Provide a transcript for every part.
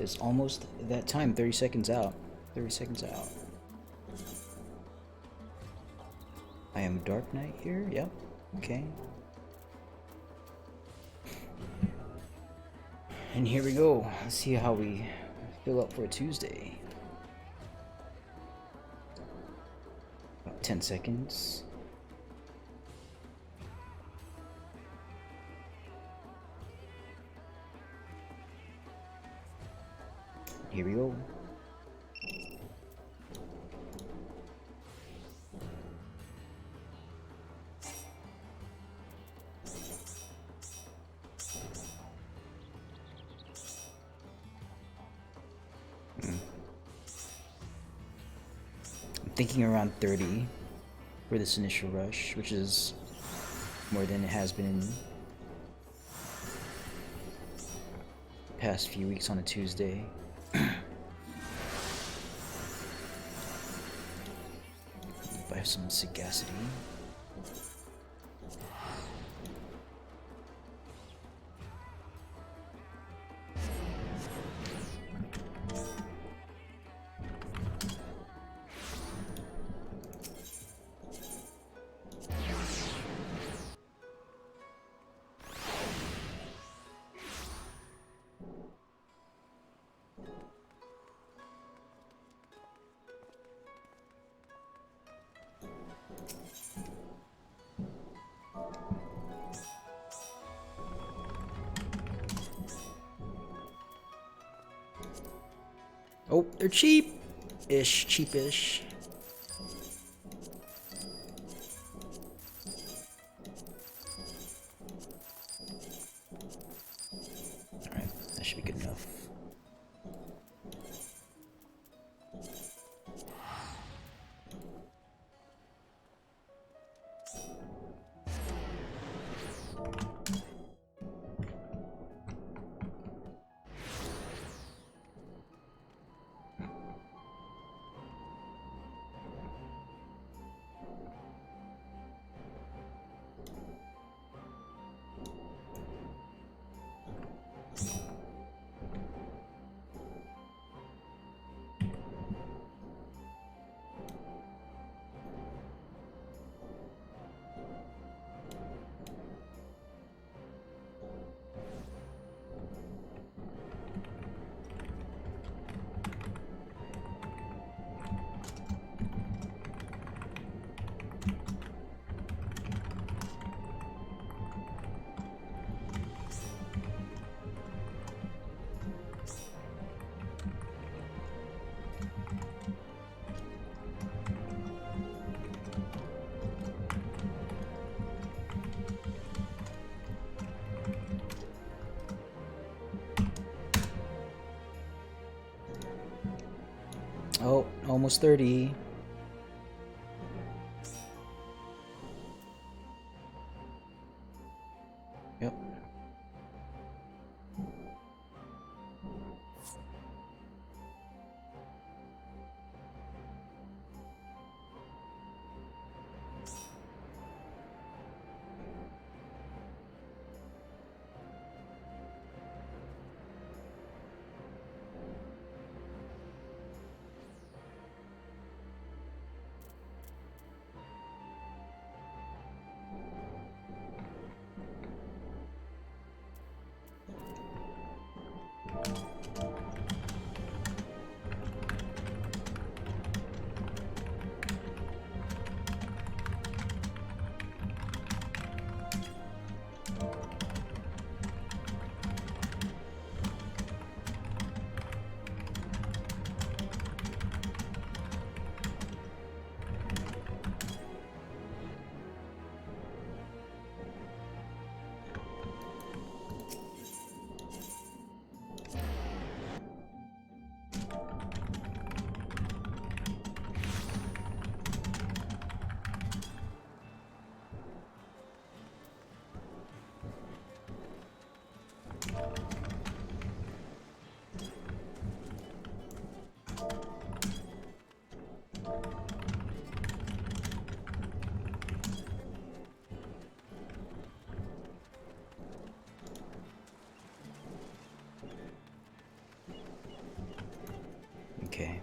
It's almost that time. 30 seconds out. 30 seconds out. I am Dark Knight here. Yep. Okay. And here we go. Let's see how we fill up for a Tuesday. About 10 seconds. Here we go. I'm thinking around 30 for this initial rush, which is more than it has been in the past few weeks on a Tuesday. If I have some sagacity. Oh, they're cheap-ish, cheapish. Alright, that should be good enough. Oh, almost 30. Yep. Okay.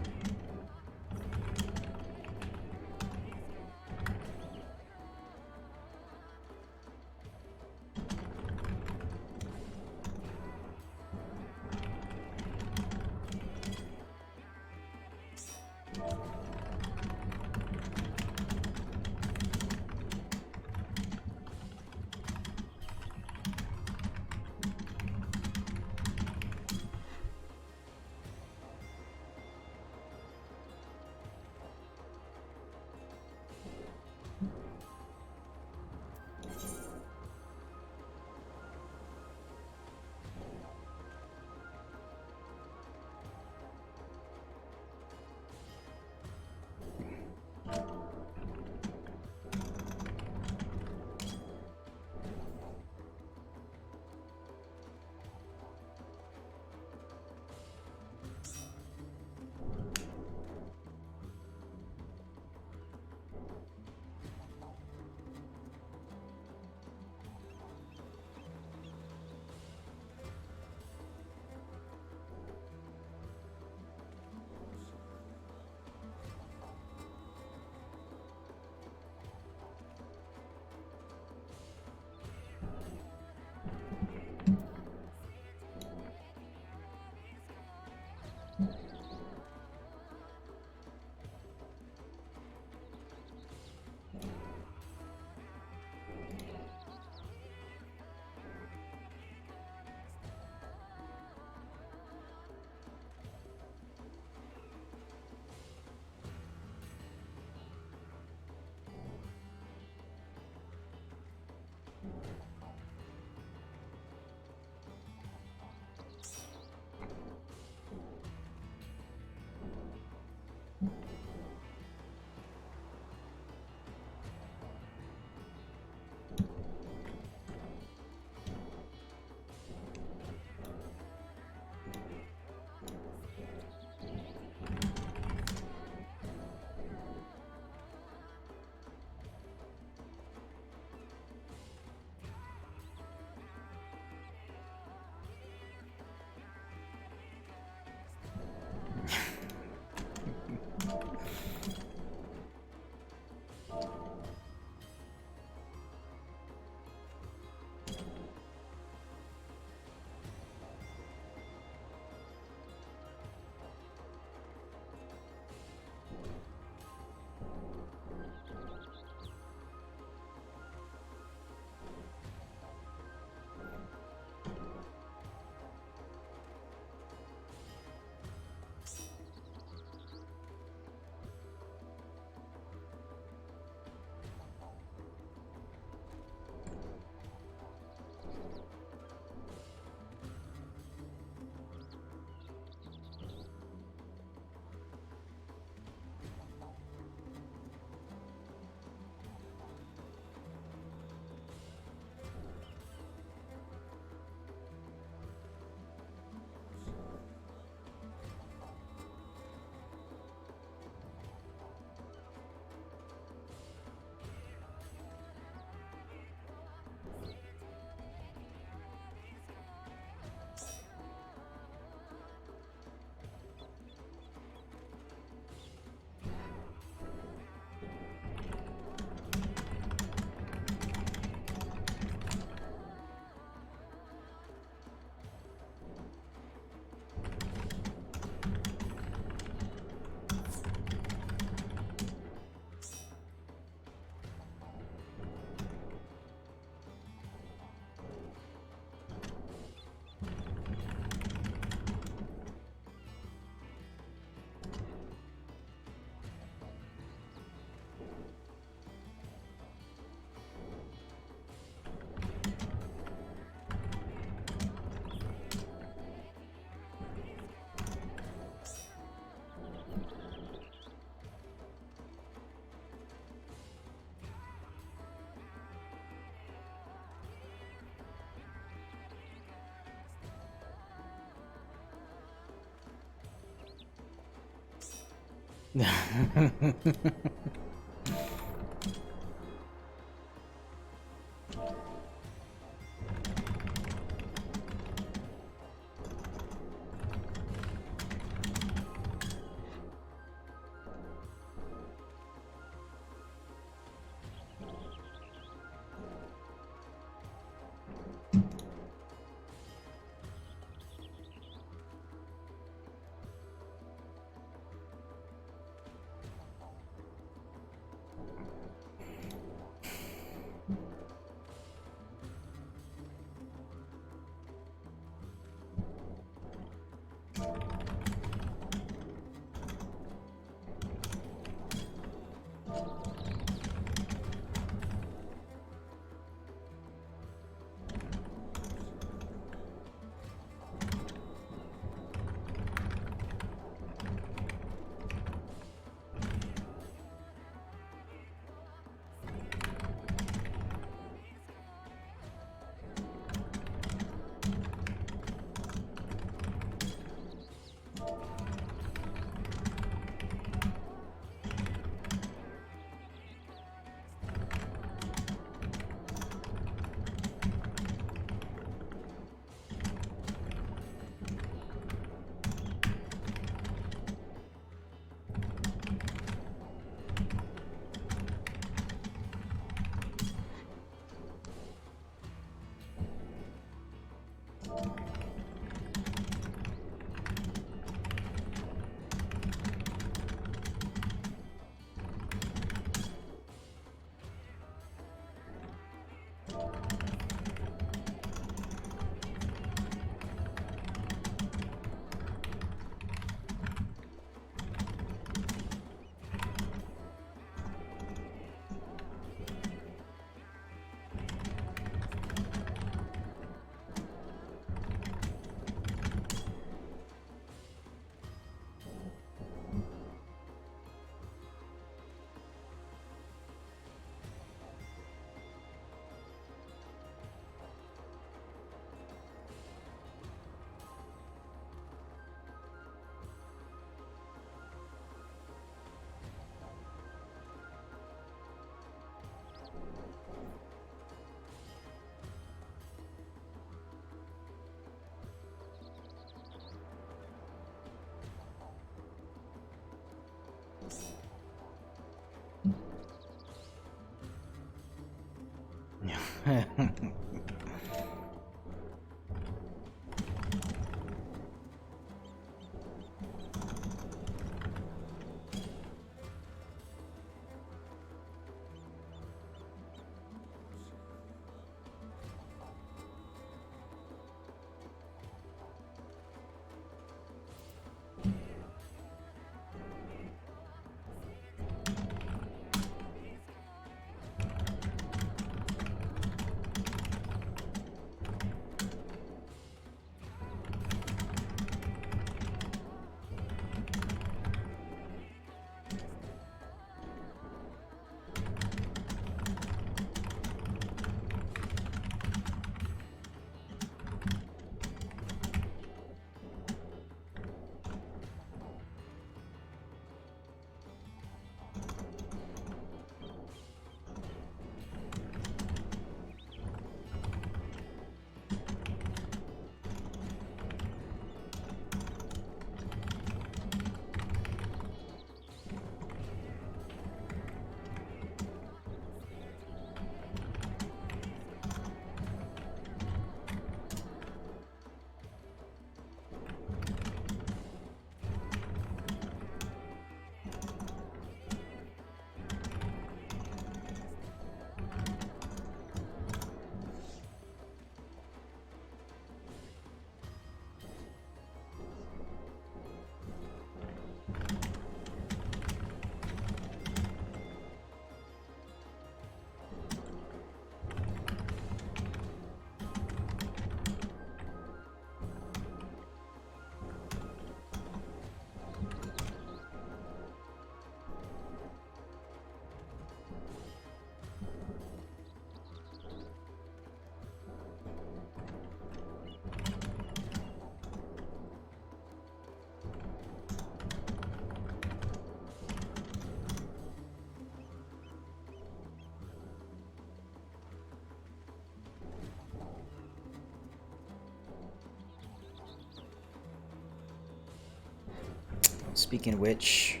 Speaking of which,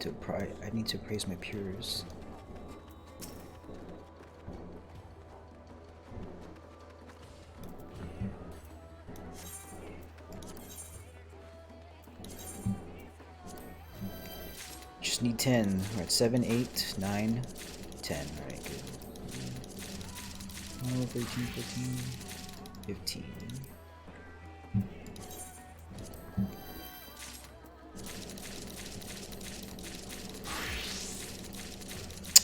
I need to praise my peers. Just need 10. We're at 7, 8, 9, 10. Alright, good. 12, 13, 14, 15.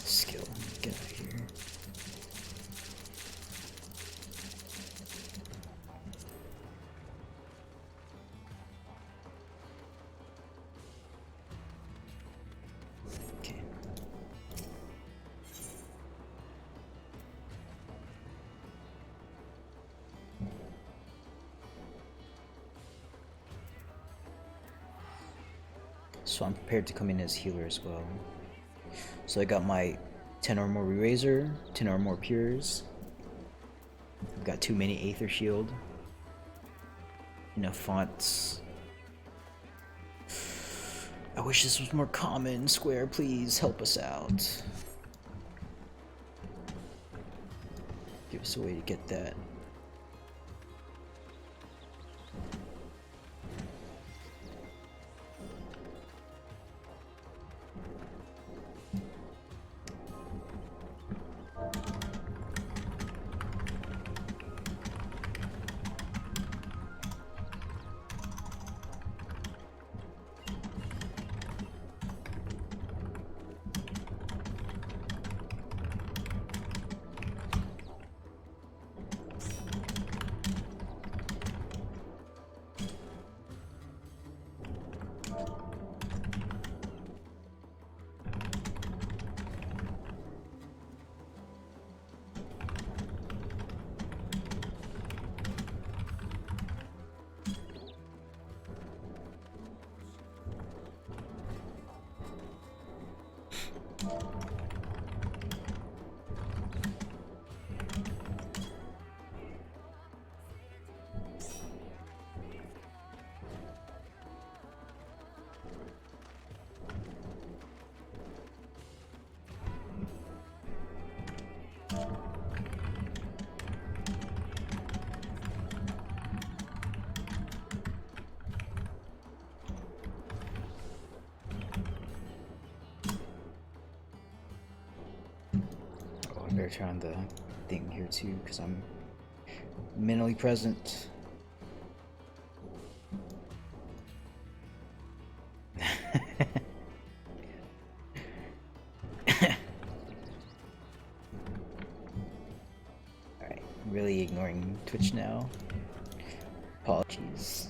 Skill. Get out of here. Okay. So I'm prepared to come in as healer as well. So I got my 10 or more Razor, 10 or more Pures. I've got 2 mini Aether Shield. Enough fonts. I wish this was more common. Square, please help us out. Give us a way to get that. I better turn on the thing here too, because I'm mentally present. Alright, really ignoring Twitch now. Apologies.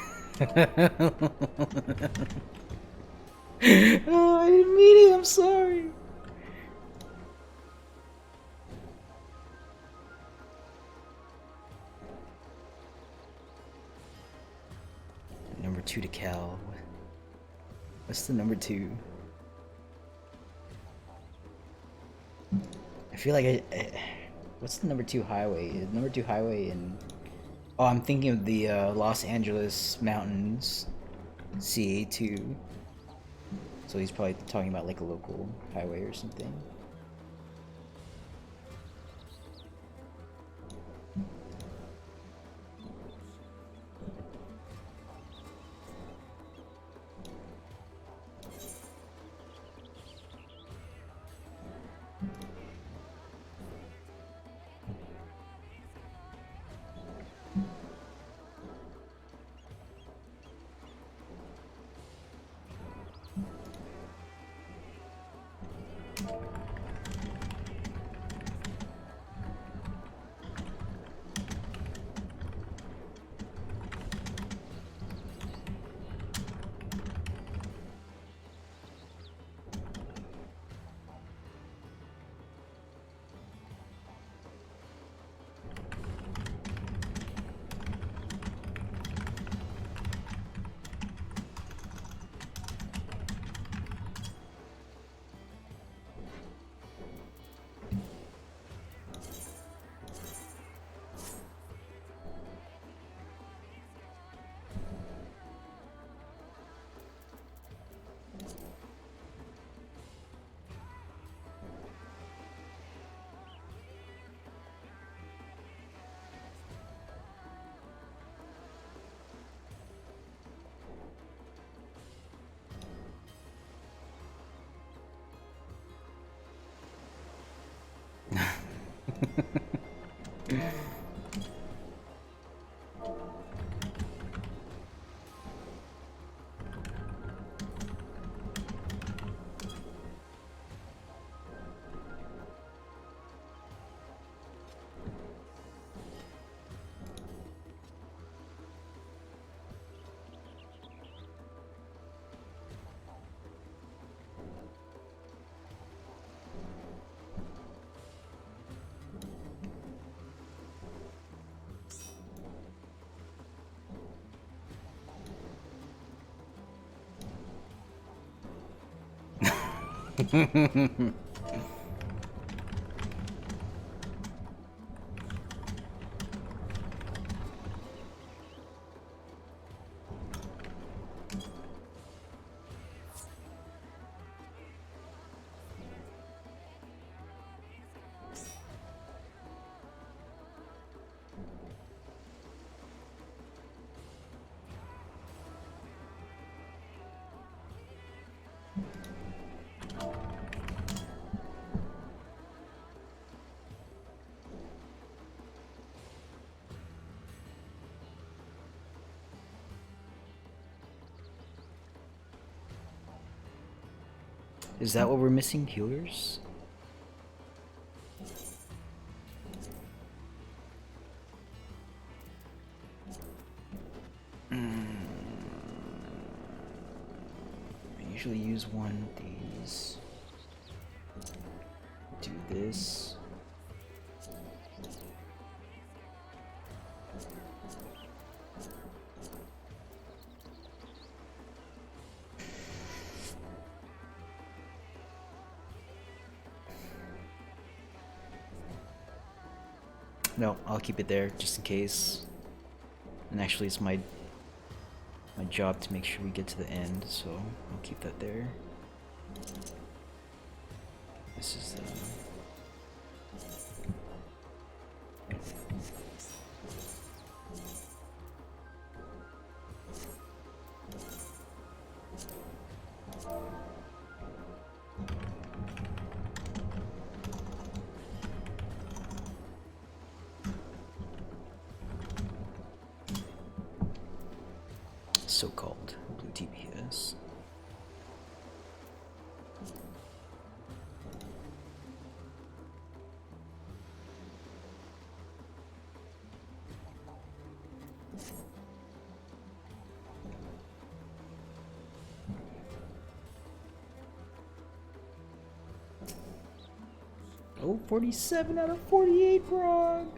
Oh, I didn't mean it. I'm sorry. Number 2 to Cal. What's the number 2? I feel like what's the number 2 highway? Is number 2 highway in... Oh, I'm thinking of the Los Angeles Mountains CA2. So he's probably talking about like a local highway or something. Is that what we're missing? Healers? I usually use one of these. Do this. No, I'll keep it there just in case. And actually, it's my job to make sure we get to the end, so I'll keep that there. This is the... so-called blue TPS. Oh, 47 out of 48 prog.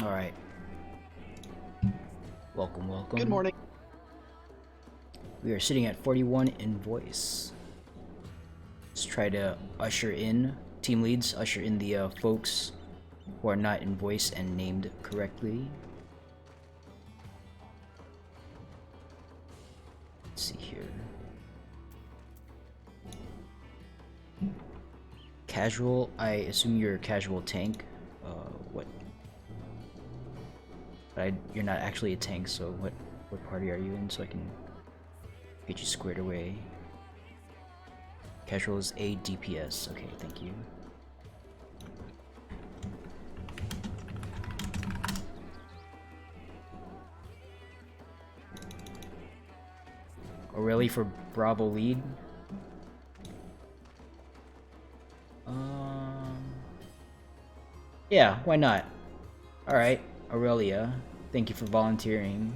All right. Welcome, welcome. Good morning. We are sitting at 41 in voice. Let's try to usher in, team leads, usher in the folks who are not in voice and named correctly. Let's see here. Casual, I assume you're a casual tank. What? You're not actually a tank, so what party are you in so I can get you squared away? Casual is a DPS. Okay, thank you. Aurelia for Bravo lead. Yeah, why not? Alright, Aurelia, thank you for volunteering.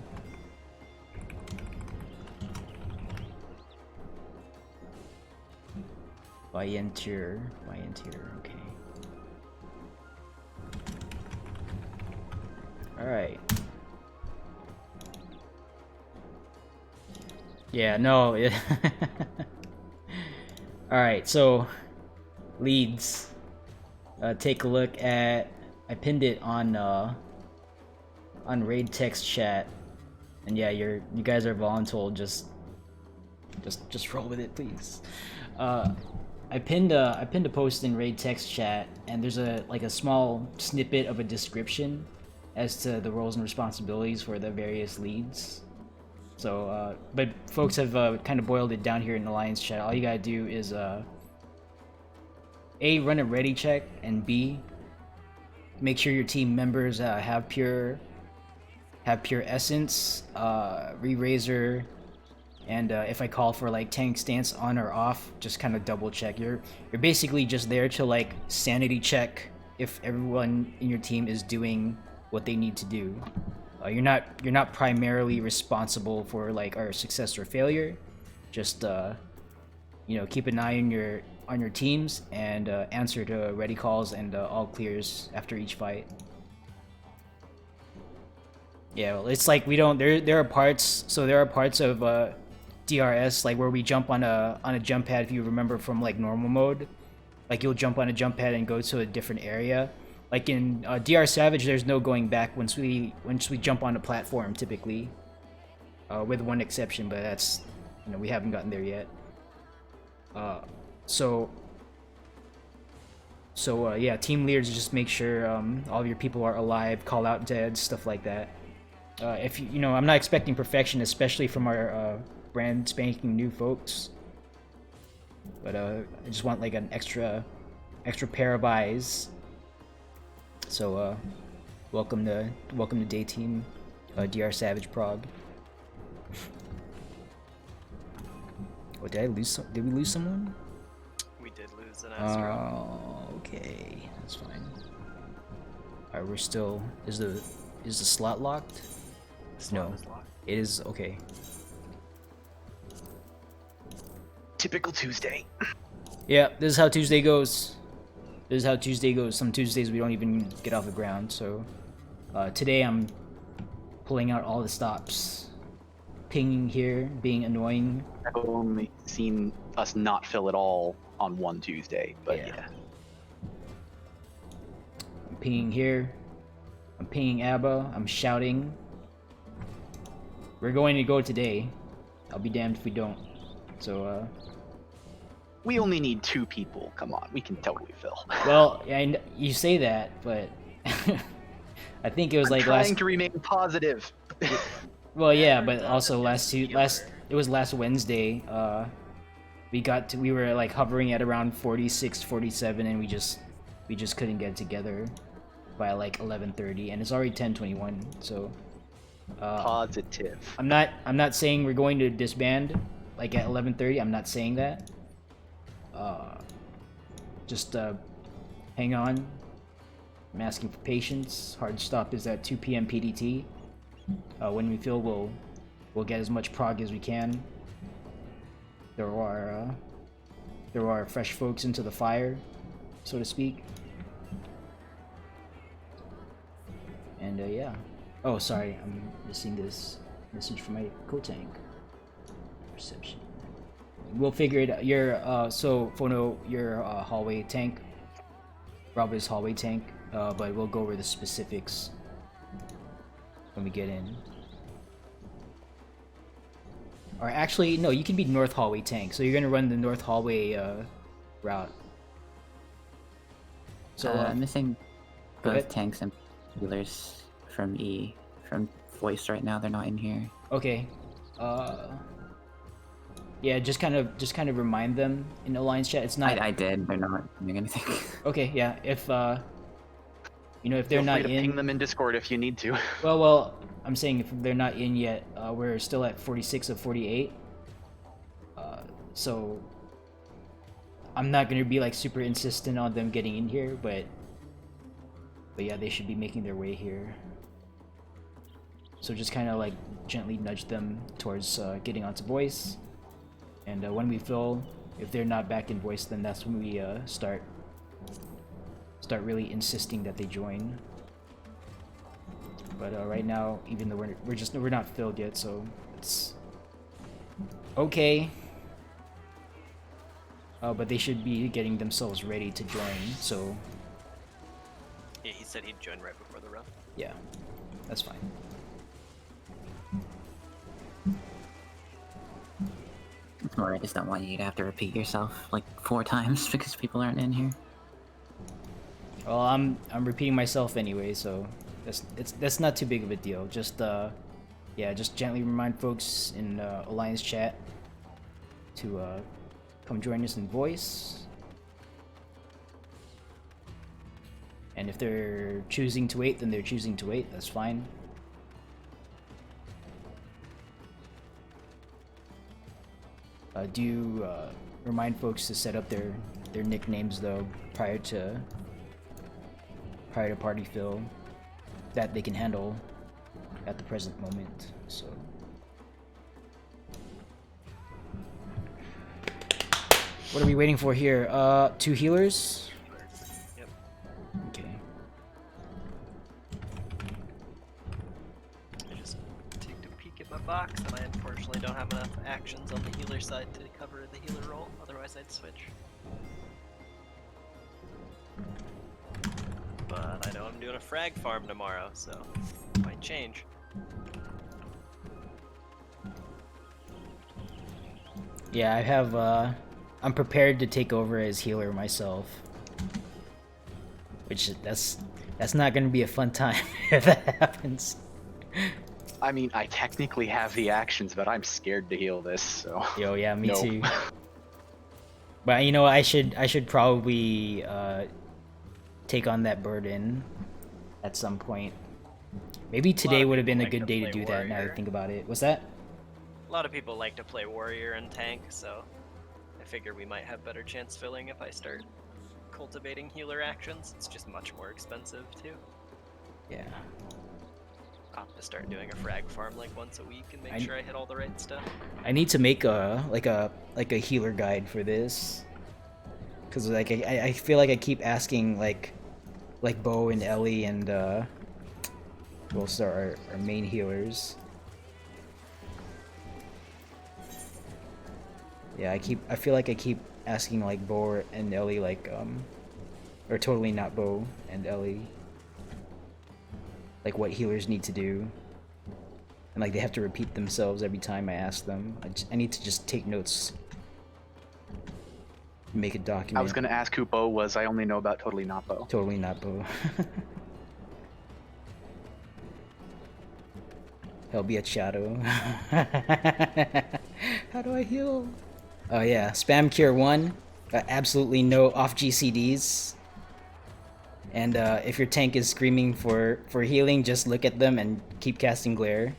Vientier, okay. Alright. Yeah, no. Alright, so leads. Take a look at. I pinned it on raid text chat, and yeah, you guys are voluntold. Just roll with it, please. I pinned a post in raid text chat, and there's a small snippet of a description as to the roles and responsibilities for the various leads. So, but folks have kind of boiled it down here in Alliance chat. All you gotta do is A, run a ready check, and B, make sure your team members have pure essence, re-raiser, and if I call for like tank stance on or off, just kind of double check. You're basically just there to like sanity check if everyone in your team is doing what they need to do. You're not primarily responsible for like our success or failure. Just keep an eye on your teams and answer to ready calls and all clears after each fight. Yeah, well, it's like we don't. There are parts. So there are parts of DRS like where we jump on a jump pad. If you remember from like normal mode, like you'll jump on a jump pad and go to a different area. Like in DR Savage, there's no going back once we jump on a platform typically, with one exception, but that's we haven't gotten there yet. So yeah, team leaders just make sure all of your people are alive, call out dead, stuff like that. If I'm not expecting perfection, especially from our brand spanking new folks, but I just want like an extra pair of eyes. So welcome to day team, DR Savage Prog. What, did we lose someone? We did lose an Astro. Oh, okay, that's fine. Alright, we're still. Is the slot locked? Slot is locked. It is. Okay. Typical Tuesday. Yeah, this is how Tuesday goes. Some Tuesdays we don't even get off the ground. So today I'm pulling out all the stops, pinging here, being annoying. I've only seen us not fill it all on one Tuesday, but yeah. I'm pinging here. I'm pinging Abba. I'm shouting. We're going to go today. I'll be damned if we don't. So we only need 2 people. Come on, we can totally fill. Well, yeah, you say that, but I think it was like trying to remain positive. Well, yeah, but also it was last Wednesday. We were like hovering at around 46, 47, and we just couldn't get together by like 11:30, and it's already 10:21. So positive. I'm not saying we're going to disband like at 11:30. I'm not saying that. Just hang on. I'm asking for patience. Hard stop is at 2 p.m. PDT. When we feel we'll get as much prog as we can. There are fresh folks into the fire, so to speak. And And yeah. Oh, sorry, I'm missing this message from my co-tank. Perception. We'll figure it out. Your so Phono, your hallway tank. Robert's hallway tank. But we'll go over the specifics when we get in. Or actually, no, you can be north hallway tank. So you're gonna run the north hallway route. So I'm missing both ahead. tanks and healers from E from voice right now. They're not in here. Okay. Yeah, just kind of remind them in Alliance chat. It's not. I did. They're not doing anything. Okay, yeah. If you know, if they're Feel not free to in, ping them in Discord if you need to. well, I'm saying if they're not in yet, we're still at 46 of 48. So I'm not gonna be like super insistent on them getting in here, but yeah, they should be making their way here. So just kind of like gently nudge them towards getting onto voice, and when we fill, if they're not back in voice, then that's when we start really insisting that they join. But right now, even though we're not filled yet, so it's okay. But they should be getting themselves ready to join. So Yeah, he said he'd join right before the run. yeah, that's fine. It's more I just don't want you to have to repeat yourself like 4 times because people aren't in here. Well, I'm repeating myself anyway, so that's not too big of a deal. Just yeah, just gently remind folks in Alliance chat to come join us in voice. And if they're choosing to wait, then they're choosing to wait. That's fine. Do remind folks to set up their nicknames though prior to party fill, that they can handle at the present moment. So what are we waiting for here? 2 healers? Yep. Okay. I just took a peek at my box, and I unfortunately don't have enough actions on the healer side to cover the healer role. Otherwise, I'd switch. But I know I'm doing a frag farm tomorrow, so it might change. Yeah, I have I'm prepared to take over as healer myself. Which that's not gonna be a fun time if that happens. I mean, I technically have the actions, but I'm scared to heal this, so... Yo, yeah, me No. too. But you know, I should probably take on that burden at some point. Maybe today would have been a people good like day to to play do that. Now that I warrior. think about it, what's that? A lot of people like to play warrior and tank, so I figure we might have better chance filling if I start cultivating healer actions. It's just much more expensive too. Yeah. I'll have to start doing a frag farm like once a week and make sure I hit all the right stuff. I need to make a healer guide for this, because like I feel like I keep asking like Bo and Ellie and both are our main healers. Yeah, I feel like I keep asking like Bo and Ellie like or totally not Bo and Ellie, like what healers need to do. And like they have to repeat themselves every time I ask them. I need to just take notes. Make a document. I was gonna ask who Bo was, I only know about Totally Not Bo. Totally not Bo. He'll be a shadow. How do I heal? Oh yeah, spam cure 1. Absolutely no off GCDs. And if your tank is screaming for healing, just look at them and keep casting glare.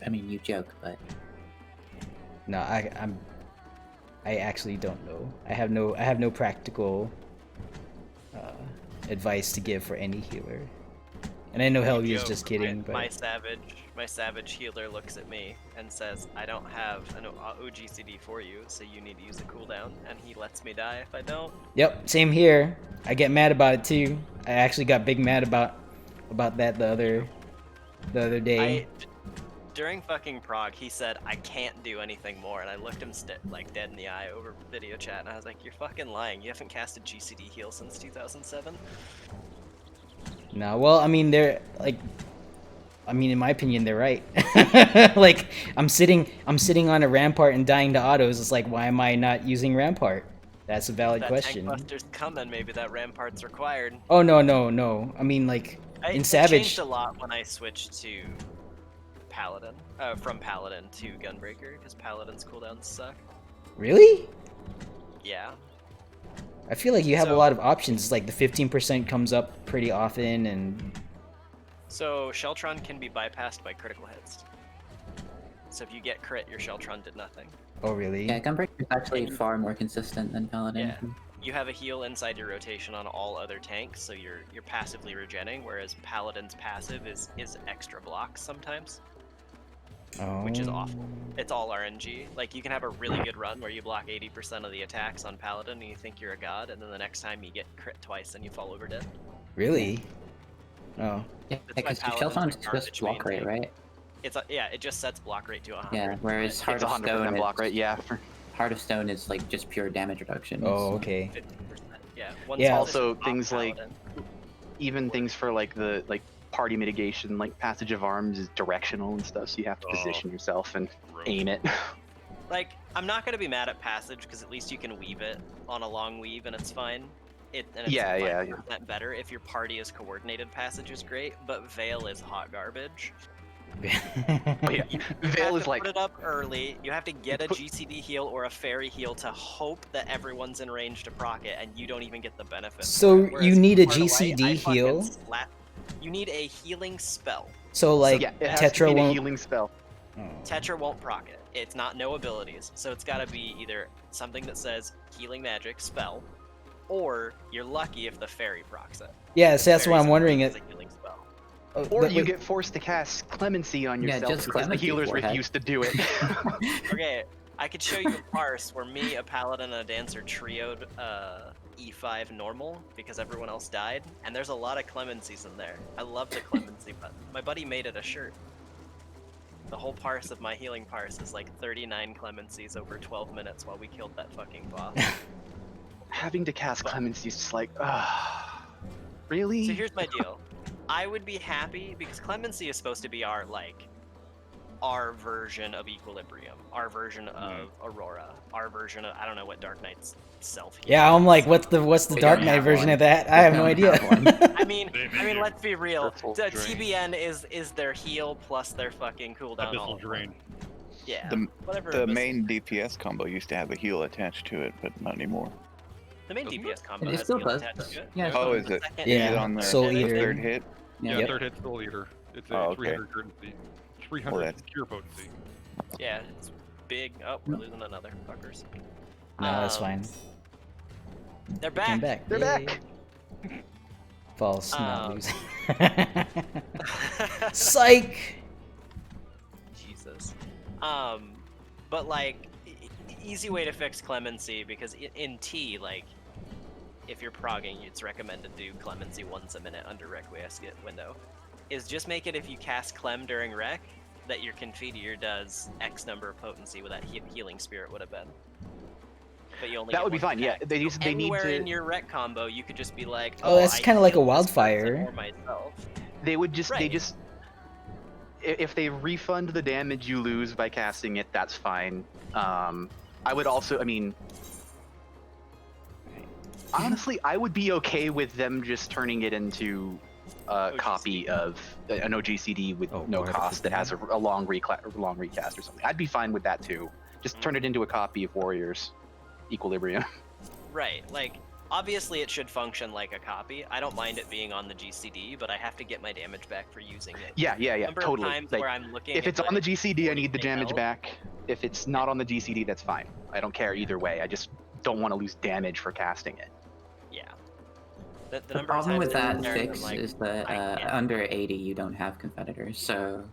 I mean, you joke, but No, I actually don't know. I have no practical advice to give for any healer. And I know Helvey is Joke, just kidding, my, but my savage healer looks at me and says, "I don't have an OGCD for you, so you need to use a cooldown," and he lets me die if I don't. yep, same here. I get mad about it too. I actually got big mad about that the other day. During fucking prog, he said, I can't do anything more, and I looked him like dead in the eye over video chat, and I was like, you're fucking lying. You haven't casted GCD heal since 2007? No, well, I mean, they're like, I mean, in my opinion, they're right. Like, I'm sitting on a rampart and dying to autos. It's like, why am I not using rampart? That's a valid question. Tank buster's coming, maybe that rampart's required. Oh no. I mean, like in It Savage. changed a lot when I switched to Paladin, from Paladin to Gunbreaker, because Paladin's cooldowns suck. Really? Yeah. I feel like you have a So- lot of options. Like the 15% comes up pretty often, and So Sheltron can be bypassed by critical hits. So if you get crit, your Sheltron did nothing. oh really? Yeah, Gunbreaker is actually far more consistent than Paladin. Yeah. You have a heal inside your rotation on all other tanks, so you're passively regenning, whereas Paladin's passive is extra blocks sometimes, Oh. which is awful. It's all RNG. Like, you can have a really good run where you block 80% of the attacks on Paladin and you think you're a god, and then the next time you get crit twice and you fall over dead. Really? Oh. Yeah, That's why because Paladin's Shelton's a just garbage block main rate, tank. right? Yeah, it just sets block rate to 100. Yeah, whereas It's Heart of 100% Stone block is, rate, yeah. Heart of Stone is like just pure damage reduction. Oh, It's- okay. 50%. Yeah. Once Yeah. all this Also, is off things like- Paladin, Even things for like the party mitigation, like passage of arms is directional and stuff, so you have to position yourself and aim it. like, I'm not gonna be mad at passage because at least you can weave it on a long weave and it's fine. It's Yeah, yeah, 5% better. If your party is coordinated, passage is great, but Veil is hot garbage. Oh, yeah. You Veil have is to like put it up early. You have to get a Put- GCD heal or a fairy heal to hope that everyone's in range to proc it, and you don't even get the benefit. So Whereas you need a Heart of Light, GCD I fucking heal? You need a healing spell. So like yeah, it has to Tetra be a won't. healing spell. Oh. Tetra won't proc it. It's not no abilities, so it's got to be either something that says healing magic spell, or you're lucky if the fairy procs it. Yeah, so that's why Fairy's I'm wondering ability it. is a healing spell. Oh, Or but you wait, get forced to cast Clemency on Yeah, yourself just because Clemency, the healers forehead. refuse to do it. Okay, I could show you a parse where me, a paladin, and a dancer trioed E5 normal because everyone else died, and there's a lot of clemencies in there. I love the clemency button. My buddy made it a shirt. The whole parse of my healing parse is like 39 clemencies over 12 minutes while we killed that fucking boss. Having to cast Clemency is just like, really? So here's my deal. I would be happy because clemency is supposed to be our version of Equilibrium, our version of Aurora, our version of I don't know what Dark Knight's self. yeah, I'm like, what's the They Dark don't Knight have version one. of that? I They have no don't idea. have one. I mean, They made let's be real. Purple The Drain. TBN is their heal plus their fucking cooldown. all Abyssal of Drain. them. Yeah. The, whatever. the Abyssal- main DPS combo used to have a heal attached to it, but not anymore. the main Doesn't DPS combo It has still heal does. attached to it. Yeah, Oh, so- is it? Second- Yeah, Is it on the Soul the Eater. third hit? Yeah, Yep. third hit Soul Eater. It's a Oh, okay. 300 potency. 300 that's- pure potency. Yeah, it's big. Oh, we're losing another fuckers. No, that's fine. They're Came back. back. They're Yay. back. False, not Um, losing. Psych. Jesus. But like, easy way to fix clemency because in T, like, if you're progging, it's recommended to do clemency once a minute under Requiescat window. Is just make it if you cast Clem during Rec, that your Confiteor does X number of potency with that healing spirit would have been. But you only That get would be one fine. Yeah, attack. they need Anywhere to. in your Rec combo, you could just be like, Oh, that's I kinda like a healed this person wildfire. or myself. They would just. They Right. just. If they refund the damage you lose by casting it, that's fine. I would also. I mean. Honestly, I would be okay with them just turning it into a OGCD. copy of an OGCD with Oh, no Lord. cost that has a long recast or something. I'd be fine with that too. Just turn it into a copy of Warriors Equilibrium. Right, like, obviously it should function like a copy. I don't mind it being on the GCD, but I have to get my damage back for using it. Yeah, Number totally. of times Like, where I'm looking if at it's on my- the GCD, I need the anything damage else. back. If it's not on the GCD, that's fine. I don't care either way. I just don't want to lose damage for casting it. Yeah. The The number of problem times with that that I'm there and fix I'm like, is that I can't. under 80 you don't have competitors, so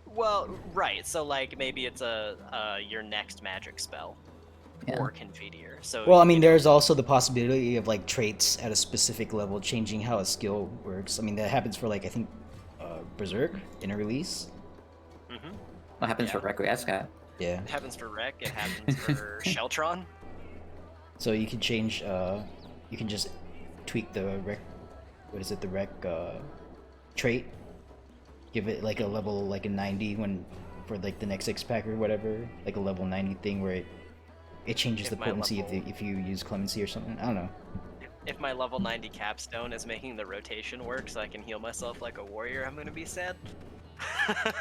well, right, so like maybe it's your next magic spell. Yeah. or Confiteor. So Well, I mean, you know, there's also the possibility of like traits at a specific level changing how a skill works. I mean, that happens for like I think Berserk in a release. mhm. What happens Yeah. for Requiescat? Yeah. It happens for Rec. It happens for Sheltron. So you can change. You can just tweak the rec. What is it? The rec trait. Give it like a level like a 90 when for like the next 6-pack or whatever, like a level 90 thing where it changes If the my potency level- if you use clemency or something. I don't know. If my level 90 capstone is making the rotation work so I can heal myself like a warrior, I'm gonna be sad.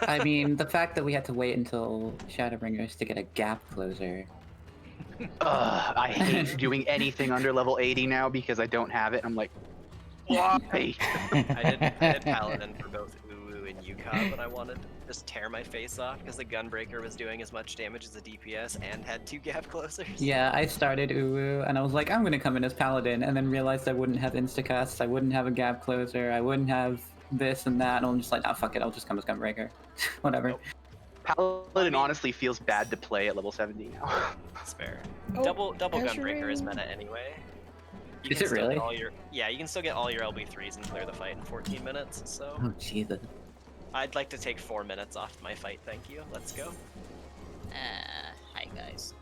I mean, the fact that we had to wait until Shadowbringers to get a gap closer. I hate doing anything under level 80 now because I don't have it. I'm like, why? I did Paladin for both Uwu and Yukon, but I wanted to just tear my face off because the Gunbreaker was doing as much damage as a DPS and had 2 gap closers. Yeah, I started Uwu, and I was like, I'm gonna come in as Paladin, and then realized I wouldn't have instacasts, I wouldn't have a gap closer, I wouldn't have this and that, and I'm just like, oh fuck it, I'll just come as Gunbreaker. Whatever. Nope. Paladin honestly feels bad to play at level 70 now. That's fair. Oh, double Azure. Gunbreaker is meta anyway. You Is can it still really? get all your, yeah, you can still get all your LB3s and clear the fight in 14 minutes, so Oh, Jesus. I'd like to take 4 minutes off my fight, thank you. Let's go. Hi guys.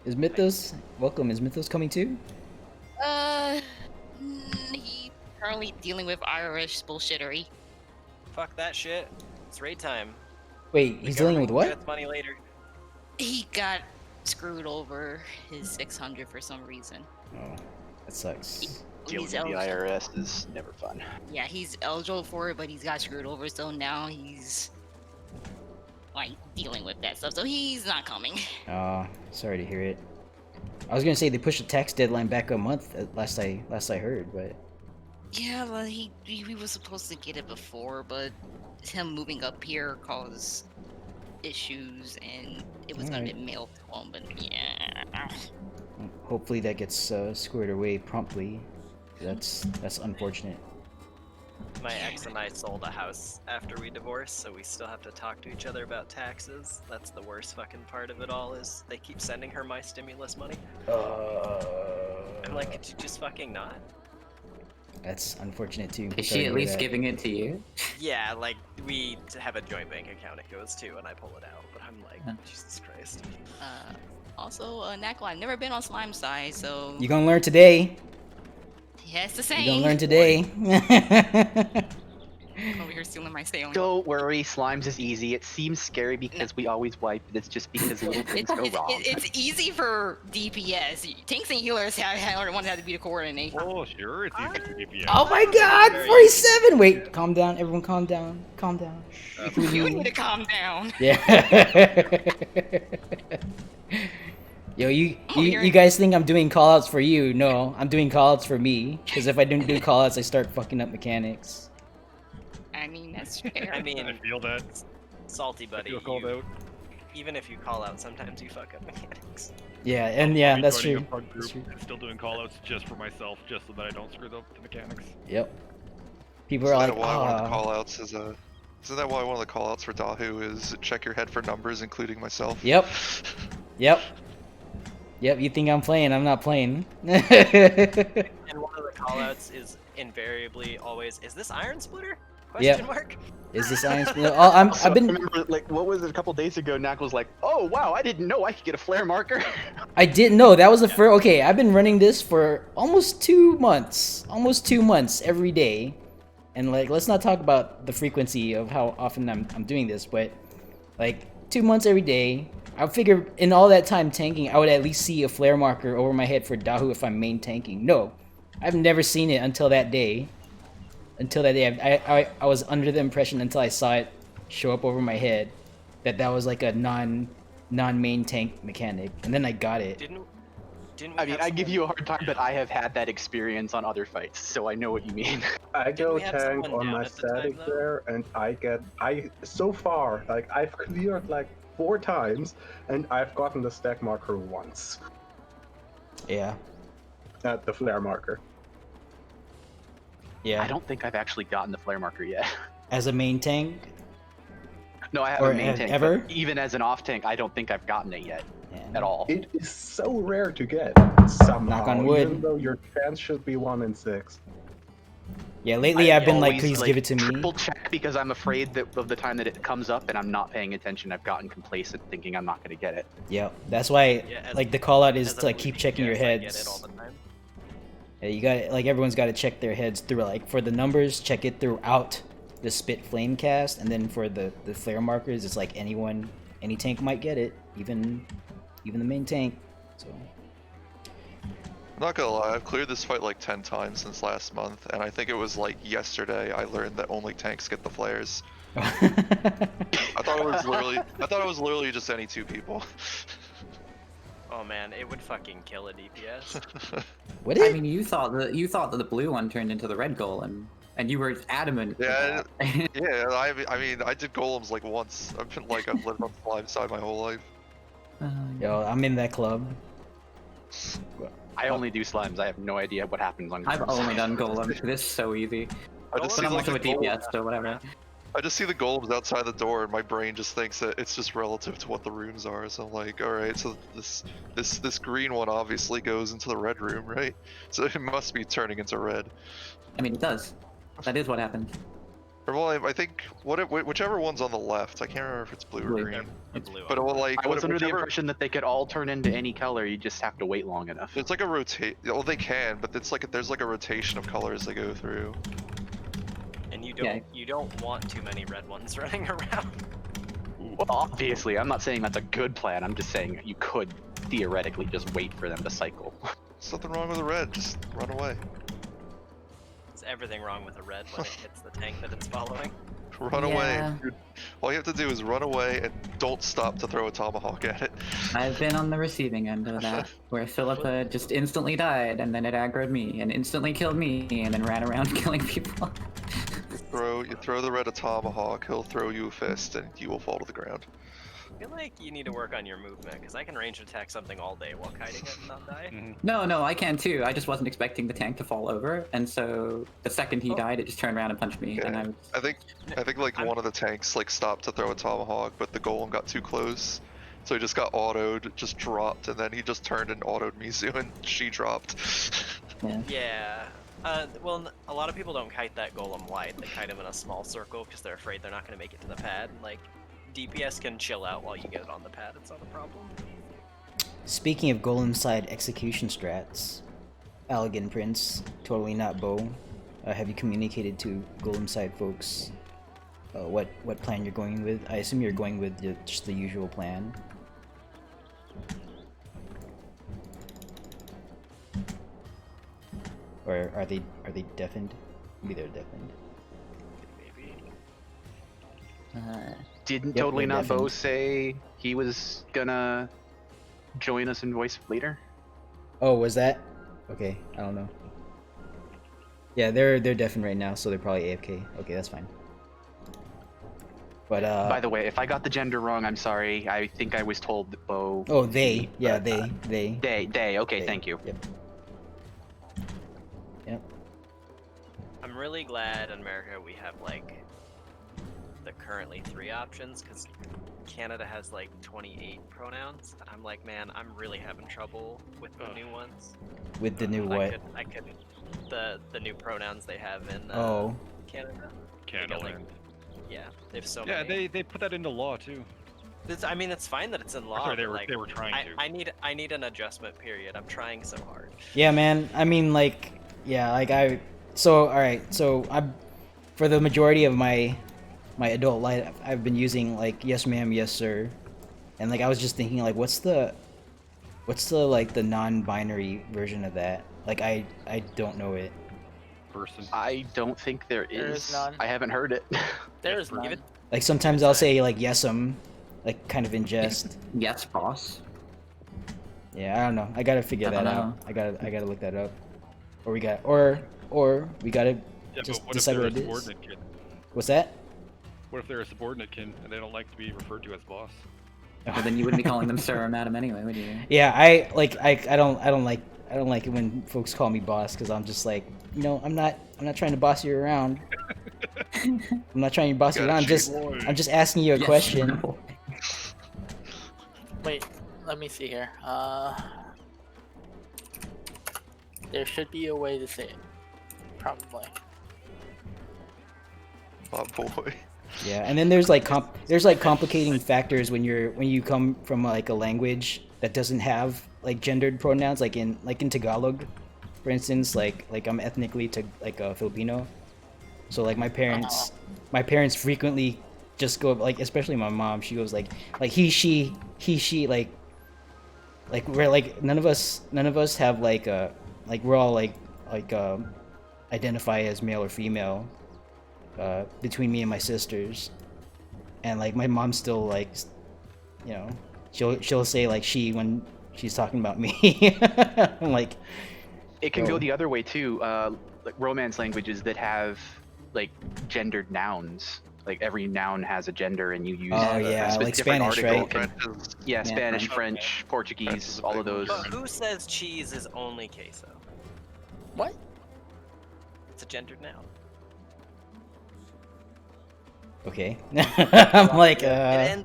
Is Mythos welcome? Is Mythos coming too? He currently dealing with Irish bullshittery. Fuck that shit. It's raid time. Wait, he's dealing with what? Gets money later. He got screwed over his 600 for some reason. Oh, that sucks. Dealing He's with the eligible. IRS is never fun. Yeah, he's eligible for it, but he's got screwed over, so now he's like dealing with that stuff. So he's not coming. Sorry to hear it. I was gonna say they pushed the tax deadline back a month. Last I heard, but Yeah, well, he was supposed to get it before, but him moving up here caused issues, and it was gonna Alright. get mailed to him. But yeah, hopefully that gets squared away promptly. That's unfortunate. My ex and I sold a house after we divorced, so we still have to talk to each other about taxes. That's the worst fucking part of it all, is they keep sending her my stimulus money. I'm like, could you just fucking not? That's unfortunate too. Is Sorry she to at hear least that. giving it to you? Yeah, like, we have a joint bank account it goes to, and I pull it out, but I'm like, Huh. Jesus Christ. also, Nakla, I've never been on slime side, so You gonna learn today. he has to say. You gonna learn today. Over here stealing my sailing. Don't worry, Slimes is easy. It seems scary because we always wipe, but it's just because little things go wrong. It's easy for DPS. Tanks and healers are the ones that have to be the coordinate. Oh, sure, it's easy for DPS. Oh my God, 47. Wait, calm down, everyone, calm down, calm down. You need to calm down. Yeah. Yo, you guys think I'm doing callouts for you? No, I'm doing callouts for me. Because if I don't do callouts, I start fucking up mechanics. I mean, that's fair. I mean, I feel that. salty I buddy, feel called you- out. even if you call out, sometimes you fuck up mechanics. Yeah, and yeah, I'll be that's joining true. a prog That's group true. and still doing callouts just for myself, just so that I don't screw up the mechanics. Yep. People Isn't are that like, why one of the ah. callouts is Isn't that why one of the callouts for Dahu is check your head for numbers, including myself? Yep. Yep. Yep, you think I'm playing, I'm not playing. And one of the callouts is invariably always, is this Iron Splitter? Question mark? Is this Iron Splitter? Oh, I've been. I remember, like, what was it, a couple days ago, Knack was like, oh, wow, I didn't know I could get a flare marker. I didn't know that was the first. Okay, I've been running this for almost 2 months. Almost 2 months every day. And like, let's not talk about the frequency of how often I'm doing this, but like 2 months every day. I figure in all that time tanking, I would at least see a flare marker over my head for Dahu if I'm main tanking. No, I've never seen it until that day. Until that day, I was under the impression until I saw it show up over my head that was like a non-main tank mechanic, and then I got it. Didn't we I mean, have I give someone- you a hard time, but I have had that experience on other fights, so I know what you mean. I go we have tank someone on down my at the time, static though? there, and I so far, like, I've cleared like 4 times, and I've gotten the stack marker once Yeah, at the flare marker. yeah. I don't think I've actually gotten the flare marker yet. As a main tank. No, I Or haven't main tank. ever? But even as an off tank, I don't think I've gotten it yet. at all. It is so rare to get somehow, Knock on wood. even though your chance should be 1 in 6. Yeah, lately I've been like, always, please give it to me. Triple check because I'm afraid that of the time that it comes up and I'm not paying attention. I've gotten complacent, thinking I'm not going to get it. Yep, that's why Yeah, like the call out is As a to like blue keep checking your DPS, I get it heads. all the time. Yeah, you got like everyone's got to check their heads through like for the numbers, check it throughout the spit flame cast, and then for the flare markers, it's like any tank might get it, even the main tank. So I'm not gonna lie, I've cleared this fight like 10 times since last month, and I think it was like yesterday I learned that only tanks get the flares. I thought it was literally just any 2 people. Oh man, it would fucking kill a DPS. Would I it? mean, you thought that the blue one turned into the red golem, and you were adamant. Yeah, with that. yeah. I mean, I did golems like once. I've lived on the slime side my whole life. Yo, I'm in that club. I only do slimes. I have no idea what happens on I've golems. only done golem. This is so easy. I just But see I'm like also a a DPS, so whatever. I just see the golems outside the door, and my brain just thinks that it's just relative to what the rooms are. So I'm like, all right, so this green one obviously goes into the red room, right? So it must be turning into red. I mean, it does. That is what happened. Or well, I think whichever one's on the left. I can't remember if it's blue or Blue. green. The blue But it one. will like I was under the whichever- impression that they could all turn into any color. You just have to wait long enough. It's like a rotate. Well, they can, but it's like there's like a rotation of colors they go through. And you Yeah. don't want too many red ones running around. Well, obviously, I'm not saying that's a good plan. I'm just saying you could theoretically just wait for them to cycle. There's nothing wrong with the red. Just run away. There's everything wrong with a red when it hits the tank that it's following. Run Yeah. away. Dude. All you have to do is run away and don't stop to throw a tomahawk at it. I've been on the receiving end of that, where Philippa just instantly died, and then it aggroed me, and instantly killed me, and then ran around killing people. You throw the red a tomahawk, he'll throw you a fist, and you will fall to the ground. I feel like you need to work on your movement, because I can range attack something all day while kiting it and not die. No, I can too. I just wasn't expecting the tank to fall over, and so the second he died, it just turned around and punched me, and Yeah. I was... I think like one of the tanks like stopped to throw a tomahawk, but the golem got too close. So he just got autoed, just dropped, and then he just turned and autoed Mizu, and she dropped. Yeah. Well, a lot of people don't kite that golem wide. They kite him in a small circle because they're afraid they're not going to make it to the pad. Like, DPS can chill out while you get it on the pad. It's not a problem. Speaking of golem side execution strats, Allegan Prince, totally not Bo. Have you communicated to golem side folks what plan you're going with? I assume you're going with just the usual plan. Or are they deafened? Maybe they're deafened. Maybe. Didn't Yep, Totally they're Not Bo deafened. say he was gonna join us in Voice of Leader? Oh, was that? Okay, I don't know. Yeah, they're deafened right now, so they're probably AFK. Okay, that's fine. But By the way, if I got the gender wrong, I'm sorry. I think I was told that Bo. oh, they. Yeah, they. They. Okay, They. thank you. Yep. Yep. I'm really glad in America we have, like, the currently 3 options, because Canada has, like, 28 pronouns, and I'm like, man, I'm really having trouble with the new ones. With the new what? I could, the new pronouns they have in Oh. Canada. Canada They get, like, land. yeah, they have so Yeah, many. they put that into law too. I mean, it's fine that it's in law. Sorry, they but, were like, they were trying to. I need an adjustment period. I'm trying so hard. Yeah, man. I mean, like, yeah, like So, all right. So for the majority of my adult life, I've been using like yes, ma'am, yes, sir, and like I was just thinking like, what's the like the non-binary version of that? Like I don't know it. Person. I don't think there There is. is none. I haven't heard it. There is Give none. it- Like sometimes I'll say like yes'm, like kind of in jest. Yes, boss. Yeah, I don't know. I gotta figure I that don't out. I gotta look that up. Or we gotta Yeah, just but what if decide they're what a it is. subordinate kid? What's that? What if they're a subordinate kin and they don't like to be referred to as boss? Well, then you wouldn't be calling them sir or madam anyway, would you? Yeah, I don't like it when folks call me boss because I'm just like, you know, I'm not trying to boss you around. I'm not trying to boss you Gotta around. cheat. I'm just asking you a Yes, question. no. Wait, let me see here. There should be a way to say it. Probably. Oh boy. Yeah, and then there's like complicating factors when you come from like a language that doesn't have like gendered pronouns, like in Tagalog, for instance. Like I'm ethnically Filipino, so like my parents frequently just go like, especially my mom. She goes like he she like we're like none of us have like we're all like identify as male or female. Between me and my sisters, and like my mom still like, you know, she'll say like she when she's talking about me. I'm like, It can go the other way too. Like Romance languages that have like gendered nouns. Like every noun has a gender, and you use like Spanish, article. right? Yeah, Spanish, French, Portuguese, all of those. But who says cheese is only queso? What? It's a gendered noun. Okay. I'm like, I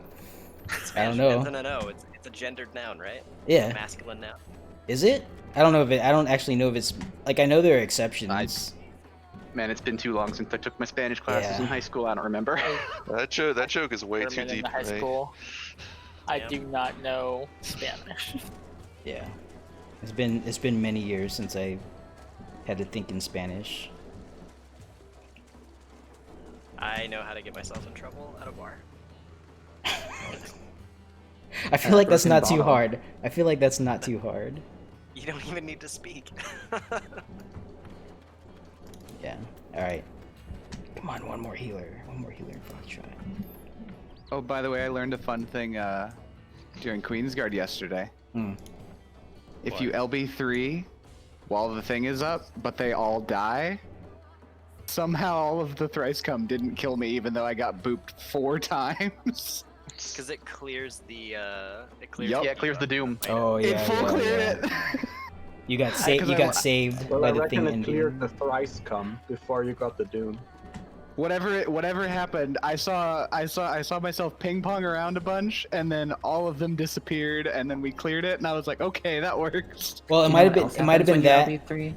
don't know. No, it's a gendered noun, right? Yeah. It's a masculine noun. Is it? I don't know if it. I don't actually know if it's like, I know there are exceptions. Man, it's been too long since I took my Spanish classes in high school. I don't remember. That joke is way too deep in high for me. school. I do not know Spanish. Yeah. It's been many years since I had to think in Spanish. I know how to get myself in trouble at a bar. I feel like that's not too hard. I feel like that's not too hard. You don't even need to speak. Yeah. All right. Come on, one more healer in Foxtrot. Oh, by the way, I learned a fun thing during Queensguard yesterday. If you LB3 while the thing is up, but they all die, somehow all of the thrice come didn't kill me, even though I got booped 4 times. Because it clears the it clears the doom. Oh yeah. It full cleared it. You got saved. You got saved Well, by I the reckon thing it cleared ending. the thrice come before you got the doom. Whatever happened, I saw myself ping pong around a bunch, and then all of them disappeared, and then we cleared it, and I was like, okay, that works. Well, it might have been that. LB3?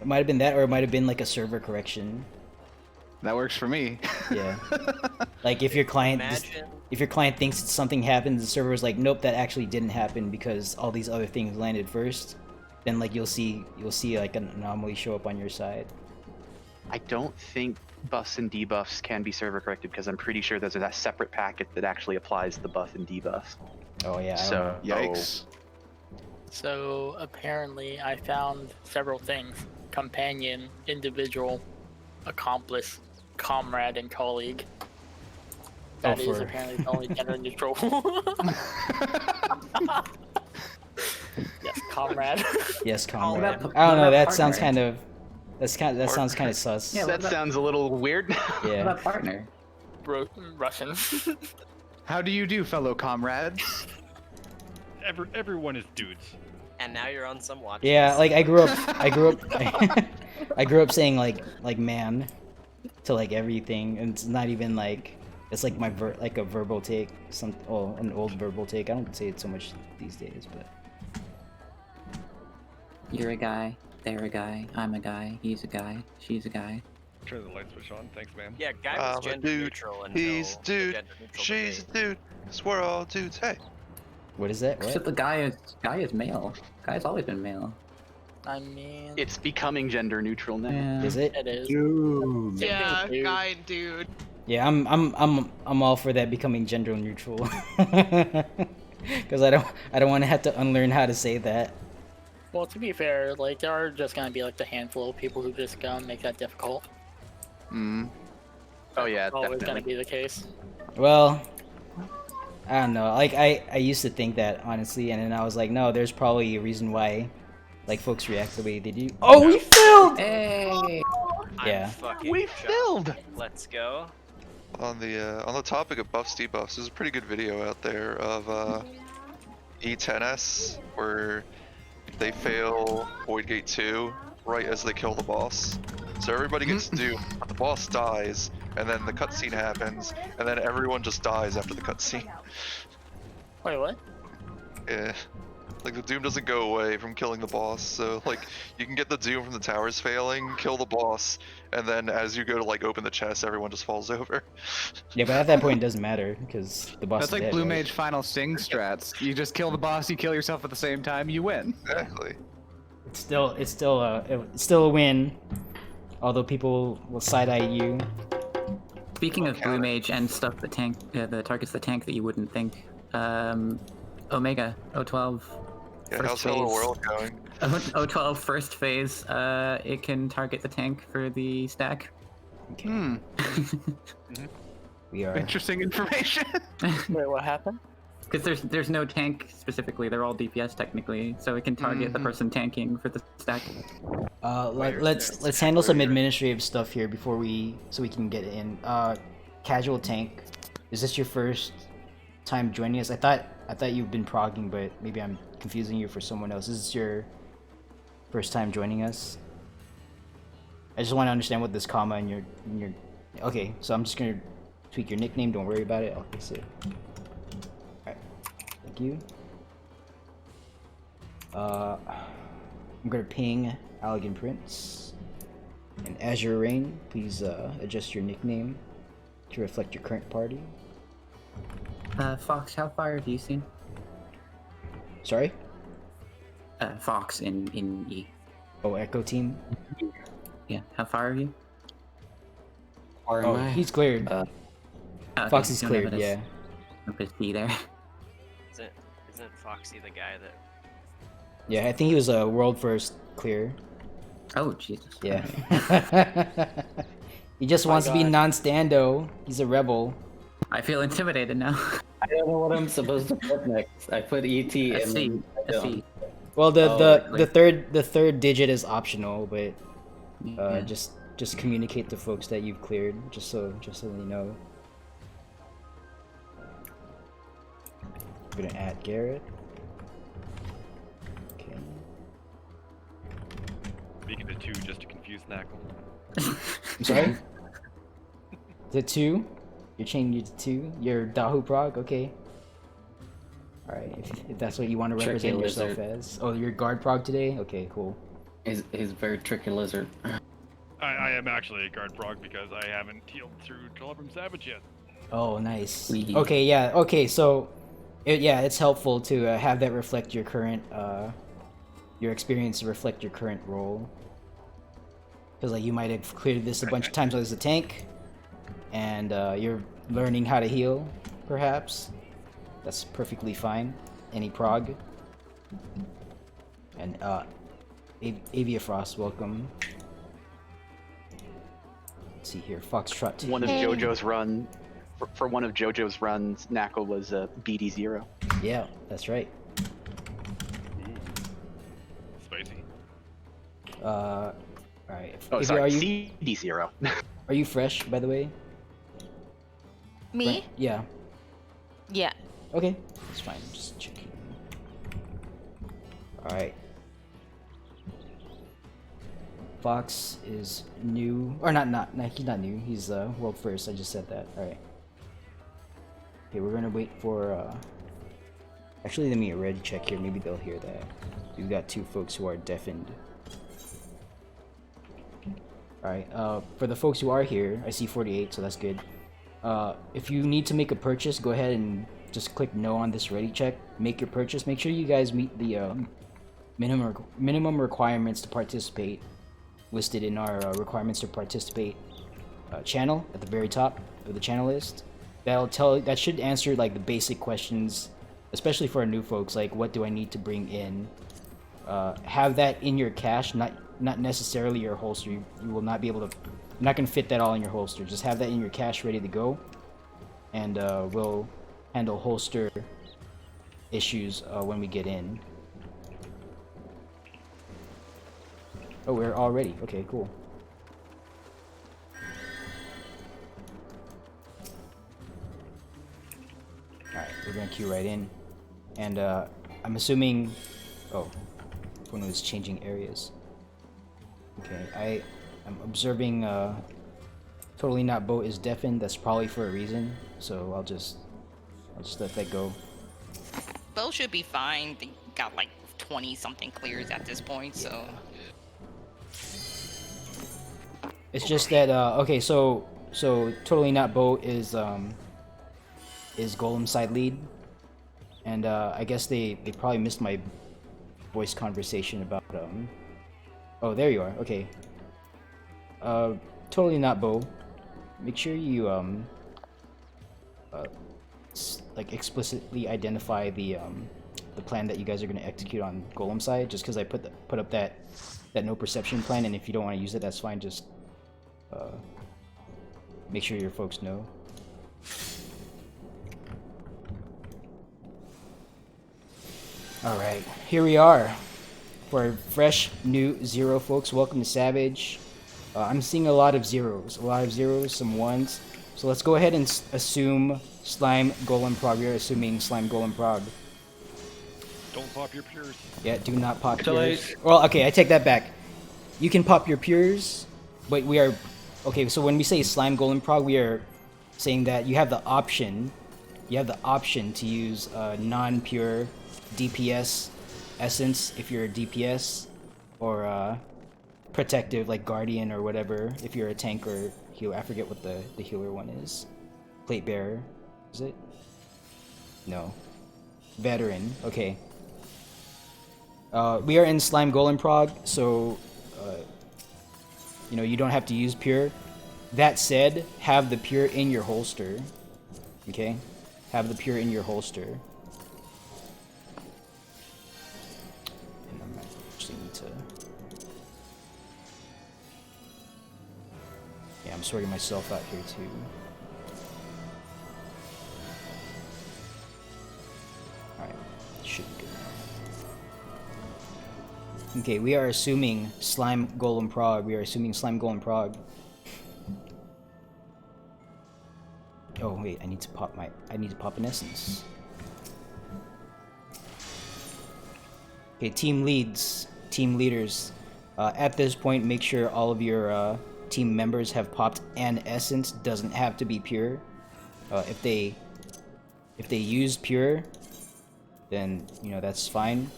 It might have been that, or it might have been like a server correction. That works for me. Yeah. Like if your client thinks something happened, the server was like, nope, that actually didn't happen because all these other things landed first. Then like you'll see like an anomaly show up on your side. I don't think buffs and debuffs can be server corrected because I'm pretty sure there's a separate packet that actually applies the buff and debuff. Oh yeah. So yikes. So apparently I found several things. Companion, individual, accomplice, comrade, and colleague. That is apparently the only gender neutral. Yes, comrade. Yes, comrade. I don't know. That sounds kind of. That sounds kind of sus. Yeah, that sounds a little weird. Yeah. What about partner? Russian. How do you do, fellow comrades? Everyone is dudes. And now you're on some watch. Yeah, like I grew up saying like man to like everything, and it's not even like, it's like my like a verbal take, an old verbal take. I don't say it so much these days, but You're a guy, they're a guy, I'm a guy, he's a guy, she's a guy. Turn the light switch on. Thanks, man. Yeah, guy was gender dude, neutral until he's the dude, gender neutral she's debate. dude, 'cause we're all dudes. Hey. what is that? Except What? the guy is male. Guy's always been male. I mean, It's becoming gender neutral now. Yeah. Is it? it is. Dude. Yeah, Dude. guy and dude. Yeah, I'm all for that becoming gender neutral. Because I don't want to have to unlearn how to say that. Well, to be fair, like there are just gonna be like the handful of people who just gonna make that difficult. Oh yeah, Always definitely. gonna be the case. Well, I don't know. Like I used to think that honestly, and then I was like, no, there's probably a reason why, like folks react the way they do. Oh, we filled. Hey! Yeah. We filled! Let's go. On the topic of buffs debuffs, there's a pretty good video out there of E10S where they fail Void Gate 2 right as they kill the boss. So everybody gets duped, but the boss dies, and then the cutscene happens, and then everyone just dies after the cutscene. Wait, what? Yeah. Like, the doom doesn't go away from killing the boss, so, like, you can get the doom from the towers failing, kill the boss, and then as you go to, like, open the chest, everyone just falls over. Yeah, but at that point it doesn't matter because the boss That's is like dead, Blue right? Mage Final Sting strats. You just kill the boss, you kill yourself at the same time, you win. Exactly. It's still a win. Although people will side eye you. Speaking of Blue Mage and stuff that the targets the tank that you wouldn't think, Omega, O12, Yeah, first how's Hello phase. World going? O12 first phase, it can target the tank for the stack. Okay. Hmm. We are. Interesting information. Wait, what happened? Because there's no tank specifically, they're all DPS technically, so it can target the person tanking for the stack. Let's handle some administrative stuff here before we can get in. Casual tank, is this your first time joining us? I thought you've been progging, but maybe I'm confusing you for someone else. Is this your first time joining us? I just want to understand what this comma in your. Okay, so I'm just gonna tweak your nickname. Don't worry about it. I'll fix it. Alright, thank you. I'm gonna ping Allegan Prince. And Azure Rain, please adjust your nickname to reflect your current party. Fox, how far have you seen? Sorry? Fox in E. Oh, Echo Team? Yeah, how far are you? Or oh, he's cleared. Okay, Fox is you don't have cleared, it yeah. as C there. Isn't Foxy the guy that? Yeah, I think he was a world first clear. Oh, Jesus. Yeah. He just wants to be non-stando. He's a rebel. I feel intimidated now. I don't know what I'm supposed to put next. I put ET and SC. then SC. Well, like- the third digit is optional, but just communicate to folks that you've cleared, just so they know. I'm gonna add Garrett. Okay. Making it 2 just to confuse Knackle. I'm sorry? The 2? You're changing it to 2? You're Dahu Prog? Okay. Alright, if that's what you want to Tricky represent yourself lizard. as. Oh, you're Guard Prog today? Okay, cool. He's very tricky lizard. I am actually a guard prog because I haven't healed through Delubrum Savage yet. Oh, nice. Okay, yeah. Okay, so it's helpful to have that reflect your current your experience to reflect your current role. Because like you might have cleared this a bunch of times as a tank, and you're learning how to heal, perhaps. That's perfectly fine. Any prog. And Avia Frost, welcome. Let's see here, Foxtrot. One of JoJo's run, for one of JoJo's runs, Knackle was a BD0. Yeah, that's right. Spicy. Alright. Oh, Avia, sorry, are you CD0. are you fresh, by the way? Me? Right? Yeah. Yeah. Okay, that's fine. Just checking. Alright. Fox is new, or not, he's not new. He's world first. I just said that. Alright. Okay, we're gonna wait for, actually, let me already check here. Maybe they'll hear that. We've got 2 folks who are deafened. Alright, for the folks who are here, I see 48, so that's good. If you need to make a purchase, go ahead and just click no on this ready check. Make your purchase. Make sure you guys meet the minimum requirements to participate listed in our requirements to participate channel at the very top of the channel list. That should answer like the basic questions, especially for our new folks, like what do I need to bring in. Have that in your cache, not necessarily your holster. You will not be able to, you're not going to fit that all in your holster. Just have that in your cache ready to go, and we'll handle holster issues when we get in. Oh, we're all ready. Okay, cool. Alright, we're gonna queue right in. And I'm assuming... Oh, one was changing areas. Okay, I'm observing Totally Not Boat is deafened. That's probably for a reason, so I'll just let that go. spell should be fine. They got like 20 something clears at this point, so. It's just that okay, so totally not bow is golem side lead, and I guess they probably missed my voice conversation about oh, there you are. Okay. Totally not bow. Make sure you like explicitly identify the plan that you guys are going to execute on golem side. Just because I put up that no perception plan, and if you don't want to use it, that's fine. Just make sure your folks know. All right, here we are for fresh new zero, folks. Welcome to Savage. I'm seeing a lot of zeros, some ones. So let's go ahead and assume slime golem prog. We're assuming slime golem prog. Don't pop your pures. Yeah, do not pop pures. Well, okay, I take that back. You can pop your pures, but we are okay. So when we say slime golem prog, we are saying that you have the option. You have the option to use non-pure DPS essence if you're a DPS, or protective like guardian or whatever if you're a tank or healer. I forget what the healer one is. Plate bearer, is it? No. Veteran. Okay. We are in slime golem prog, so you know, you don't have to use pure. That said, have the pure in your holster. Okay, have the pure in your holster. And I might actually need to. Yeah, I'm sorting myself out here too. Alright, should be good now. Okay, we are assuming slime golem prog. Oh wait, I need to pop an essence. Okay, team leaders. At this point, make sure all of your team members have popped an essence. Doesn't have to be pure. If they use pure, then you know that's fine.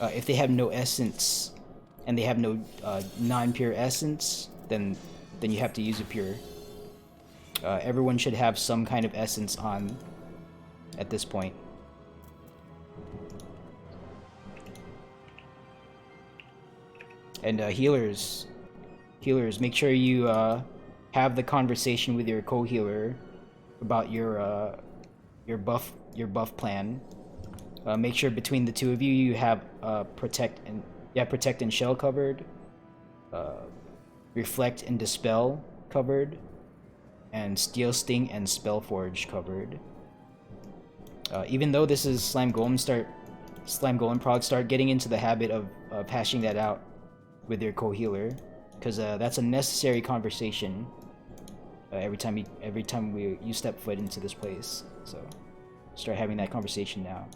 If they have no essence and they have no non-pure essence, then you have to use a pure. Everyone should have some kind of essence on at this point. And healers, make sure you have the conversation with your co-healer about your buff plan. Make sure between the two of you, you have protect and shell covered, reflect and dispel covered, and steel sting and spell forge covered. Even though this is slime golem prog, start getting into the habit of hashing that out with your co-healer, because that's a necessary conversation every time you step foot into this place. So start having that conversation now.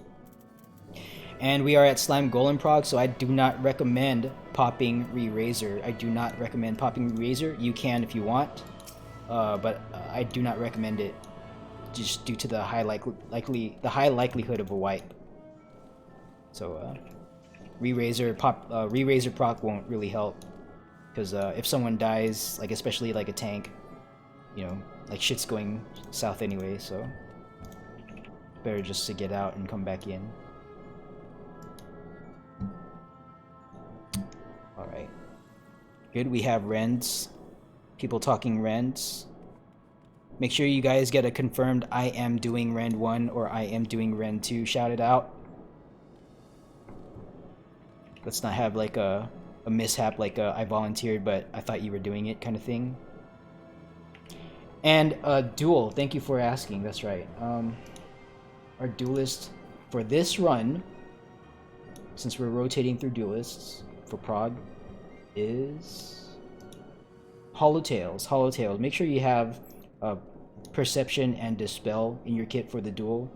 And we are at slime golem prog, so I do not recommend popping re-razor. You can if you want, but I do not recommend it, just due to the high likelihood of a wipe. So re-razor proc won't really help, because if someone dies, like especially like a tank, you know, like shit's going south anyway. So better just to get out and come back in. Alright. Good, we have rends. People talking rends. Make sure you guys get a confirmed I am doing rend 1 or I am doing rend 2 shouted out. Let's not have like a mishap like I volunteered but I thought you were doing it kind of thing. And duel, thank you for asking, that's right. Our duelist for this run, since we're rotating through duelists for prog, is Hollowtails. Make sure you have perception and dispel in your kit for the duel,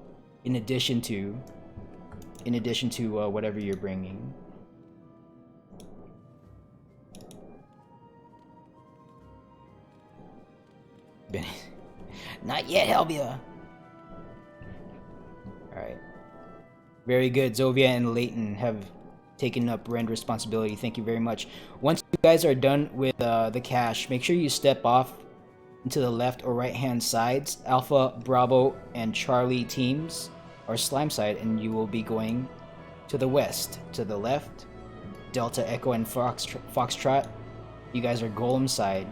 in addition to whatever you're bringing. Not yet, Helbia. Very good. Zovia and Leighton have taken up rend responsibility. Thank you very much. Once you guys are done with the cache, make sure you step off into the left or right hand sides. Alpha, Bravo, and Charlie teams are slime side, and you will be going to the west. To the left, Delta, Echo, and Foxtrot. You guys are Golem side,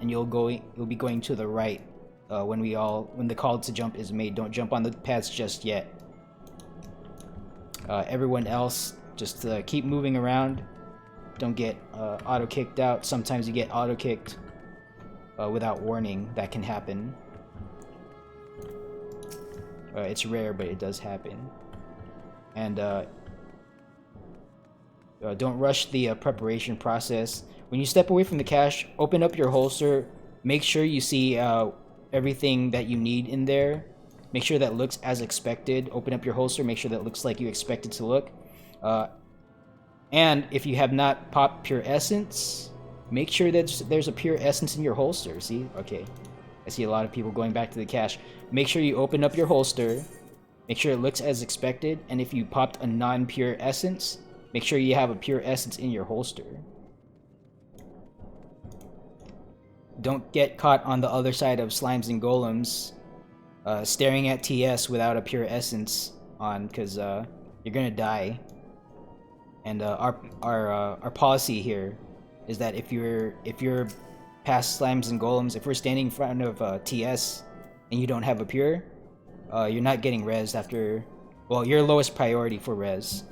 and you'll be going to the right when the call to jump is made. Don't jump on the pads just yet. Everyone else, just keep moving around. Don't get auto kicked out. Sometimes you get auto kicked without warning. That can happen. It's rare, but it does happen. And don't rush the preparation process. When you step away from the cache, open up your holster. Make sure you see everything that you need in there. Make sure that looks as expected. Open up your holster. Make sure that looks like you expect it to look. And if you have not popped Pure Essence, make sure that there's a Pure Essence in your holster. See? Okay. I see a lot of people going back to the cache. Make sure you open up your holster. Make sure it looks as expected. And if you popped a non-Pure Essence, make sure you have a Pure Essence in your holster. Don't get caught on the other side of Slimes and Golems staring at TS without a Pure Essence on, because you're gonna die. And our policy here is that if you're past Slimes and Golems, if we're standing in front of TS and you don't have a Pure, you're not getting res after. Well, you're lowest priority for res,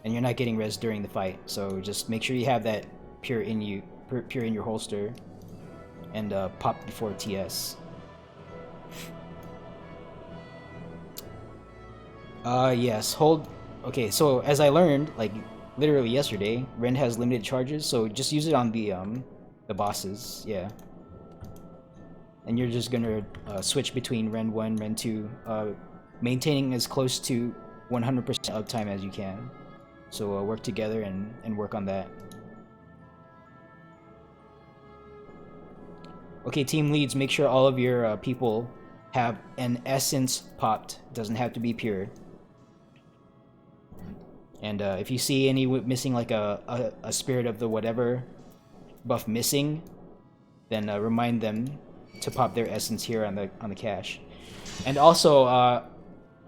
and you're not getting res during the fight. So just make sure you have that Pure in you, Pure in your holster, and pop before TS. Yes, hold. Okay, so as I learned, like literally yesterday, Rend has limited charges, so just use it on the bosses, yeah. And you're just gonna switch between Rend 1, Rend 2, maintaining as close to 100% uptime as you can. So work together and work on that. Okay, team leads, make sure all of your people have an essence popped. Doesn't have to be pure. And if you see any missing, like a spirit of the whatever buff missing, then remind them to pop their essence here on the cache. And also,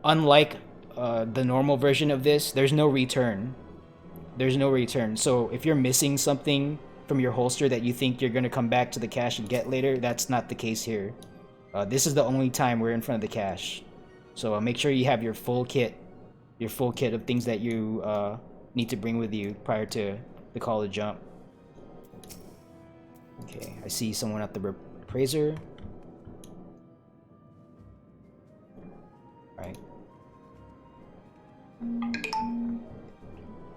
unlike the normal version of this, there's no return. There's no return. So if you're missing something from your holster that you think you're gonna come back to the cache and get later, that's not the case here. This is the only time we're in front of the cache. So make sure you have your full kit of things that you need to bring with you prior to the call to jump. Okay, I see someone at the appraiser. Right.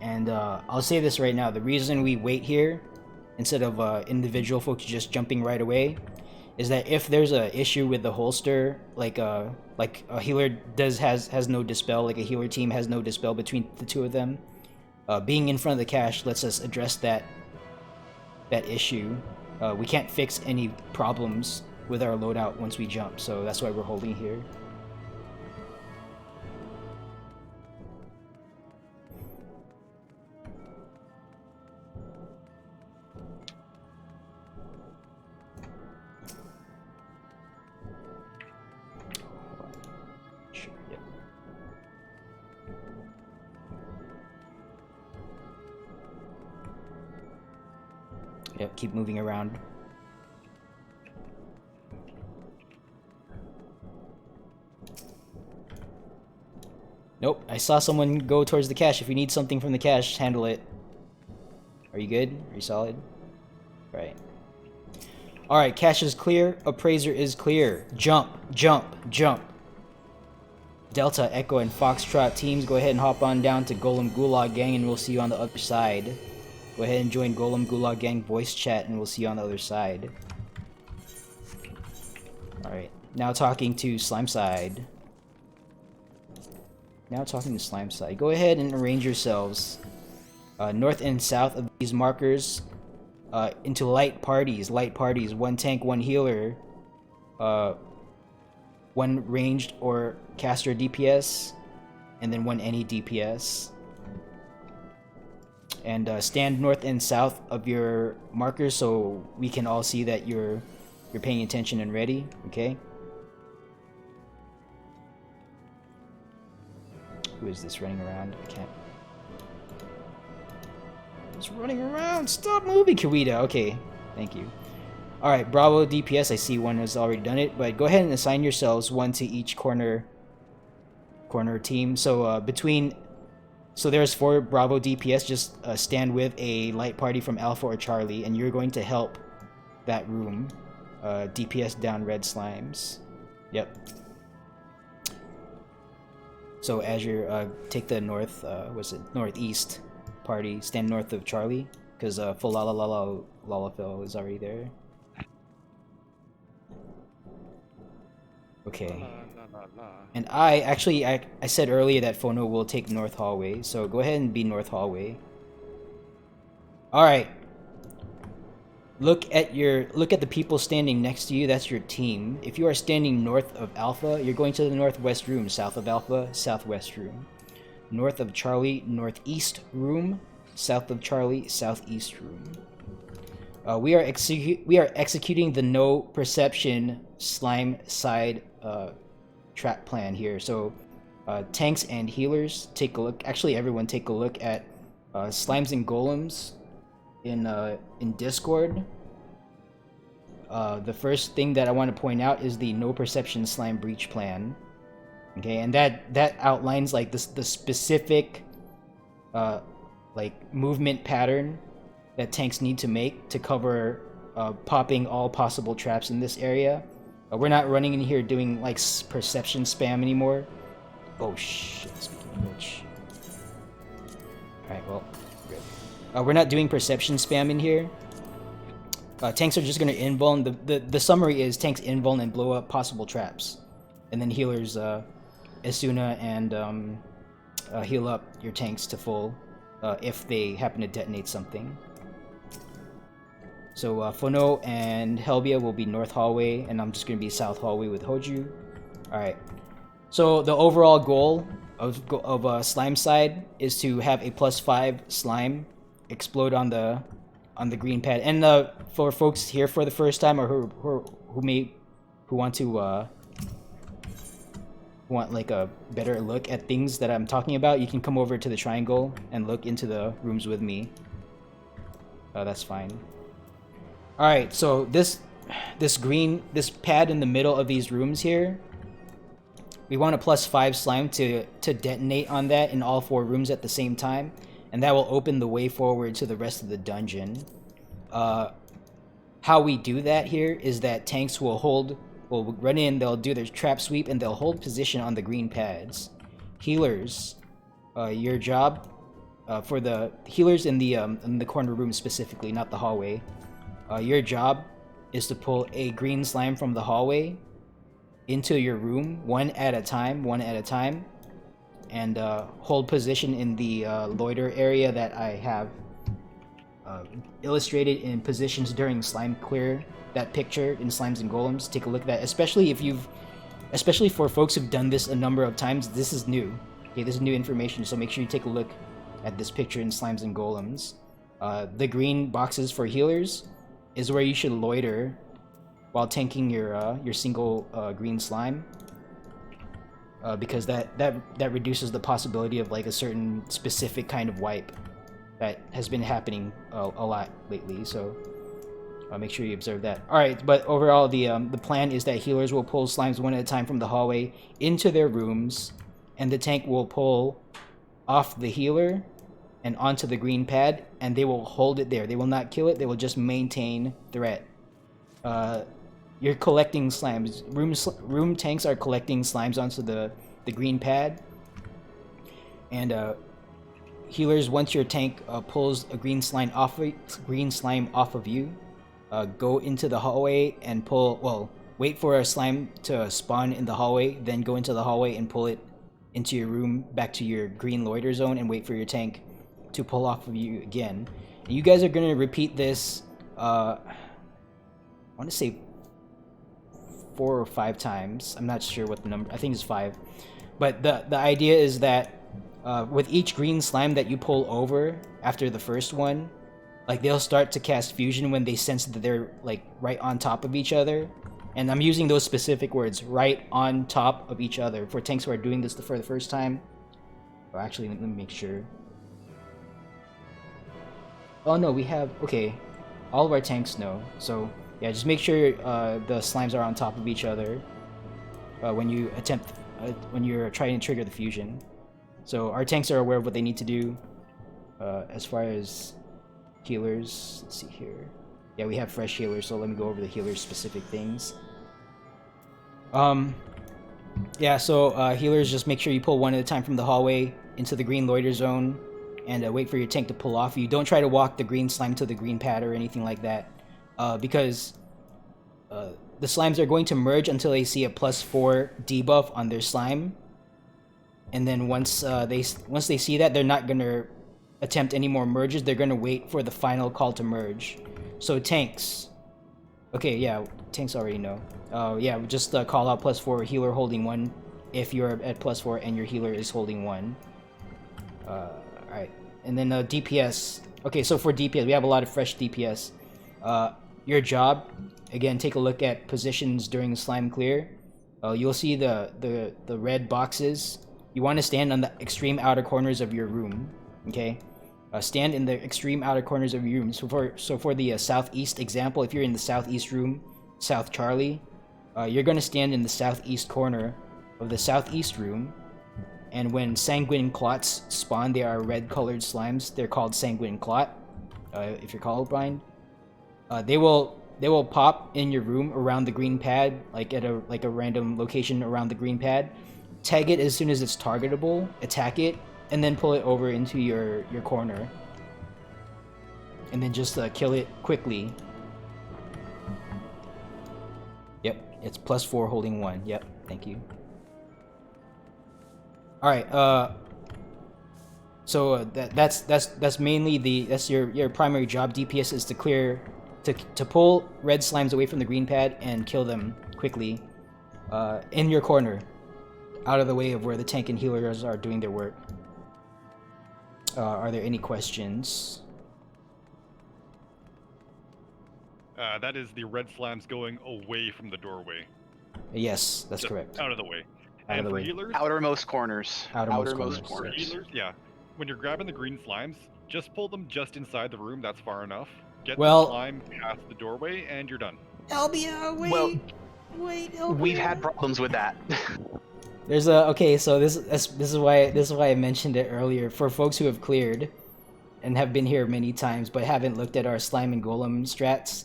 And I'll say this right now, the reason we wait here instead of individual folks just jumping right away is that if there's a issue with the holster, like a healer has no dispel, like a healer team has no dispel between the two of them, being in front of the cache lets us address that issue. We can't fix any problems with our loadout once we jump, so that's why we're holding here. Yep, keep moving around. Nope, I saw someone go towards the cache. If you need something from the cache, handle it. Are you good? Are you solid? Right. Alright, cache is clear. Appraiser is clear. Jump, jump, jump. Delta, Echo, and Foxtrot teams, go ahead and hop on down to Golem Gulag Gang and we'll see you on the other side. Go ahead and join Golem Gulag Gang voice chat and we'll see you on the other side. Alright, now talking to Slime Side. Now talking to Slime Side. Go ahead and arrange yourselves north and south of these markers into light parties. Light parties. 1 tank, 1 healer, 1 ranged or caster DPS, and then 1 any DPS. And stand north and south of your markers so we can all see that you're paying attention and ready. Okay. Who is this running around? I can't. It's running around. Stop moving, Kawita. Okay, thank you. All right, Bravo DPS. I see one has already done it, but go ahead and assign yourselves 1 to each corner team. So so there's 4 Bravo DPS. Just stand with a light party from Alpha or Charlie, and you're going to help that room. DPS down red slimes. Yep. So Azure, take the northeast party, stand north of Charlie, because full Lalafell is already there. Okay. And I said earlier that Phono will take north hallway, so go ahead and be north hallway. All right. Look at the people standing next to you. That's your team. If you are standing north of Alpha, you're going to the northwest room. South of Alpha, southwest room. North of Charlie, northeast room. South of Charlie, southeast room. We are executing the no perception slime side trap plan here. So tanks and healers, take a look. Actually, everyone take a look at slimes and golems in Discord. The first thing that I want to point out is the no perception slime breach plan. Okay, and that outlines like the specific like movement pattern that tanks need to make to cover popping all possible traps in this area. We're not running in here doing like perception spam anymore. Oh shit, speaking of which. Alright, well, good. We're not doing perception spam in here. Tanks are just gonna invuln. The summary is tanks invuln and blow up possible traps. And then healers, Asuna and heal up your tanks to full if they happen to detonate something. So Phono and Helbia will be north hallway, and I'm just gonna be south hallway with Hoju. Alright. So the overall goal of slime side is to have a +5 slime explode on the green pad. And for folks here for the first time, or who want to want like a better look at things that I'm talking about, you can come over to the triangle and look into the rooms with me. That's fine. All right, so this pad in the middle of these rooms here, we want a +5 slime to detonate on that in all 4 rooms at the same time, and that will open the way forward to the rest of the dungeon. How we do that here is that tanks will run in, they'll do their trap sweep, and they'll hold position on the green pads. Healers, your job for the healers in the corner room specifically, not the hallway. Your job is to pull a green slime from the hallway into your room one at a time, and hold position in the loiter area that I have illustrated in positions during slime clear. That picture in Slimes and Golems, take a look at that. Especially for folks who've done this a number of times, this is new. Okay, this is new information, so make sure you take a look at this picture in Slimes and Golems. The green boxes for healers is where you should loiter while tanking your single green slime, because that reduces the possibility of like a certain specific kind of wipe that has been happening a lot lately. So make sure you observe that. All right, but overall the plan is that healers will pull slimes one at a time from the hallway into their rooms, and the tank will pull off the healer and onto the green pad, and they will hold it there. They will not kill it, they will just maintain threat. You're collecting slimes. Room tanks are collecting slimes onto the green pad. And healers, once your tank pulls a green slime off of you, go into the hallway and wait for a slime to spawn in the hallway, then go into the hallway and pull it into your room, back to your green loiter zone, and wait for your tank to pull off of you again. And you guys are going to repeat this, I want to say 4 or 5 times. I'm not sure what the number, I think it's 5. But the idea is that with each green slime that you pull over after the first one, like they'll start to cast fusion when they sense that they're like right on top of each other. And I'm using those specific words, right on top of each other, for tanks who are doing this for the first time. Oh, actually, let me make sure. Oh no, we have, okay, all of our tanks know. So yeah, just make sure the slimes are on top of each other when you attempt, when you're trying to trigger the fusion. So our tanks are aware of what they need to do. As far as healers, let's see here. Yeah, we have fresh healers, so let me go over the healers specific things. Yeah, so healers, just make sure you pull one at a time from the hallway into the green loiter zone, and wait for your tank to pull off you. Don't try to walk the green slime to the green pad or anything like that, because the slimes are going to merge until they see a +4 debuff on their slime, and then once they see that, they're not gonna attempt any more merges. They're gonna wait for the final call to merge. So tanks, okay, yeah, tanks already know. Yeah, just call out +4 healer holding 1 if you're at +4 and your healer is holding 1. Alright, and then DPS. Okay, so for DPS, we have a lot of fresh DPS. Your job, again, take a look at positions during slime clear. You'll see the red boxes. You want to stand on the extreme outer corners of your room, okay? Stand in the extreme outer corners of your room. So for the southeast example, if you're in the southeast room, South Charlie, you're going to stand in the southeast corner of the southeast room, and when sanguine clots spawn, they are red-colored slimes. They're called sanguine clot. If you're colorblind, they will pop in your room around the green pad, like at a random location around the green pad. Tag it as soon as it's targetable, attack it, and then pull it over into your corner, and then just kill it quickly. Yep, it's +4 holding 1. Yep, thank you. All right, so that's mainly that's your primary job. DPS is to clear, to pull red slimes away from the green pad and kill them quickly, in your corner, out of the way of where the tank and healers are doing their work. Are there any questions? That is the red slimes going away from the doorway. Yes, that's Just correct. Out of the way. Out And of the for way. healers, Outermost corners. Outermost for corners. healers, yeah. When you're grabbing the green slimes, just pull them just inside the room. That's far enough. Get Well- the slime past the doorway, and you're done. Albia, wait, Well, wait, Albia. We've had problems with that. There's okay, so this is why I mentioned it earlier. For folks who have cleared and have been here many times but haven't looked at our slime and golem strats,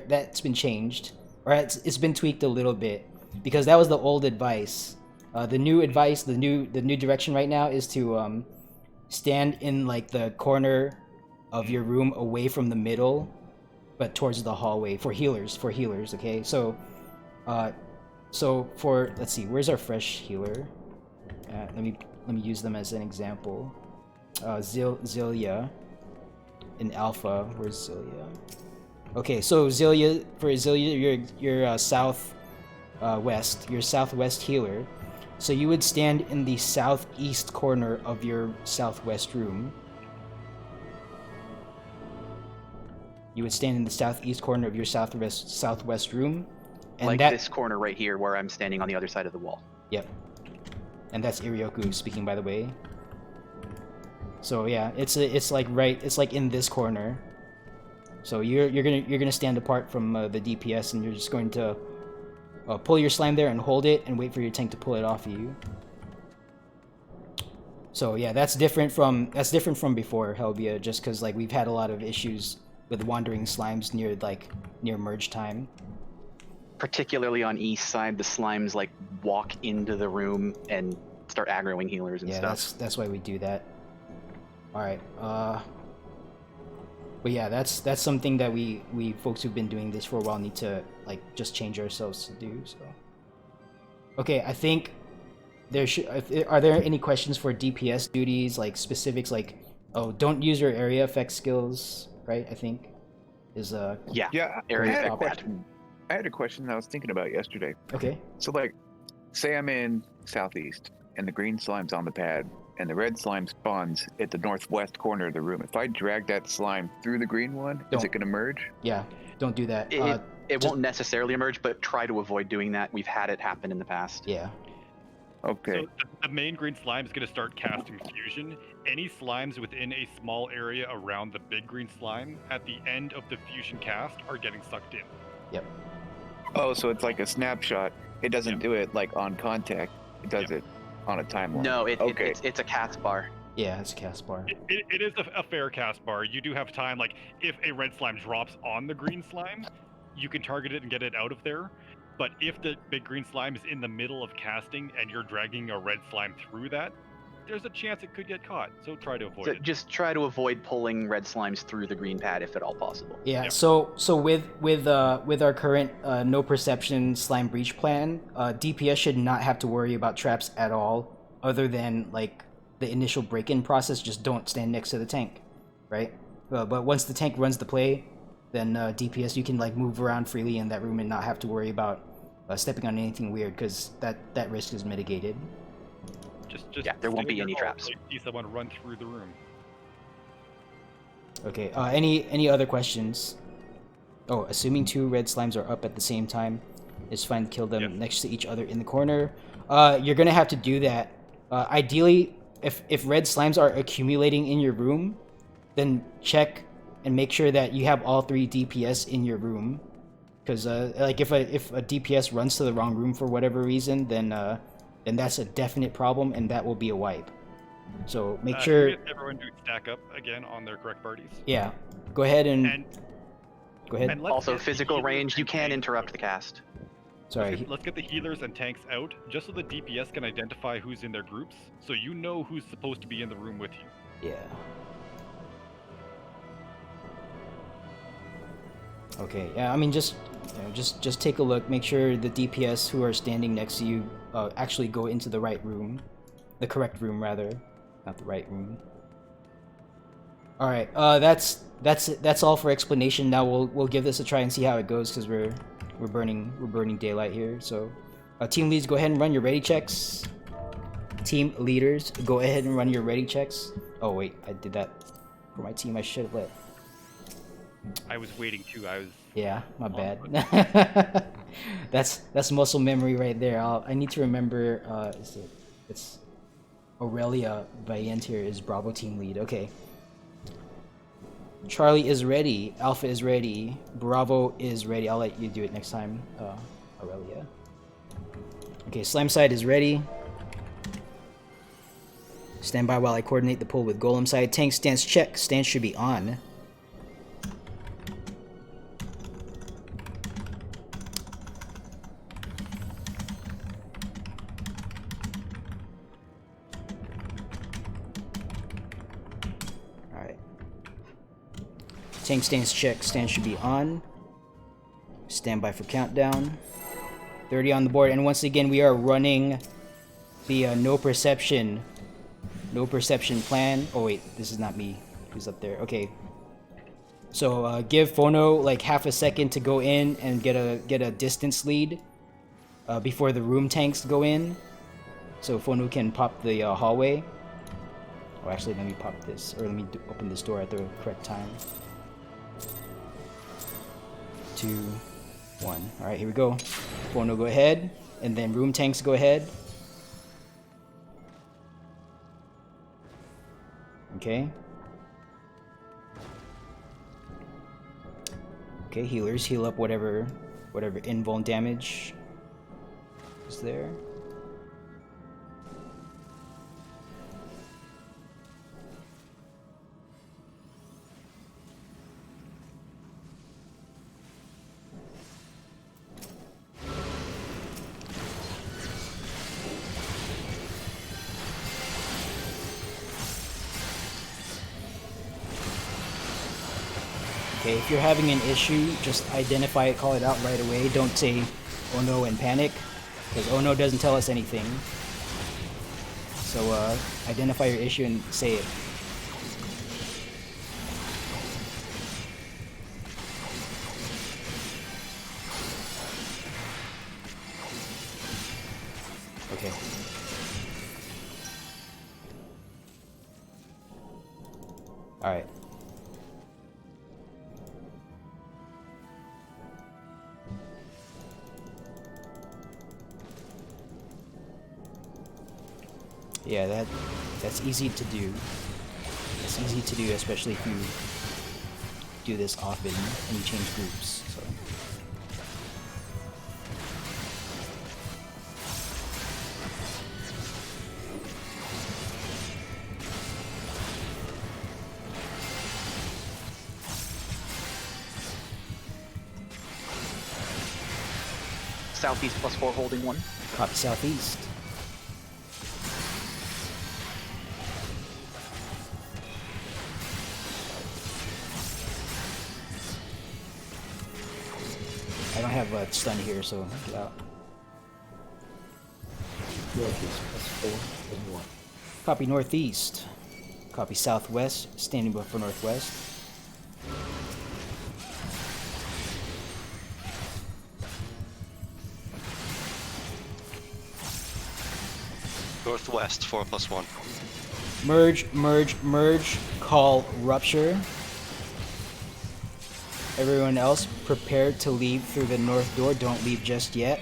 that's been changed, or it's been tweaked a little bit, because that was the old advice. The new advice, the new direction right now is to stand in like the corner of your room away from the middle, but towards the hallway for healers. Okay, so so for, let's see, where's our fresh healer? Let me use them as an example. Zilia in Alpha. Where's Zilia? Okay, so Zilia, you're south west. You're southwest healer. So you would stand in the southeast corner of your southwest room. You would stand in the southeast corner of your southwest room. And like that, this corner right here where I'm standing on the other side of the wall. Yep. And that's Iryoku speaking, by the way. So yeah, it's like in this corner. So you're gonna stand apart from the DPS, and you're just going to pull your slime there and hold it and wait for your tank to pull it off of you. So yeah, that's different from before, Helbia, just because like we've had a lot of issues with wandering slimes near merge time. Particularly on east side, the slimes like walk into the room and start aggroing healers and stuff. Yeah, that's why we do that. All right. But yeah, that's something that we folks who've been doing this for a while need to like just change ourselves to do. So. Okay, I think there should. Are there any questions for DPS duties, like specifics, like don't use your area effect skills, right? I think is Yeah, area I had a effect. question. I had a question that I was thinking about yesterday. Okay. So like, say I'm in southeast and the green slime's on the pad, and the red slime spawns at the northwest corner of the room. If I drag that slime through the green one, is it going to merge? Yeah, don't do that. It won't necessarily emerge, but try to avoid doing that. We've had it happen in the past. Yeah. Okay. So the main green slime is going to start casting fusion. Any slimes within a small area around the big green slime at the end of the fusion cast are getting sucked in. Yep. Oh, so it's like a snapshot. It doesn't do it like on contact. It does it on a timeline. No, okay. it's a cast bar. Yeah, it's a cast bar. It is a fair cast bar. You do have time, like, if a red slime drops on the green slime, you can target it and get it out of there. But if the big green slime is in the middle of casting and you're dragging a red slime through that, there's a chance it could get caught. So try to avoid it. Just try to avoid pulling red slimes through the green pad if at all possible. Yeah. Yep. So with our current no perception slime breach plan, DPS should not have to worry about traps at all, other than like the initial break-in process. Just don't stand next to the tank, right? But once the tank runs the play, then DPS, you can like move around freely in that room and not have to worry about stepping on anything weird, because that risk is mitigated. Just yeah, there won't be any traps. See someone run through the room. Okay. Any other questions? Oh, assuming 2 red slimes are up at the same time, it's fine to kill them next to each other in the corner. You're gonna have to do that. Ideally, if red slimes are accumulating in your room, then check and make sure that you have all 3 DPS in your room, because like if a DPS runs to the wrong room for whatever reason, then that's a definite problem, and that will be a wipe. So make sure everyone do stack up again on their correct parties. Yeah, go ahead and go ahead. And also, physical range, you can interrupt the cast. Sorry. Let's get the healers and tanks out, just so the DPS can identify who's in their groups, so you know who's supposed to be in the room with you. Yeah. Okay, yeah, I mean, just take a look, make sure the DPS who are standing next to you actually go into the right room. The correct room, rather. Not the right room. Alright, that's all for explanation. Now we'll give this a try and see how it goes, because we're burning daylight here. So, team leads, go ahead and run your ready checks. Team leaders, go ahead and run your ready checks. Oh wait, I did that for my team. I should have let... I was waiting too. Yeah, my bad. that's muscle memory right there. I need to remember. It's Aurelia Valientier is Bravo team lead. Okay. Charlie is ready. Alpha is ready. Bravo is ready. I'll let you do it next time, Aurelia. Okay, Slime side is ready. Stand by while I coordinate the pull with Golem side. Tank stance check. Stance should be on. Tank stance check, stance should be on. Stand by for countdown. 30 on the board, and once again we are running the no perception plan. Oh wait, this is not me. Who's up there? Okay. So give Phono like half a second to go in and get a distance lead before the room tanks go in, so Phono can pop the hallway. Oh, actually, let me pop this, or let me open this door at the correct time. 2, 1. Alright, here we go. Phono, go ahead. And then room tanks, go ahead. Okay. Okay, healers, heal up whatever invuln damage is there. Okay, if you're having an issue, just identify it, call it out right away. Don't say, oh no, and panic, because oh no doesn't tell us anything. So, identify your issue and say it. Okay. Alright. Yeah, that's easy to do. It's easy to do, especially if you do this often and you change groups. So. Southeast +4 holding 1. Copy southeast. I don't have a stun here, so get out. Northeast +4 and 1. Copy northeast. Copy southwest, standing by for northwest. Northwest 4+1. Merge, merge, merge. Call rupture. Everyone else, prepare to leave through the north door. Don't leave just yet.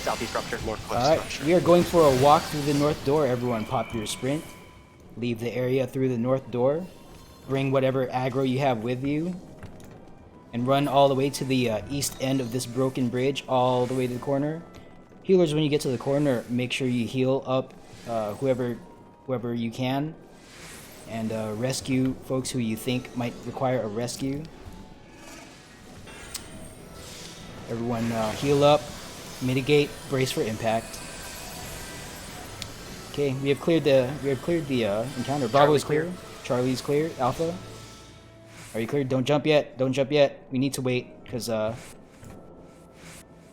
Southeast rupture. Northwest Alright, rupture. we are going for a walk through the north door. Everyone pop your sprint. Leave the area through the north door. Bring whatever aggro you have with you. And run all the way to the east end of this broken bridge, all the way to the corner. Healers, when you get to the corner, make sure you heal up whoever you can. And rescue folks who you think might require a rescue. Everyone heal up, mitigate, brace for impact. Okay, we have cleared the encounter. Bravo is clear. Charlie's clear. Alpha, are you clear? Don't jump yet. Don't jump yet. We need to wait because Alpha,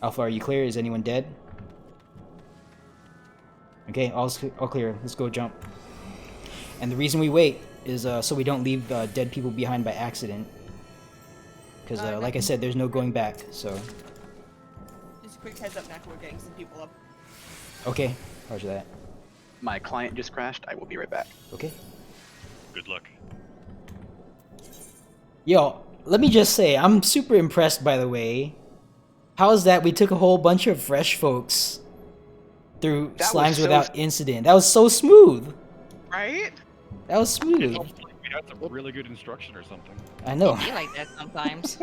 are you clear? Is anyone dead? Okay, all clear. Let's go jump. And the reason we wait is so we don't leave dead people behind by accident. Because like I said, there's no going back. So. Just a quick heads up, Knack, we're getting some people up. Okay, roger that. My client just crashed. I will be right back. Okay. Good luck. Yo, let me just say, I'm super impressed, by the way. How is that we took a whole bunch of fresh folks through slimes without incident? That was so smooth. Right? That was smooth. It's almost like we had some really good instruction or something. I know. It'd be like that sometimes.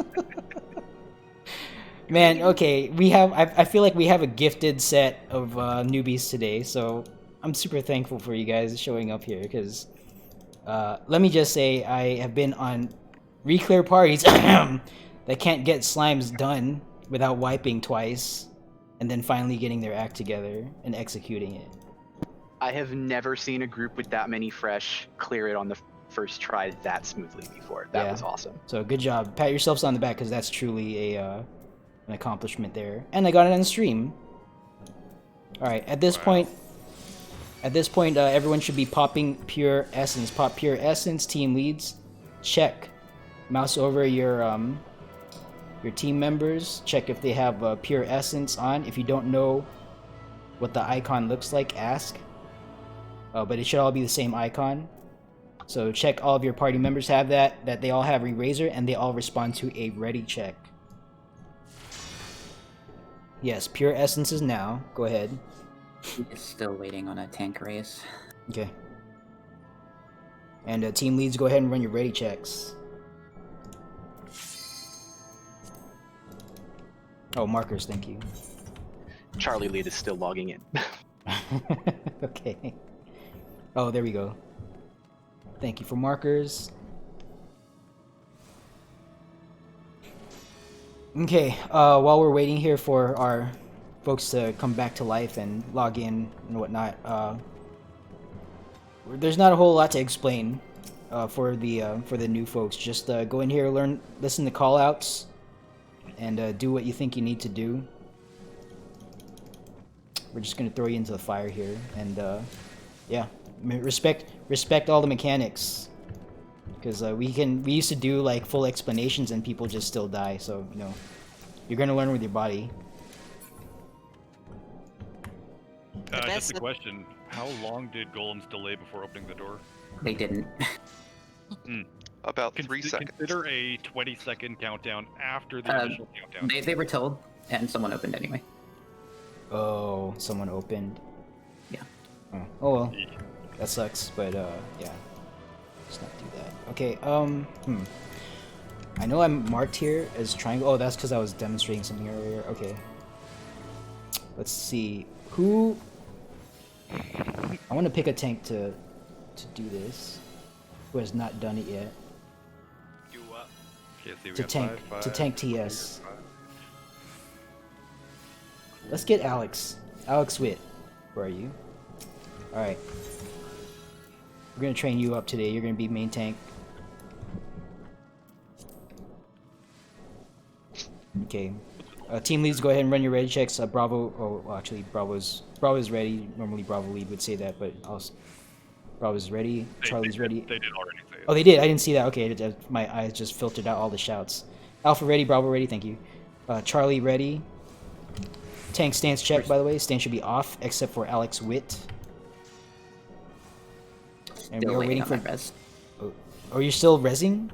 Man, okay, we have. I feel like we have a gifted set of newbies today, so I'm super thankful for you guys showing up here. Because let me just say, I have been on reclear parties that can't get slimes done without wiping twice, and then finally getting their act together and executing it. I have never seen a group with that many fresh clear it on the first try that smoothly before. That was awesome. So good job. Pat yourselves on the back because that's truly an accomplishment there. And I got it on stream. All right. At this point, everyone should be popping pure essence. Pop pure essence. Team leads. Check. Mouse over your team members. Check if they have pure essence on. If you don't know what the icon looks like, ask. But it should all be the same icon. So check all of your party members have that they all have Eraser, and they all respond to a ready check. Yes, pure essences now. Go ahead. Still waiting on a tank race. Okay. And team leads, go ahead and run your ready checks. Oh, markers, thank you. Charlie lead is still logging in. Okay. Oh, there we go. Thank you for markers. Okay, while we're waiting here for our folks to come back to life and log in and whatnot, there's not a whole lot to explain for the new folks. Just go in here, learn, listen to callouts, and do what you think you need to do. We're just gonna throw you into the fire here, and yeah, respect all the mechanics. Because we used to do like full explanations and people just still die. So you know, you're gonna learn with your body. Just a question: how long did golems delay before opening the door? They didn't. About 3 seconds. Consider a 20-second countdown after the initial countdown. They were told, and someone opened anyway. Oh, someone opened. Yeah. Oh well, that sucks. But yeah, let's not do that. Okay. I know I'm marked here as triangle. Oh, that's because I was demonstrating something earlier. Okay. Let's see who. I want to pick a tank to do this. Who has not done it yet? Do what? To tank TS. Let's get Alex. Alex Witt. Where are you? Alright. We're gonna train you up today. You're gonna be main tank. Okay. Team leads, go ahead and run your ready checks. Bravo. Oh, well, actually, Bravo's ready. Normally, Bravo lead would say that, but Bravo's ready. Charlie's ready. They did already say it. Oh, they did. I didn't see that. Okay, my eyes just filtered out all the shouts. Alpha ready. Bravo ready. Thank you. Charlie ready. Tank stance check, by the way. Stance should be off, except for Alex Witt. And we are waiting for res. Oh, you're still rezzing?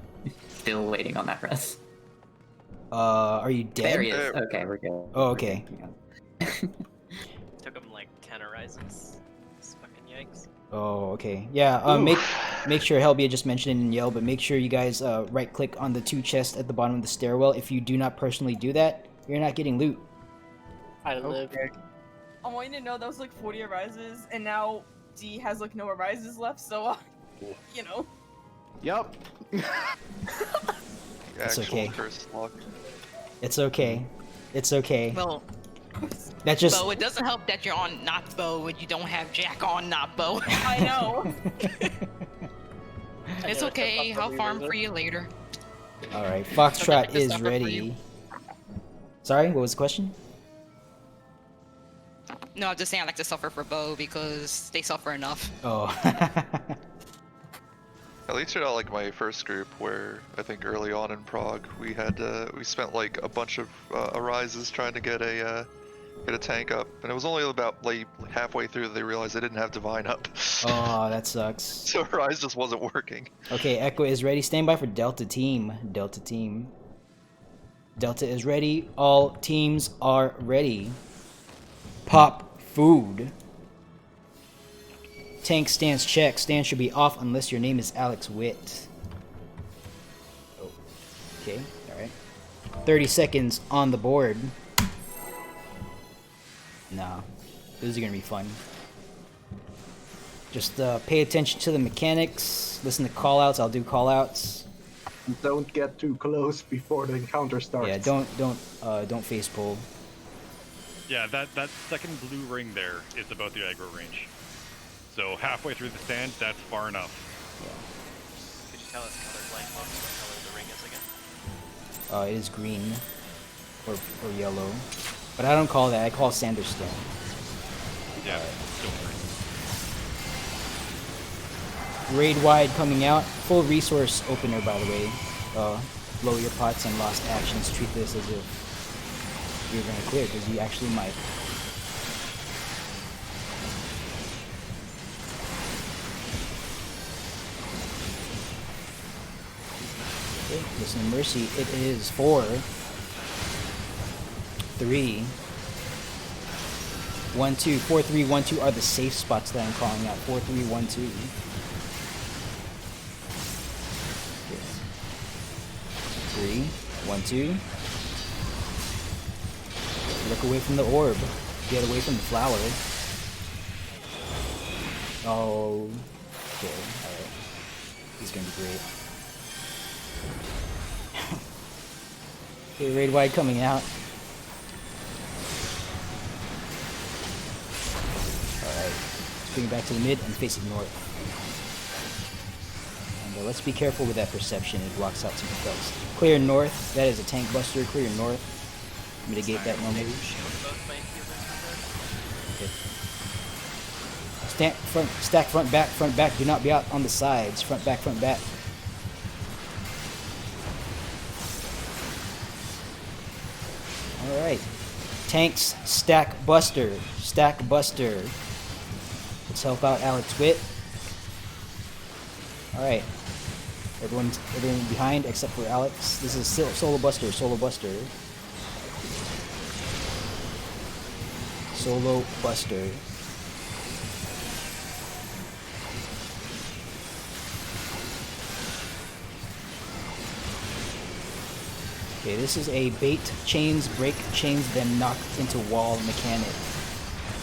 Still waiting on that res. Are you dead? There he is. Okay, we're good. Oh, okay. Took him like 10 arises. It's fucking yikes. Oh, okay. Yeah, make sure Helbia just mentioned it in Yell, but make sure you guys right click on the 2 chests at the bottom of the stairwell. If you do not personally do that, you're not getting loot. I live. I want you to know that was like 40 arises, and now D has like no arises left, so you know. Yup. It's okay. Curse luck. It's okay. It's okay. Well, That just. Bo, it doesn't help that you're on not Bo and you don't have Jack on not Bo. I know. It's okay. I'll farm for you later. All right, Foxtrot to is suffer for ready. you. Sorry, what was the question? No, I'm just saying I like to suffer for Bo because they suffer enough. Oh. At least you're not like my first group, where I think early on in Prague we had we spent like a bunch of arises trying to get a tank up, and it was only about like halfway through that they realized they didn't have divine up. Oh, that sucks. So arise just wasn't working. Okay, Echo is ready. Stand by for Delta team. Delta team. Delta is ready. All teams are ready. Pop food. Tank stance check. Stance should be off unless your name is Alex Witt. Oh. Okay, alright. 30 seconds on the board. Nah, this is gonna be fun. Just pay attention to the mechanics. Listen to callouts. I'll do callouts. Don't get too close before the encounter starts. Yeah, don't face pull. Yeah, that second blue ring there is about the aggro range. So halfway through the stand, that's far enough. Could you tell us colorblind what color the ring is again? It is green or yellow, but I don't call that. I call Sanderstone. Yeah. Raid wide coming out. Full resource opener, by the way. Blow your pots and lost actions. Treat this as if you're gonna clear, because you actually might. Okay, listen to Mercy. It is 4, 3, 1, 2. 4, 3, 1, 2 are the safe spots that I'm calling out. 4, 3, 1, 2. 3, 1, 2. Look away from the orb. Get away from the flower. Oh. Okay, alright. He's gonna be great. Okay, raid wide coming out. Alright. Let's bring it back to the mid and facing north. And let's be careful with that perception. It blocks out some effects. Clear north. That is a tank buster. Clear north. Mitigate that normally. Okay. Stack front back. Do not be out on the sides. Front back. Tanks, stack buster. Stack buster. Let's help out Alex Witt. Alright. Everyone behind except for Alex. This is solo buster, solo buster. Solo buster. Okay, this is a bait chains, break chains, then knock into wall mechanic.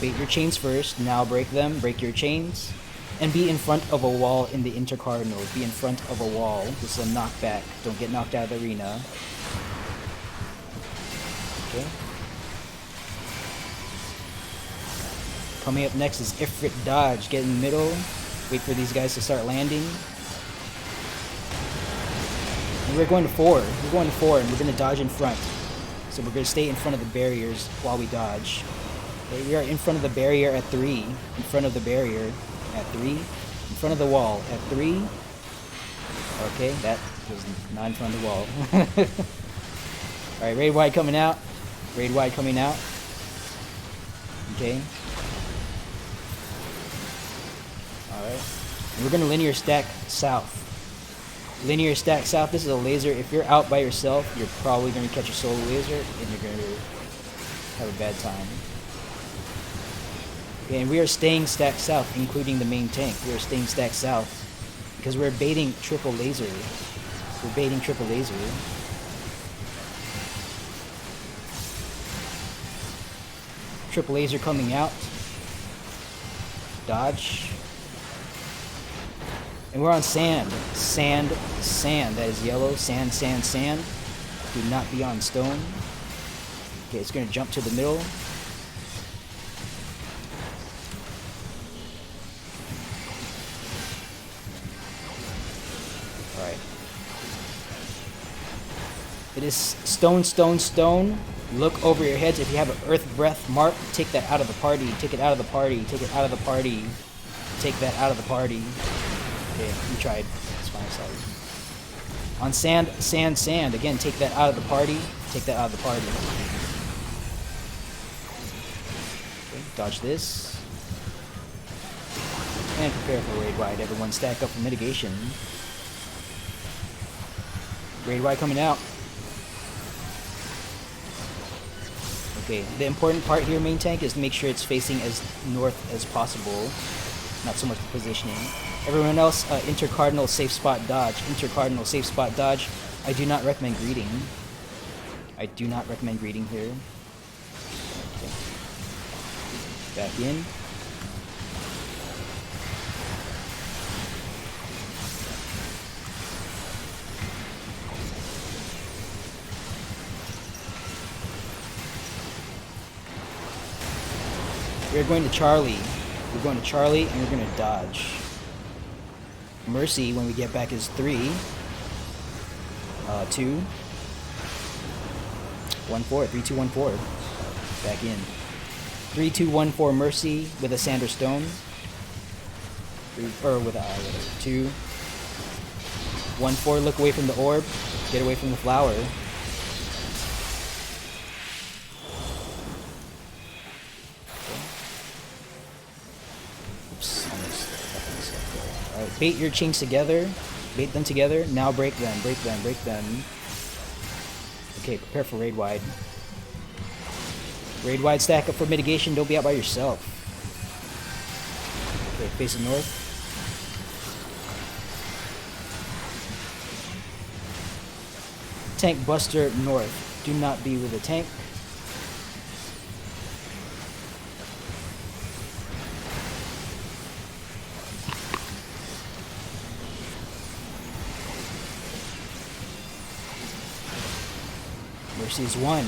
Bait your chains first, now break them, break your chains, and be in front of a wall in the intercardinal. Be in front of a wall. This is a knockback. Don't get knocked out of the arena. Okay. Coming up next is Ifrit Dodge. Get in the middle. Wait for these guys to start landing. And we're going to 4. We're going to 4 and we're going to dodge in front. So we're going to stay in front of the barriers while we dodge. Okay, we are in front of the barrier at 3. In front of the barrier at 3. In front of the wall at 3. Okay, that was not in front of the wall. Alright, raid wide coming out. Raid wide coming out. Okay. Alright. And we're going to linear stack south. Linear stack south. This is a laser. If you're out by yourself, you're probably going to catch a solo laser and you're going to have a bad time. Okay, and we are staying stack south, including the main tank. We are staying stack south because we're baiting triple laser. We're baiting triple laser. Triple laser coming out. Dodge. And we're on sand. Sand, sand. That is yellow. Sand, sand, sand. Do not be on stone. Okay, it's going to jump to the middle. Alright. It is stone, stone, stone. Look over your heads. If you have an earth breath mark, take that out of the party. Take it out of the party. Take it out of the party. Take that out of the party. Okay, we tried. It's fine, sorry. On sand, sand, sand. Again, take that out of the party. Take that out of the party. Okay, dodge this. And prepare for raid wide. Everyone stack up for mitigation. Raid wide coming out. Okay, the important part here, main tank, is to make sure it's facing as north as possible. Not so much the positioning. Everyone else, intercardinal safe spot dodge. Intercardinal safe spot dodge. I do not recommend greeting. I do not recommend greeting here. Okay. Back in. We're going to Charlie. We're going to Charlie and we're going to dodge. Mercy when we get back is 3, 2, 1, 4, 3, 2, 1, 4. Back in. 3, 2, 1, 4 Mercy with a Sander Stone. Or with a 2, 1, 4. Look away from the orb. Get away from the flower. Alright, bait your chinks together. Bait them together. Now break them, break them, break them. Okay, prepare for raid wide. Raid wide, stack up for mitigation. Don't be out by yourself. Okay, facing north. Tank buster north. Do not be with a tank. Mercy's 1,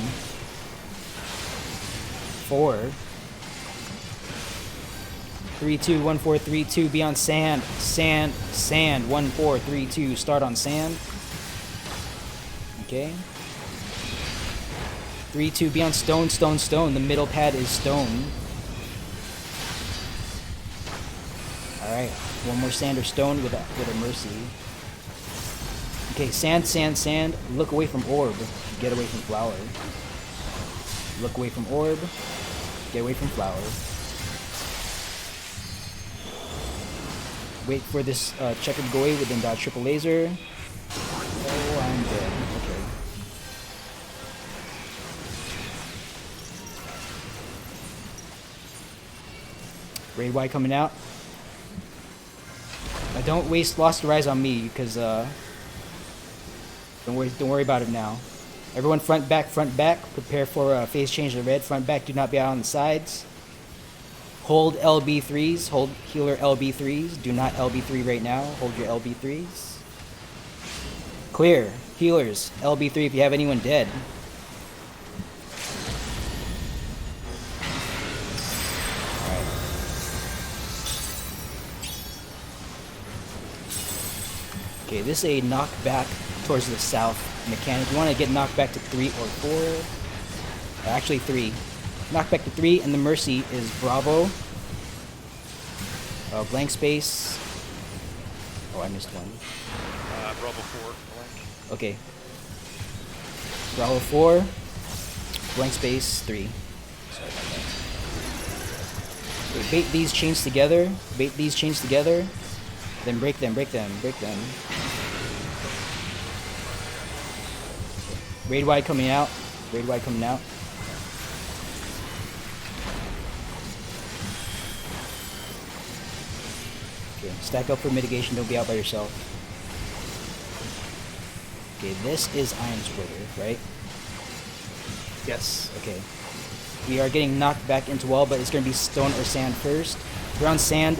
4, 3, 2, 1, 4, 3, 2. Be on sand, sand, sand. 1, 4, 3, 2. Start on sand. Okay. 3, 2. Be on stone, stone, stone. The middle pad is stone. All right. One more sand or stone with a mercy. Okay, sand, sand, sand. Look away from orb. Get away from flower. Look away from orb. Get away from flower. Wait for this checker to go away, then dodge triple laser. Oh, I'm dead. Okay. Raid Y coming out. Don't waste Lost Rise on me, because don't worry about it now. Everyone front back. Prepare for phase change to red. Front back, do not be out on the sides. Hold LB3s. Hold healer LB3s. Do not LB3 right now. Hold your LB3s. Clear. Healers. LB3 if you have anyone dead. Alright. Okay, this is a knockback towards the south mechanic. You want to get knocked back to 3 or 4. Actually 3. Knock back to 3, and the Mercy is Bravo. Blank space. Oh, I missed one. Bravo 4. Blank. Okay. Bravo 4. Blank space 3. Sorry about that. Okay, bait these chains together. Bait these chains together. Then break them. Break them. Raid Y coming out. Raid Y coming out. Okay, stack up for mitigation, don't be out by yourself. Okay, this is Iron Splitter, right? Yes, okay. We are getting knocked back into wall, but it's going to be stone or sand first. If we're on sand.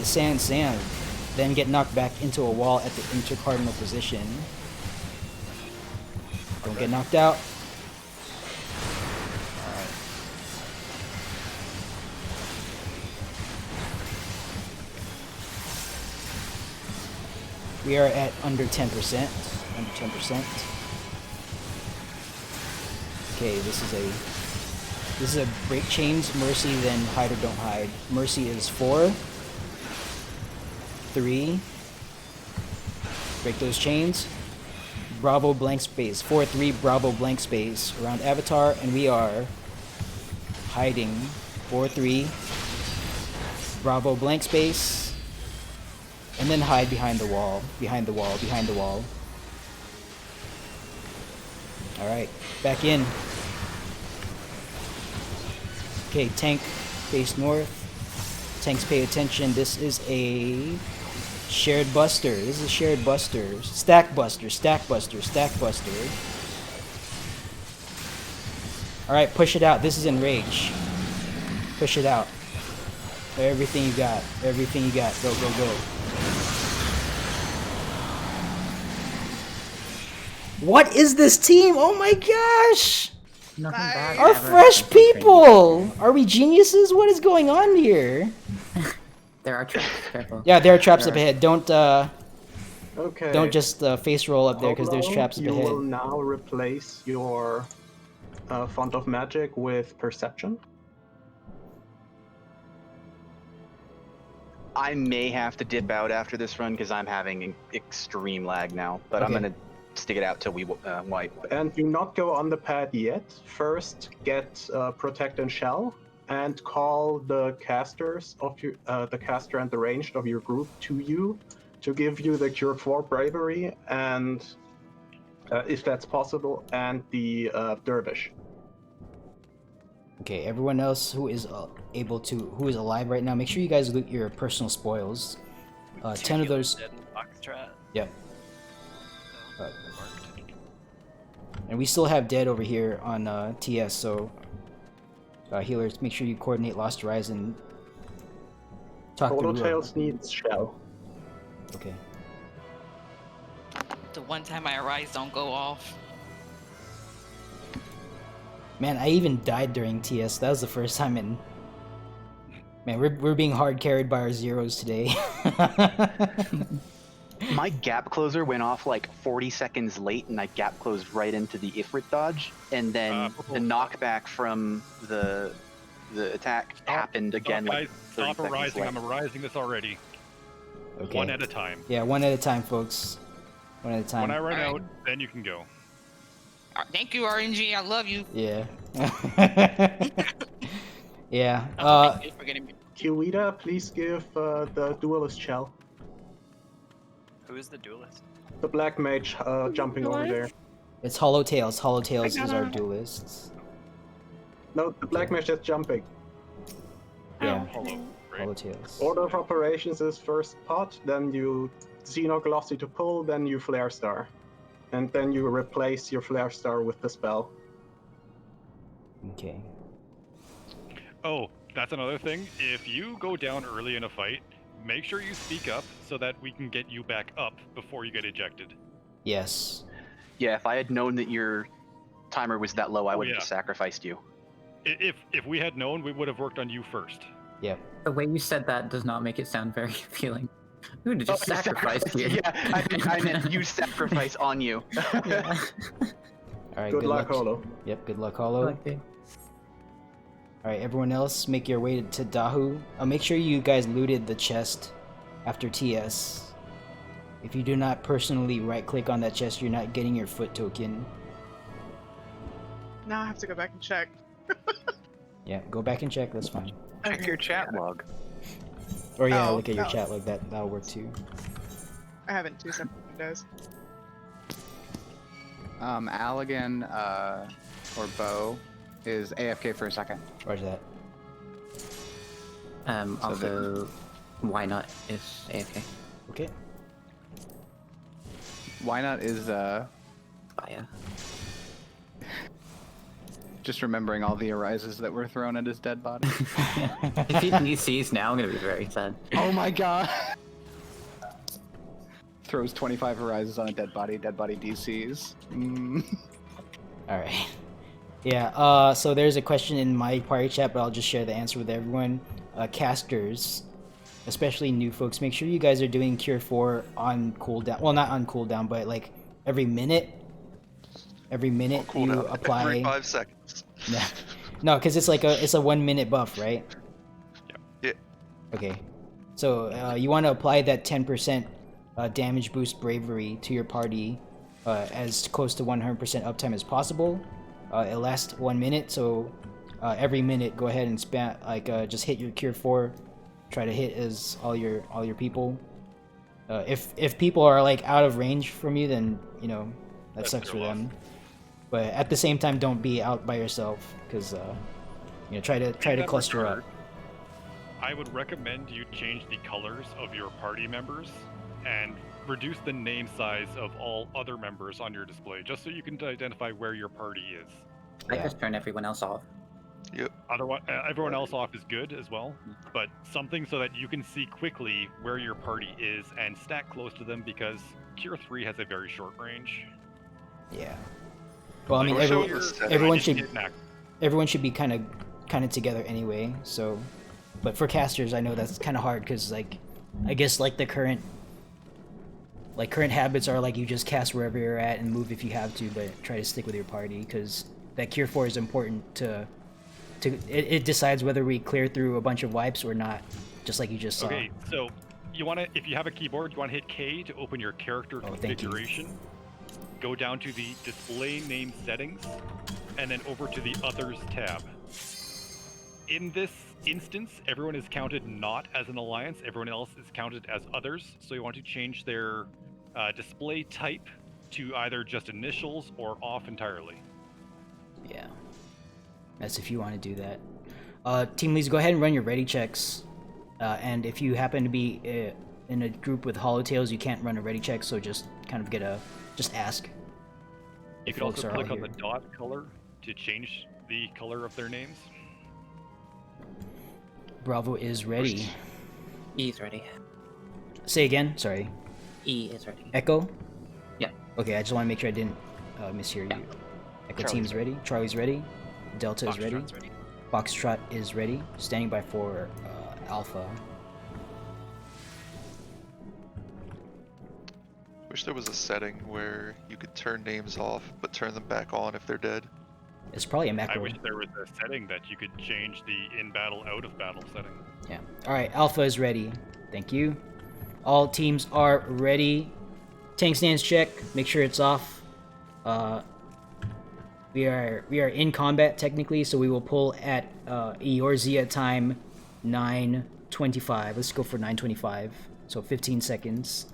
Then get knocked back into a wall at the intercardinal position. Don't get knocked out. Alright. We are at under 10%. Under 10%. Okay, this is a break chains, Mercy, then hide or don't hide. Mercy is 4. 3. Break those chains. Bravo blank space. 4-3 Bravo blank space around Avatar, and we are hiding. 4-3 Bravo blank space, and then hide behind the wall. Behind the wall. Alright, back in. Okay, tank face north. Tanks pay attention. This is a shared buster. Stack buster. Alright, push it out. This is enrage. Push it out. Everything you got. Go. What is this team? Oh my gosh! Nothing bad. Our fresh people! Are we geniuses? What is going on here? There are traps. Careful. Yeah, there are traps up ahead. Don't Okay. don't just face roll up there because there's traps up You will ahead. now replace your font of magic with perception. I may have to dip out after this run because I'm having extreme lag now, but I'm Okay. gonna stick it out till we wipe. And do not go on the pad yet. First, get Protect and Shell, and call the casters of your, the caster and the ranged of your group to you to give you the Cure 4 Bravery, and if that's possible, and the Dervish. Okay, everyone else who is who is alive right now, make sure you guys loot your personal spoils. 10 of those. Yep. And we still have dead over here on TS, so healers, make sure you coordinate Lost Horizon. Talk Total through. Tails needs Shell. Okay. The one time I arise, don't go off. Man, I even died during TS. That was the first time in. Man, we're being hard carried by our zeros today. My gap closer went off like 40 seconds late, and I gap closed right into the Ifrit dodge, and then the knockback from the attack happened again. Guys, like 30 stop seconds arising. late. I'm arising this already. Okay. One at a time. Yeah, one at a time, folks. One at a time. When I run Alright. out, then you can go. Thank you, RNG. I love you. Yeah. Yeah. Kiwita, please give the duelist shell. Who is the duelist? The black mage jumping over there. It's Hollow Tails. Hollow Tails is our duelists. No, the black mage is jumping. Yeah. Right? Hollow Tails. Order of operations is first pot, then you Xenoglossy to pull, then you Flare Star. And then you replace your Flare Star with the spell. Okay. Oh, that's another thing. If you go down early in a fight, make sure you speak up so that we can get you back up before you get ejected. Yes. Yeah, if I had known that your timer was that low, I would have yeah. just sacrificed you. If we had known, we would have worked on you first. Yep. The way you said that does not make it sound very appealing. Who did you sacrifice here? Yeah, I meant you sacrifice on you. All right. Good luck, Holo. Yep. Good luck, Holo. All right, everyone else, make your way to Dahu. Make sure you guys looted the chest after TS. If you do not personally right-click on that chest, you're not getting your foot token. Now I have to go back and check. Yeah, go back and check. That's fine. Check your chat log. Or yeah, Oh, look at your no. chat log. That'll work too. I have it in 2 separate windows. Allegan or Bo is AFK for a second. Roger that. Also, why not is AFK? Okay. Why not is Fire. just remembering all the arises that were thrown at his dead body. If he DCs now, I'm gonna be very sad. Oh my god! Throws 25 arises on a dead body DCs. Alright. Yeah, so there's a question in my party chat, but I'll just share the answer with everyone. Casters, especially new folks, make sure you guys are doing Cure 4 on cooldown. Well, not on cooldown, but like every minute. Every minute you apply. Every 5 seconds. Yeah. No, because it's like a 1 minute buff, right? Yeah. Okay. So you want to apply that 10% damage boost bravery to your party as close to 100% uptime as possible. It lasts 1 minute, so every minute go ahead and spam just hit your Cure 4. Try to hit as all your people. If people are like out of range from you, then you know that sucks for them. But at the same time, don't be out by yourself, because you know try to cluster up. I would recommend you change the colors of your party members and reduce the name size of all other members on your display, just so you can identify where your party is. I just turn everyone else off. Yep. Otherwise, everyone else off is good as well, but something so that you can see quickly where your party is and stack close to them, because Cure 3 has a very short range. Yeah. Well, I mean, everyone should be kind of together anyway. So, but for casters, I know that's kind of hard because, like, I guess like the current habits are like you just cast wherever you're at and move if you have to, but try to stick with your party because that Cure 4 is important to it decides whether we clear through a bunch of wipes or not, just like you just saw. Okay, so you want to, if you have a keyboard, you want to hit K to open your character configuration. Go down to the display name settings, and then over to the others tab. In this instance, everyone is counted not as an alliance, everyone else is counted as others, so you want to change their display type to either just initials or off entirely. Yeah. That's if you want to do that. Team leads, go ahead and run your ready checks. And if you happen to be in a group with Hollow Tails, you can't run a ready check, so just kind of just ask. You can also click on the dot color to change the color of their names. Bravo is ready. E is ready. Say again, sorry. E is ready. Echo? Yeah. Okay, I just want to make sure I didn't mishear you. Echo team's ready. Charlie's ready. Delta is ready. Foxtrot is ready. Standing by for Alpha. Wish there was a setting where you could turn names off, but turn them back on if they're dead. It's probably a macro. I wish there was a setting that you could change the in-battle, out-of-battle setting. Yeah. Alright, Alpha is ready. Thank you. All teams are ready. Tank stance check. Make sure it's off. We are in combat technically, so we will pull at Eorzea time 9:25. Let's go for 9:25. So 15 seconds.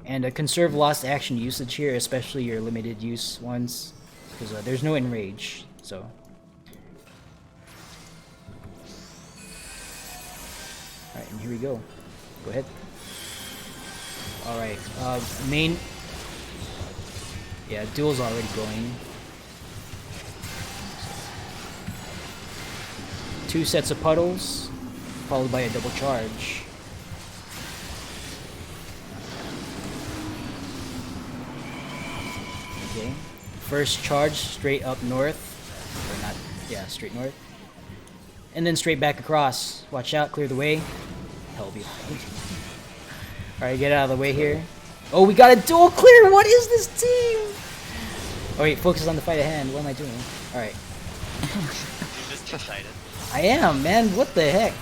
And conserve lost action usage here, especially your limited use ones, because there's no enrage. So. All right, and here we go. Go ahead. All right, main. Yeah, duel's already going. 2 sets of puddles, followed by a double charge. Okay. First charge straight up north. Or not, yeah, straight north. And then straight back across. Watch out, clear the way. Hell behind. Alright, get out of the way here. Oh, we got a dual clear! What is this team? Oh wait, focus on the fight at hand. What am I doing? Alright. You're just excited. I am, man. What the heck?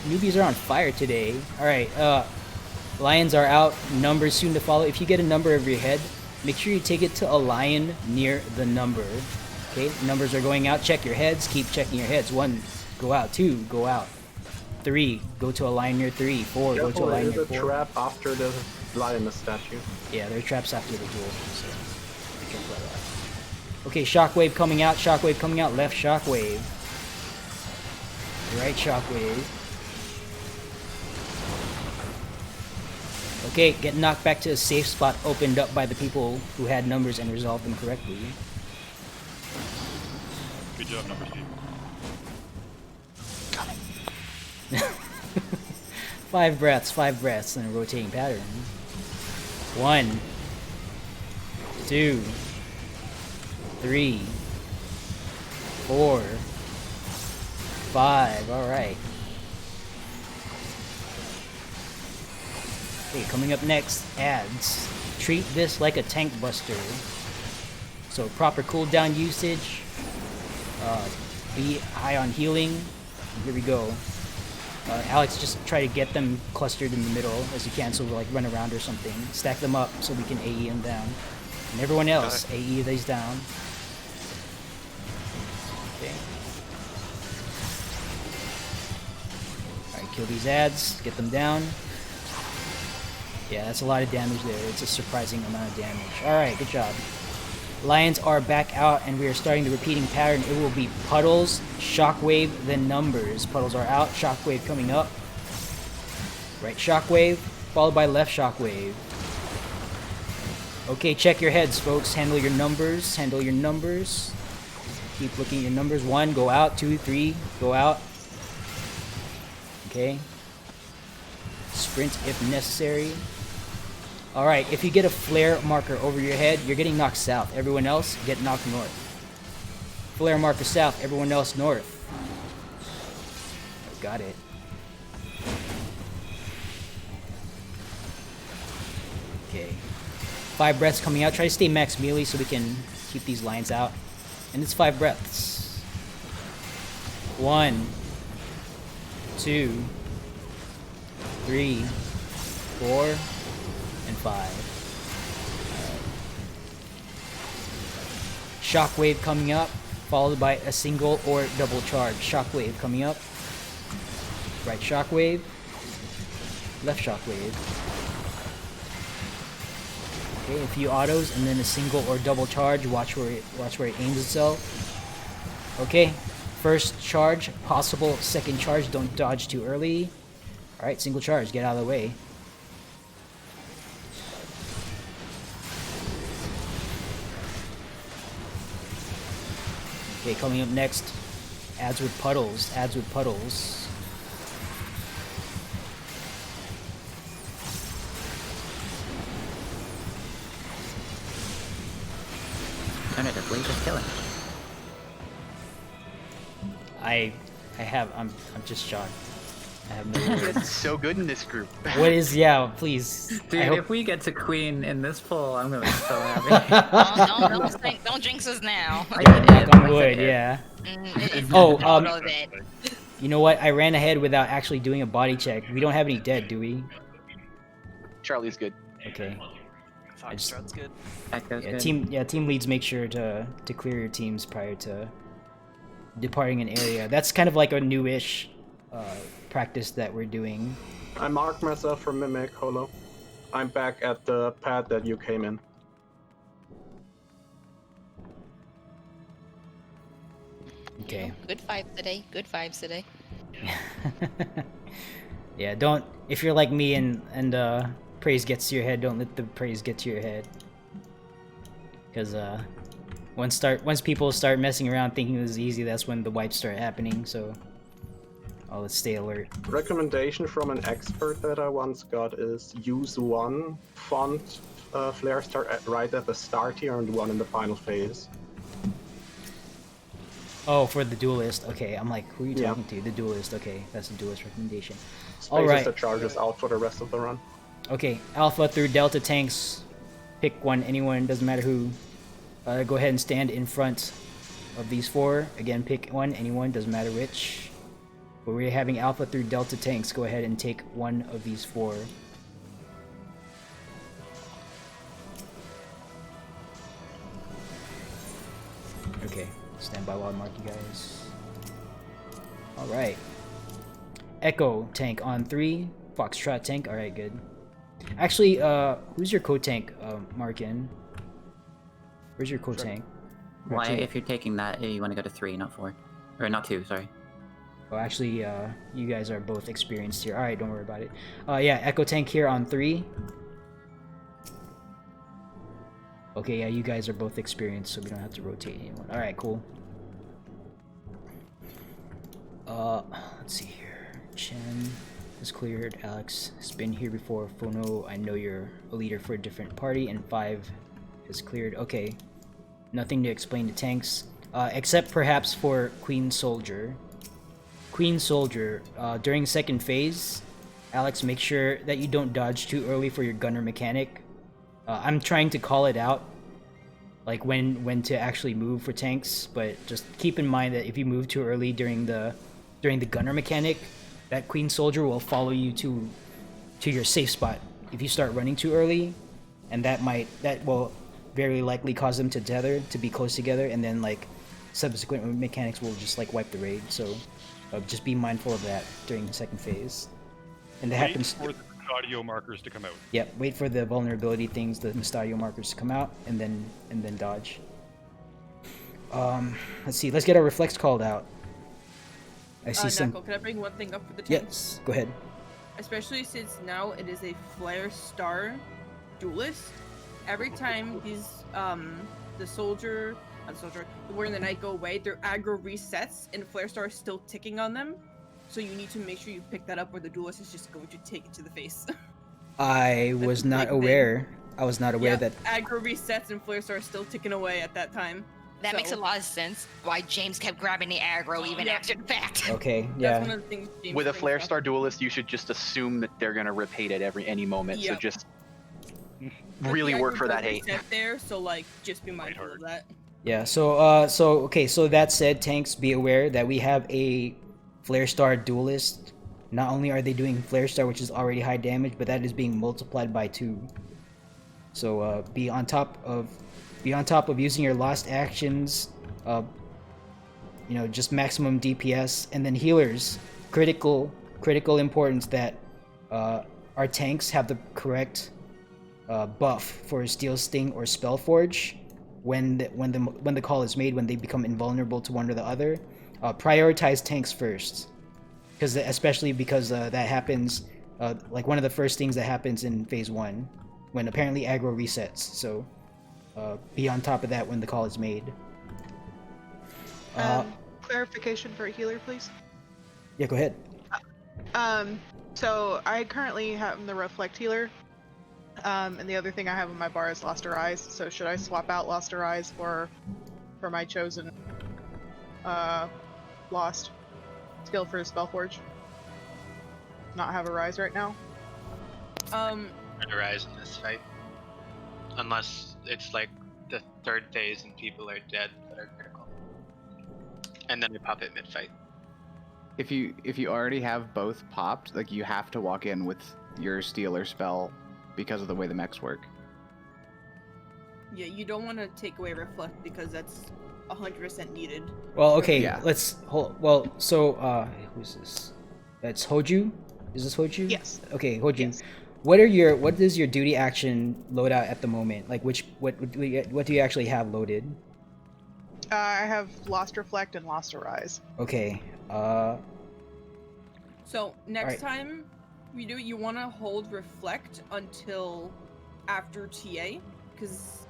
Newbies are on fire today. Alright, lions are out. Numbers soon to follow. If you get a number over your head, make sure you take it to a lion near the number. Okay, numbers are going out. Check your heads. Keep checking your heads. 1, go out. 2, go out. 3, go to a lion near 3. 4, go to a lion near 4. There's a trap after the lioness statue. Yeah, there are traps after the duel. So be careful of that. Okay, shockwave coming out. Shockwave coming out. Left shockwave. Right shockwave. Okay, get knocked back to a safe spot opened up by the people who had numbers and resolved them correctly. Good job, number 2. 5 breaths in a rotating pattern. 1, 2, 3, 4, 5. All right. Okay, coming up next, ads. Treat this like a tank buster. So proper cooldown usage. Be high on healing. Here we go. Alex, just try to get them clustered in the middle as you can, so we'll like run around or something. Stack them up so we can AE them down. And everyone else, AE these down. Okay. Alright, kill these ads, get them down. Yeah, that's a lot of damage there. It's a surprising amount of damage. Alright, good job. Lions are back out, and we are starting the repeating pattern. It will be puddles, shockwave, then numbers. Puddles are out, shockwave coming up. Right shockwave, followed by left shockwave. Okay, check your heads, folks. Handle your numbers. Handle your numbers. Keep looking at your numbers. 1, go out. 2, 3, go out. Okay. Sprint if necessary. Alright, if you get a flare marker over your head, you're getting knocked south. Everyone else, get knocked north. Flare marker south, everyone else north. Got it. Okay. 5 breaths coming out. Try to stay max melee so we can keep these lines out. And it's 5 breaths. 1, 2, 3, 4, and 5. Shockwave coming up, followed by a single or double charge. Shockwave coming up. Right shockwave. Left shockwave. Okay, a few autos and then a single or double charge. Watch where it aims itself. Okay, first charge, possible second charge. Don't dodge too early. All right, single charge. Get out of the way. Okay, coming up next, ads with puddles. Ads with puddles. Turn it, the blink is killing. I'm just shocked. I have no words. It's so good in this group. What is, yeah, please. Dude, I hope... if we get to Queen in this poll, I'm gonna be so happy. Don't jinx us now. Knock on wood, yeah. Oh, that. You know what? I ran ahead without actually doing a body check. We don't have any dead, do we? Charlie's good. Okay. Foxtrot's good. Echo's Yeah, good. team leads make sure to clear your teams prior to departing an area. That's kind of like a newish practice that we're doing. I marked myself for Mimic, Holo. I'm back at the pad that you came in. Okay. Good vibes today. Good vibes today. Yeah, don't, if you're like me and praise gets to your head, don't let the praise get to your head. Because once people start messing around thinking this is easy, that's when the wipes start happening, so let's stay alert. Recommendation from an expert that I once got is use one font flare star right at the start here and one in the final phase. Oh, for the duelist. Okay, I'm like, who are you Yeah. talking to? The duelist. Okay, that's the duelist recommendation. Space All right. is the charges out for the rest of the run. Okay, Alpha through Delta tanks. Pick one, anyone, doesn't matter who. Go ahead and stand in front of these four. Again, pick one, anyone, doesn't matter which. But we're having Alpha through Delta tanks. Go ahead and take one of these four. Okay, stand by while I mark you guys. Alright. Echo tank on 3. Foxtrot tank, alright, good. Actually, who's your co-tank, Markin? Where's your co-tank? Why, if you're taking that, you want to go to 3, not 4. Or not 2, sorry. Oh, actually, you guys are both experienced here. Alright, don't worry about it. Yeah, Echo tank here on 3. Okay, yeah, you guys are both experienced, so we don't have to rotate anyone. Alright, cool. Let's see here. Chen is cleared. Alex has been here before. Phono, I know you're a leader for a different party. And 5 is cleared. Okay. Nothing to explain to tanks. Except perhaps for Queen Soldier. Queen Soldier, during second phase, Alex, make sure that you don't dodge too early for your gunner mechanic. I'm trying to call it out, like when to actually move for tanks, but just keep in mind that if you move too early during the gunner mechanic, that Queen Soldier will follow you to your safe spot if you start running too early, and that will very likely cause them to tether to be close together, and then like subsequent mechanics will just like wipe the raid. So just be mindful of that during the second phase, and that happens. For the audio markers to come out. Yep, wait for the vulnerability things, the Mystadio markers to come out, and then dodge. Let's see, let's get our reflex called out. I see some. Knuckle, can I bring one thing up for the tanks? Yes, go ahead. Especially since now it is a Flare Star duelist. Every time these the Warrior and the Knight go away, their aggro resets and Flare Star is still ticking on them. So you need to make sure you pick that up, or the duelist is just going to take it to the face. I was not aware. I was not aware that. Aggro resets and Flare Star is still ticking away at that time. That makes a lot of sense. Why James kept grabbing the aggro even after the fact. Okay, yeah. That's one of the things James With a brings Flare up. Star duelist, you should just assume that they're gonna rip hate at any moment. So Yep. just But really the work aggro for that does hate. reset there, so like just be mindful of that. Yeah. So okay. So that said, tanks, be aware that we have a Flare Star duelist. Not only are they doing Flare Star, which is already high damage, but that is being multiplied by 2. So be on top of using your lost actions. Just maximum DPS, and then healers. Critical importance that our tanks have the correct buff for Steel Sting or Spell Forge when the call is made, when they become invulnerable to one or the other. Prioritize tanks first, especially because that happens like one of the first things that happens in phase 1 when apparently aggro resets. So be on top of that when the call is made. Clarification for a healer, please. Yeah, go ahead. So I currently have the Reflect healer, and the other thing I have on my bar is Lost Her Eyes. So should I swap out Lost Her Eyes for my chosen Lost skill for Spellforge? Not have a rise right now. Rise in this fight, unless it's like the 3rd phase and people are dead that are critical, and then we pop it mid-fight. If you already have both popped, like you have to walk in with your steal or spell because of the way the mechs work. Yeah, you don't want to take away reflect because that's 100% needed. Well, okay, Yeah. let's hold. Well, so who's this? That's Hoju. Is this Hoju? Yes. Okay, Hoju. Yes. What is your duty action loadout at the moment? Like what do you actually have loaded? I have Lost Reflect and Lost Arise. Okay. So next Alright. time you do it, you want to hold reflect until after TA, because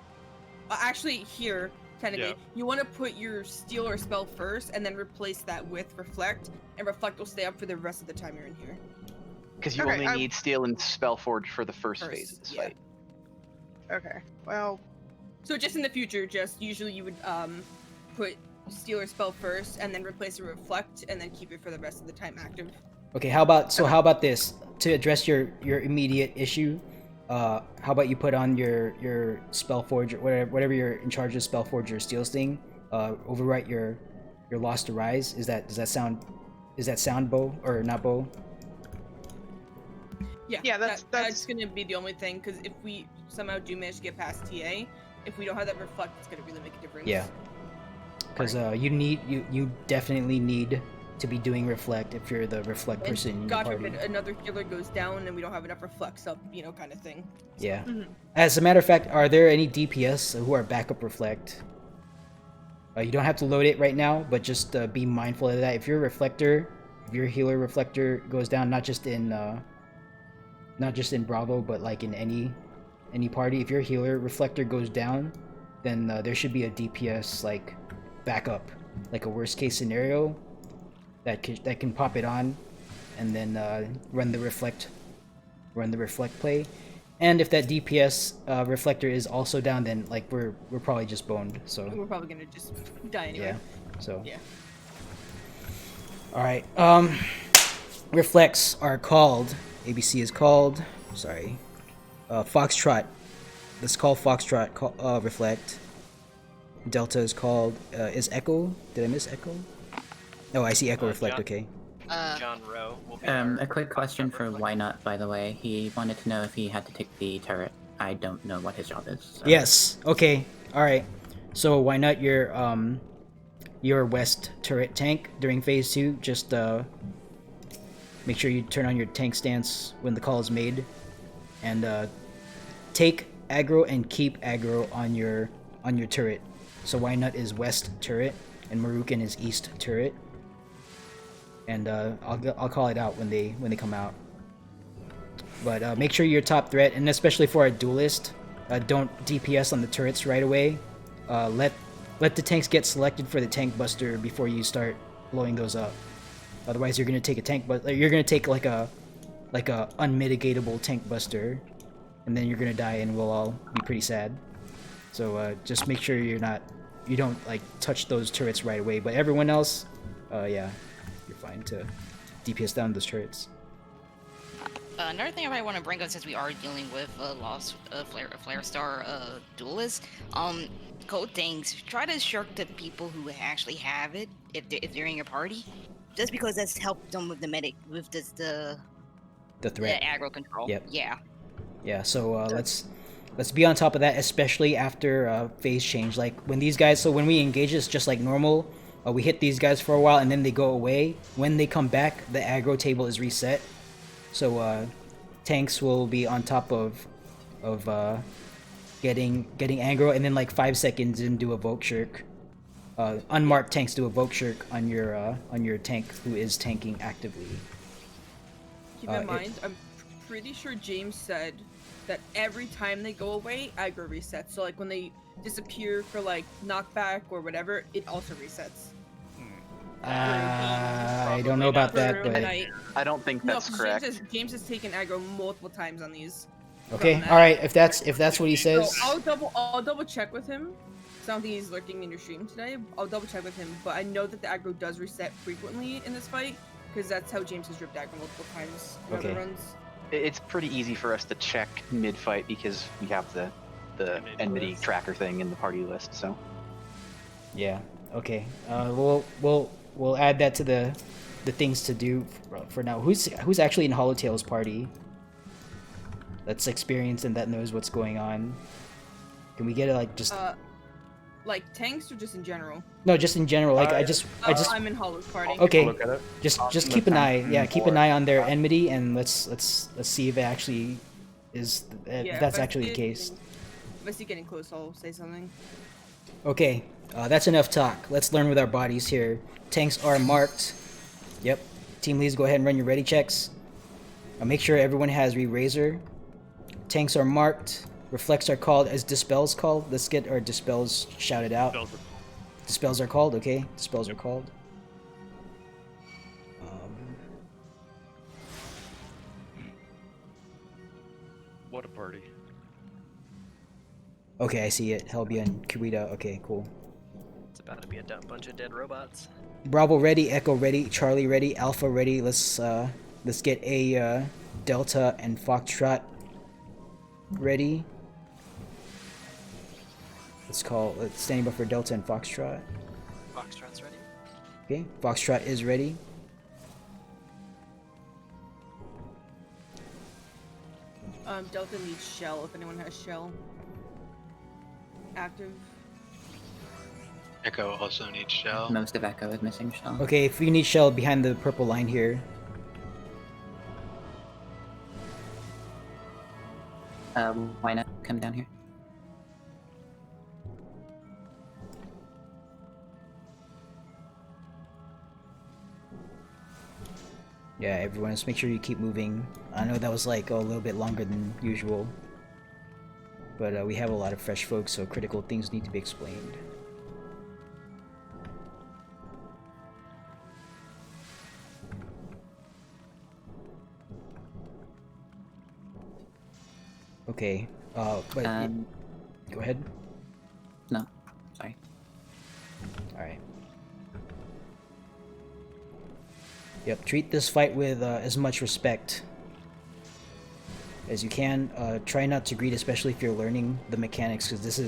actually here technically Yeah. you want to put your steal or spell first, and then replace that with reflect, and reflect will stay up for the rest of the time you're in here. Because you only need Steel and Spellforge for the first phase of this fight. Okay. Well. So just in the future, just usually you would put steal or spell first, and then replace it with reflect, and then keep it for the rest of the time active. Okay, how about this? To address your immediate issue, how about you put on your Spellforge or whatever you're in charge of, Spellforge or Steel's thing, overwrite your Lost Arise. Does that sound bow or not bow? Yeah, that's gonna be the only thing, because if we somehow do manage to get past TA, if we don't have that reflect, it's gonna really make a difference. Yeah, because you definitely need to be doing reflect if you're the reflect person in your God party. forbid another healer goes down and we don't have enough reflects up, kind of thing. Yeah. Mhm. As a matter of fact, are there any DPS who are backup reflect? You don't have to load it right now, but just be mindful of that. If your healer reflector goes down, not just in Bravo, but like in any party, if your healer reflector goes down, then there should be a DPS like backup, like a worst case scenario that can pop it on, and then run the reflect play. And if that DPS reflector is also down, then like we're probably just boned. So We're probably gonna just die anyway. yeah. So yeah. All right. Reflects are called. ABC is called. Sorry. Foxtrot. Let's call Foxtrot reflect. Delta is called. Is Echo? Did I miss Echo? Oh, I see Echo reflect. Okay. John Rowe will be A quick question for Why Not, by the way. He wanted to know if he had to take the turret. I don't know what his job is. So. Yes. Okay. All right. So why not your west turret tank during phase 2? Just make sure you turn on your tank stance when the call is made, and take aggro and keep aggro on your turret. So why not is west turret and Marukan is east turret. And I'll call it out when they come out. But make sure you're top threat, and especially for a duelist, don't DPS on the turrets right away. Let the tanks get selected for the tank buster before you start blowing those up. Otherwise, you're gonna take you're gonna take like a unmitigatable tank buster, and then you're gonna die, and we'll all be pretty sad. So just make sure you don't like touch those turrets right away. But everyone else, yeah. Fine to DPS down those turrets. Another thing I might want to bring up, since we are dealing with lost Flare Star duelists, code things. Try to shirk the people who actually have it if they're in your party, just because that's helped them with the the threat, the aggro control. Yep. Yeah. Yeah. So let's be on top of that, especially after phase change. Like when these guys, so when we engage, it's just like normal. We hit these guys for a while and then they go away. When they come back, the aggro table is reset. So tanks will be on top of getting aggro, and then like 5 seconds and do a Vogue Shirk. Unmarked tanks do a Vogue Shirk on your tank who is tanking actively. Keep in mind, I'm pretty sure James said that every time they go away, aggro resets. So like when they disappear for like knockback or whatever, it also resets. I don't know about that, but I don't think that's correct. James has taken aggro multiple times on these. Okay, all right. If that's what he says, so I'll double check with him. I don't think he's lurking in your stream today. I'll double check with him, but I know that the aggro does reset frequently in this fight, because that's how James has ripped aggro multiple times in other runs. It's pretty easy for us to check mid-fight because we have the enmity tracker thing in the party list. So. Yeah. Okay. We'll add that to the things to do for now. Who's actually in Hollowtail's party? That's experienced and that knows what's going on. Can we get it like just? Like tanks or just in general? No, just in general. Like I just. I'm in Hollow's party. Okay. Look at it. Just keep an eye. Yeah, keep an eye on their enmity, and let's see if it actually is. If that's actually the case. If I see getting close, I'll say something. Okay, that's enough talk. Let's learn with our bodies here. Tanks are marked. Yep. Team leads, go ahead and run your ready checks. Make sure everyone has re-razor. Tanks are marked. Reflects are called as dispels called. Let's get our dispels shouted out. Dispels are called, okay. Dispels are called. What a party. Okay, I see it. Helbia and Kirita. Okay, cool. It's about to be a bunch of dead robots. Bravo ready, Echo ready, Charlie ready, Alpha ready. Let's get a Delta and Foxtrot ready. Let's standing by for Delta and Foxtrot. Foxtrot's ready. Okay, Foxtrot is ready. Delta needs shell if anyone has shell. Active. Echo also needs shell. Most of Echo is missing shell. Okay, if you need shell behind the purple line here. Why not come down here? Yeah, everyone, just make sure you keep moving. I know that was like a little bit longer than usual. But we have a lot of fresh folks, so critical things need to be explained. Okay, but go ahead. No, sorry. Alright. Yep, treat this fight with as much respect as you can. Try not to greet, especially if you're learning the mechanics, because this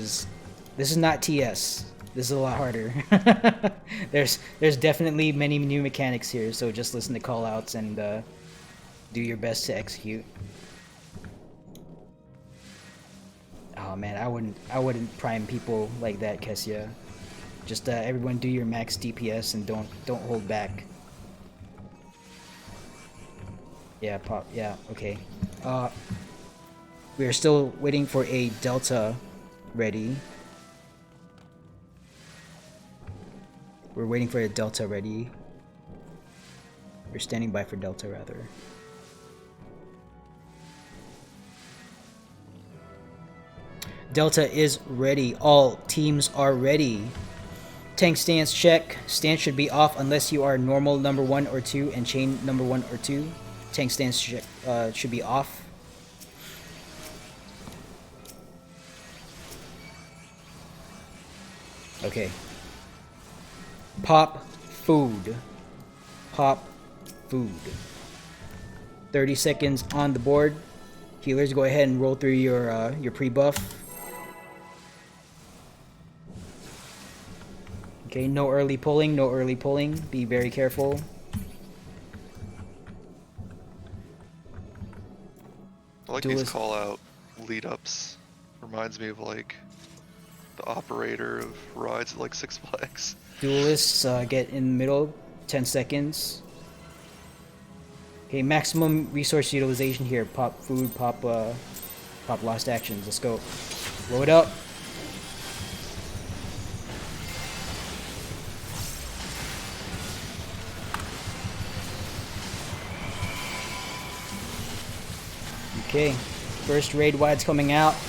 is not TS. This is a lot harder. There's definitely many new mechanics here, so just listen to callouts and do your best to execute. Oh man, I wouldn't prime people like that, Kessia. Just everyone do your max DPS and don't hold back. Yeah, pop. Yeah, okay. We are still waiting for a Delta ready. We're waiting for a Delta ready. We're standing by for Delta, rather. Delta is ready. All teams are ready. Tank stance check. Stance should be off unless you are normal number 1 or 2 and chain number 1 or 2. Tank stance should be off. Okay. Pop food. Pop food. 30 seconds on the board. Healers, go ahead and roll through your pre-buff. Okay, no early pulling, no early pulling. Be very careful. I like these call out lead ups. Reminds me of like the operator of rides at like Six Flags. Duelists, get in the middle. 10 seconds. Okay, maximum resource utilization here. Pop food, pop lost actions. Let's go. Blow it up. Okay, first raid wide's coming out. In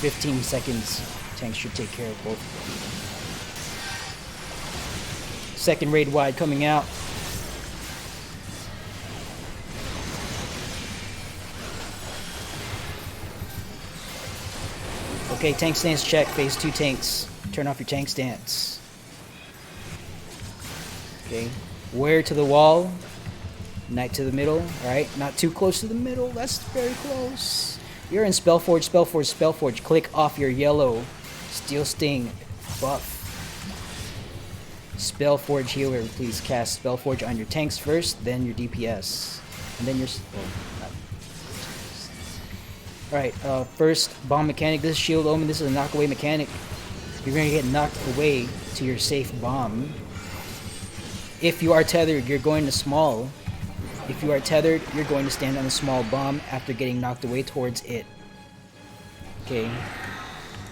15 seconds, tanks should take care of both. Second raid wide coming out. Okay, tank stance check, phase 2 tanks. Turn off your tank stance. Okay, warrior to the wall. Knight to the middle, alright, not too close to the middle, that's very close. You're in Spellforge, Spellforge, Spellforge. Click off your yellow Steel Sting buff. Spellforge healer, please cast Spellforge on your tanks first, then your DPS. And then your... Alright, first bomb mechanic. This is shield omen. This is a knockaway mechanic. You're gonna get knocked away to your safe bomb. If you are tethered, you're going to small. If you are tethered, you're going to stand on a small bomb after getting knocked away towards it. Okay.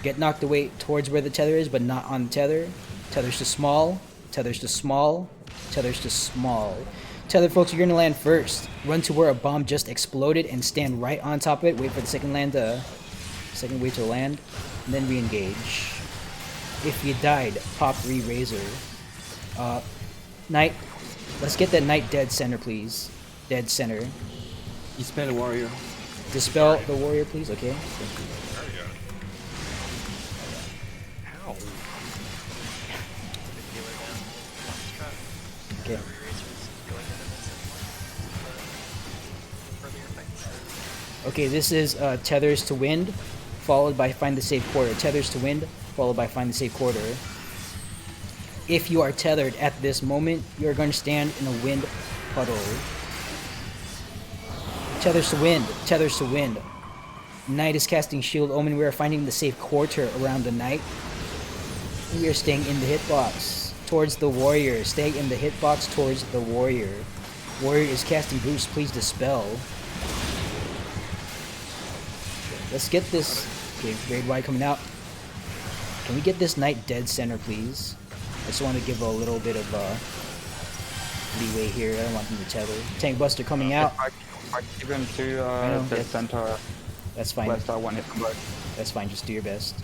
Get knocked away towards where the tether is, but not on the tether. Tethers to small. Tethers to small. Tethers to small. Tether folks, you're gonna land first. Run to where a bomb just exploded and stand right on top of it. Wait for the second wave to land, and then re-engage. If you died, pop re-razor. Knight, let's get that knight dead center, please. Dead center. Dispel the warrior. Dispel the warrior, please. Okay. Ow. Okay. Okay, this is tethers to wind, followed by find the safe quarter. Tethers to wind, followed by find the safe quarter. If you are tethered at this moment, you are going to stand in a wind puddle. Tethers to wind, tethers to wind. Knight is casting shield omen. We are finding the safe quarter around the knight. We are staying in the hitbox towards the warrior. Stay in the hitbox towards the warrior. Warrior is casting boost. Please dispel. Let's get this. Okay, raid wide coming out. Can we get this knight dead center, please? I just want to give a little bit of leeway here. I don't want them to tether. Tank Buster coming out. Give him to the center. That's fine. West star one hit convert. That's fine. Just do your best.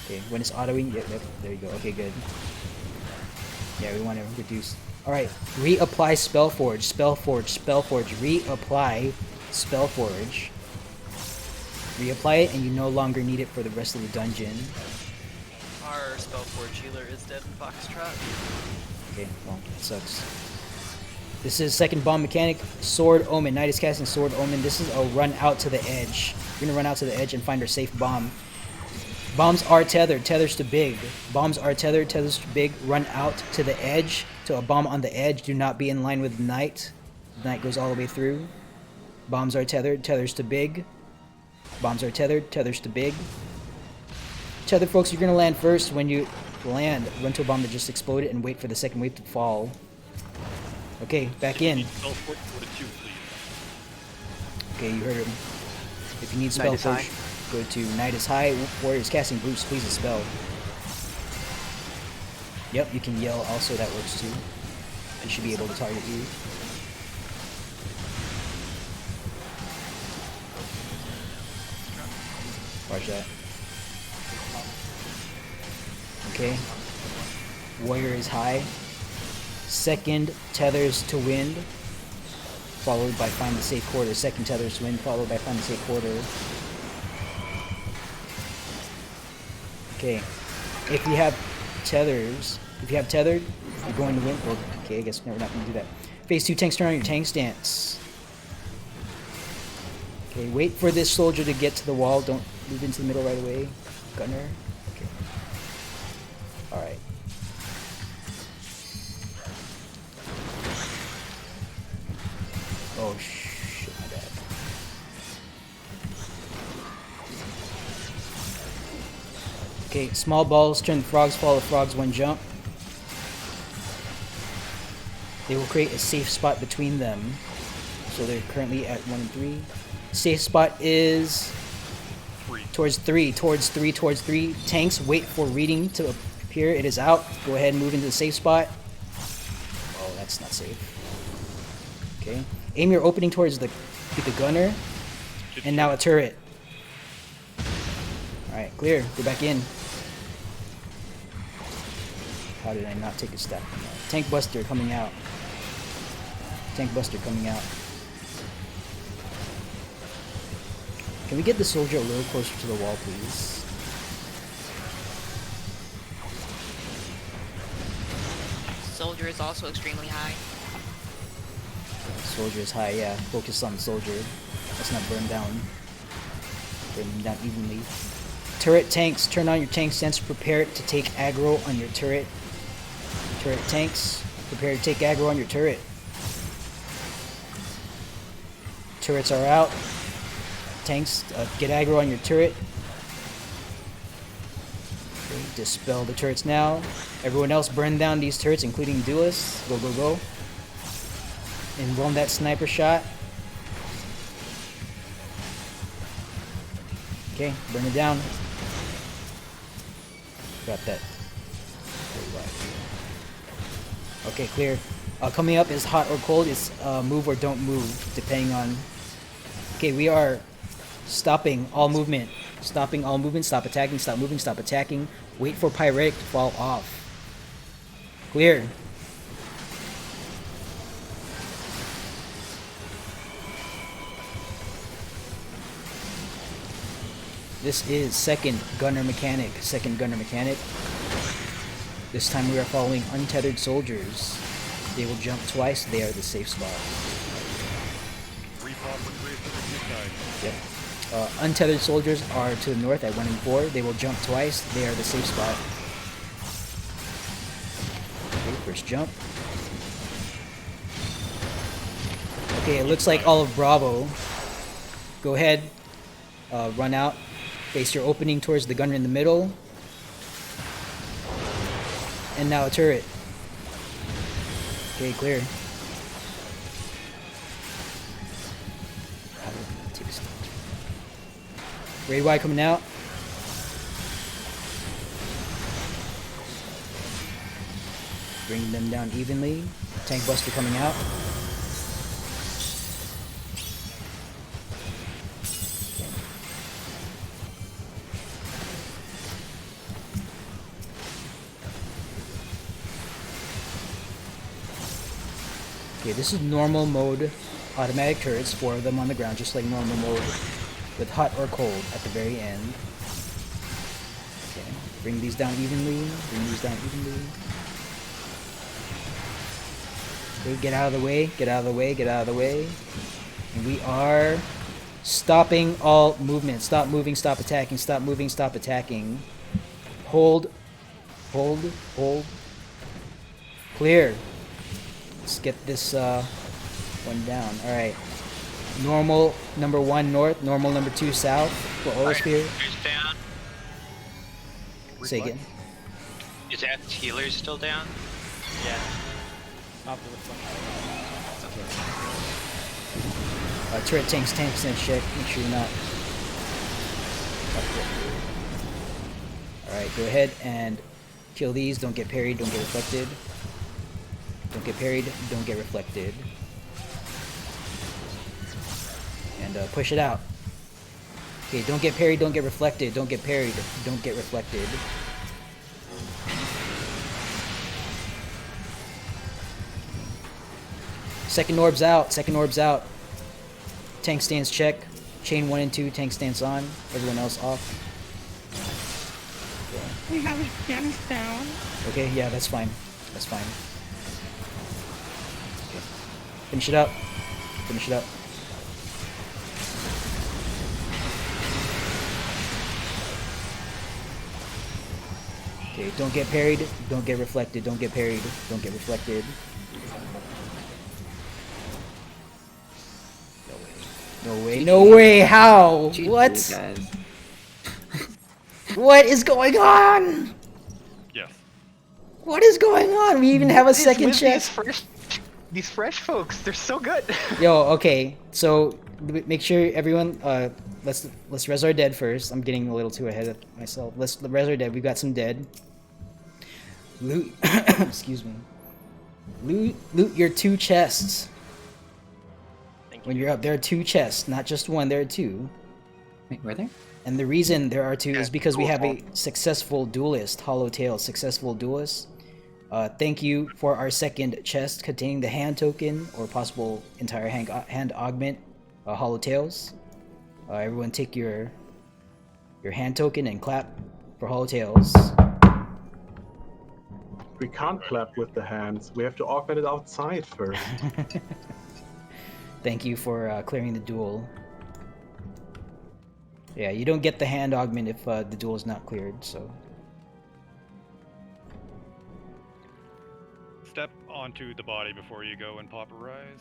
Okay, when it's autoing, yep, there you go. Okay, good. Yeah, we want to reduce. All right, reapply Spellforge, Spellforge, Spellforge. Reapply Spellforge. Reapply it, and you no longer need it for the rest of the dungeon. Our Spellforge healer is dead in Foxtrot. Okay, well, that sucks. This is second bomb mechanic, Sword Omen. Knight is casting Sword Omen. This is a run out to the edge. We're gonna run out to the edge and find our safe bomb. Bombs are tethered, tethers to big. Bombs are tethered, tethers to big. Run out to the edge, to a bomb on the edge. Do not be in line with Knight. Knight goes all the way through. Bombs are tethered, tethers to big. Bombs are tethered, tethers to big. Tether folks, you're gonna land first. When you land, run to a bomb that just exploded and wait for the second wave to fall. Okay, back in. Okay, you heard him. If you need spell push, go to Knight is high. Warrior is casting boost. Please dispel. Yep, you can yell also. That works too. I should be able to target you. Watch that. Okay. Warrior is high. Second tethers to wind, followed by find the safe quarter. Second tethers to wind, followed by find the safe quarter. Okay. If you have tethers, if you have tethered, you're going to win. Well, okay, I guess no, we're not going to do that. Phase 2 tanks, turn on your tank stance. Okay, wait for this soldier to get to the wall. Don't move into the middle right away. Gunner. Okay. Alright. Oh shit, my bad. Okay, small balls turn the frogs, follow frogs one jump. They will create a safe spot between them. So they're currently at 1 and 3. Safe spot is towards 3, towards 3, towards 3. Tanks, wait for reading to appear. It is out. Go ahead and move into the safe spot. Oh, that's not safe. Okay. Aim your opening towards the gunner. And now a turret. Alright, clear. Go back in. How did I not take a step? Tank Buster coming out. Tank Buster coming out. Can we get the soldier a little closer to the wall, please? Soldier is also extremely high. Soldier is high, yeah. Focus on the soldier. Let's not burn down. Burn them down evenly. Turret tanks, turn on your tank stance. Prepare to take aggro on your turret. Turret tanks, prepare to take aggro on your turret. Turrets are out. tanks, get aggro on your turret. Okay, dispel the turrets now. Everyone else burn down these turrets, including duelists. Go, go, go. And roam that sniper shot. Okay, burn it down. Got that. Okay, clear. Coming up is hot or cold. It's move or don't move, depending on... Okay, we are stopping all movement. Stopping all movement. Stop attacking. Stop moving. Stop attacking. Wait for pyretic to fall off. Clear. This is second gunner mechanic. Second gunner mechanic. This time we are following untethered soldiers. They will jump twice. They are the safe spot. Yep. Untethered soldiers are to the north at 1 and 4. They will jump twice. They are the safe spot. Okay, first jump. Okay, it looks like all of Bravo. Go ahead. Run out. Face your opening towards the gunner in the middle. And now a turret. Okay, clear. Raid Y coming out. Bringing them down evenly. Tank Buster coming out. Okay, this is normal mode automatic turrets, 4 of them on the ground, just like normal mode, with hot or cold at the very end. Okay, bring these down evenly, bring these down evenly. Okay, get out of the way, get out of the way, get out of the way. And we are stopping all movement. Stop moving, stop attacking, stop moving, stop attacking. Hold, hold, hold. Clear. Let's get this one down. Alright. Normal number 1 north, normal number 2 south for Orosphere. Down. Say again. Is that healer still down? Yeah. Turret tanks and check. Make sure you're not. Alright, go ahead and kill these. Don't get parried, don't get reflected. Don't get parried, don't get reflected. And push it out. Okay, don't get parried, don't get reflected, don't get parried, don't get reflected. Second orb's out, second orb's out. Tank stance check. Chain 1 and 2, tank stance on. Everyone else off. We have a stance down. Okay, yeah, that's fine. That's fine. Okay. Finish it up. Finish it up. Okay, don't get parried, don't get reflected, don't get parried, don't get reflected. No way, no way, how? GG, What? guys. What is going on? Yes. What is going on? We even have a What is second with chest. These fresh folks, they're so good. Yo, okay, so make sure everyone, let's res our dead first. I'm getting a little too ahead of myself. Let's res our dead. We've got some dead. Loot, excuse me. Loot your 2 chests. When you're up, there are 2 chests, not just 1. There are 2. Wait, were there? And the reason there are 2 is because we have a successful duelist, Hollow Tail, successful duelist. Thank you for our second chest containing the hand token or possible entire hand augment, Hollow Tails. Everyone take your hand token and clap for Hollow Tails. We can't clap with the hands. We have to augment it outside first. Thank you for clearing the duel. Yeah, you don't get the hand augment if the duel is not cleared, so... Step onto the body before you go and pop a rise.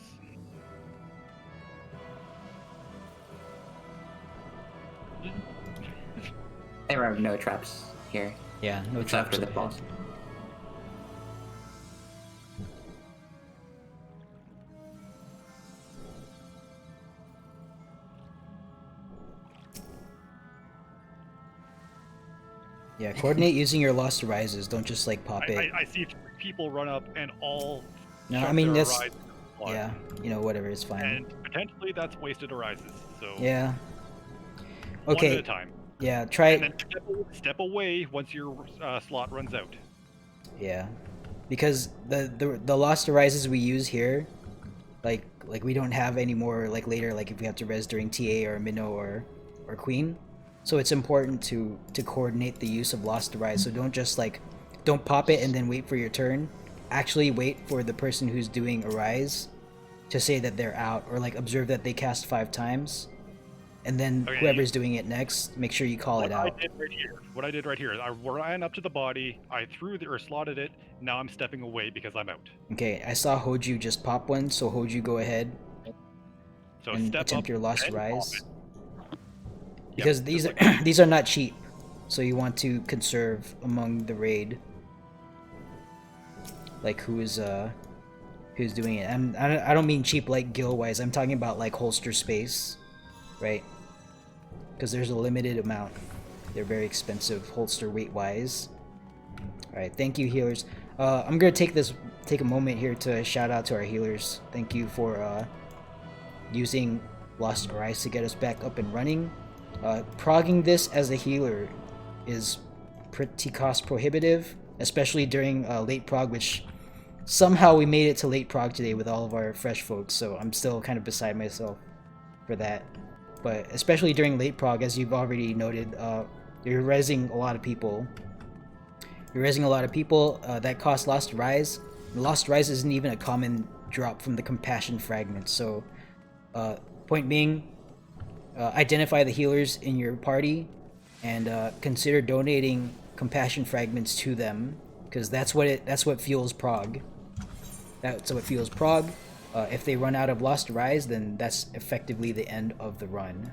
There are no traps here. Yeah, no It's traps after the overhead. boss. Yeah, coordinate using your Lost Arises. Don't just like pop it. I see 3 people run up and all. No, chuck I mean their that's Arise in the slot. yeah, you know whatever, it's fine. And potentially that's wasted arises. So Yeah. one Okay. at a time. Yeah, try And it. then step away once your slot runs out. Yeah, because the Lost Arises we use here, like we don't have any more like later, like if we have to res during TA or Minnow or Queen. So it's important to coordinate the use of Lost Arise. So don't just like don't pop it and then wait for your turn. Actually wait for the person who's doing Arise to say that they're out, or like observe that they cast 5 times. And then Okay. whoever's doing it next, make sure you call it out. What I did right here is I ran up to the body, I threw or slotted it. Now I'm stepping away because I'm out. Okay, I saw Hoju just pop one, so Hoju, go ahead So and step attempt up your Lost and pop Rise. it. Because these are these are not cheap, so you want to conserve among the raid. Like who's doing it? I don't mean cheap like gil wise. I'm talking about like holster space, right? Because there's a limited amount. They're very expensive holster weight wise. All right, thank you healers. I'm gonna take a moment here to shout out to our healers. Thank you for using Lost Arise to get us back up and running. Progging this as a healer is pretty cost prohibitive, especially during late prog, which somehow we made it to late prog today with all of our fresh folks, so I'm still kind of beside myself for that. But especially during late prog, as you've already noted, you're rezzing a lot of people. That cost Lost Rise. Lost Rise isn't even a common drop from the Compassion Fragments, so point being, identify the healers in your party and consider donating Compassion Fragments to them, because that's what fuels prog. That's what fuels prog. If they run out of Lost Rise, then that's effectively the end of the run.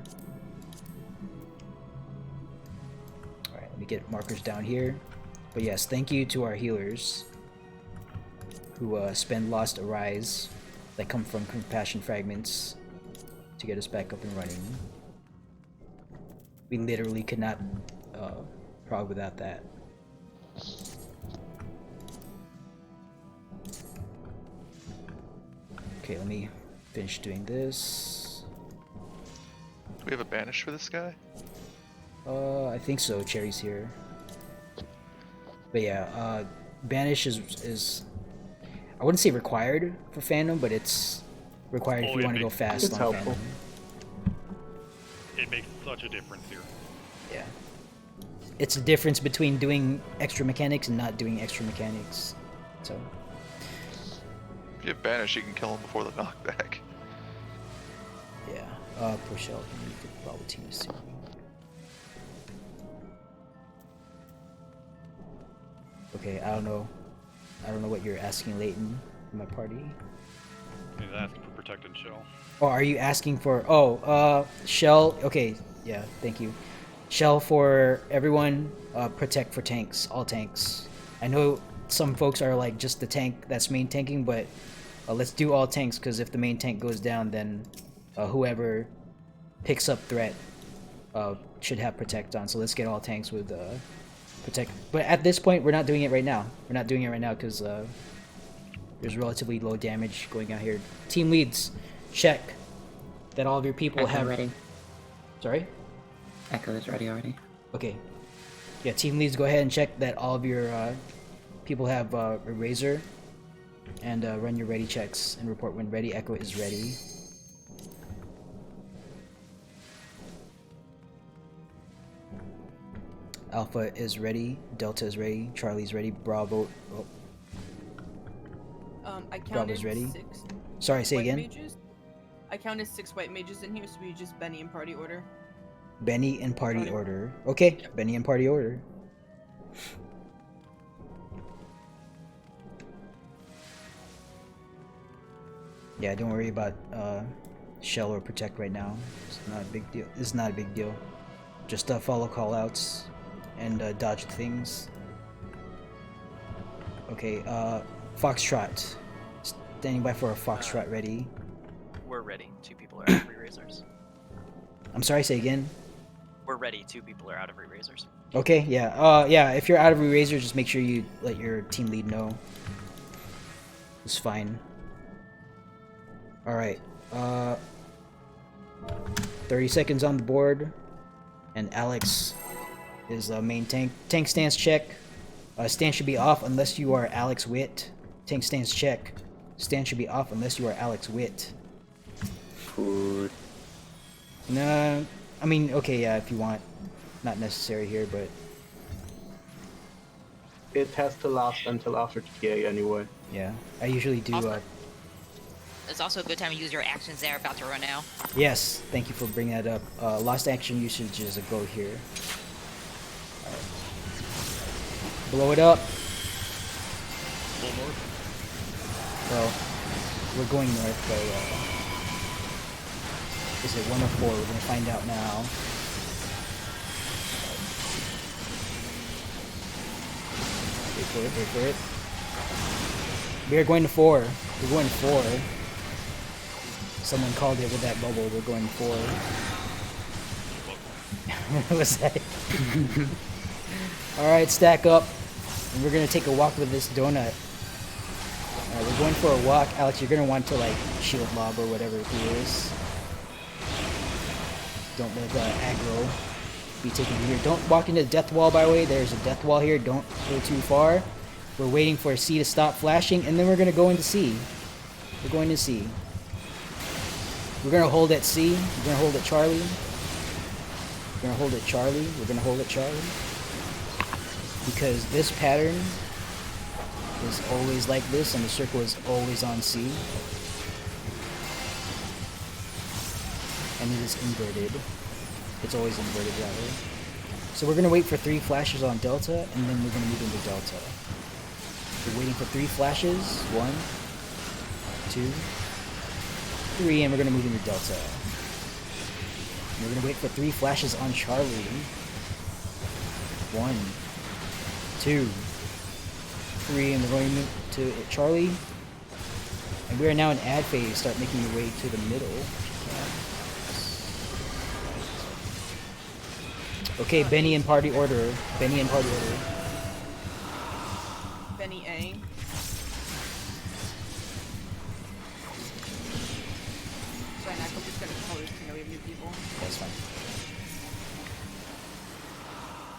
Alright, let me get markers down here. But yes, thank you to our healers who spend Lost Arise that come from Compassion Fragments to get us back up and running. We literally could not prog without that. Okay, let me finish doing this. Do we have a banish for this guy? I think so. Cherry's here. But yeah, banish is I wouldn't say required for fandom, but it's required if you want to go fast it's on helpful. fandom. It makes such a difference here. Yeah. It's a difference between doing extra mechanics and not doing extra mechanics. So If you have banish, you can kill him before the knockback. yeah. Poor Shell, you could probably team this too. Okay, I don't know what you're asking, Leighton, in my party. He's asking for protected shell. Oh, are you asking for Shell? Okay, yeah, thank you. Shell for everyone, protect for tanks, all tanks. I know some folks are like just the tank that's main tanking, but let's do all tanks, because if the main tank goes down, then whoever picks up threat should have protect on. So let's get all tanks with protect. But at this point, we're not doing it right now. We're not doing it right now because there's relatively low damage going out here. Team leads, check that all of your people Echo have. ready. Sorry? Echo is ready already. Okay. Yeah, team leads, go ahead and check that all of your people have a razor, and run your ready checks and report when ready. Echo is ready. Alpha is ready. Delta is ready. Charlie's ready. Bravo. Oh, I counted Bravo's ready. 6. Sorry, say white again. Mages. I counted 6 white mages in here, so we just Benny in party order. Benny in party order. Okay, Yep. Benny in party order. Yeah, don't worry about shell or protect right now. It's not a big deal. It's not a big deal. Just follow callouts and dodge things. Okay, Foxtrot. Standing by for a Foxtrot ready. We're ready. 2 people are out of re-razors. I'm sorry, say again? We're ready. 2 people are out of re-razors. Okay, yeah. Yeah, if you're out of re-razor, just make sure you let your team lead know. It's fine. Alright, 30 seconds on the board. And Alex is main tank. Tank stance check. Stance should be off unless you are Alex Witt. Tank stance check. Stance should be off unless you are Alex Witt. Good. No, I mean, okay, yeah, if you want. Not necessary here, but... It has to last until after TA anyway. Yeah, I usually do... It's also a good time to use your actions that are about to run out. Yes, thank you for bringing that up. Lost action usage is a go here. Right. Blow it up. Well, we're going north, but is it 1 or 4? We're gonna find out now. Wait for it, wait for it. We are going to 4. We're going to 4. Someone called it with that bubble. We're going 4. What was that? Alright, stack up. And we're gonna take a walk with this donut. Alright, we're going for a walk. Alex, you're gonna want to like shield lob or whatever it is. Don't let aggro be taken here. Don't walk into the death wall, by the way. There's a death wall here. Don't go too far. We're waiting for C to stop flashing, and then we're gonna go into C. We're going to C. We're gonna hold at C. We're gonna hold at Charlie. We're gonna hold at Charlie. We're gonna hold at Charlie. Because this pattern is always like this, and the circle is always on C. And it is inverted. It's always inverted, rather. So we're gonna wait for 3 flashes on Delta, and then we're gonna move into Delta. We're waiting for 3 flashes. 1, 2, 3, and we're gonna move into Delta. And we're gonna wait for 3 flashes on Charlie. 1, 2, 3, and we're going to Charlie. And we are now in ad phase. Start making your way to the middle. Okay, Benny in party order. Benny in party order. Benny A. Sorry, Mac, I'm just gonna colors to know we have new people. That's fine.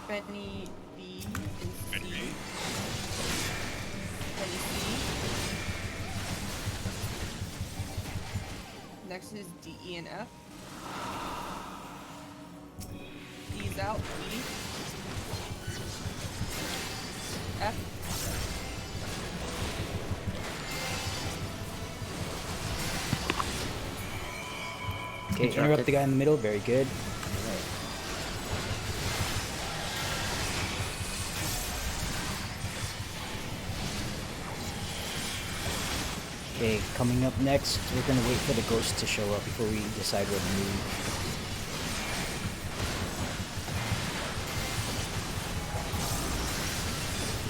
Benny B. Benny C. Benny C. Next is D, E, and F. D's out. E. F. Okay, interrupt the guy in the middle. Very good. Alright. Okay, coming up next, we're gonna wait for the ghost to show up before we decide where to move.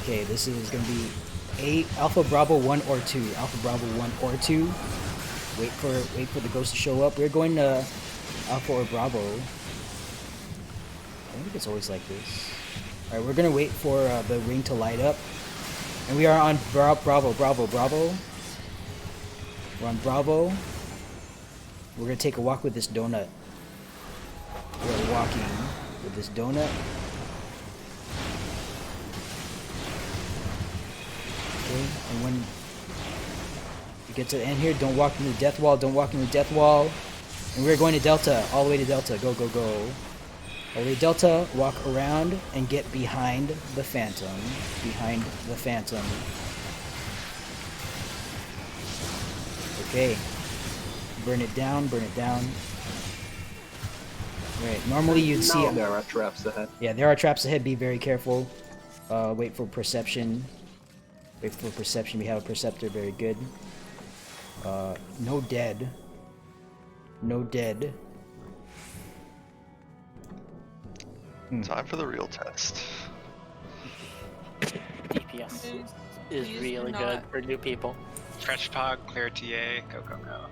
Okay, this is gonna be Alpha Bravo 1 or 2. Alpha Bravo 1 or 2. Wait for the ghost to show up. We're going to Alpha or Bravo. I think it's always like this. Alright, we're gonna wait for the ring to light up. And we are on Bravo. We're on Bravo. We're gonna take a walk with this donut. We're walking with this donut. Okay, and when you get to the end here, don't walk into the death wall, don't walk into the death wall. And we're going to Delta, all the way to Delta. Go, go, go. All the way to Delta, walk around and get behind the Phantom. Behind the Phantom. Okay. Burn it down, burn it down. Right, normally you'd see... There are traps ahead. Yeah, there are traps ahead, be very careful. Wait for perception. Wait for perception, we have a Perceptor, very good. No dead. No dead. Time for the real test. DPS is Please really do good not- for new people. Fresh Pog, clear TA, go go go.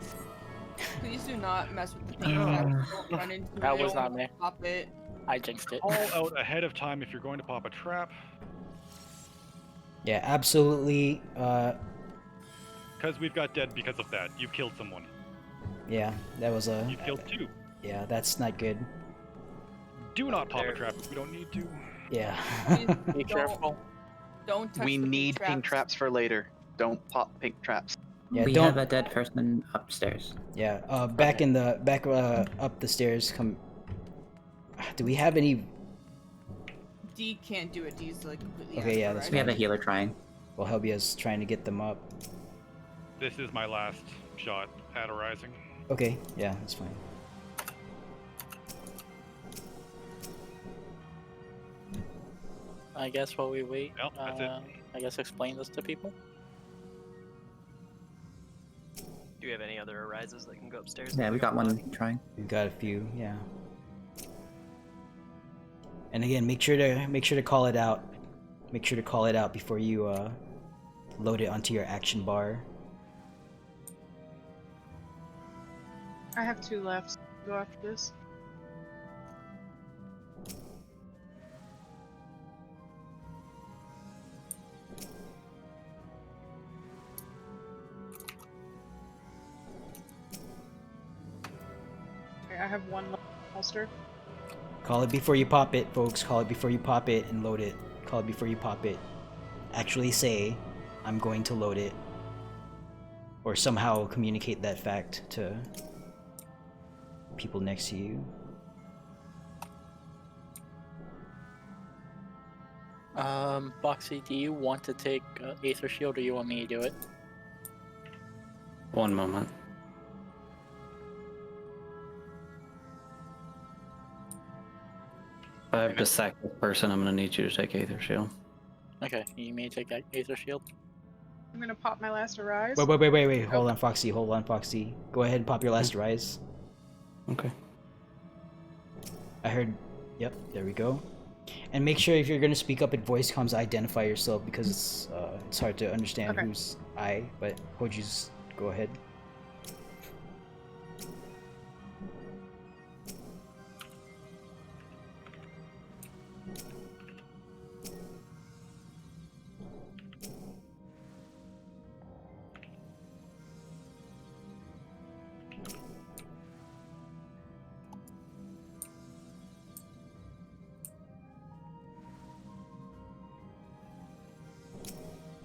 Please do not mess with the pink trap. Don't run into That it. was not me. Pop it. I jinxed it. Call out ahead of time if you're going to pop a trap. Yeah, absolutely. Because we've got dead because of that. You've killed someone. Yeah, that was a. You've killed 2. Yeah, that's not good. Do not pop a trap if we don't need to. Yeah. Be careful. Don't touch We the need pink pink traps for later. Don't pop pink traps. Yeah, we don't. have a dead person upstairs. Yeah, back in the back up the stairs. Come. Do we have any? D can't do it. D's like completely. Okay, yeah, that's We have a fine. healer trying. Well, Helbia's trying to get them up. This is my last shot at a rising. Okay, yeah, that's fine. I guess while we wait, Yep, that's it. I guess explain this to people. Do you have any other arises that can go upstairs? Yeah, we got one trying. We've got a few, yeah. And again, make sure to call it out. Make sure to call it out before you load it onto your action bar. I have 2 left. Go after this. Okay, I have 1 left holster. Call it before you pop it, folks. Call it before you pop it and load it. Call it before you pop it. Actually say, I'm going to load it. Or somehow communicate that fact to people next to you. Boxy, do you want to take Aether Shield or you want me to do it? One moment. If I have to sack this person, I'm gonna need you to take Aether Shield. Okay, you need me to take that Aether Shield? I'm gonna pop my last arise. Wait. Hold on, Foxy. Hold on, Foxy. Go ahead and pop your last rise. Okay. I heard. Yep, there we go. And make sure if you're gonna speak up in voice comms, identify yourself because it's hard to understand Okay. who's I. But Hoji's, go ahead.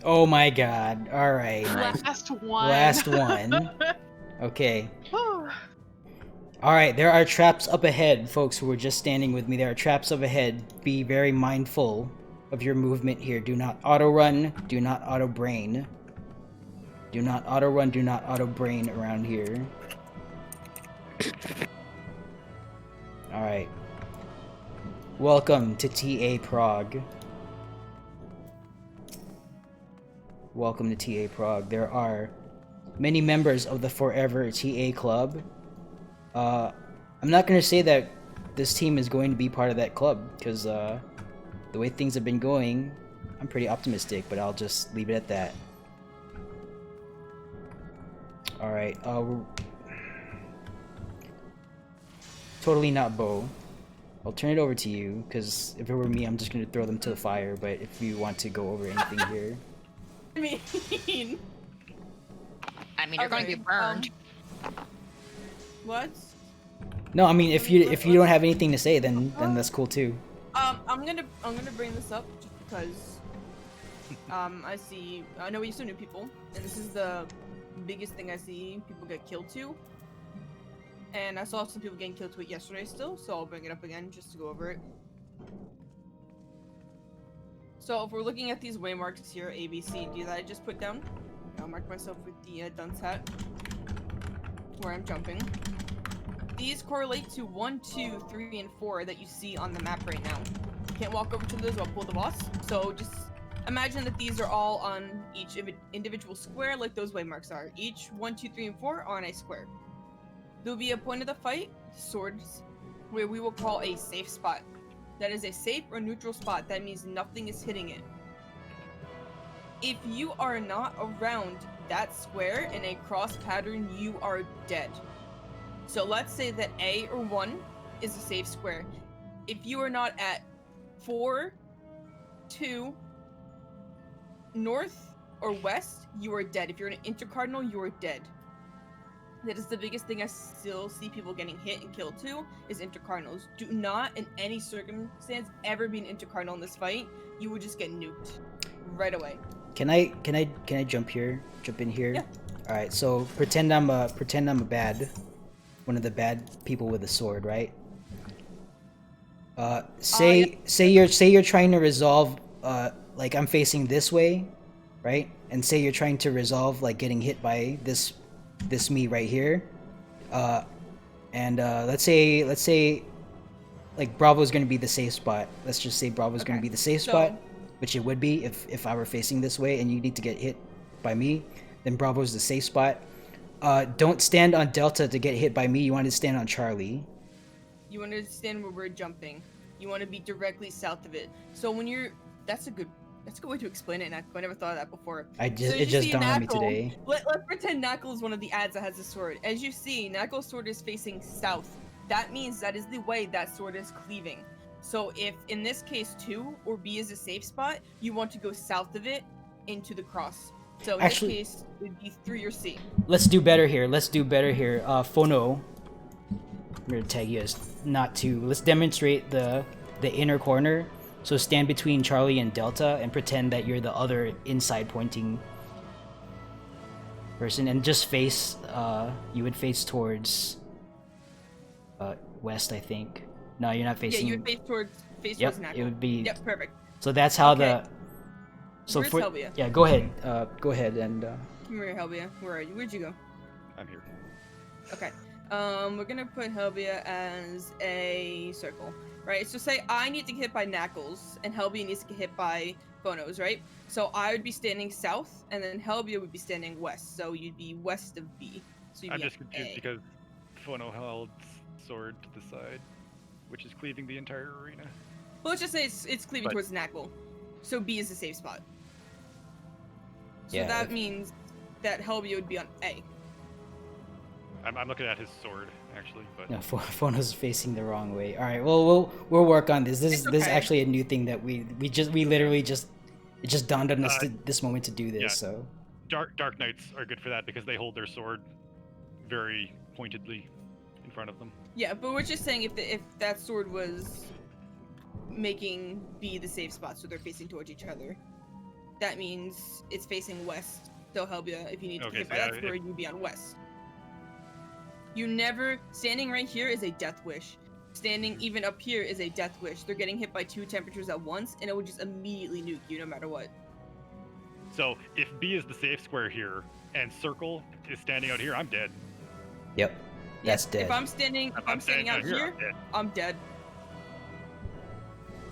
Oh my god. Alright. Last one. Last one. Okay. Alright, there are traps up ahead, folks who were just standing with me. There are traps up ahead. Be very mindful of your movement here. Do not auto-run. Do not auto-brain. Do not auto-run. Do not auto-brain around here. Alright. Welcome to TA Prog. Welcome to TA Prog. There are many members of the Forever TA Club. I'm not going to say that this team is going to be part of that club, because the way things have been going, I'm pretty optimistic, but I'll just leave it at that. Alright, totally not Bo. I'll turn it over to you, because if it were me, I'm just going to throw them to the fire, but if you want to go over anything here... I mean, you're going to be burned. What? No, I mean if you don't have anything to say, then that's cool too. I'm gonna bring this up just because I know we used to new people, and this is the biggest thing I see people get killed to. And I saw some people getting killed to it yesterday still, so I'll bring it up again just to go over it. So if we're looking at these waymarks here, A, B, C, and D that I just put down, I'll mark myself with the dunce hat where I'm jumping. These correlate to 1, 2, 3, and 4 that you see on the map right now. Can't walk over to those or I'll pull the boss. So just imagine that these are all on each individual square like those waymarks are. Each 1, 2, 3, and 4 are on a square. There will be a point of the fight, swords, where we will call a safe spot. that is a safe or neutral spot. That means nothing is hitting it. If you are not around that square in a cross pattern, you are dead. So let's say that A or 1 is a safe square. If you are not at 4, 2, north, or west, you are dead. If you're in an intercardinal, you are dead. That is the biggest thing I still see people getting hit and killed to, is intercardinals. Do not, in any circumstance, ever be an intercardinal in this fight. You will just get nuked right away. Can I jump in here? Yeah. All right. So pretend I'm a one of the bad people with a sword, right? Say you're trying to resolve, like I'm facing this way, right? And say you're trying to resolve like getting hit by this me right here, and let's say like Bravo's gonna be the safe spot. Let's just say Bravo's gonna be the safe spot, which it would be if I were facing this way and you need to get hit by me, then Bravo's the safe spot. Don't stand on Delta to get hit by me. You want to stand on Charlie. You want to stand where we're jumping. You want to be directly south of it. So when you're, that's a good way to explain it. I never thought of that before. It just dawned on me today. Let's pretend Knuckle is one of the ads that has a sword. As you see, Knuckle's sword is facing south. That means that is the way that sword is cleaving. So if in this case 2 or B is a safe spot, you want to go south of it into the cross. So in this case, it would be 3 or C. Let's do better here. Phono. I'm gonna tag you as not to. Let's demonstrate the inner corner. So stand between Charlie and Delta and pretend that you're the other inside pointing person, and just face. You would face towards west, I think. No, you're not facing. Yeah, you would face towards Knuckle. It would be. Yep, perfect. So that's how Okay. So Where's Helbia? Yeah, go ahead. Go ahead and. Come here, Helbia. Where are you? Where'd you go? I'm here. Okay. We're gonna put Helbia as a circle, right? So say I need to get hit by Knuckles, and Helbia needs to get hit by Phonos, right? So I would be standing south, and then Helbia would be standing west. So you'd be west of B. So you'd I'm be just at confused A. because Phono held sword to the side, which is cleaving the entire arena. Well, let's just say it's cleaving But- towards Knuckle. So B is the safe spot. So Yeah, that means that Helbia would be on A. I'm looking at his sword actually, but No, Phono's facing the wrong way. All right, well, we'll work on this. This is actually a new thing that we literally just it just dawned on us this moment to do this. yeah. So Dark Knights are good for that because they hold their sword very pointedly in front of them. Yeah, but we're just saying if that sword was making B the safe spot, so they're facing towards each other, that means it's facing west. So Helbia, if you need to Okay, hit by so that sword, you'd be on west. You never standing right here is a death wish. Standing even up here is a death wish. They're getting hit by 2 temperatures at once, and it would just immediately nuke you no matter what. So if B is the safe square here and Circle is standing out here, I'm dead. Yep, that's dead. If I'm standing out here, I'm dead. I'm dead.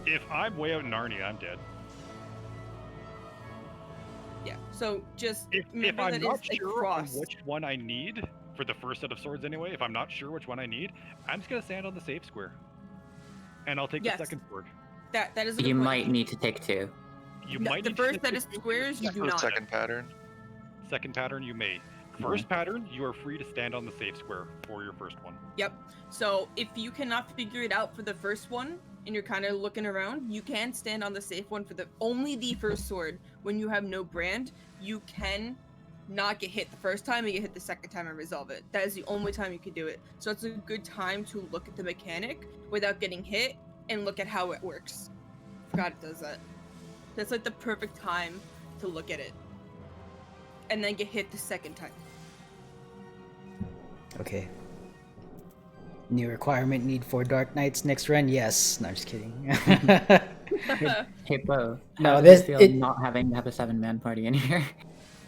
If I'm way out in Narnia, I'm dead. Yeah. So just If remember I'm that not it's a sure on cross. which one I need for the first set of swords anyway, if I'm not sure which one I need, I'm just gonna stand on the safe square, and I'll take Yes. the second sword. That is a good You point. might need to take 2. You No, might the need to first take set the of squares you do The not. second pattern. Second pattern, you may. First pattern, you are free to stand on the safe square for your first one. Yep. So if you cannot figure it out for the first one and you're kind of looking around, you can stand on the safe one for only the first sword. When you have no brand, you can not get hit the first time and get hit the second time and resolve it. That is the only time you can do it. So it's a good time to look at the mechanic without getting hit and look at how it works. Forgot it does that. That's like the perfect time to look at it. And then get hit the second time. Okay. New requirement need for Dark Knights next run? Yes. No, I'm just kidding. Hippo. No, how this does it feel not having to have a 7-man party in here.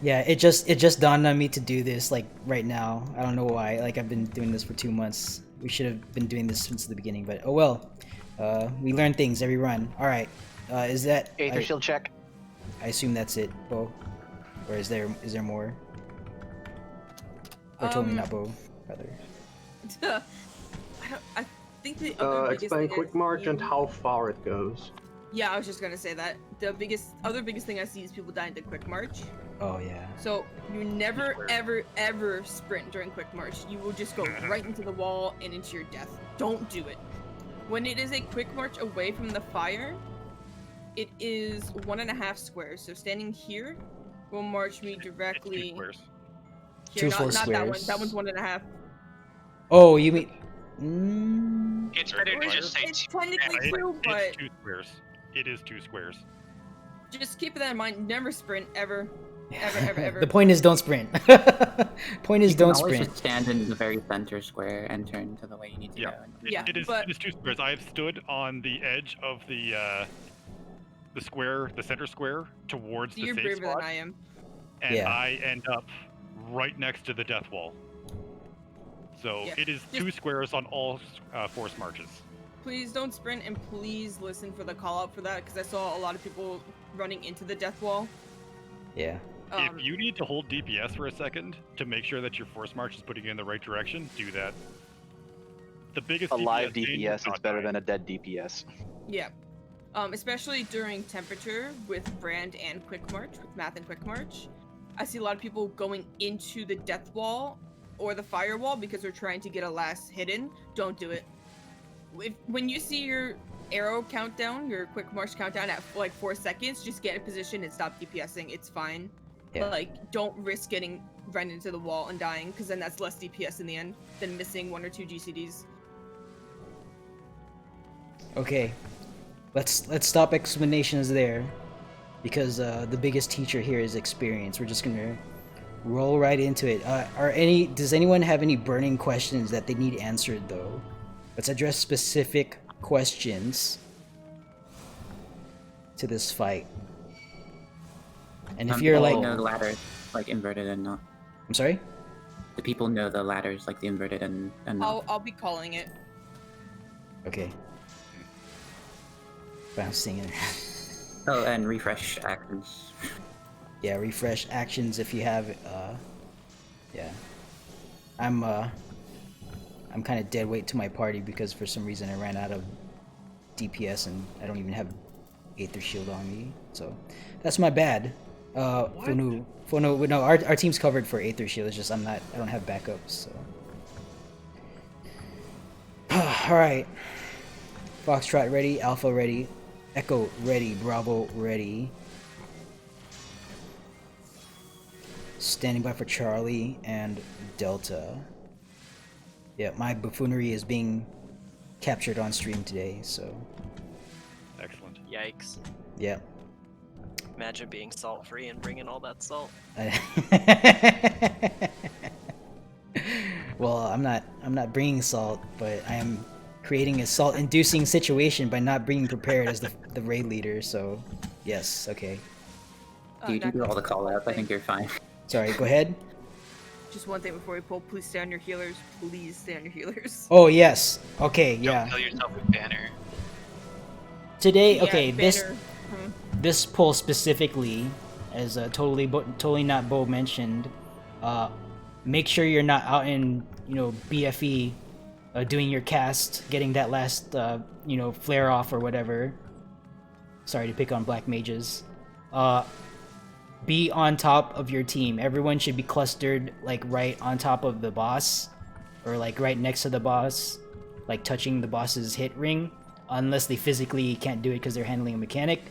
Yeah, it just dawned on me to do this like right now. I don't know why. Like I've been doing this for 2 months. We should have been doing this since the beginning, but oh well. We learn things every run. All right. Is that Aether shield check? I assume that's it, Bo. Or is there more? Or told me not Bo, rather. think the other biggest Explain thing quick I've march and seen- how far it goes. Yeah, I was just gonna say that. The other biggest thing I see is people dying to quick march. Oh yeah. So you never, ever sprint during quick march. You will just go right into the wall and into your death. Don't do it. When it is a quick march away from the fire, it is 1.5 squares. So standing here will march me directly. 2 squares. Here, Two full not that one. squares. That one's 1.5. Oh, you mean? It's better to just say It's two. technically Yeah, 2, but it's 2 squares. It is 2 squares. just keep that in mind. Never sprint ever. Ever. The point is don't sprint. Point is You can don't always sprint. just stand in the very center square and turn to the way you need to Yeah. go. It is 2 squares. I have stood on the edge of the square, the center square, towards So the you're safe braver spot, than I am. and Yeah. I end up right next to the death wall. So Yeah. it is 2 squares on all force marches. Please don't sprint, and please listen for the call out for that, because I saw a lot of people running into the death wall. Yeah. If you need to hold DPS for a second to make sure that your force march is putting you in the right direction, do that. The biggest A live danger DPS is not better dying. than a dead DPS. Yeah. Especially during temperature with Brand and Quick March, with Math and Quick March. I see a lot of people going into the death wall or the firewall because they're trying to get a last hit in. Don't do it. When you see your arrow countdown, your Quick March countdown at like 4 seconds, just get in position and stop DPSing. It's fine. Yeah. Like, don't risk getting run into the wall and dying, because then that's less DPS in the end than missing 1 or 2 GCDs. Okay. Let's stop explanations there, because the biggest teacher here is experience. We're just gonna roll right into it. Does anyone have any burning questions that they need answered though? Let's address specific questions to this fight. And if you're like, know the ladders like inverted and not. I'm sorry. The people know the ladders like the inverted and not. I'll be calling it. Okay. Bouncing it. Oh, and refresh actions. Yeah, refresh actions if you have. Yeah. I'm kind of dead weight to my party because for some reason I ran out of DPS and I don't even have Aether Shield on me, so that's my bad. Funu, no, our team's covered for Aether Shield. It's just I don't have backups. So. All right. Foxtrot ready, Alpha ready, Echo ready, Bravo ready. Standing by for Charlie and Delta. Yeah, my buffoonery is being captured on stream today, so. Excellent. Yikes. Yeah. Imagine being salt-free and bringing all that salt. Well, I'm not bringing salt, but I am creating a salt-inducing situation by not being prepared as the raid leader. So, yes, okay. You do all the call-outs. I think you're fine. Sorry, go ahead. Just one thing before we pull, please stay on your healers. Please stay on your healers. Oh yes. Okay, yeah. Don't kill yourself with banner. Today, Yeah, okay, banner. this pull specifically, as totally not Bo mentioned, make sure you're not out in BFE, doing your cast, getting that last flare off or whatever. Sorry to pick on black mages. Be on top of your team. Everyone should be clustered like right on top of the boss, or like right next to the boss, like touching the boss's hit ring, unless they physically can't do it because they're handling a mechanic.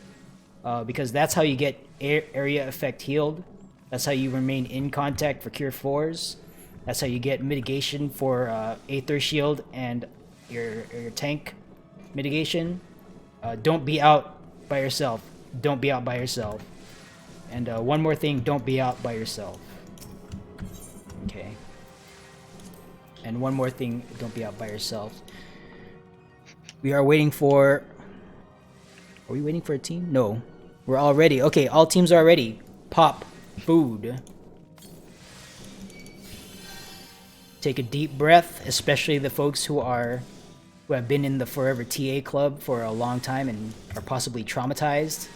Because that's how you get area effect healed. That's how you remain in contact for cure 4s. That's how you get mitigation for Aether Shield and your tank mitigation. Don't be out by yourself. Don't be out by yourself. And one more thing, don't be out by yourself. Okay. And one more thing, don't be out by yourself. We are waiting for... Are we waiting for a team? No. We're all ready. Okay, all teams are ready. Pop. Food. Take a deep breath, especially the folks who have been in the Forever TA Club for a long time and are possibly traumatized.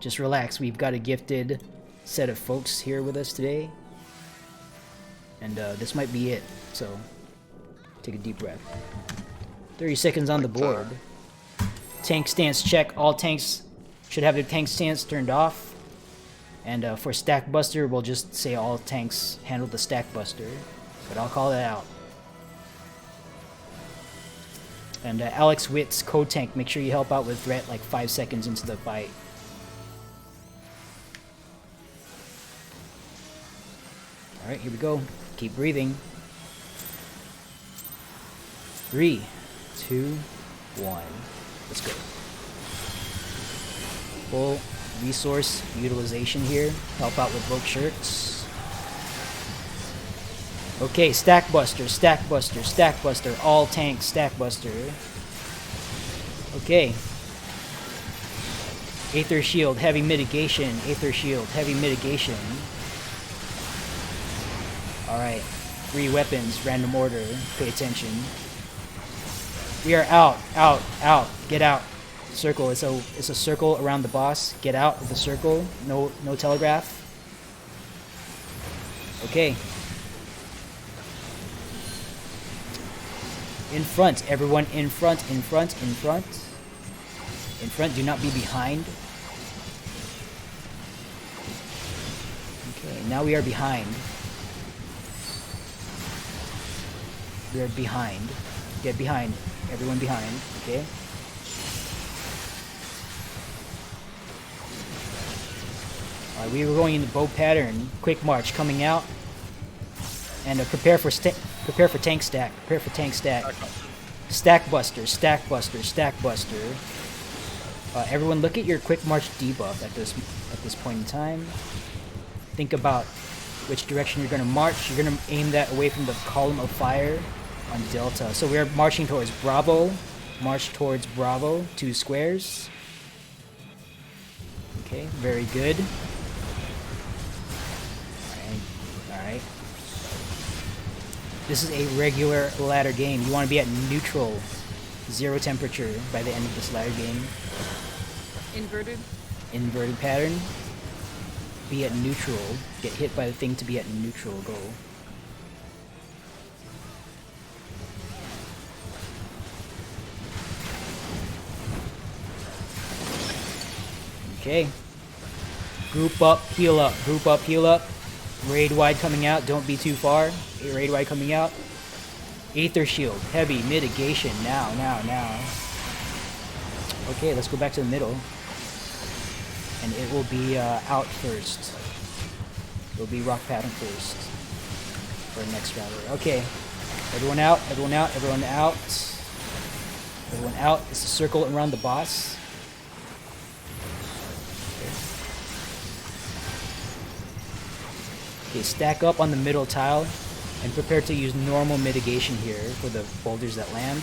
Just relax. We've got a gifted set of folks here with us today. And this might be it. So Take a deep breath. 30 seconds on the board. Tank stance check. All tanks should have their tank stance turned off. And for Stack Buster, we'll just say all tanks handle the Stack Buster. But I'll call that out. And Alex Witt's Code Tank, make sure you help out with threat like 5 seconds into the fight. Alright, here we go. Keep breathing. 3, 2, 1. Let's go. Full resource utilization here. Help out with Rogue Shirts. Okay, Stack Buster, Stack Buster, Stack Buster. All tanks, Stack Buster. Okay. Aether Shield, Heavy Mitigation. Aether Shield, Heavy Mitigation. Alright. 3 weapons, random order. Pay attention. We are out, out, out. Get out. Circle. It's a circle around the boss. Get out of the circle. No telegraph. Okay. In front. Everyone in front, in front, in front. In front. Do not be behind. Okay, now we are behind. We are behind. Get behind. Everyone behind. Okay. Alright, we were going in the bow pattern. Quick march coming out. And prepare for tank stack. Prepare for tank stack. Stack Buster. Stack Buster. Stack Buster. Everyone, look at your quick march debuff at this point in time. Think about which direction you're going to march. You're going to aim that away from the column of fire on Delta. So we're marching towards Bravo. March towards Bravo. 2 squares. Okay, very good. Alright. This is a regular ladder game. You want to be at neutral. 0 temperature by the end of this ladder game. Inverted? Inverted pattern. Be at neutral. Get hit by the thing to be at neutral. Go. Okay. Group up, heal up. Group up, heal up. Raid wide coming out. Don't be too far. Raid wide coming out. Aether Shield. Heavy mitigation. Now. Okay, let's go back to the middle. And it will be out first. It will be rock pattern first. For next router. Okay. Everyone out. Everyone out. Everyone out. Everyone out. It's a circle around the boss. Okay, stack up on the middle tile and prepare to use normal mitigation here for the boulders that land.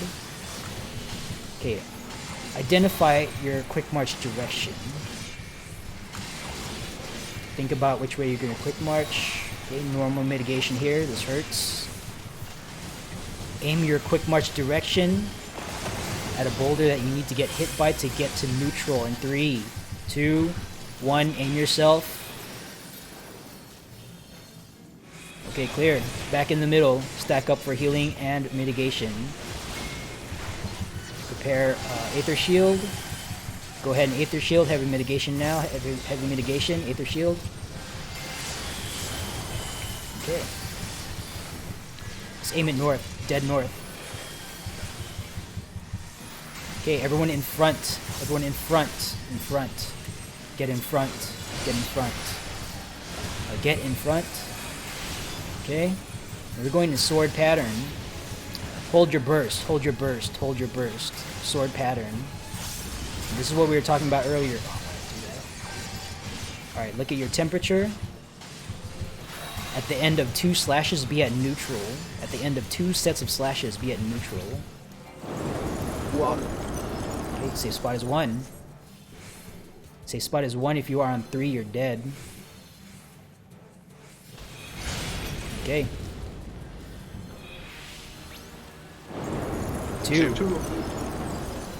Okay, identify your quick march direction. Think about which way you're going to quick march. Okay, normal mitigation here. This hurts. Aim your quick march direction at a boulder that you need to get hit by to get to neutral in 3, 2, 1. Aim yourself. Okay, clear. Back in the middle. Stack up for healing and mitigation. Prepare Aether Shield. Go ahead and Aether Shield. Heavy mitigation now. Heavy mitigation. Aether Shield. Okay. Let's aim it north. Dead north. Okay, everyone in front. Everyone in front. In front. Get in front. Get in front. Get in front. Okay, we're going to sword pattern. Hold your burst, hold your burst, hold your burst. Sword pattern. This is what we were talking about earlier. Oh, why did I do that? Alright, look at your temperature. At the end of 2 slashes, be at neutral. At the end of 2 sets of slashes, be at neutral. Whoa. Okay, safe spot is 1. Safe spot is 1. If you are on 3, you're dead. Okay. 2.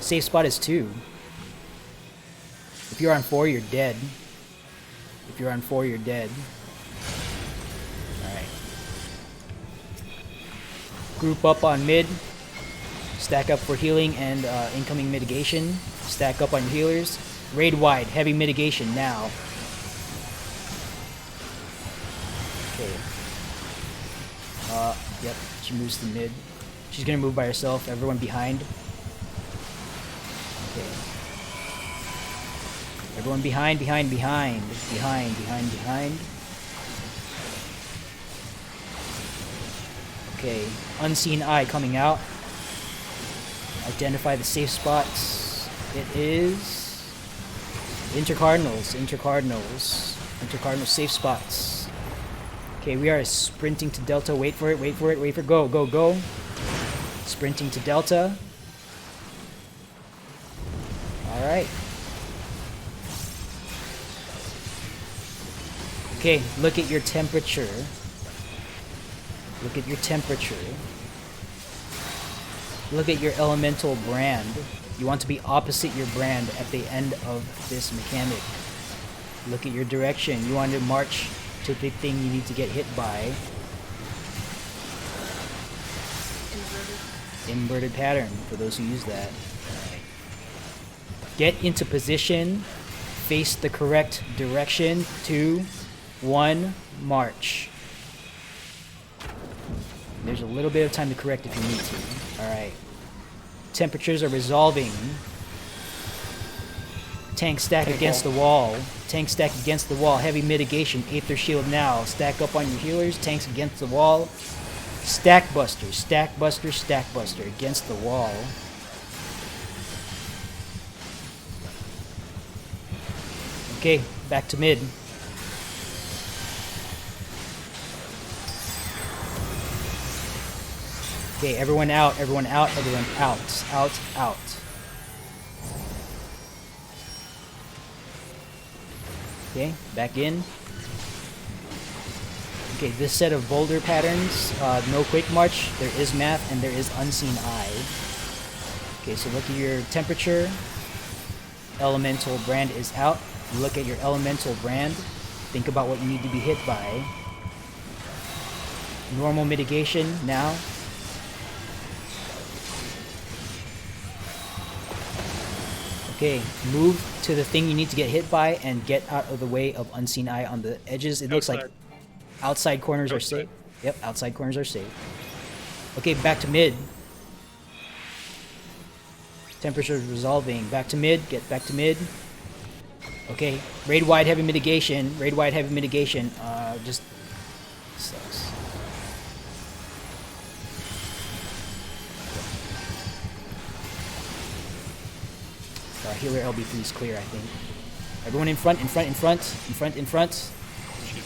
Safe spot is 2. If you're on 4, you're dead. If you're on 4, you're dead. Alright. Group up on mid. Stack up for healing and incoming mitigation. Stack up on healers. Raid wide, heavy mitigation now. Okay. Yep, she moves to mid. She's gonna move by herself. Everyone behind. Okay. Everyone behind. Okay, unseen eye coming out. Identify the safe spots. It is intercardinals safe spots. Okay, we are sprinting to Delta. Wait for it. Go. Sprinting to Delta. All right. Okay, look at your temperature. Look at your elemental brand. You want to be opposite your brand at the end of this mechanic. Look at your direction. You want to march to the thing you need to get hit by. Inverted pattern, for those who use that. Get into position. Face the correct direction. 2, 1, march. There's a little bit of time to correct if you need to. Alright. Temperatures are resolving. Tank stack against the wall. Heavy mitigation. Aether shield now. Stack up on your healers. Tanks against the wall. Stack buster against the wall. Okay, back to mid. Okay, everyone out. Out. Okay, back in. Okay, this set of boulder patterns, no quick march, there is math, and there is unseen eye. Okay, so look at your temperature. Elemental brand is out. Look at your elemental brand. Think about what you need to be hit by. Normal mitigation now. Okay, move to the thing you need to get hit by and get out of the way of unseen eye on the edges. It looks like outside corners are safe. Yep, outside corners are safe. Okay, back to mid. Temperature is resolving. Back to mid. Get back to mid. Okay, raid wide heavy mitigation. Just sucks. Healer LB3 is clear, I think. Everyone in front. She is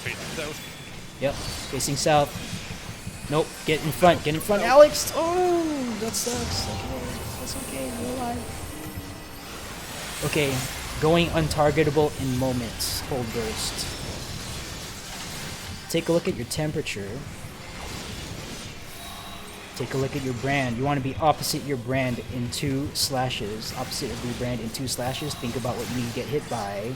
facing south. Yep, facing south. Nope, get in front, Alex! Oh, that sucks. Okay, that's okay, we're alive. Okay, going untargetable in moments. Hold burst. Take a look at your temperature. Take a look at your brand. You want to be opposite your brand in 2 slashes. Opposite of your brand in 2 slashes. Think about what you need to get hit by.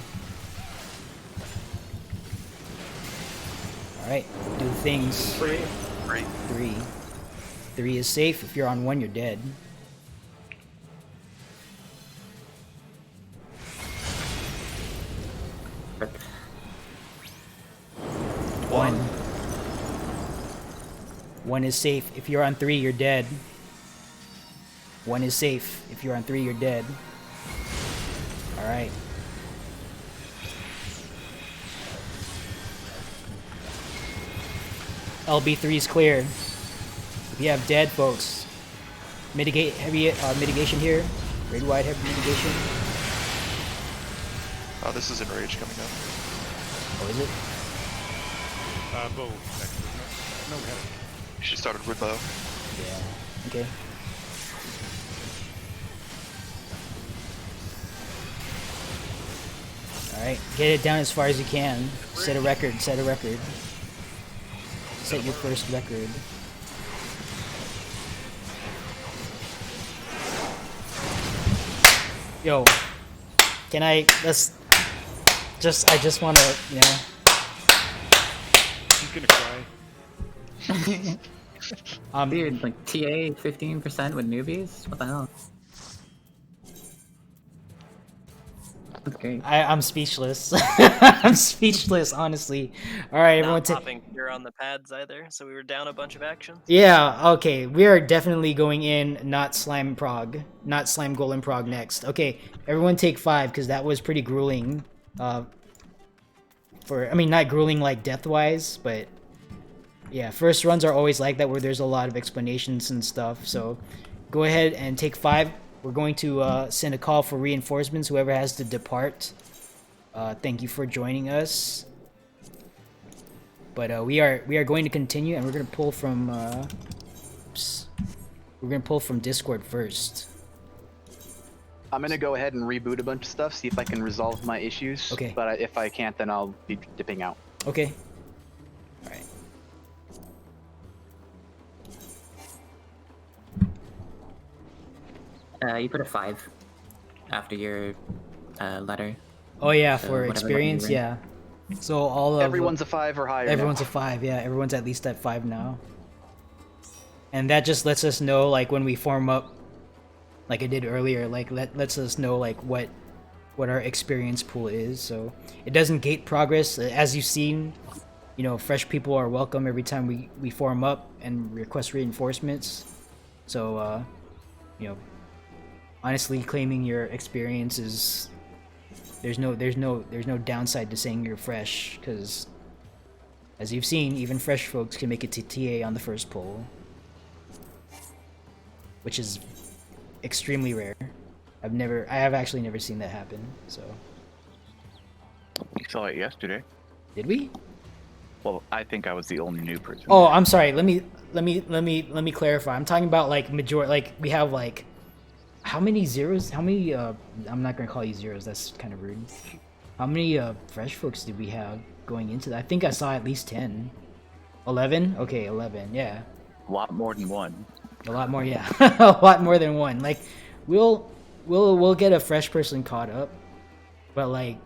Alright, do things. 3 is safe. If you're on 1, you're dead. One is safe. If you're on 3, you're dead. 1 is safe. If you're on 3, you're dead. Alright. LB3 is clear. If you have dead folks, mitigate heavy mitigation here. Raid wide heavy mitigation. Oh, this is Enrage coming up. Oh, is it? Bow next, isn't it? No, heavy. She started with bow. Yeah. Okay. Alright, get it down as far as you can. Set a record. Set your first record. Yo, can I, I just want to, He's gonna cry. Dude, like TA 15% with newbies? What the hell? That's great. I'm speechless. I'm speechless, honestly. All right, everyone. Not popping cure on the pads either, so we were down a bunch of actions. Yeah. Okay, we are definitely going in. Not slime prog. Not slime golem prog next. Okay, everyone take 5 because that was pretty grueling. I mean, not grueling like death-wise, but yeah, first runs are always like that where there's a lot of explanations and stuff. So go ahead and take 5. We're going to send a call for reinforcements. Whoever has to depart. Thank you for joining us. But we are going to continue, and we're gonna pull from. Oops. We're gonna pull from Discord first. I'm gonna go ahead and reboot a bunch of stuff, see if I can resolve my issues. Okay. But if I can't, then I'll be dipping out. Okay. All right. You put a 5 after your letter. Oh yeah, So for whatever experience, letter you're in. yeah. So all of Everyone's a 5 or higher. everyone's now. a 5, yeah. Everyone's at least at 5 now. And that just lets us know, like, when we form up, like I did earlier, like lets us know like what our experience pool is. So it doesn't gate progress. As you've seen, you know, fresh people are welcome every time we form up and request reinforcements. So you know, honestly, claiming your experience is there's no downside to saying you're fresh, because as you've seen, even fresh folks can make it to TA on the first pull, which is extremely rare. I have actually never seen that happen. So We saw it yesterday. did we? Well, I think I was the only new person. Oh, I'm sorry. Let me clarify. I'm talking about like like we have like how many zeros? How many I'm not gonna call you zeros, that's kind of rude. How many fresh folks did we have going into that? I think I saw at least 10. 11? Okay, 11. Yeah. A lot more than one. A lot more, yeah. A lot more than one. Like we'll get a fresh person caught up. But like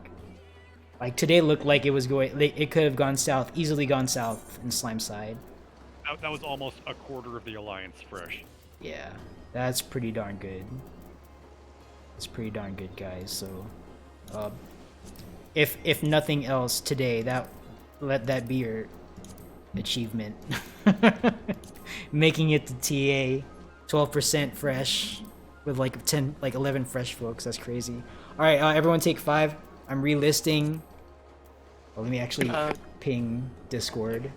today looked like it was going, it could have gone south, easily gone south in Slime side. That was almost a quarter of the alliance fresh. Yeah. That's pretty darn good. It's pretty darn good, guys. So if nothing else today, let that be your achievement. Making it to TA, 12% fresh with like 11 fresh folks. That's crazy. All right, everyone take 5. I'm relisting. Well, let me actually ping Discord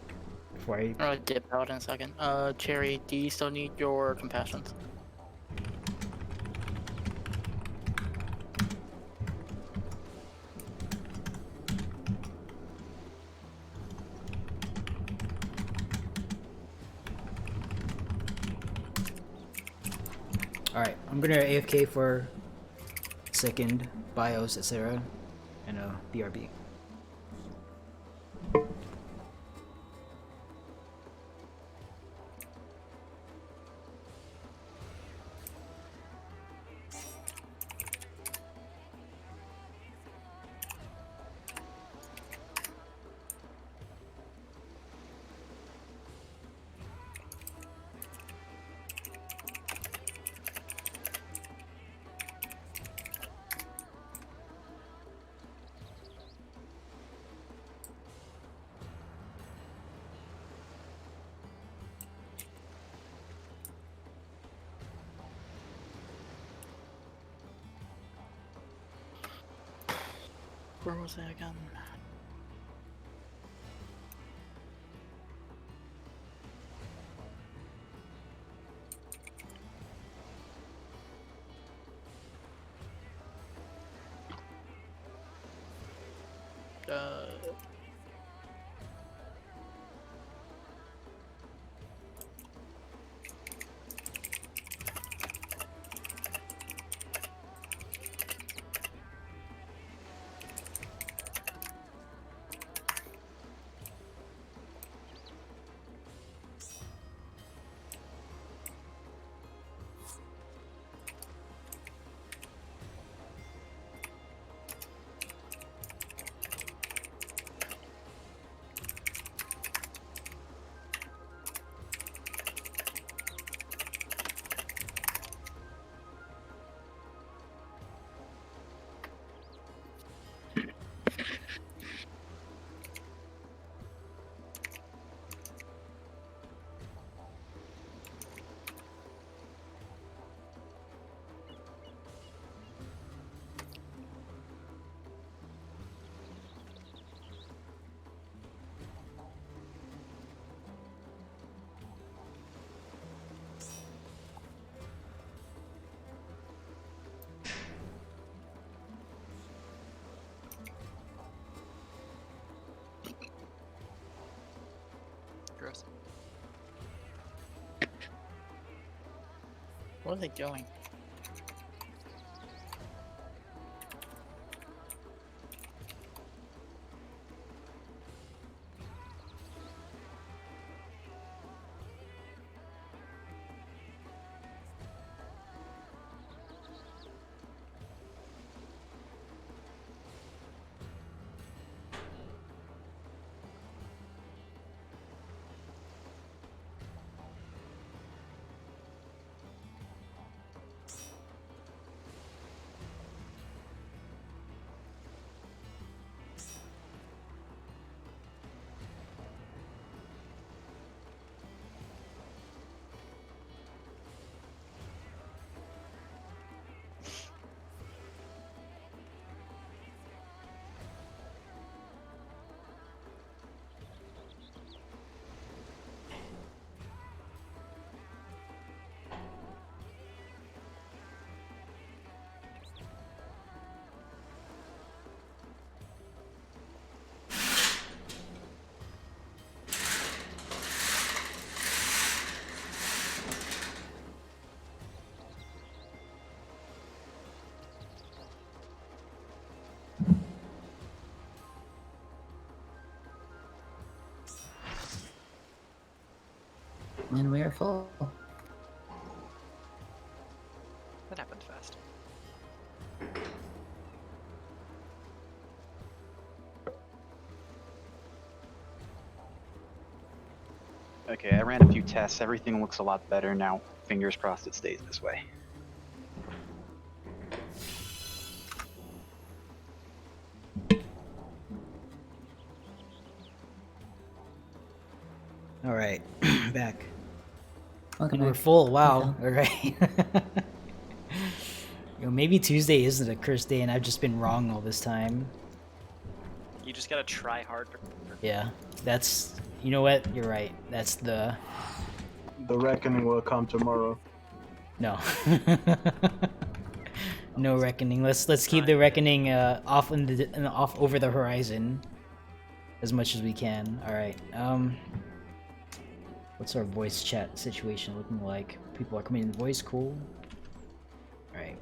before I I'll dip out in a second. Cherry, do you still need your compassions? Alright, I'm gonna AFK for a second, BIOS, etc. and BRB. Where was I again? Gross. Where are they going? And we are full. That happened fast. Okay, I ran a few tests. Everything looks a lot better now. Fingers crossed it stays this way. All right, back. Welcome We're back. full. Wow. Welcome. All right. Yo, maybe Tuesday isn't a cursed day, and I've just been wrong all this time. You just gotta try harder. Yeah, that's. You know what? You're right. That's the. The reckoning will come tomorrow. No. No reckoning. Let's keep the reckoning off off over the horizon, as much as we can. All right. What's our voice chat situation looking like? People are coming in voice. Cool. All right.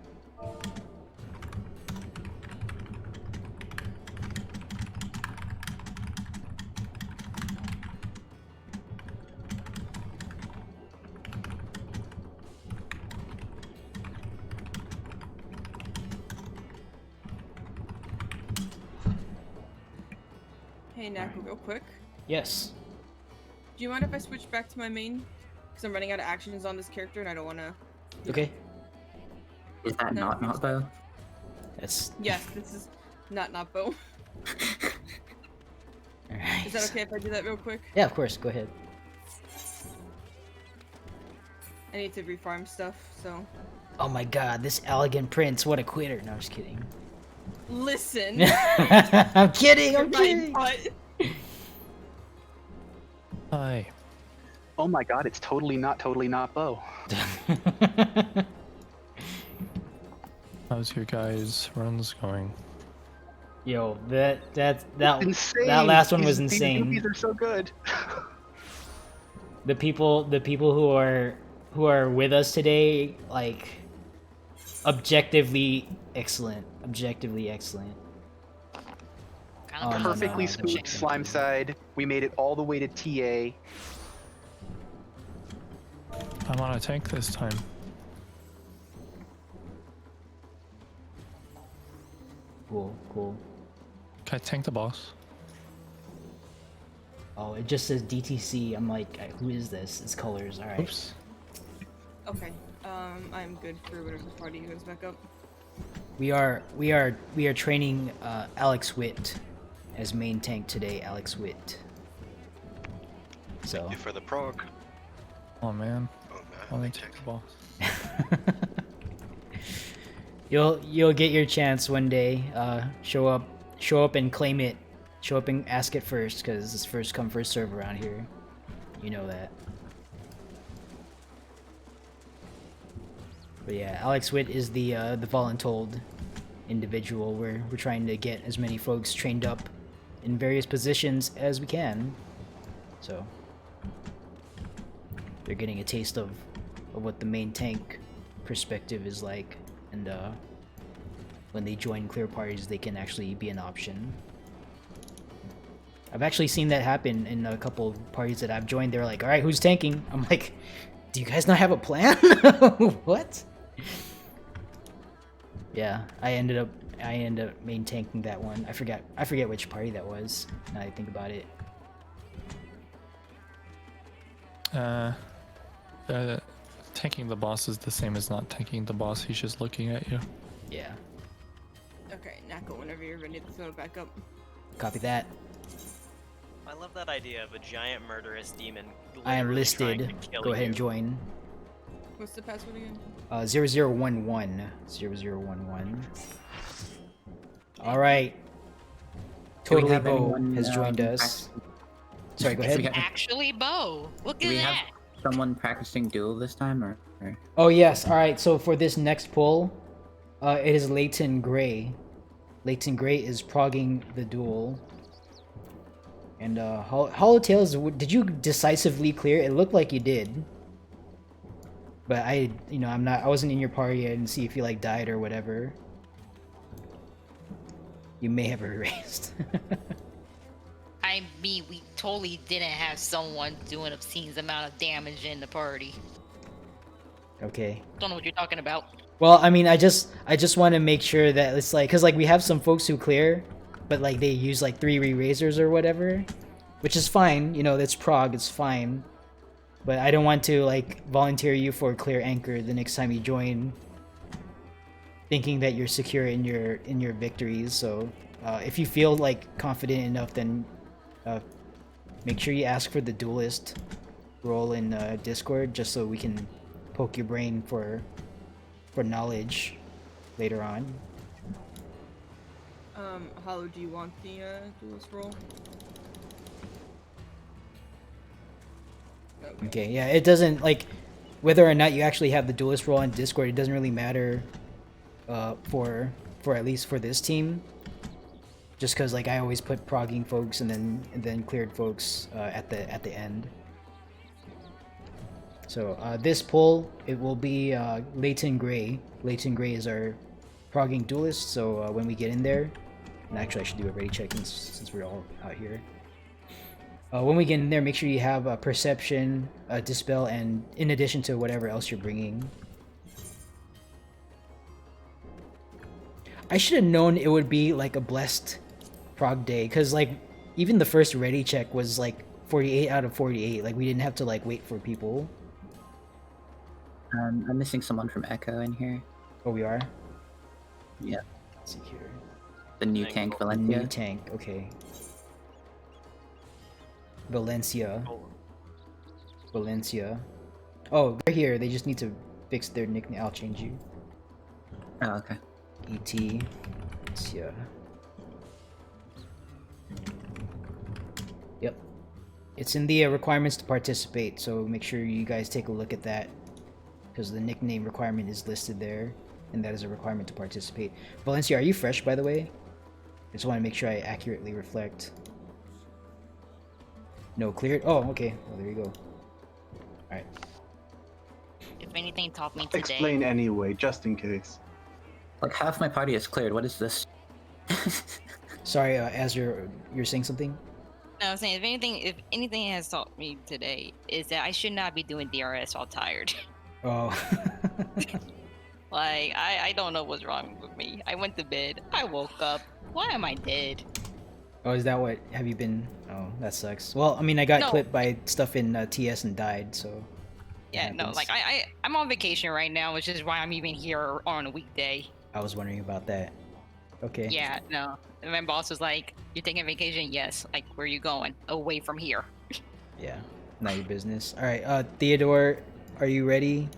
Hey, Naku, real quick. Yes. Do you mind if I switch back to my main? Because I'm running out of actions on this character and I don't want to... Okay. Is that No. not bow? That's. Yes, this is not bow. Alright. Is that okay if I do that real quick? Yeah, of course. Go ahead. I need to refarm stuff, so... Oh my god, this elegant prince, what a quitter. No, I'm just kidding. Listen! I'm kidding, I'm You're right, kidding. but- Hi. Oh my god, it's totally not Bo. How's your guys' runs going? Yo, that Insane. that last one was These insane. movies are so good. The people who are with us today, like, objectively excellent. Objectively excellent. Perfectly spooked slime side. We made it all the way to TA. I'm on a tank this time. Cool, cool. Can I tank the boss? Oh, it just says DTC. I'm like, who is this? It's colors. All right. Oops. Okay, I'm good for whatever party goes back up. We are training Alex Witt as main tank today. Alex Witt. So. Thank you for the prog. Oh man. Oh man. I'll take the boss. You'll get your chance one day. Show up and claim it. Show up and ask it first, because it's first come first serve around here. You know that. But yeah, Alex Witt is the voluntold individual. We're trying to get as many folks trained up in various positions as we can. So. they're getting a taste of what the main tank perspective is like, and when they join clear parties, they can actually be an option. I've actually seen that happen in a couple of parties that I've joined. They're like, "All right, who's tanking?" I'm like, "Do you guys not have a plan?" What? Yeah, I ended up main tanking that one. I forget which party that was. Now that I think about it. Tanking the boss is the same as not tanking the boss. He's just looking at you. Yeah. Okay, Nako, whenever you're ready to throw it back up. Copy that. I love that idea of a giant murderous demon. I am literally trying listed. to kill Go ahead and you. join. What's the password again? 0011. 0011. All right. Do we Totally have Bo anyone, has joined us. Sorry, go Do we ahead. have- Actually, Bo, look Do at we that. have someone practicing duel this time, or? Oh yes. All right. So for this next pull, it is Leighton Gray. Leighton Gray is progging the duel. And Hollow Tales, did you decisively clear? It looked like you did. But I wasn't in your party. I didn't see if you like died or whatever. You may have erased. I mean, we totally didn't have someone doing obscene amount of damage in the party. Okay. Don't know what you're talking about. Well, I mean, I just want to make sure that it's like, cause like we have some folks who clear, but like they use like 3 re-razors or whatever, which is fine. You know, that's prog. It's fine. But I don't want to like volunteer you for clear anchor the next time you join, thinking that you're secure in your victories. So if you feel like confident enough, then make sure you ask for the duelist role in Discord, just so we can poke your brain for knowledge later on. Hollow, do you want the duelist roll? Okay, yeah, it doesn't, like, whether or not you actually have the duelist role on Discord, it doesn't really matter for at least for this team. Just because, like, I always put progging folks and then cleared folks at the end. So this pull, it will be Leighton Gray. Leighton Gray is our progging duelist, so when we get in there, and actually I should do a ready check since we're all out here. When we get in there, make sure you have a perception, dispel, and in addition to whatever else you're bringing. I should have known it would be like a blessed prog day, because like even the first ready check was like 48 out of 48. Like we didn't have to like wait for people. I'm missing someone from Echo in here. Oh, we are? Yeah. Let's see here. The new tank, Valencia. New tank, okay. Valencia. Oh, they're here. They just need to fix their nickname. I'll change you. Oh, okay. E.T. Valencia. Yep. It's in the requirements to participate, so make sure you guys take a look at that, because the nickname requirement is listed there, and that is a requirement to participate. Valencia, are you fresh, by the way? I just want to make sure I accurately reflect. No, cleared? Oh, okay. Well, there you go. Alright. If anything taught me today. Explain anyway, just in case. Like half my party is cleared. What is this? Sorry, as you're saying something? No, I'm saying if anything has taught me today is that I should not be doing DRS while tired. Oh. Like I don't know what's wrong with me. I went to bed. I woke up. Why am I dead? Oh, is that what? Have you been? Oh, that sucks. Well, I mean, I got No. clipped by stuff in TS and died, so. Yeah, no, like I'm on vacation right now, which is why I'm even here on a weekday. I was wondering about that. Okay. Yeah, no. And my boss was like, "You're taking vacation?" Yes. Like, where are you going? Away from here. Yeah, not your business. All right, Theodore, are you ready?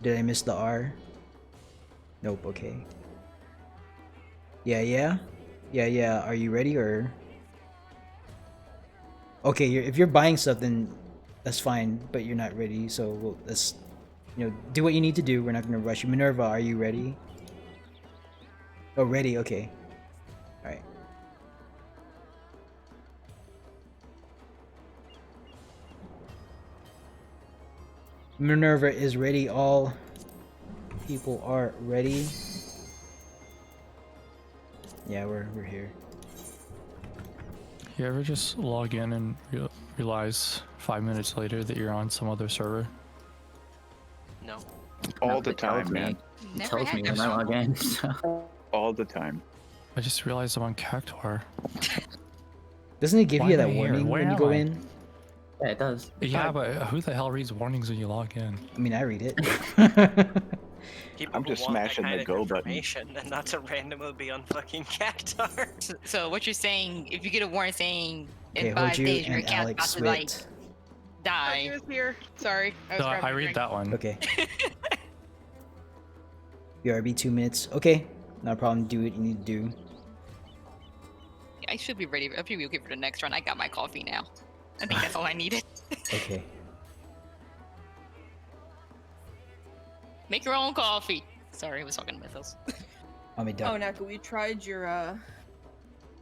Did I miss the R? Nope. Okay. Yeah. Are you ready or? Okay, if you're buying stuff, then that's fine. But you're not ready, so let's, do what you need to do. We're not gonna rush you. Minerva, are you ready? Oh, ready. Okay. All right. Minerva is ready. All people are ready. Yeah, we're here. You ever just log in and realize 5 minutes later that you're on some other server? No. All the time, man. It tells me when I log in. All the time. I just realized I'm on Cactuar. Doesn't it give Why you am that I here? warning Where when you am go I? in? Yeah, it does. Yeah, but who the hell reads warnings when you log in? I mean, I read it. People I'm who just want that smashing kind the of go button. information and not to randomly be on fucking Cactar. So what you're saying, if you get a warning saying Okay, in 5 Hoju days your and account's Alex about to like Swit. die. He was here. Sorry, I was No, grabbing I a read drink. that one. Okay. BRB 2 minutes. Okay, not a problem. Do what you need to do. I should be ready. I should be okay for the next run. I got my coffee now. I think that's all I needed. Okay. Make your own coffee. Sorry, I was talking to myself. I'm a Oh, duck. Naka, we tried your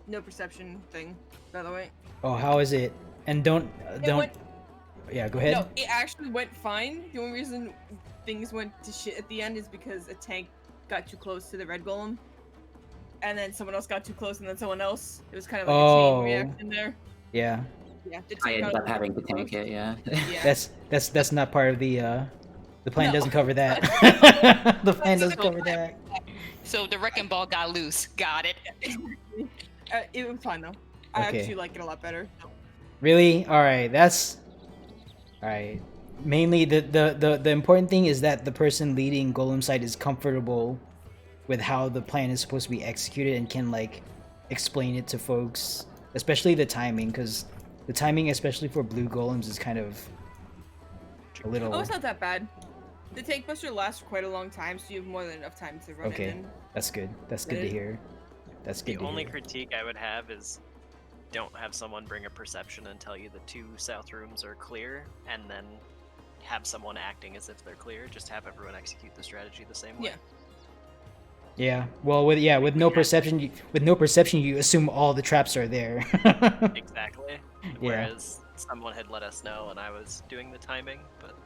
no perception thing, by the way. Oh, how is it? And don't. went- Yeah, go ahead. No, it actually went fine. The only reason things went to shit at the end is because a tank got too close to the red golem. And then someone else got too close, and then someone else. It was kind of like a chain reaction there. Yeah. Yeah, the I tank ended got up a having to little tank close. it, yeah. Yeah. That's not part of the plan. No. Doesn't cover that. The plan doesn't cover that. So the wrecking ball got loose. Got it. It was fine though. I Okay. actually like it a lot better. Really? All right. That's. All right. Mainly, the important thing is that the person leading Golem side is comfortable with how the plan is supposed to be executed and can like explain it to folks, especially the timing, because the timing, especially for blue golems, is kind of a little. Oh, it's not that bad. The tank buster lasts for quite a long time, so you have more than enough time to run it Okay, in. that's good. That's good to hear. That's good The to only hear. critique I would have is don't have someone bring a perception and tell you the 2 south rooms are clear, and then have someone acting as if they're clear. Just have everyone execute the strategy the same way. Yeah. Yeah. Well, with no perception, you assume all the traps are there. Exactly. Yeah. Whereas someone had let us know and I was doing the timing, but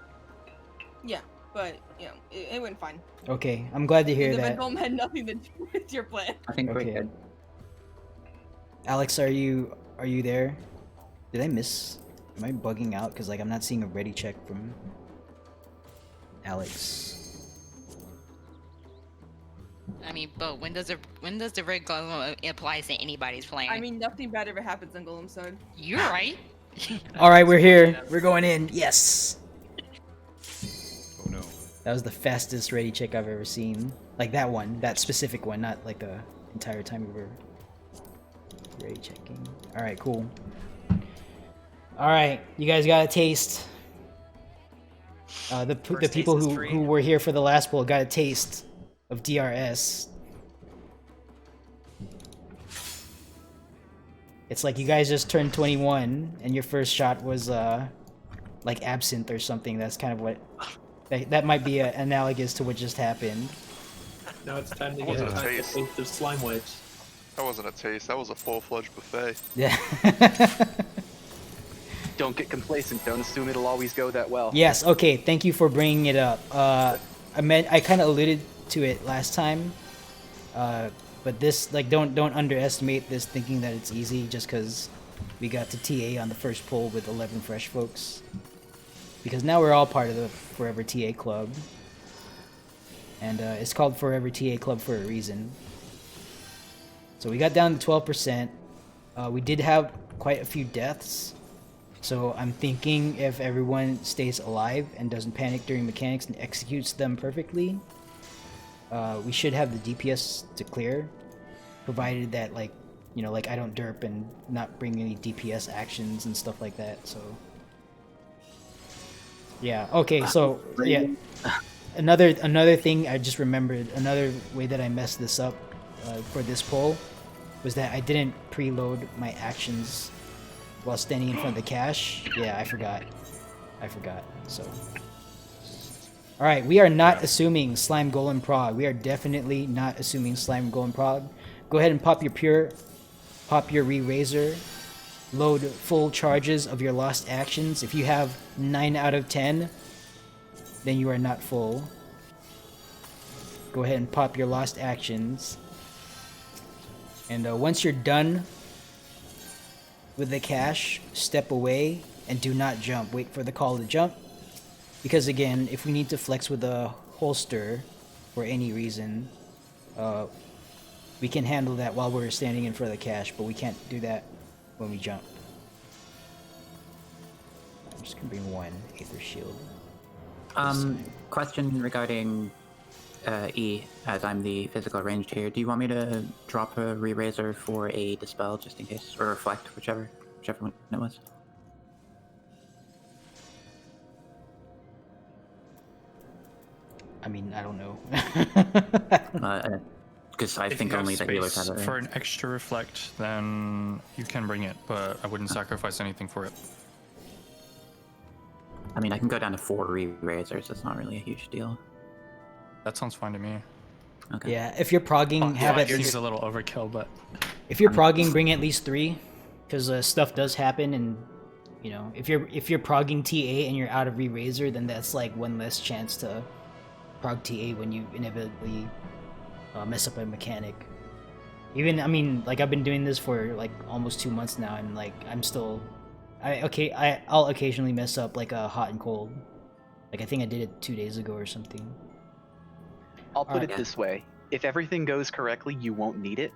Yeah, but you know, it went fine. Okay, I'm glad to hear The that. red golem had nothing to do with your plan. I think we're Okay. good. Alex, are you there? Did I miss? Am I bugging out? Cause like I'm not seeing a ready check from Alex. I mean, but when does the red golem apply to anybody's plan? I mean, nothing bad ever happens on Golem side. You're right. All right, we're here. We're going in. Yes. Oh no. That was the fastest ready check I've ever seen. Like that one, that specific one, not like the entire time we were ready checking. All right, cool. All right, you guys got a taste. The First people taste is who free. were here for the last poll got a taste of DRS. It's like you guys just turned 21 and your first shot was like absinthe or something. That's kind of what that might be analogous to what just happened. Now it's time to That get wasn't a a taste. taste of slime wedge. That wasn't a taste. That was a full-fledged buffet. Yeah. Don't get complacent. Don't assume it'll always go that well. Yes. Okay. Thank you for bringing it up. I kind of alluded to it last time, but this don't underestimate this thinking that it's easy just because we got to TA on the first poll with 11 fresh folks. Because now we're all part of the Forever TA Club, and it's called Forever TA Club for a reason. So we got down to 12%. We did have quite a few deaths. So I'm thinking if everyone stays alive and doesn't panic during mechanics and executes them perfectly, we should have the DPS to clear, provided that like I don't derp and not bring any DPS actions and stuff like that. So yeah, okay, so yeah, another thing I just remembered, another way that I messed this up for this poll was that I didn't preload my actions while standing in front of the cache. Yeah, I forgot. So, all right, we are not assuming Slime Golem Prog. We are definitely not assuming Slime Golem Prog. Go ahead and pop your re-razor, load full charges of your lost actions. If you have 9 out of 10, then you are not full. Go ahead and pop your lost actions. And once you're done with the cache, step away and do not jump. Wait for the call to jump. Because again, if we need to flex with a holster for any reason, we can handle that while we're standing in front of the cache, but we can't do that when we jump. I'm just gonna bring one Aether Shield. Question regarding E, as I'm the physical ranged here. Do you want me to drop a re-raiser for a dispel just in case, or reflect, whichever one it was? I mean, I don't know. Because I If think you have only the healers space have it. Right? for an extra reflect, then you can bring it, but I wouldn't sacrifice anything for it. I mean, I can go down to 4 re-raisers. It's not really a huge deal. That sounds fine to me. Okay. Yeah, if you're progging, have it at least seems a little overkill, but if you're progging, bring at least 3, because stuff does happen, and you know, if you're progging TA and you're out of re-raiser, then that's like one less chance to prog TA when you inevitably mess up a mechanic. Even, I mean, like I've been doing this for like almost 2 months now, and like I'm still, I'll occasionally mess up like a hot and cold. Like I think I did it 2 days ago or something. I'll put Alright. it this way: if everything goes correctly, you won't need it,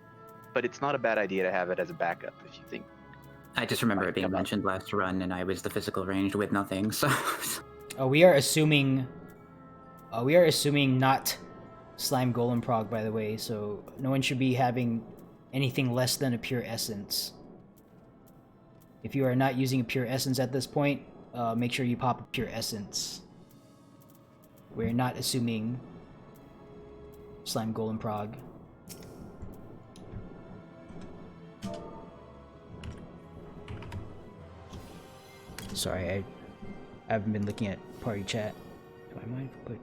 but it's not a bad idea to have it as a backup if you think. I just remember it being mentioned last run, and I was the physical ranged with nothing, so... We are assuming not slime golem prog, by the way, so no one should be having anything less than a pure essence. If you are not using a pure essence at this point, make sure you pop a pure essence. We're not assuming slime golem prog. Sorry, I haven't been looking at party chat. Do I mind if I put...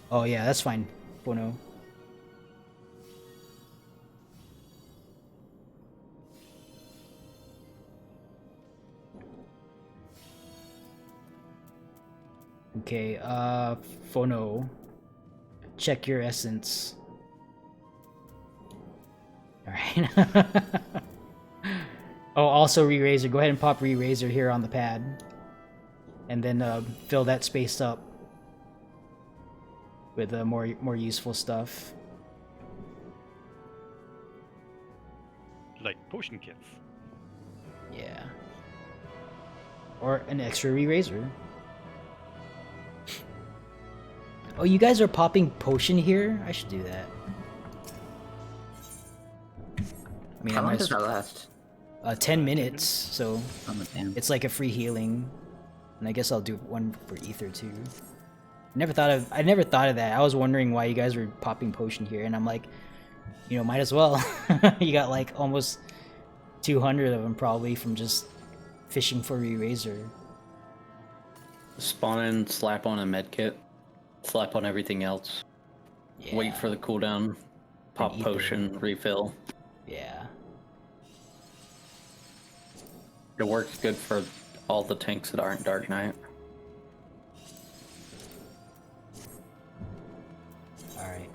Oh yeah, that's fine, Bono. Okay, Phono. Check your essence. Alright. Oh, also re-raiser. Go ahead and pop re-raiser here on the pad. And then fill that space up with more useful stuff. Like potion kits. Yeah. Or an extra re-raiser. Oh, you guys are popping potion here? I should do that. I mean, How I long might does that last? 10 minutes, so damn. it's like a free healing. And I guess I'll do one for ether too. I never thought of that. I was wondering why you guys were popping potion here, and I'm like, you know, might as well. You got like almost 200 of them probably from just fishing for re-raiser. Spawn in, slap on a medkit, slap on everything else. Yeah. Wait for the cooldown, pop ether. potion, refill. Yeah. It works good for all the tanks that aren't Dark Knight. Alright.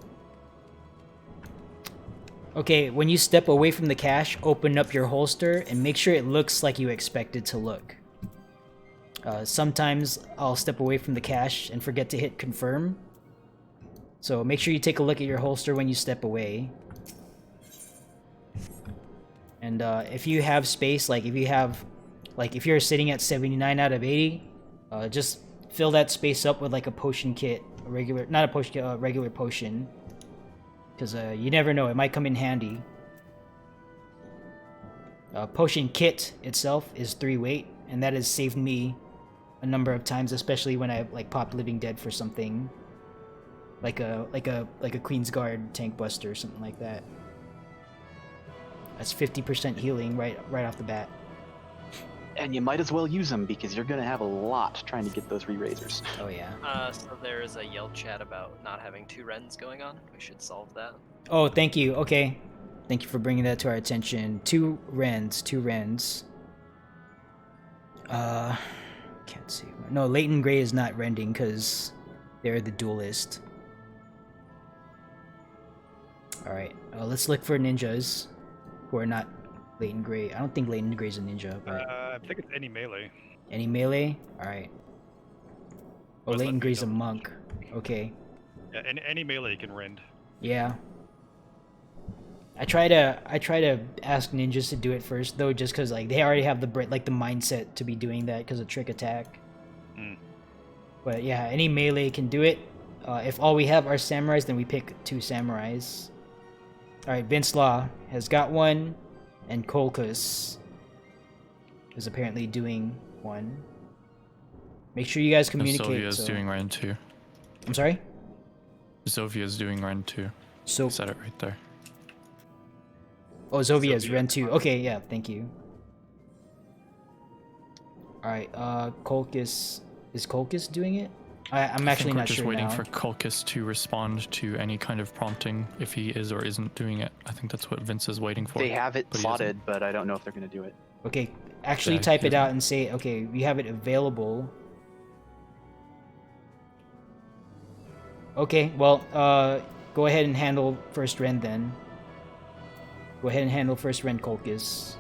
Okay, when you step away from the cache, open up your holster and make sure it looks like you expect it to look. Sometimes I'll step away from the cache and forget to hit confirm. So make sure you take a look at your holster when you step away. And if you have space, like if you're sitting at 79 out of 80, just fill that space up with like a potion kit, a regular potion. Because you never know, it might come in handy. Potion kit itself is 3 weight, and that has saved me a number of times, especially when I like popped Living Dead for something like a Queen's Guard tank buster or something like that. That's 50% healing right off the bat. And you might as well use them because you're gonna have a lot trying to get those re-raisers. Oh yeah. So there is a yell chat about not having 2 Rens going on. We should solve that. Oh, thank you. Okay. Thank you for bringing that to our attention. 2 Rens. Can't see. No, Leighton Gray is not rending because they're the duelist. Alright, let's look for ninjas who are not Leighton Gray. I don't think Leighton Gray's a ninja, but... I think it's any melee. Any melee? Alright. Oh, But let Leighton me Gray's a double monk. Okay. Yeah, any melee can rend. Yeah. I try to ask ninjas to do it first though, just because like they already have the mindset to be doing that because of trick attack. But yeah, any melee can do it. If all we have are samurais, then we pick 2 samurais. All right, Vince Law has got one, and Kolkus is apparently doing one. Make sure you guys communicate. Sylvia's doing rend 2. I'm sorry? Sylvia's doing rend 2. So said it right there. Oh, Zovia's Ren 2. Okay, yeah, thank you. Alright, Kolkus... Is Kolkus doing it? I'm actually not sure now. We're just waiting now. for Kolkus to respond to any kind of prompting if he is or isn't doing it. I think that's what Vince is waiting for. They have it but he slotted, but I don't know if they're going to do it. Okay, actually Yeah, type he it out and say, okay, we have it available. Okay, well, go ahead and handle first Ren then. Go ahead and handle first Ren, Kolkus.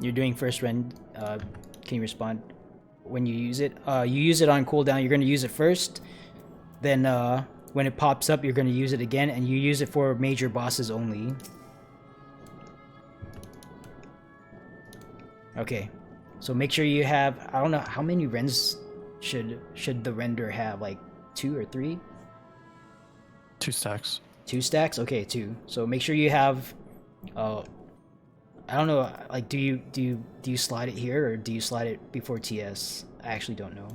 You're doing first Ren, can you respond when you use it? You use it on cooldown, you're going to use it first. Then when it pops up, you're going to use it again, and you use it for major bosses only. Okay, so make sure you have, I don't know, how many Rens should the render have? Like 2 or 3? 2 stacks. 2 stacks? Okay, 2. So make sure you have, I don't know, like do you slide it here or do you slide it before TS? I actually don't know.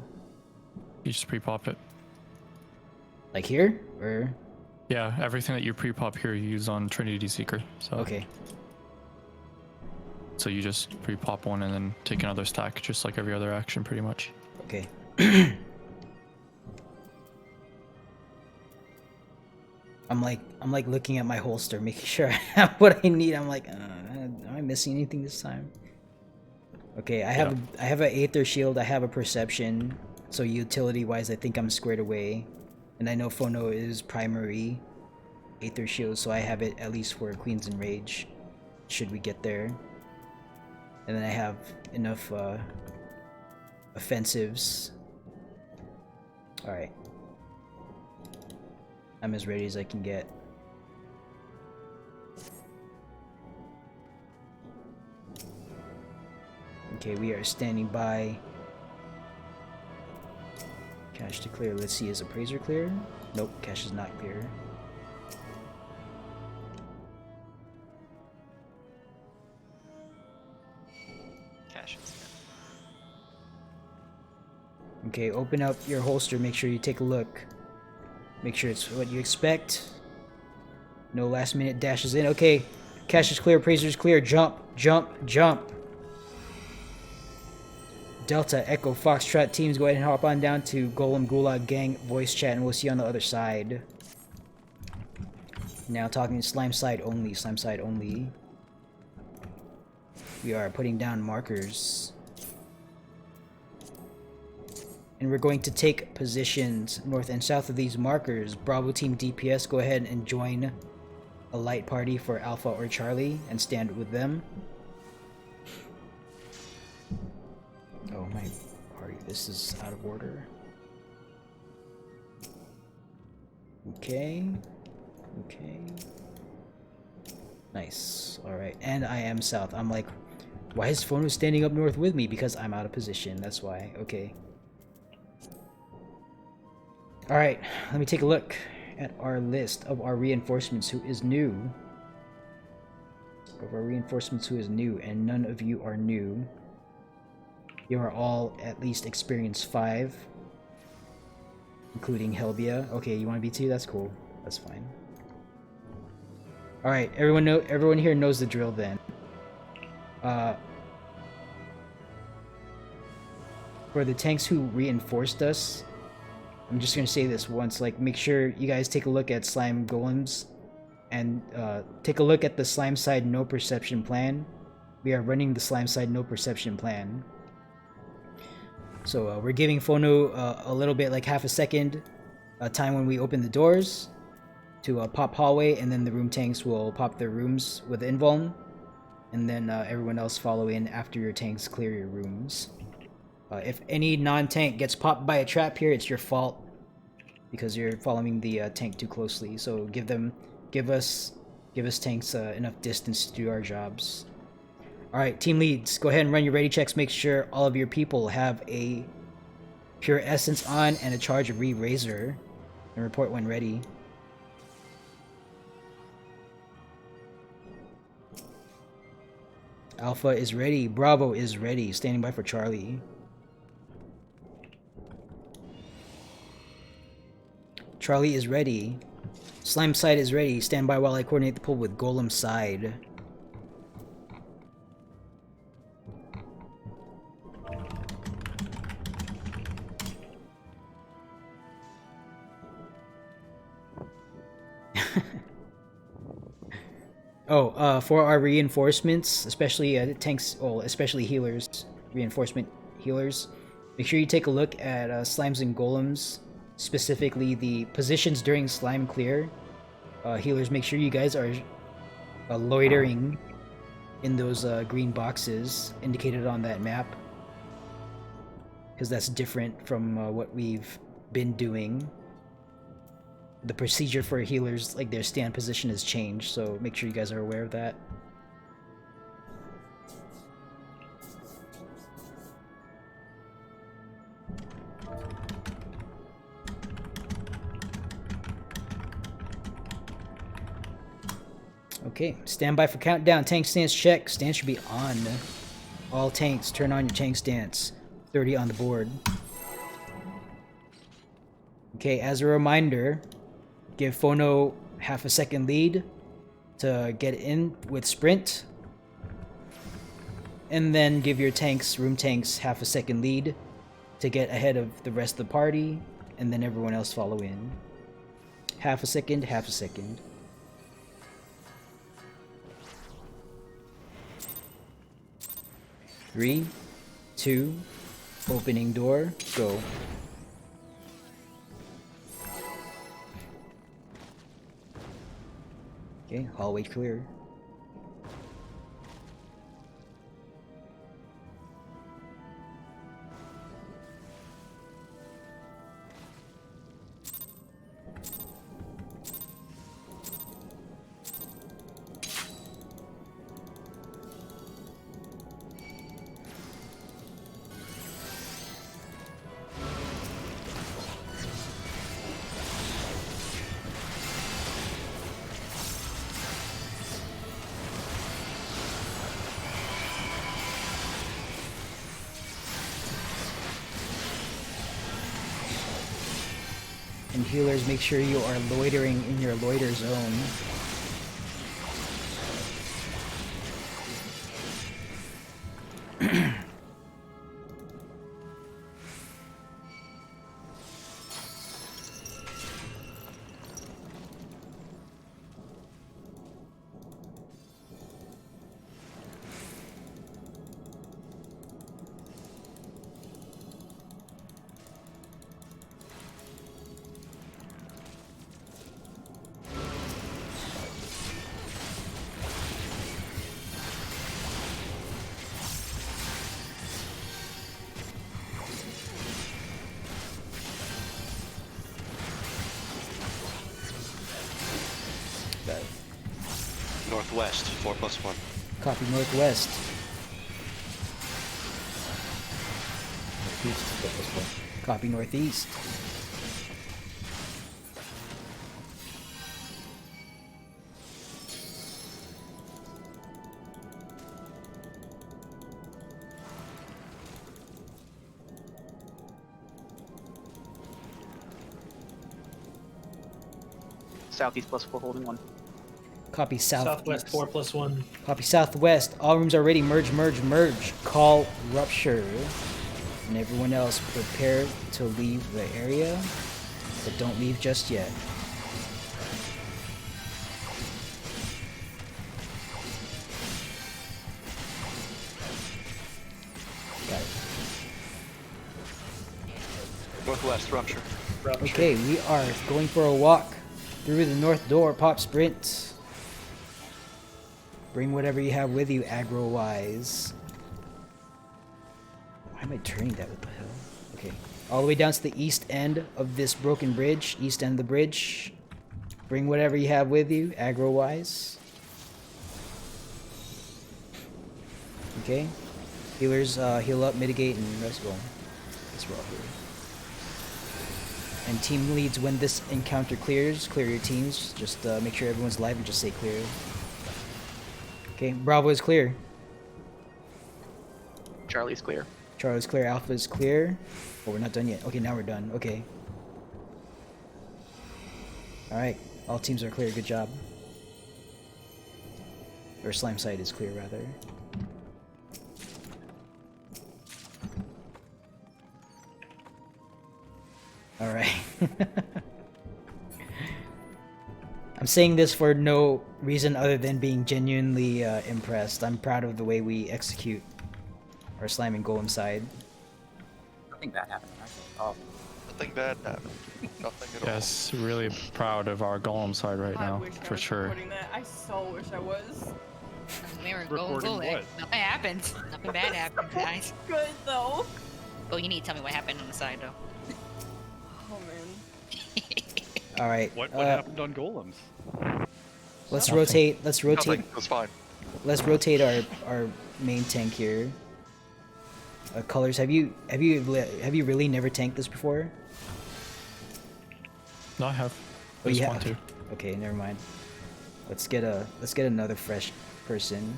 You just pre-pop it. Like here? Or? Yeah, everything that you pre-pop here you use on Trinity Seeker. So okay. So you just pre-pop one and then take another stack, just like every other action pretty much. Okay. I'm like looking at my holster, making sure I have what I need. I'm like, am I missing anything this time? Okay, I have an Aether Shield, I have a Perception, so utility-wise I think I'm squared away. And I know Phono is primary Aether Shield, so I have it at least for Queen's Enrage, should we get there. And then I have enough offensives. Alright. I'm as ready as I can get. Okay, we are standing by. Cache to clear. Let's see, is Appraiser clear? Nope, cache is not clear. Cache is Okay, open up your holster, make sure you take a look. Make sure it's what you expect. No last minute dashes in. Okay, cache is clear, Appraiser is clear. Jump, jump, jump. Delta, Echo, Foxtrot teams, go ahead and hop on down to Golem Gulag Gang voice chat, and we'll see you on the other side. Now talking slime side only, slime side only. We are putting down markers. And we're going to take positions north and south of these markers. Bravo Team DPS, go ahead and join a light party for Alpha or Charlie and stand with them. Oh, my party, this is out of order. Okay. Okay. Nice. Alright, and I am south. I'm like, why is Phono standing up north with me? Because I'm out of position, that's why. Okay. Alright, let me take a look at our list of our reinforcements who is new. Of our reinforcements who is new, and none of you are new. You are all at least experience 5. Including Helbia. Okay, you want to be 2? That's cool. That's fine. Alright, everyone here knows the drill then. For the tanks who reinforced us, I'm just gonna say this once, like, make sure you guys take a look at Slime Golems and take a look at the slime side no perception plan We are running the slime side no perception plan. So we're giving Phono a little bit, like half a second time when we open the doors to pop hallway, and then the room tanks will pop their rooms with invuln, and then everyone else follow in after your tanks clear your rooms. If any non-tank gets popped by a trap here, it's your fault because you're following the tank too closely. So give us tanks enough distance to do our jobs. All right, team leads, go ahead and run your ready checks. Make sure all of your people have a pure essence on and a charge of re-razor, and report when ready. Alpha is ready. Bravo is ready. Standing by for Charlie. Charlie is ready. Slime side is ready. Stand by while I coordinate the pull with Golem side. For our reinforcements, especially tanks, well, especially healers, reinforcement healers, make sure you take a look at slimes and golems, specifically the positions during slime clear. Healers, make sure you guys are loitering in those green boxes indicated on that map, because that's different from what we've been doing. The procedure for healers, like their stand position, has changed, so make sure you guys are aware of that. Okay, stand by for countdown. Tank stance check. Stance should be on. All tanks, turn on your tank stance. 30 on the board. Okay, as a reminder, give Phono half a second lead to get in with sprint. And then give your tanks, room tanks, half a second lead to get ahead of the rest of the party, and then everyone else follow in. Half a second, half a second. Three, two, opening door, go. Okay, hallway clear. And healers, make sure you are loitering in your loiter zone. Northwest, 4+1. Copy northwest. Northeast, 4+1. Copy northeast. Southeast +4 holding 1. Copy south. Southwest 4+1. Copy southwest. All rooms are ready. Merge, merge, merge. Call rupture. And everyone else prepare to leave the area, but don't leave just yet. Northwest, rupture. Okay, we are going for a walk through the north door. Pop sprint. Bring whatever you have with you, aggro-wise. Why am I turning that? What the hell? Okay. All the way down to the east end of this broken bridge. East end of the bridge. Bring whatever you have with you, aggro-wise. Okay. Healers, heal up, mitigate, and let's go. Guess we're all here. And team leads when this encounter clears. Clear your teams. Just make sure everyone's alive and just say clear. Okay, Bravo is clear. Charlie's clear. Charlie's clear. Alpha is clear. Oh, we're not done yet. Okay, now we're done. Okay. Alright, all teams are clear. Good job. Or slime side is clear, rather. Alright. I'm saying this for no reason other than being genuinely impressed. I'm proud of the way we execute our slime and golem side. Nothing bad happened. Oh. Nothing bad happened. Nothing at all. Yes, really proud of our golem side right now, for sure. That. I so wish I was. We were Recording going what? Nothing happened. Nothing bad happened, guys. Good though. Oh, you need to tell me what happened on the side though. Oh man. Alright. What happened on golems? Let's rotate. Nothing. It was fine. Let's rotate our main tank here. Colors. Have you really never tanked this before? No, I have. Oh, I just yeah. want to. Okay, never mind. Let's get another fresh person.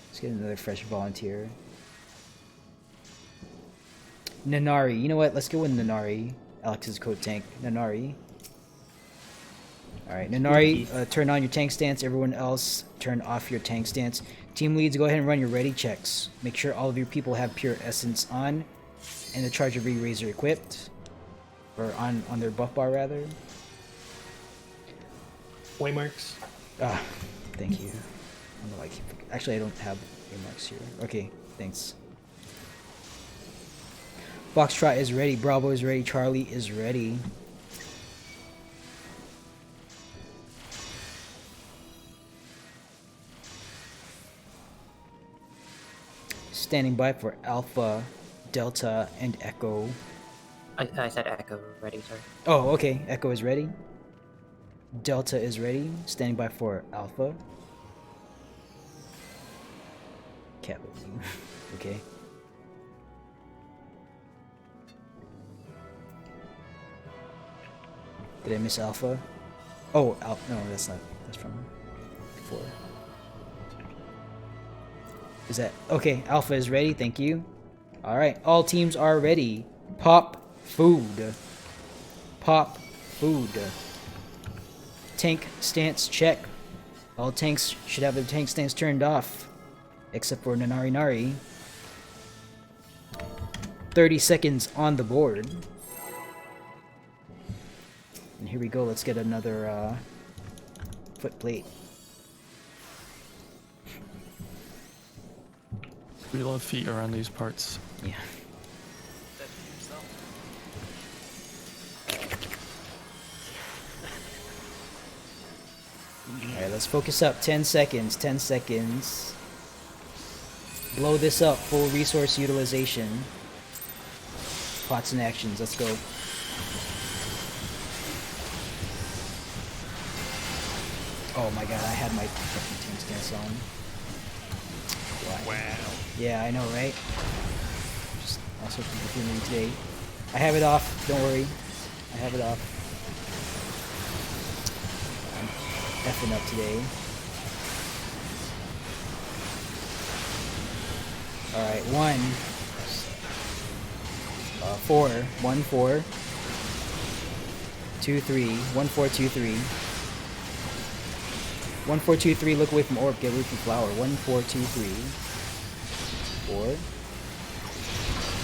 Let's get another fresh volunteer. Nanari. You know what? Let's go with Nanari. Alex's code tank. Nanari. Alright, Nanari, turn on your tank stance. Everyone else, turn off your tank stance. Team leads, go ahead and run your ready checks. Make sure all of your people have pure essence on and the charge of re-razor equipped. Or on their buff bar, rather. Waymarks. Ah, thank you. I don't know why I keep... Actually, I don't have waymarks here. Okay, thanks. Foxtrot is ready. Bravo is ready. Charlie is ready. Standing by for Alpha, Delta, and Echo. I said Echo ready, sorry. Oh, okay. Echo is ready. Delta is ready. Standing by for Alpha. Cat with you. Okay. Did I miss Alpha? Oh, no, that's not. That's from before. Is that okay? Alpha is ready. Thank you. All right, all teams are ready. Pop food. Pop food. Tank stance check. All tanks should have their tank stance turned off, except for Nanari Nari. 30 seconds on the board. And here we go. Let's get another foot plate. We love feet around these parts. Yeah. Alright, let's focus up. 10 seconds. 10 seconds. Blow this up. Full resource utilization. Pots and actions. Let's go. Oh my god, I had my fucking tank stance on. Why? Wow. Yeah, I know, right? Just also confusing today. I have it off. Don't worry. I have it off. I'm effing up today. Alright, 4. 1, 4. 2, 3. 1, 4, 2, 3. 1, 4, 2, 3. Look away from orb. Get away from flower. 1, 4, 2, 3. 4.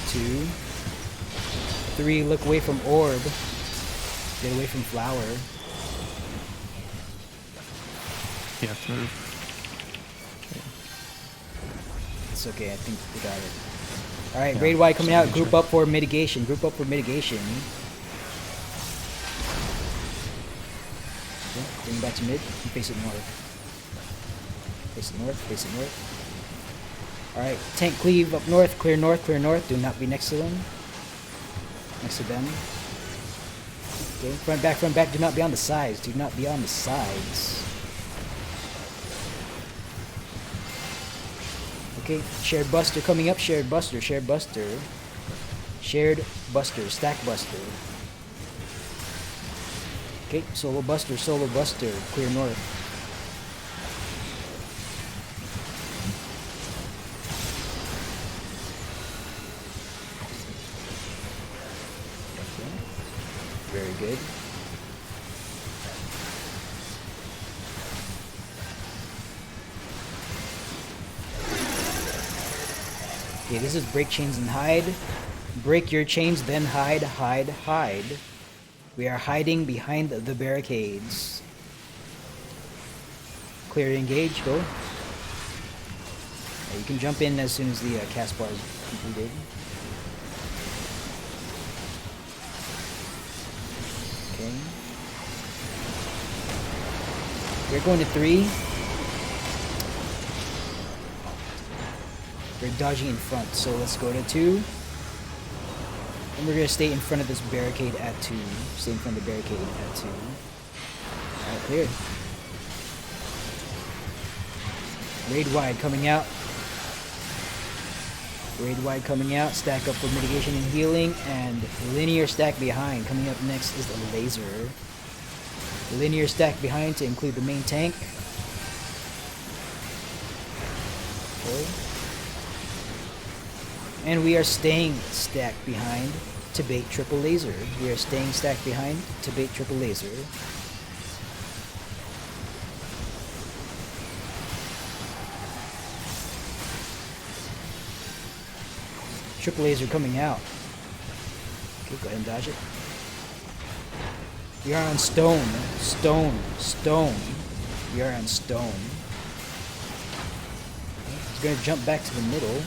2. 3. Look away from orb. Get away from flower. You have to move. It's okay. I think we got it. Alright, Yeah, raid wide coming out. signature. Group up for mitigation. Group up for mitigation. Okay, bring it back to mid. And face it north. Face it north. Face it north. Alright, tank cleave up north. Clear north. Clear north. Do not be next to them. Next to them. Okay, front back. Front back. Do not be on the sides. Do not be on the sides. Okay, shared buster coming up. Shared buster. Shared buster. Shared buster. Stack buster. Okay, solo buster. Solo buster. Clear north. Okay. Very good. Okay, this is break chains and hide. Break your chains, then hide, hide, hide. We are hiding behind the barricades. Clear, engage, go. You can jump in as soon as the cast bar is completed. Okay. We're going to 3. We're dodging in front, so let's go to 2. And we're gonna stay in front of this barricade at 2. Stay in front of the barricade at 2. Alright, clear. Raid wide coming out. Raid wide coming out. Stack up for mitigation and healing. And linear stack behind. Coming up next is the laser. Linear stack behind to include the main tank. Okay. And we are staying stacked behind to bait triple laser. We are staying stacked behind to bait triple laser. Triple laser coming out. Okay, go ahead and dodge it. We are on stone. Stone. Stone. We are on stone. Okay, he's gonna jump back to the middle.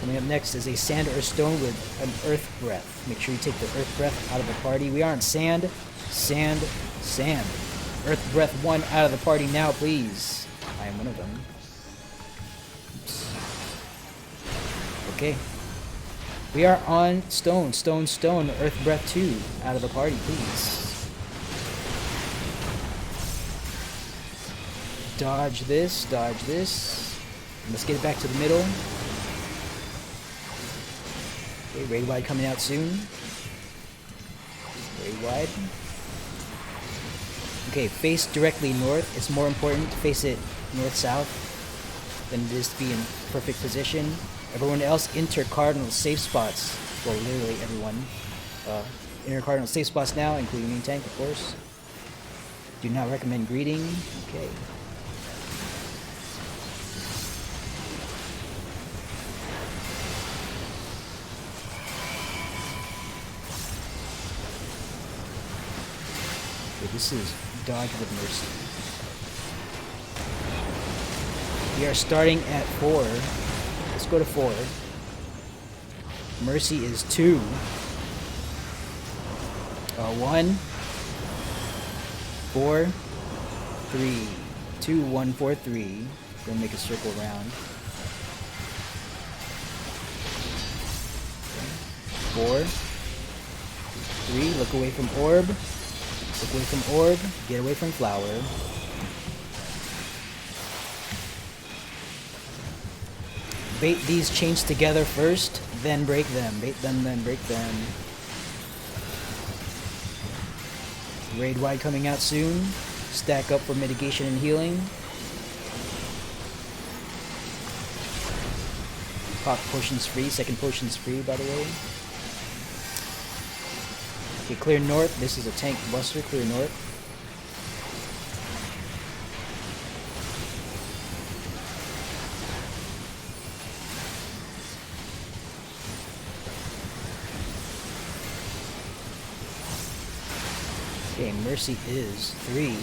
Coming up next is a sand or stone with an earth breath. Make sure you take the earth breath out of the party. We are on sand, sand, sand. Earth breath 1 out of the party now, please. I am one of them. Oops. Okay. We are on stone, stone, stone. Earth breath 2 out of the party, please. Dodge this, dodge this. Let's get it back to the middle. Okay, raid wide coming out soon. Raid wide. Okay, face directly north. It's more important to face it north-south than it is to be in perfect position. Everyone else enter cardinal safe spots. Well, literally everyone. Enter cardinal safe spots now, including main tank, of course. Do not recommend greeting. Okay. This is dodge with mercy. We are starting at 4. Let's go to 4. Mercy is 2. 1, 4, 3, 2, 1, 4, 3. Gonna make a circle around. 4, 3. Look away from orb. Look away from orb, get away from flower. Bait these chains together first, then break them. Bait them, then break them. Raid wide coming out soon. Stack up for mitigation and healing. Pop potions free, second potion's free by the way. Okay, clear north. This is a tank buster. Clear north. Okay, mercy is 3.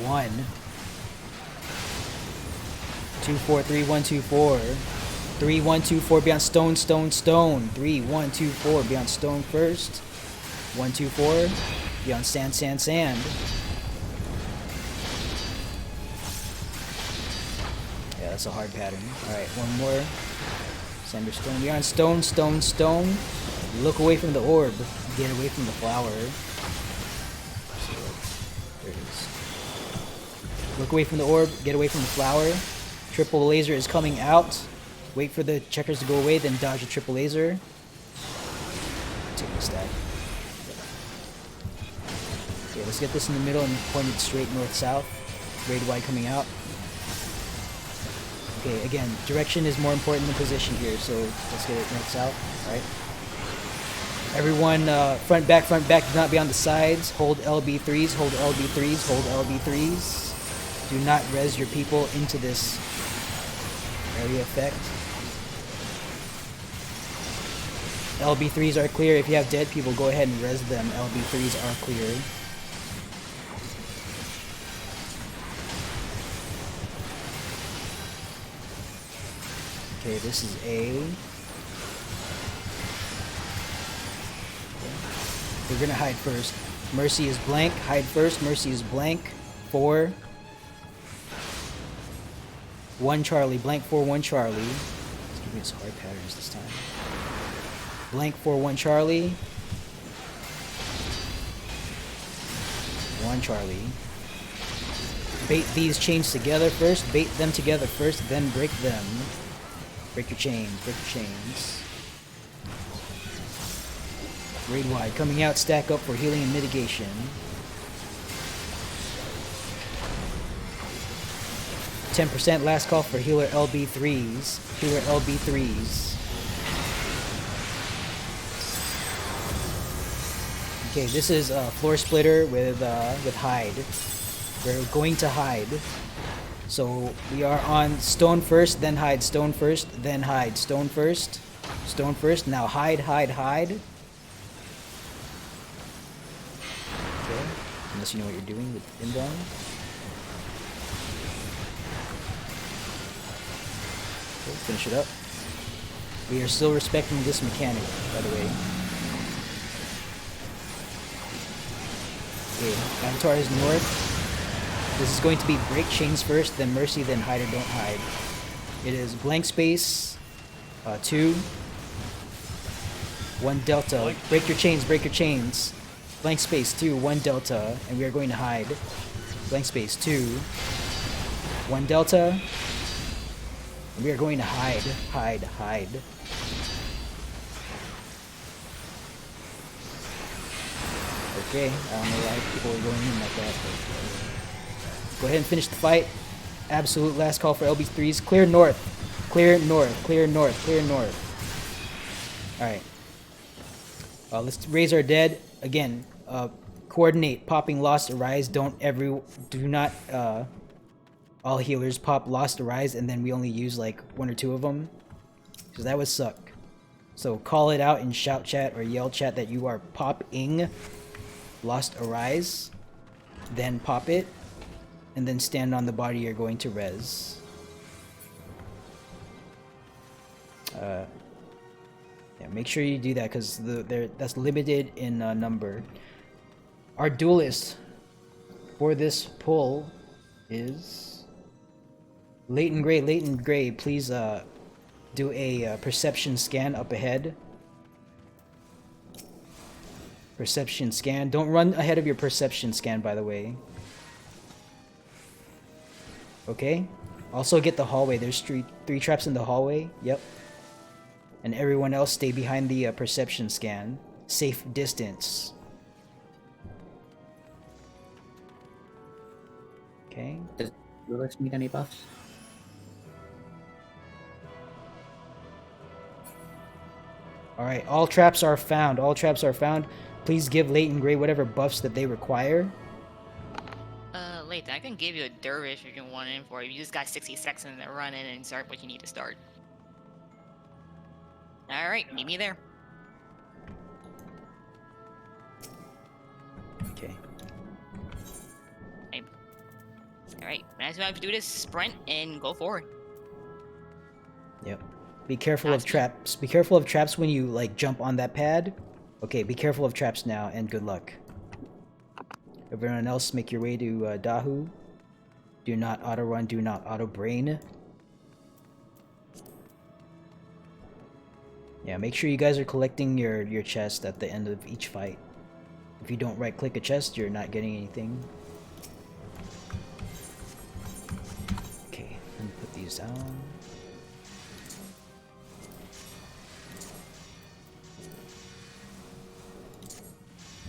1. 2 4 3 1 2 4. 3 1 2 4 beyond stone stone stone. 3 1 2 4 beyond stone first. 1 2 4 beyond sand sand sand. Yeah, that's a hard pattern. All right, one more. Sand or stone beyond stone stone stone. Look away from the orb. Get away from the flower. There it is. Look away from the orb. Get away from the flower. Triple laser is coming out. Wait for the checkers to go away, then dodge a triple laser. Take the stack. Okay, let's get this in the middle and point it straight north-south. Raid wide coming out. Okay, again, direction is more important than position here, so let's get it north-south. Alright. Everyone, front, back, do not be on the sides. Hold LB3s, hold LB3s, hold LB3s. Do not res your people into this area effect. LB3s are clear. If you have dead people, go ahead and res them. LB3s are clear. Okay, this is A. We're gonna hide first. Mercy is blank. Hide first. Mercy is blank. 4. 1 Charlie. Blank 4 1 Charlie. Let's give me some hard patterns this time. Blank 4 1 Charlie. 1 Charlie. Bait these chains together first. Bait them together first, then break them. Break your chains. Break your chains. Raid wide coming out. Stack up for healing and mitigation. %, last call for healer LB3s. Healer LB3s. Okay, this is floor splitter with hide. We're going to hide. So we are on stone first, then hide. Stone first, then hide. Stone first. Stone first. Now hide, hide, hide. Okay. Unless you know what you're doing with inbound. Okay, finish it up. We are still respecting this mechanic, by the way. Okay, Avatar is north. This is going to be break chains first, then mercy, then hide or don't hide. It is blank space, 2, 1 delta. Break your chains, break your chains. Blank space, 2, 1 delta, and we are going to hide. Blank space, 2, 1 delta, and we are going to hide, hide, hide. Okay, I don't know why people are going in like that, but go ahead and finish the fight. Absolute last call for LB3s. Clear north. Clear north. Clear north. Clear north. Alright. Let's raise our dead. Again, coordinate. Popping Lost Arise. Do not, all healers pop Lost Arise, and then we only use like 1 or 2 of them. Because that would suck. So call it out in shout chat or yell chat that you are popping Lost Arise. Then pop it. And then stand on the body you're going to res. Yeah, make sure you do that because that's limited in number. Our duelist for this pull is Leighton Gray. Leighton Gray, please do a perception scan up ahead. Perception scan. Don't run ahead of your perception scan, by the way. Okay. Also get the hallway. There's 3 traps in the hallway. Yep. And everyone else stay behind the perception scan. Safe distance. Okay. Does Duelist need any buffs? Alright, all traps are found. All traps are found. Please give Leighton Gray whatever buffs that they require. Lathan, I can give you a dervish if you want in for it. You just got 60 seconds to run in and start what you need to start. Alright, meet me there. Okay. Hey. All right, next time I have to do this, sprint and go forward. Yep. Be careful of traps. Be careful of traps when you like jump on that pad. Okay, be careful of traps now, and good luck. Everyone else, make your way to Dahu. Do not auto run. Do not auto brain. Yeah, make sure you guys are collecting your chest at the end of each fight. If you don't right click a chest, you're not getting anything. Okay, let me put these down.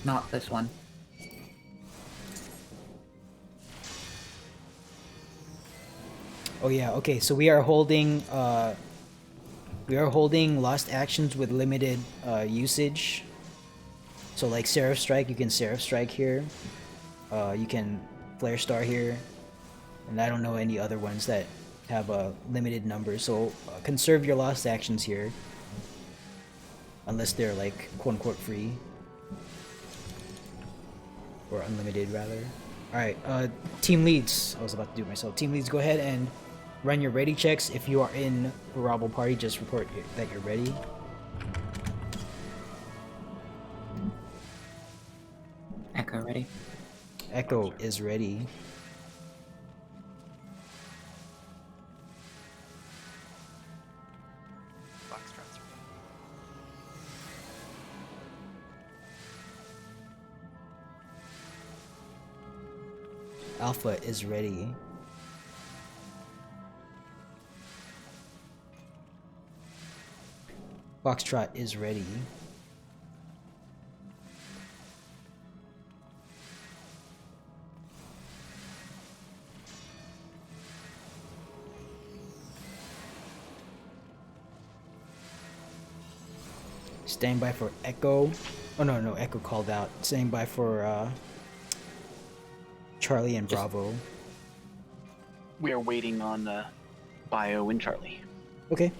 Not this one. Oh yeah, okay, so we are holding lost actions with limited usage. So like Seraph Strike, you can Seraph Strike here. You can Flare Star here. And I don't know any other ones that have a limited number, so conserve your lost actions here. Unless they're like quote-unquote free. Or unlimited, rather. Alright, team leads. I was about to do it myself. Team leads, go ahead and run your ready checks. If you are in a Rabble party, just report that you're ready. Echo ready? Echo is ready. Alpha is ready. Foxtrot is ready. Stand by for Echo. Oh no, Echo called out. Stand by for Charlie and Bravo. We are waiting on Bio and Charlie. Okay.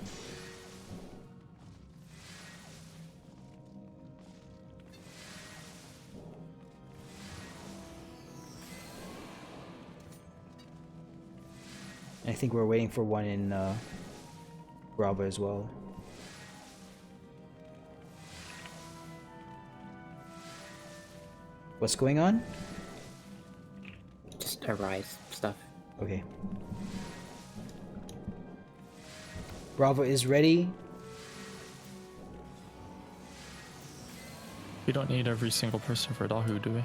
I think we're waiting for one in Bravo as well. What's going on? Just Arise stuff. Okay. Bravo is ready. We don't need every single person for Dahu, do we?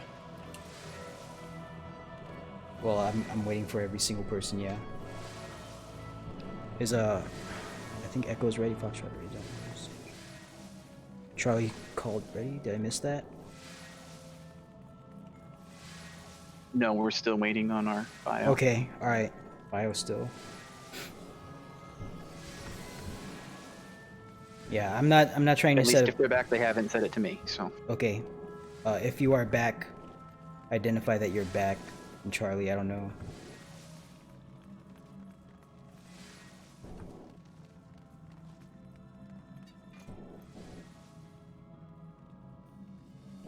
Well, I'm waiting for every single person, yeah. Is I think Echo's ready, Foxtrot ready. Charlie called ready. Did I miss that? No, we're still waiting on our Bio. Okay, alright. Bio still. Yeah, I'm not trying At to least set if they're back, they haven't said it to me, so. Okay. If you are back, identify that you're back. And Charlie, I don't know.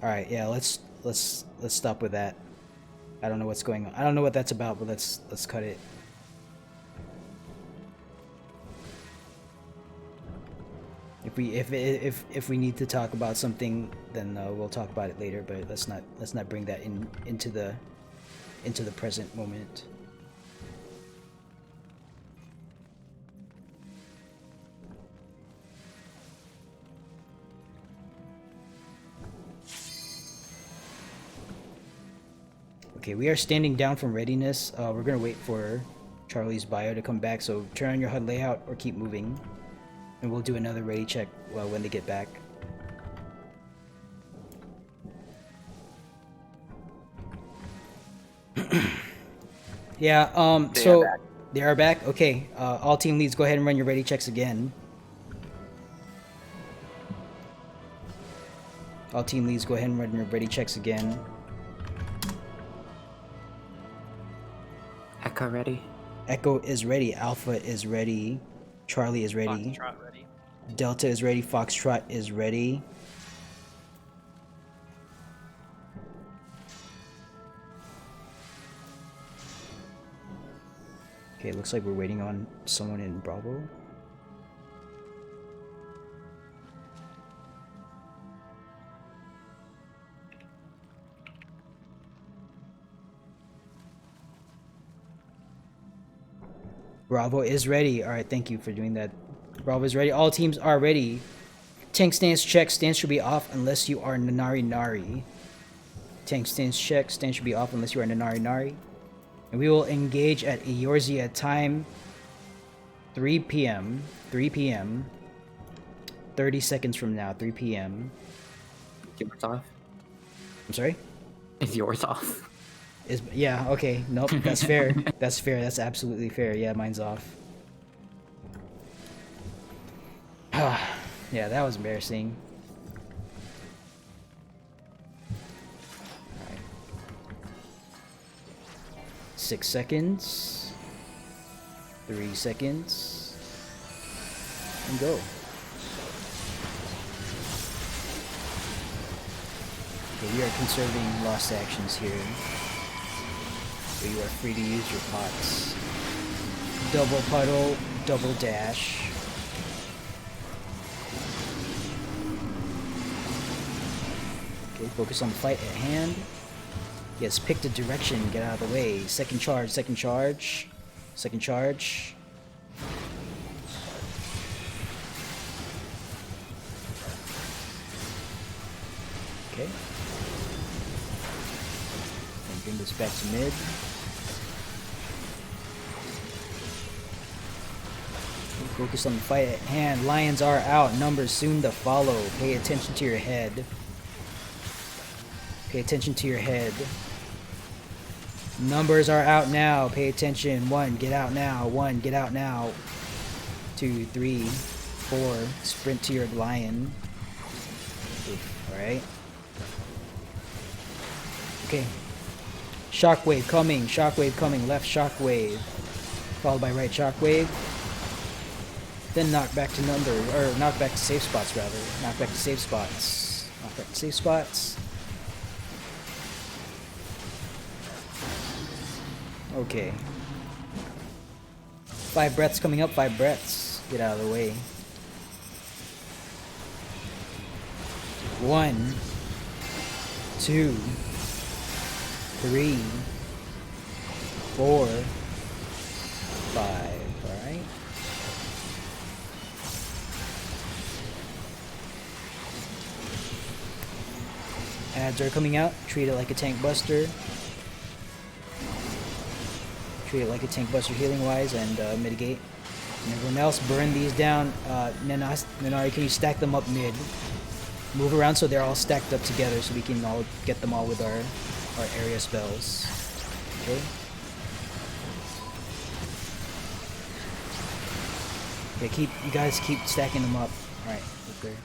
Alright, yeah, let's stop with that. I don't know what's going on. I don't know what that's about, but let's cut it. If we need to talk about something, then we'll talk about it later. But let's not bring that into the present moment. Okay, we are standing down from readiness. We're gonna wait for Charlie's bio to come back. So turn on your HUD layout or keep moving. And we'll do another ready check when they get back. Yeah, they are back? Okay, all team leads, go ahead and run your ready checks again. All team leads, go ahead and run your ready checks again. Echo ready? Echo is ready. Alpha is ready. Charlie is ready. Foxtrot ready. Delta is ready. Foxtrot is ready. Okay, looks like we're waiting on someone in Bravo. Bravo is ready. Alright, thank you for doing that. Bravo is ready. All teams are ready. Tank stance check. Stance should be off unless you are Nanari Nari. Tank stance check. Stance should be off unless you are Nanari Nari. And we will engage at Eorzea time 3 p.m. 3 p.m. 30 seconds from now. 3 p.m. Yours off? I'm sorry? Is yours off? Yeah, okay. Nope, that's fair. That's fair. That's absolutely fair. Yeah, mine's off. Yeah, that was embarrassing. Alright. 6 seconds. 3 seconds. And go. Okay, we are conserving lost actions here. So you are free to use your pots. Double puddle, double dash. Okay, focus on the fight at hand. Yes, pick the direction, get out of the way. Second charge, second charge. Second charge. Okay. And bring this back to mid. Focus on the fight at hand. Lions are out. Numbers soon to follow. Pay attention to your head. Pay attention to your head. Numbers are out now. Pay attention. 1, get out now. 1, get out now. 2, 3, 4. Sprint to your lion. Alright. Okay. Shockwave coming. Shockwave coming. Left shockwave. Followed by right shockwave. Then knock back to number, or knock back to safe spots rather. Knock back to safe spots. Knock back to safe spots. Okay. 5 breaths coming up, 5 breaths. Get out of the way. 1, 2, 3, 4, 5. Alright. Ads are coming out. Treat it like a tank buster. Treat it like a tank buster healing wise and mitigate. And everyone else, burn these down. Nanari, can you stack them up mid? Move around so they're all stacked up together so we can all get them all with our area spells. Okay. Okay, you guys keep stacking them up. Alright, okay.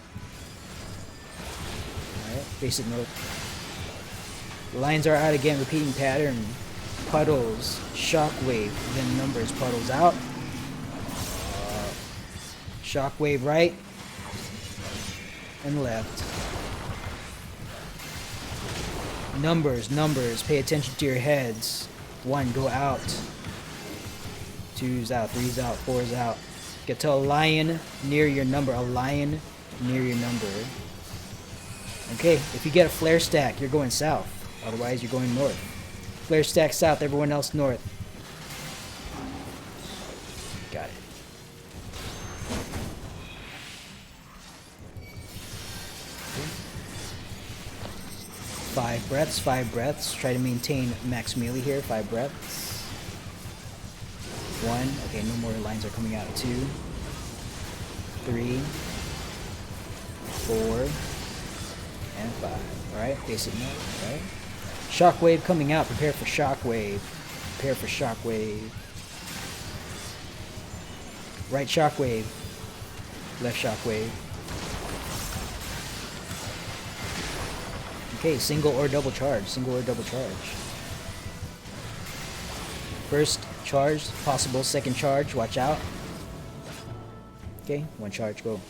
Alright, basic note. The lions are out again, repeating pattern. Puddles, shockwave, then numbers, puddles out. Shockwave right. And left. Numbers, pay attention to your heads. 1, go out. 2's out, 3's out, 4's out. Get to a lion near your number, a lion near your number. Okay, if you get a flare stack, you're going south. Otherwise, you're going north. Flare stack south, everyone else north. Got it. Okay. 5 breaths, 5 breaths. Try to maintain max melee here, 5 breaths. 1, okay, no more lines are coming out. 2, 3, 4, and 5. Alright, basic note, alright. Shockwave coming out, prepare for shockwave. Prepare for shockwave. Right shockwave. Left shockwave. Okay, single or double charge. Single or double charge. First charge, possible second charge, watch out. Okay, 1 charge, go.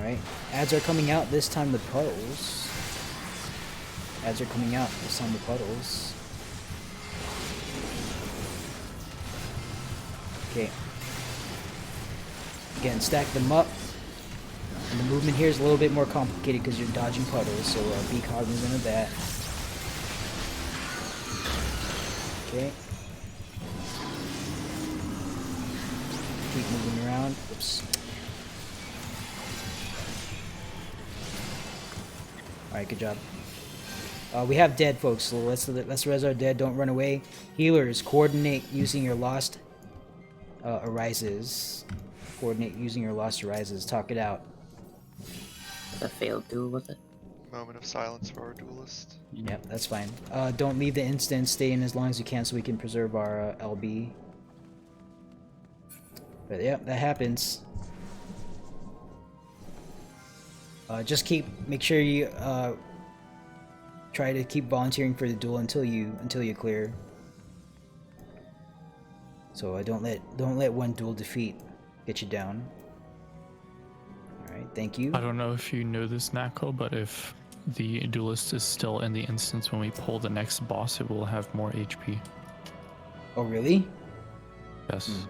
Alright. Ads are coming out this time with puddles. Ads are coming out this time with puddles. Okay. Again, stack them up. And the movement here is a little bit more complicated because you're dodging puddles, so be cognizant of that. Okay. Keep moving around. Oops. Alright, good job. We have dead, folks, so let's res our dead. Don't run away. Healers, coordinate using your lost arises. Coordinate using your lost arises. Talk it out. A failed duel, was it? Moment of silence for our duelist. Yep, that's fine. Don't leave the instance. Stay in as long as you can so we can preserve our LB. But yeah, that happens. Just make sure you try to keep volunteering for the duel until you clear. So don't let one duel defeat get you down. All right, thank you. I don't know if you know this, Nako, but if the duelist is still in the instance when we pull the next boss, it will have more HP. Oh, really? Yes.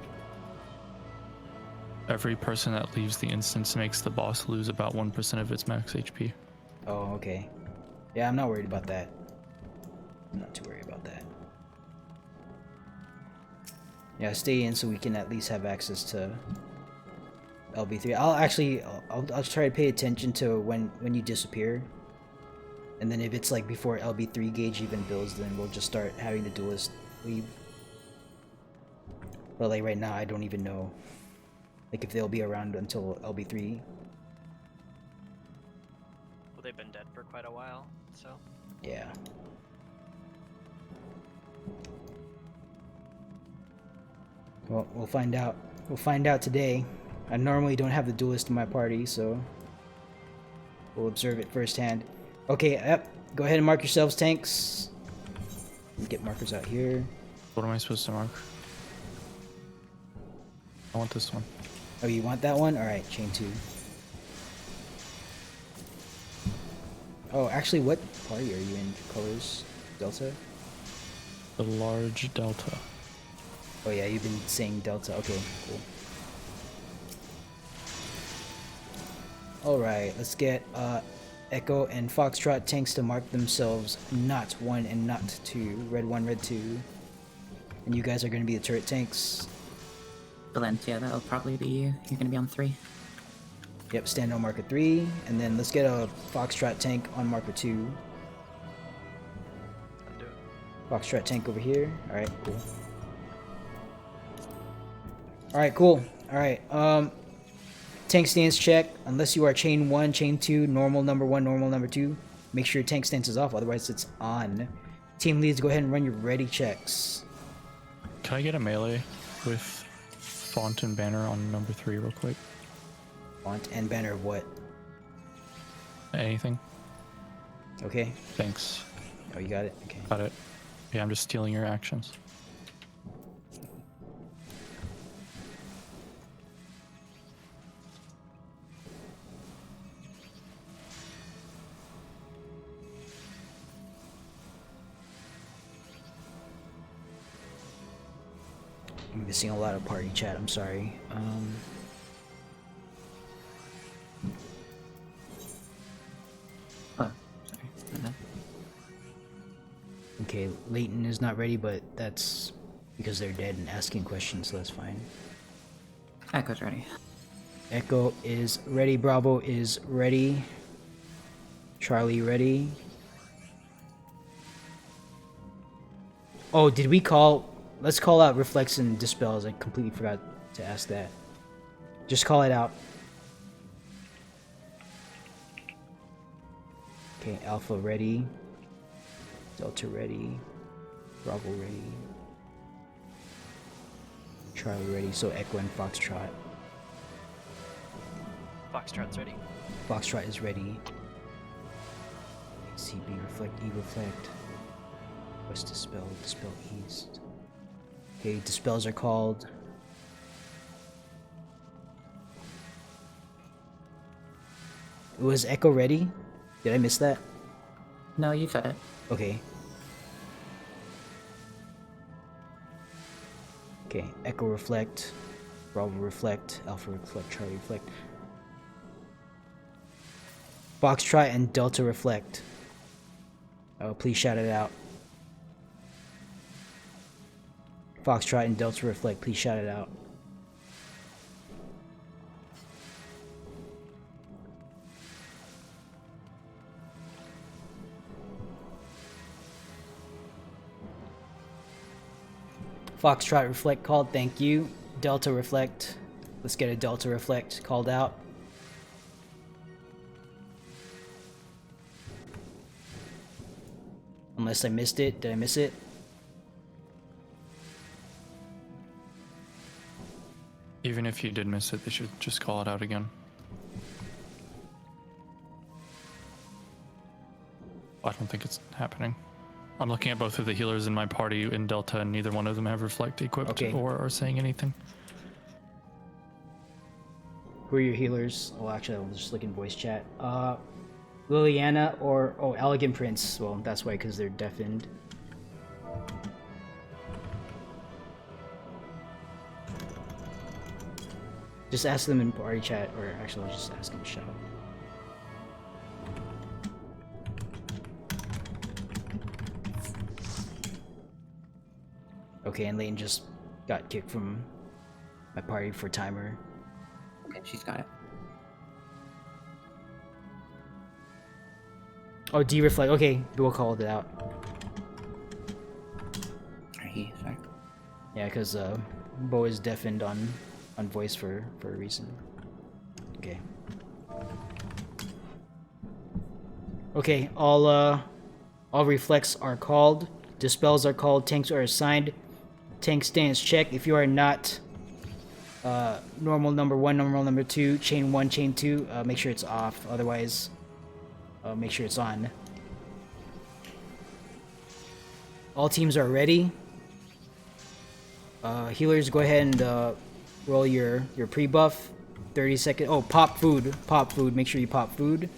Every person that leaves the instance makes the boss lose about 1% of its max HP. Oh, okay. Yeah, I'm not worried about that. I'm not too worried about that. Yeah, stay in so we can at least have access to LB3. I'll try to pay attention to when you disappear. And then if it's like before LB3 gauge even builds, then we'll just start having the duelist leave. But like right now, I don't even know like if they'll be around until LB3. Well, they've been dead for quite a while, so. Yeah. Well, we'll find out. We'll find out today. I normally don't have the duelist in my party, so we'll observe it firsthand. Okay, yep. Go ahead and mark yourselves, tanks. Get markers out here. What am I supposed to mark? I want this one. Oh, you want that one? Alright, chain 2. Oh, actually, what party are you in? Colors? Delta? The large delta. Oh yeah, you've been saying Delta. Okay, cool. Alright, let's get Echo and Foxtrot tanks to mark themselves Knot 1 and Knot 2. Red 1, Red 2. And you guys are going to be the turret tanks. Valencia, that'll probably be you. You're gonna be on 3. Yep, stand on marker 3. And then let's get a Foxtrot tank on marker 2. Foxtrot tank over here. Alright, cool. Alright, cool. Alright, tank stance check. Unless you are chain 1, chain 2, normal number 1, normal number 2. Make sure your tank stance is off, otherwise it's on. Team leads, go ahead and run your ready checks. Can I get a melee with font and banner on number 3 real quick? Font and banner of what? Anything. Okay. Thanks. Oh, you got it? Okay. Got it. Yeah, I'm just stealing your actions. I'm missing a lot of party chat, I'm sorry. Oh, sorry. Okay, Leighton is not ready, but that's because they're dead and asking questions, so that's fine. Echo's ready. Echo is ready, Bravo is ready. Charlie ready. Oh, did we call... Let's call out Reflects and Dispels. I completely forgot to ask that. Just call it out. Okay, Alpha ready. Delta ready. Bravo ready. Charlie ready. So Echo and Foxtrot. Foxtrot's ready. Foxtrot is ready. CB Reflect, E Reflect. West Dispel, Dispel East. Okay, Dispels are called. Was Echo ready? Did I miss that? No, you said it. Okay. Okay, Echo reflect, Bravo reflect, Alpha reflect, Charlie reflect. Foxtrot and Delta reflect. Oh, please shout it out. Foxtrot and Delta reflect, please shout it out. Foxtrot reflect called, thank you. Delta reflect. Let's get a Delta reflect called out. Unless I missed it. Did I miss it? Even if you did miss it, they should just call it out again. I don't think it's happening. I'm looking at both of the healers in my party in Delta, and neither one of them have Reflect equipped or are saying anything. Who are your healers? Oh, actually, I'll just look in voice chat. Liliana or... Oh, Elegant Prince. Well, that's why, because they're deafened. Just ask them in party chat, or actually, I'll just ask them to shout. Okay, and Lane just got kicked from my party for timer. Okay, she's got it. Oh, D-Reflect. Okay, we'll call it out. Yeah, because Bo is deafened on voice for a reason. Okay. Okay, all reflects are called. Dispels are called. Tanks are assigned. Tank stance check. If you are not normal number 1, normal number 2, chain 1, chain 2, make sure it's off. Otherwise, make sure it's on. All teams are ready. Healers, go ahead and roll your pre-buff. 30 seconds. Oh, pop food. Pop food. Make sure you pop food.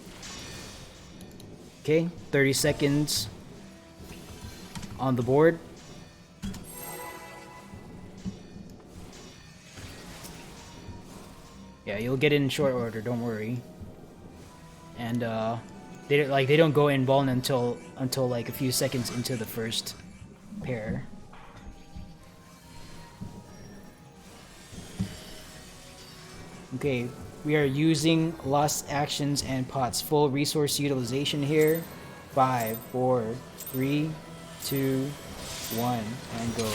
Okay, 30 seconds on the board. Yeah, you'll get it in short order, don't worry. And they don't go in ball until like a few seconds into the first pair. Okay, we are using lost actions and pots. Full resource utilization here. 5, 4, 3, 2, 1, and go.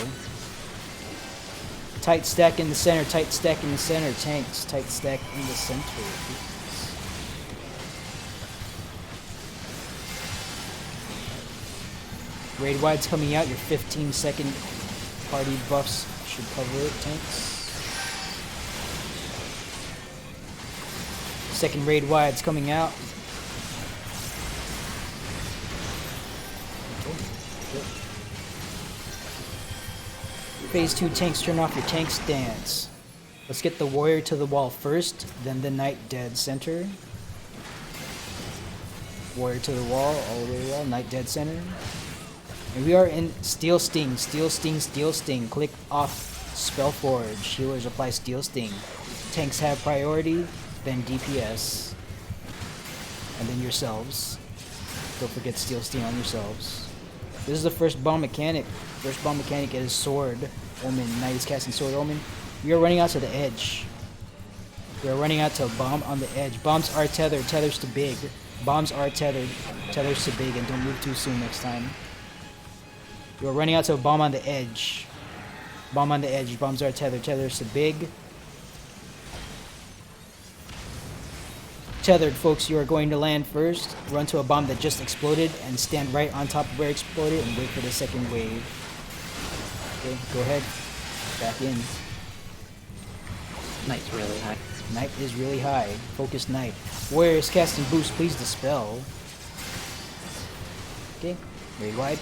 Tight stack in the center, tight stack in the center, tanks, tight stack in the center. Raid wide's coming out, your 15-second party buffs should cover it, tanks. Second raid wide's coming out. Phase 2 tanks, turn off your tank stance. Let's get the warrior to the wall first, then the knight dead center. Warrior to the wall, all the way to the wall, knight dead center. And we are in Steel Sting, Steel Sting, Steel Sting. Click off Spellforge. Healers apply Steel Sting. Tanks have priority, then DPS. And then yourselves. Don't forget Steel Sting on yourselves. This is the first bomb mechanic. First bomb mechanic is Sword Omen. Knight is casting Sword Omen. We are running out to the edge. We are running out to a bomb on the edge. Bombs are tethered. Tethers to big. Bombs are tethered. Tethers to big. And don't move too soon next time. We are running out to a bomb on the edge. Bomb on the edge. Bombs are tethered. Tethers to big. Tethered, folks, you are going to land first. Run to a bomb that just exploded and stand right on top of where it exploded and wait for the second wave. Okay, go ahead. Back in. Knight's really high. Knight is really high. Focus Knight. Warrior is casting boost. Please dispel. Okay, very wide.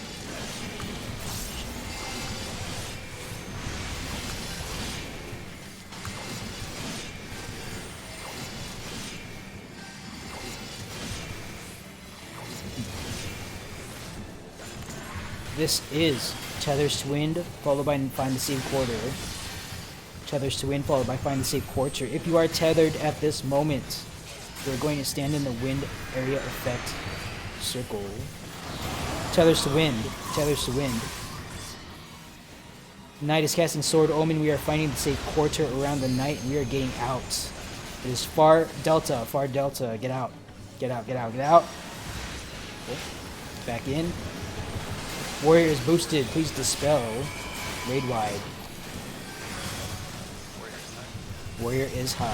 This is Tethers to Wind, followed by Find the Safe Quarter. Tethers to Wind, followed by Find the Safe Quarter. If you are tethered at this moment, you're going to stand in the wind area effect circle. Tethers to Wind. Tethers to Wind. Knight is casting Sword Omen. We are finding the safe quarter around the knight, and we are getting out. It is far delta. Far delta. Get out. Get out. Get out. Get out. Okay. Back in. Warrior is boosted. Please dispel. Raid wide. Warrior is high.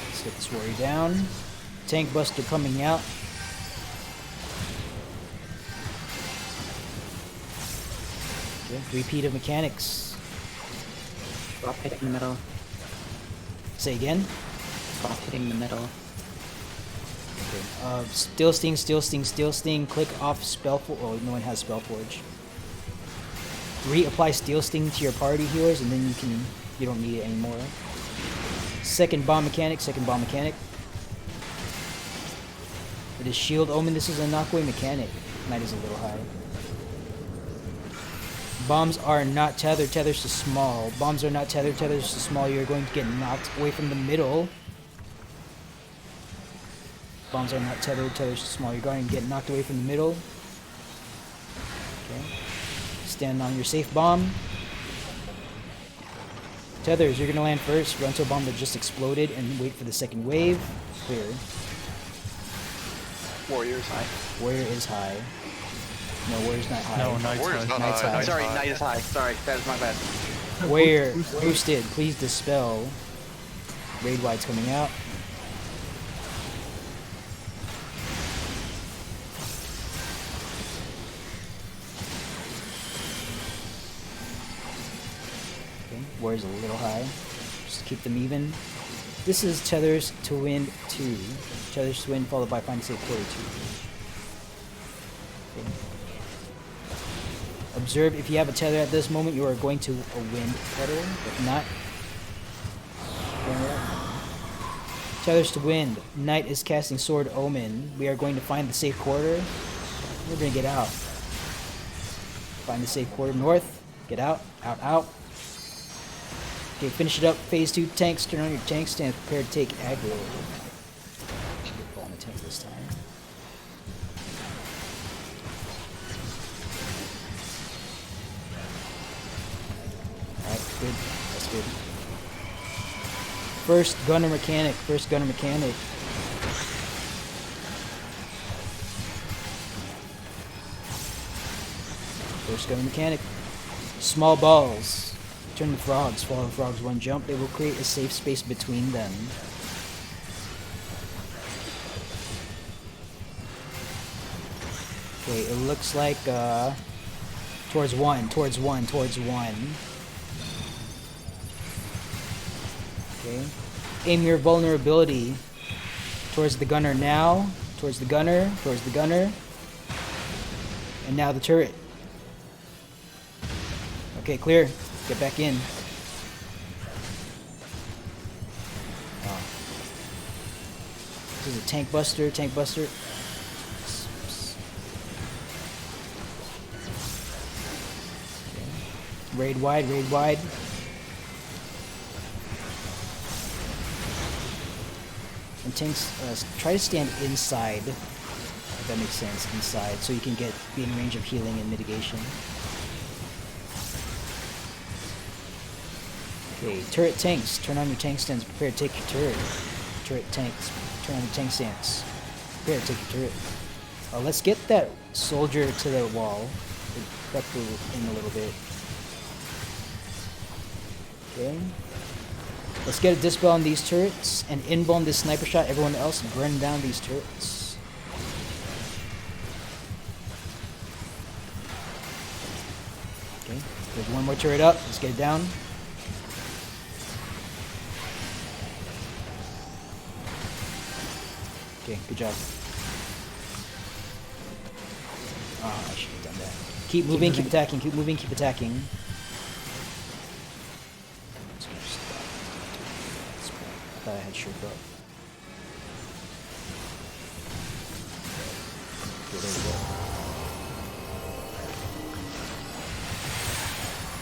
Let's get this warrior down. Tank buster coming out. Okay, repeat of mechanics. Stop hitting the middle. Say again? Stop hitting the middle. Okay. Still Sting, Still Sting, Still Sting. Click off Spellforge. Oh, no one has Spellforge. Reapply Steel Sting to your party healers, and then you don't need it anymore. Second bomb mechanic, second bomb mechanic. It is Shield Omen. This is a knockaway mechanic. Knight is a little high. Bombs are not tethered, tethers to small. Bombs are not tethered, tethers to small. You're going to get knocked away from the middle. Bombs are not tethered, tethers to small. You're going to get knocked away from the middle. Okay. Stand on your safe bomb. Tethers, you're going to land first. Run to a bomb that just exploded and wait for the second wave. Clear. Warrior is high. Warrior is high. No, Warrior's not high. No, Knight's Warrior's high. not Knight's high. high. Sorry, Knight is high. Sorry, that was my bad. Warrior boosted. Please dispel. Raid wide's coming out. Okay, Warrior's a little high. Just keep them even. This is Tethers to Wind 2. Tethers to Wind followed by Find Safe Quarter 2. Okay. Observe if you have a tether at this moment, you are going to a wind tether. If not, tethers to wind. Knight is casting Sword Omen. We are going to find the safe quarter. We're going to get out. Find the safe quarter north. Get out. Out, out. Okay, finish it up. Phase 2 tanks. Turn on your tank stand. Prepare to take aggro. Should get ball in the tank this time. Alright, good. That's good. First gunner mechanic. First gunner mechanic. First gunner mechanic. Small balls. Turn the frogs. Follow the frogs one jump. They will create a safe space between them. Okay, it looks like towards one. Okay. Aim your vulnerability towards the gunner now. Towards the gunner. And now the turret. Okay, clear. Get back in. Oh. This is a tank buster. Raid wide. And tanks, try to stand inside, if that makes sense, inside, so you can be in range of healing and mitigation. Okay, turret tanks, turn on your tank stands, prepare to take your turret. Turret tanks, turn on your tank stance, prepare to take your turret. Let's get that soldier to the wall. Prep in a little bit. Okay. Let's get a dispel on these turrets and inbomb this sniper shot. Everyone else burn down these turrets. Okay. There's one more turret up. Let's get it down. Okay, good job. Oh, I should have done that. Keep moving, keep attacking, keep moving, keep attacking. I thought I had shrink up. Okay, there we go.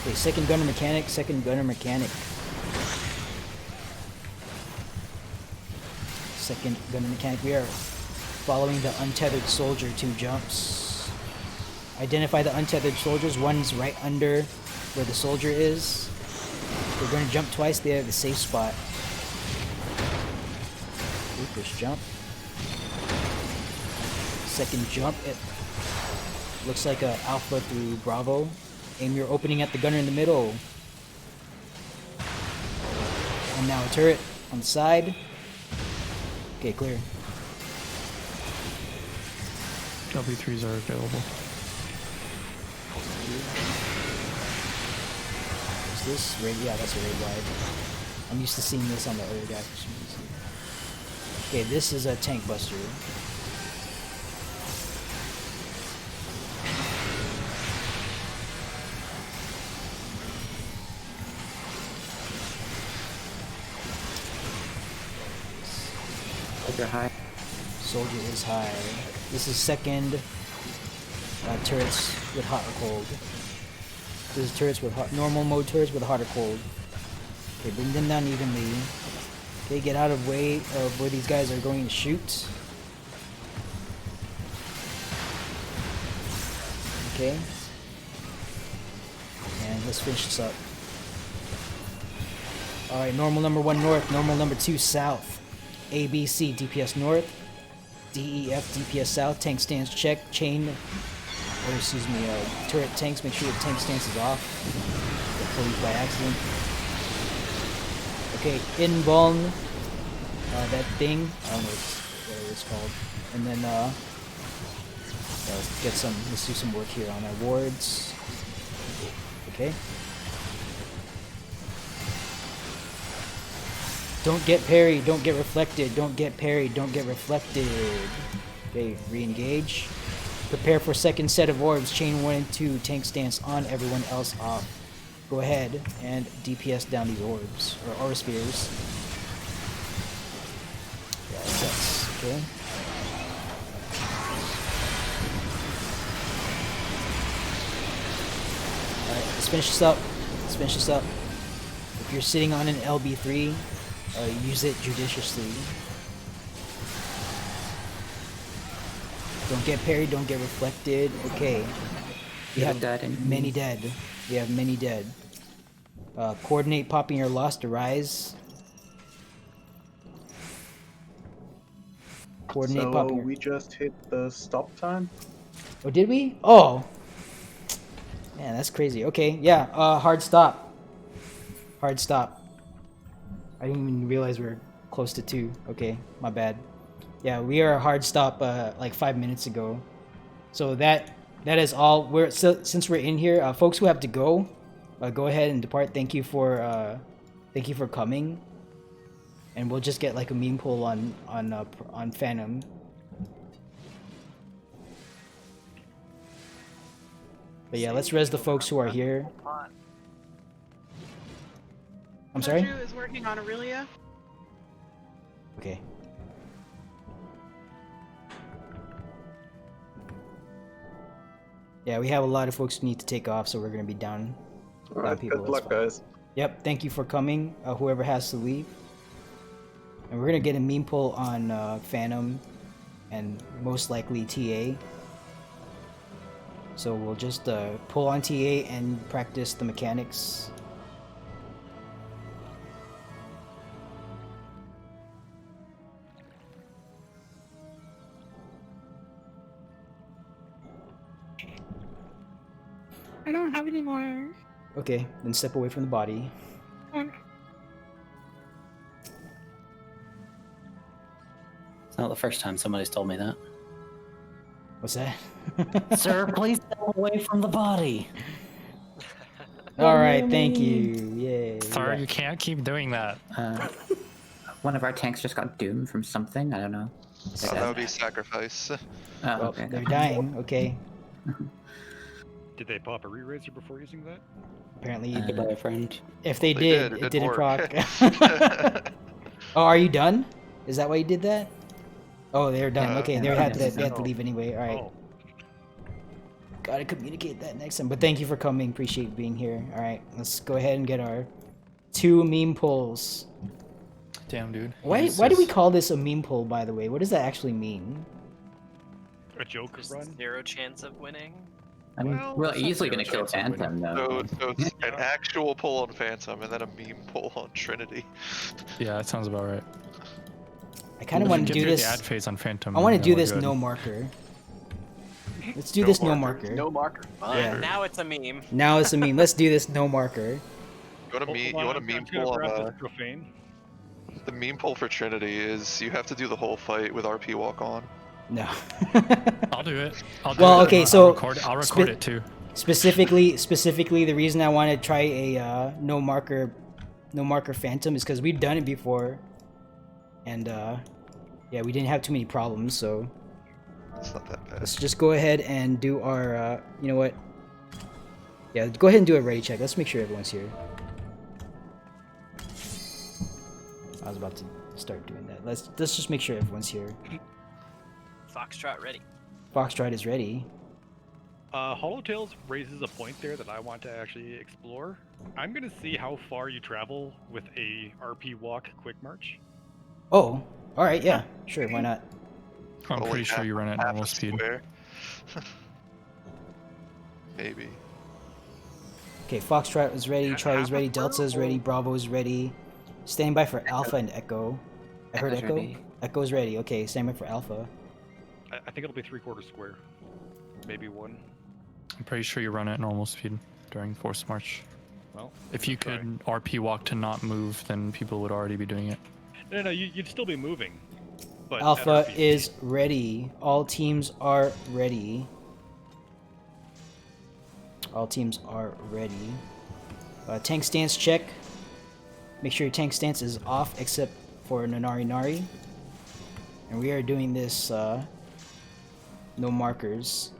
Okay, second gunner mechanic, second gunner mechanic. Second gunner mechanic. We are following the untethered soldier 2 jumps. Identify the untethered soldiers. One's right under where the soldier is. They're going to jump twice. They have the safe spot. Okay, first jump. Second jump. It looks like a Alpha through Bravo. Aim your opening at the gunner in the middle. And now a turret on the side. Okay, clear. W3s are available. Is this raid? Yeah, that's a raid wide. I'm used to seeing this on the other guy for some reason. Okay, this is a tank buster. Soldier high. Soldier is high. This is second turrets with hot or cold. This is turrets with hot, normal mode turrets with hot or cold. Okay, bring them down evenly. Okay, get out of way of where these guys are going to shoot. Okay. And let's finish this up. Alright, normal number 1 north, normal number 2 south. A, B, C, DPS north. D, E, F, DPS south. Tank stance check. Chain, or excuse me, turret tanks. Make sure the tank stance is off. Get pulled by accident. Okay, invuln. That thing. I don't know what it's called. And then, let's do some work here on our wards. Okay. Don't get parried, don't get reflected, don't get parried, don't get reflected. Okay, re-engage. Prepare for second set of orbs. Chain 1 and 2, tank stance on, everyone else off. Go ahead and DPS down these orbs, or aura spheres. Yeah, that's okay. Alright, let's finish this up. Let's finish this up. If you're sitting on an LB3, use it judiciously. Don't get parried, don't get reflected. Okay. We have many dead. We have many dead. Coordinate popping your lost to rise. Coordinate popping your... we just hit the stop time. Oh, did we? Oh! Man, that's crazy. Okay, yeah, hard stop. Hard stop. I didn't even realize we were close to 2. Okay, my bad. Yeah, we are a hard stop like 5 minutes ago. So that is all. Since we're in here, folks who have to go ahead and depart. Thank you for coming. And we'll just get like a meme poll on Phantom. But yeah, let's res the folks who are here. I'm sorry? Soju is working on Aurelia. Okay. Yeah, we have a lot of folks who need to take off, so we're gonna be down. Alright, good luck, guys. Yep, thank you for coming, whoever has to leave. And we're gonna get a meme poll on Phantom and most likely TA. So we'll just pull on TA and practice the mechanics. I don't have any more. Okay, then step away from the body. It's not the first time somebody's told me that. What's that? Sir, please step away from the body. Alright, thank you. Yay. Sorry, you can't keep doing that. One of our tanks just got doomed from something. I don't know. That would be sacrifice. Oh, okay. They're dying. Okay. Did they pop a re-raiser before using that? Apparently, Goodbye, friend. if they did, it didn't work. proc. Oh, are you done? Is that why you did that? Oh, they're done. Okay, they had to leave anyway. All right. Gotta communicate that next time. But thank you for coming. Appreciate being here. All right, let's go ahead and get our 2 meme pulls. Damn, dude. Why do we call this a meme pull, by the way? What does that actually mean? A joke run? 0 chance of winning. I'm Well, real that's not easily zero gonna kill chance of winning. Phantom though. So it's an actual pull on Phantom and then a meme pull on Trinity. Yeah, that sounds about right. I kind of want to do this. The ad phase on Phantom. I want to then do we're this good. no marker. Let's do this no marker. No marker. Yeah. Now it's a meme. Now it's a meme. Let's do this no marker. You want a meme pull on Profane? the meme pull for Trinity is you have to do the whole fight with RP walk on. No. I'll do it. Well, okay, so I'll record it too. Specifically, the reason I want to try a no marker Phantom is because we've done it before, and yeah, we didn't have too many problems. So it's not that bad. Let's just go ahead and do our. You know what? Yeah, go ahead and do a ready check. Let's make sure everyone's here. I was about to start doing that. Let's just make sure everyone's here. Foxtrot ready. Foxtrot is ready. Hollowtails raises a point there that I want to actually explore. I'm gonna see how far you travel with a RP walk quick march. Oh, all right, yeah, sure, why not? I'm pretty sure you run at normal speed. Maybe. Okay, Foxtrot is ready, Charlie's ready, Delta is ready, Bravo is ready. Standing by for Alpha and Echo. I heard Echo's Echo? ready. Echo's ready, okay, standing by for Alpha. I think it'll be 3/4 square. Maybe 1. I'm pretty sure you run at normal speed during force march. Well, if you could RP walk to not move, then people would already be doing it. No, you'd still be moving. But at Alpha RP is ready. All teams are ready. All teams are ready. Tank stance check. Make sure your tank stance is off except for Nanari Nari. And we are doing this no markers.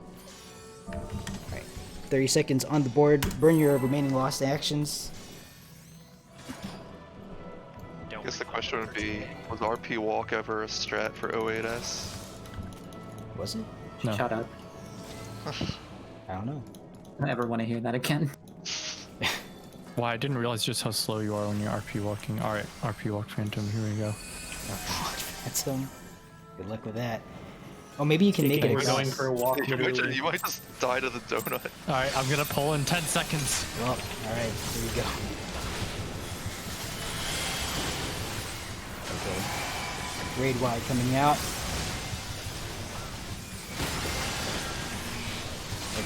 Alright. 30 seconds on the board. Burn your remaining lost actions. I guess the question would be, was RP walk ever a strat for 08S? Was it? No. Shut up. I don't know. I don't ever want to hear that again. Wow, I didn't realize just how slow you are when you're RP walking. Alright, RP walk Phantom, here we go. Phantom. Good luck with that. Oh, maybe you can make it We're a going for a walk. You might just die to the donut. Alright, I'm gonna pull in 10 seconds. Well, alright, here we go. Okay. Raid wide coming out.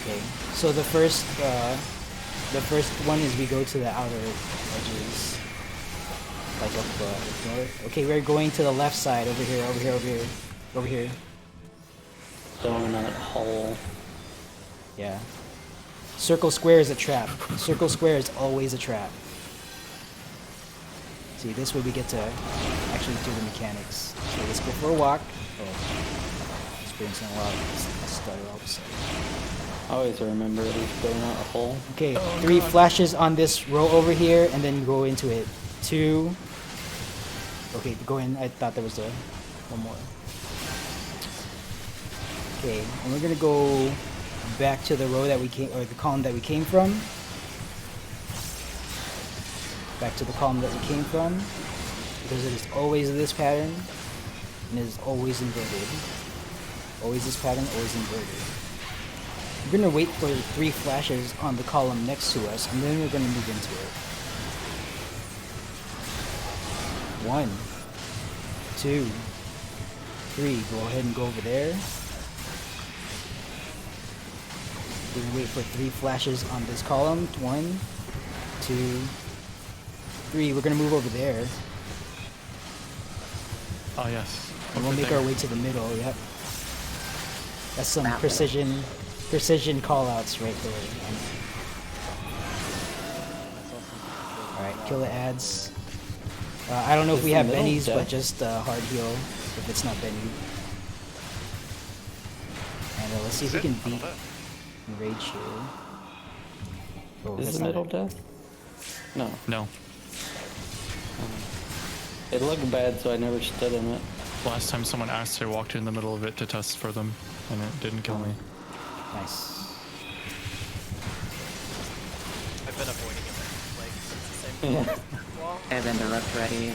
Okay, so the first one is we go to the outer edges. Like up north. Okay, we're going to the left side, over here. Over here. Donut hole. Yeah. Circle square is a trap. Circle square is always a trap. See, this way we get to actually do the mechanics. So let's go for a walk. Oh, experiencing a lot of stutter all of a sudden. Always remember it is donut hole. Okay, 3 flashes on this row over here, and then go into it. 2. Okay, go in. I thought there was one more. Okay, and we're gonna go back to the row that we came, or the column that we came from. Back to the column that we came from, because it is always this pattern, and it is always inverted. Always this pattern, always inverted. We're gonna wait for 3 flashes on the column next to us, and then we're gonna move into it. 1, 2, 3. Go ahead and go over there. We're gonna wait for 3 flashes on this column. 1, 2, 3. We're gonna move over there. Oh yes. And we'll make our way to the middle. Yep. That's some precision callouts right there. Alright, kill the ads. I don't know if we have bennies, but just hard heal if it's not benny. And let's see if we can beat Rage here. Oh, Is that's the not middle it. death? No. No. It looked bad, so I never stood in it. Last time someone asked, I walked in the middle of it to test for them, and it didn't kill me. Nice. been avoiding it. Like it's the same thing. Wall. I have interrupt ready.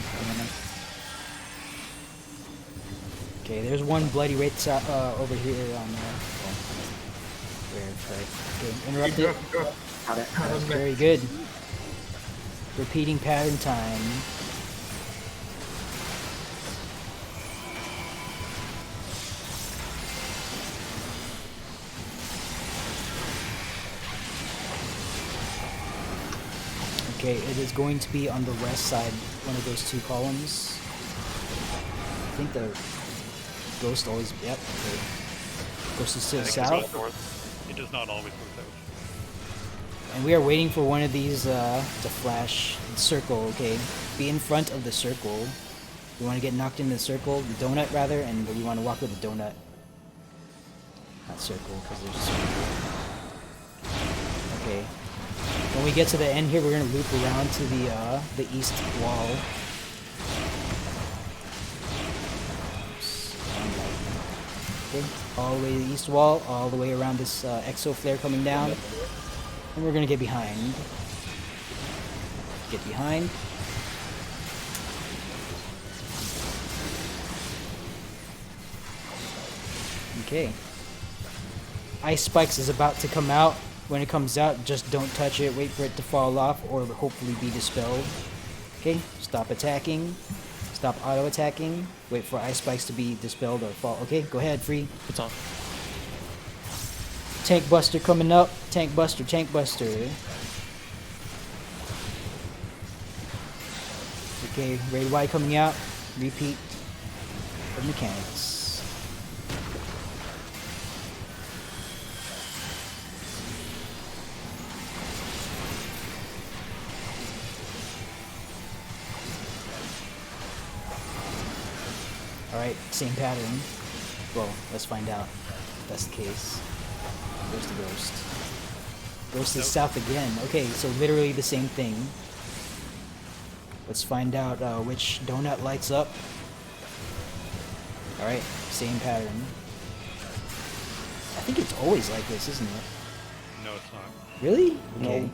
Okay, there's one bloody wraith over here on okay, interrupt it. Got it. Very good. Repeating pattern time. Okay, it is going to be on the west side, one of those two columns. I think the ghost always, yep, okay. Ghost is to the south. It does not always go south. And we are waiting for one of these to flash circle, okay? Be in front of the circle. You want to get knocked into the circle, the donut rather, and you want to walk with the donut. Not circle, because there's circle. Okay. When we get to the end here, we're gonna loop around to the east wall. Okay, all the way to the east wall, all the way around this exo flare coming down, and we're gonna get behind. Get behind. Okay. Ice Spikes is about to come out. When it comes out, just don't touch it, wait for it to fall off, or hopefully be dispelled. Okay, stop attacking. Stop auto-attacking. Wait for Ice Spikes to be dispelled or fall. Okay, go ahead, free. It's off. Tank Buster coming up. Tank Buster, Tank Buster. Okay, Raid Y coming out. Repeat of mechanics. Alright, same pattern. Well, let's find out if that's the case. Where's the ghost? Ghost is south again. Okay, so literally the same thing. Let's find out which donut lights up. Alright, same pattern. I think it's always like this, isn't it? No, it's not. Really? Okay.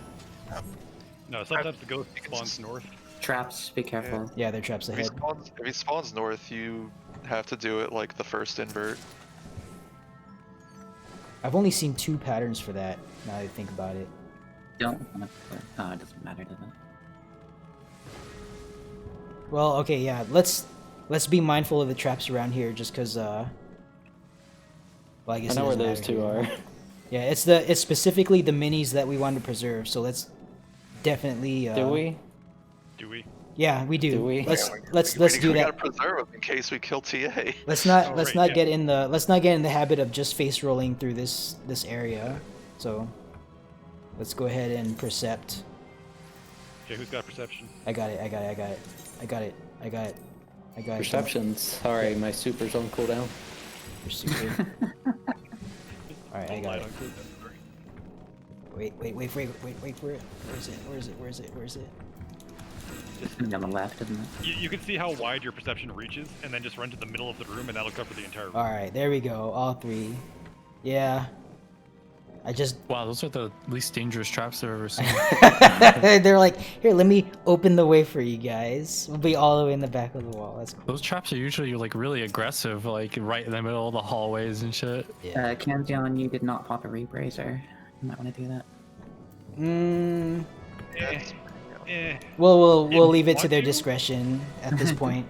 No, sometimes the ghost spawns north. Traps, be careful. Yeah, they're traps ahead. If he spawns north, you have to do it like the first invert. I've only seen 2 patterns for that, now that I think about it. Don't want to. Oh, it doesn't matter, does it? Well, okay, yeah, let's be mindful of the traps around here, just because, well, I guess I know it where doesn't those matter two here. are. Yeah, it's specifically the minis that we want to preserve, so let's definitely, Do we? Do we? Yeah, we do. Do we? Let's We do gotta that. preserve him in case we kill TA. Let's not get in the habit of just face rolling through this area. So let's go ahead and percept. Okay, who's got perception? I got it. Perceptions. Sorry, my super's on cooldown. Your super. Alright, I got it. Wait for it. Where is it? Just on the left, isn't it? You can see how wide your perception reaches, and then just run to the middle of the room, and that'll cover the entire room. Alright, there we go. All 3. Yeah. Wow, those are the least dangerous traps I've ever seen. They're like, here, let me open the way for you guys. We'll be all the way in the back of the wall. That's cool. Those traps are usually like really aggressive, like right in the middle of the hallways and shit. Yeah. Camzion, you did not pop a rebraiser. You might want to do that. We'll leave it to their discretion at this point.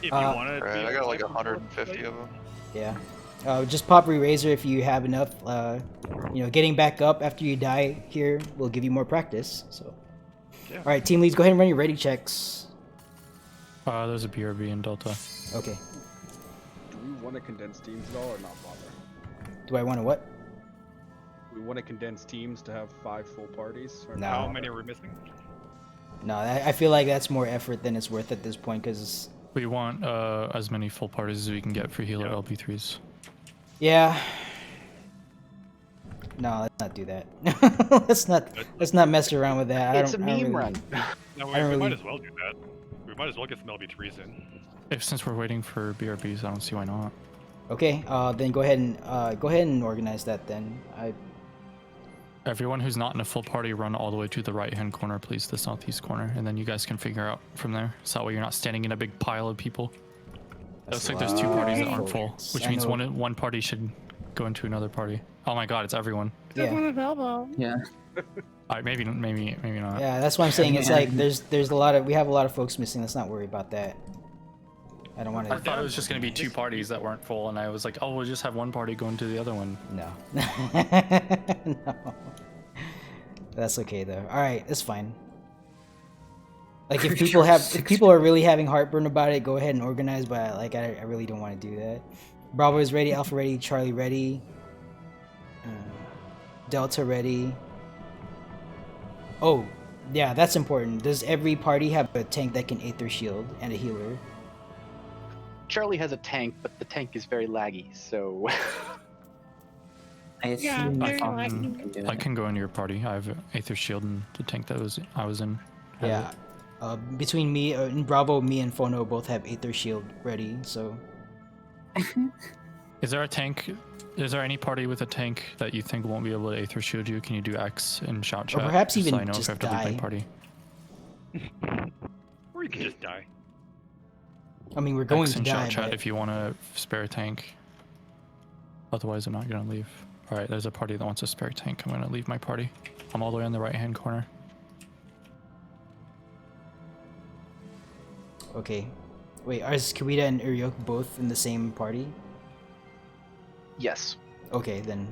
If you want to. Right, I got like 150 of them. Yeah. Just pop re-razor if you have enough. Getting back up after you die here will give you more practice. So. Yeah. All right, team leads, go ahead and run your ready checks. There's a BRB in Delta. Okay. Do we want to condense teams at all or not bother? Do I want to what? We want to condense teams to have 5 full parties? Or No. How many are we missing? No, I feel like that's more effort than it's worth at this point because. We want as many full parties as we can get for healer LB3s. Yeah. No, let's not do that. let's not mess around with that. It's a meme run. No, we might as well do that. We might as well get some LB3s in. Since we're waiting for BRBs, I don't see why not. Okay, then go ahead and organize that then. Everyone who's not in a full party, run all the way to the right-hand corner, please, the southeast corner, and then you guys can figure out from there. So that way you're not standing in a big pile of people. Looks like there's 2 parties that aren't full, which means one party should go into another party. Oh my god, it's everyone. Yeah. Yeah. Alright, maybe not. Yeah, that's what I'm saying. It's like there's we have a lot of folks missing. Let's not worry about that. I don't want to. I thought it was just gonna be 2 parties that weren't full, and I was like, oh, we'll just have one party going to the other one. No. No. That's okay though. All right, it's fine. Like if people are really having heartburn about it, go ahead and organize. But like I really don't want to do that. Bravo is ready. Alpha ready. Charlie ready. Delta ready. Oh, yeah, that's important. Does every party have a tank that can Aether Shield and a healer? Charlie has a tank, but the tank is very laggy, so. I assume I can go into your party. I have Aether Shield and the tank that I was in. Yeah. Between me and Bravo, me and Phono both have Aether Shield ready, so. Is there a tank? Is there any party with a tank that you think won't be able to Aether Shield you? Can you do X and shout chat? Or perhaps even so I know just if I have to leave die. my party. Or you can just die. I mean, we're going X to and die, shout chat but... if you want to spare a tank. Otherwise, I'm not gonna leave. All right, there's a party that wants a spare tank. I'm gonna leave my party. I'm all the way on the right-hand corner. Okay. Wait, are Kawita and Uryok both in the same party? Yes. Okay, then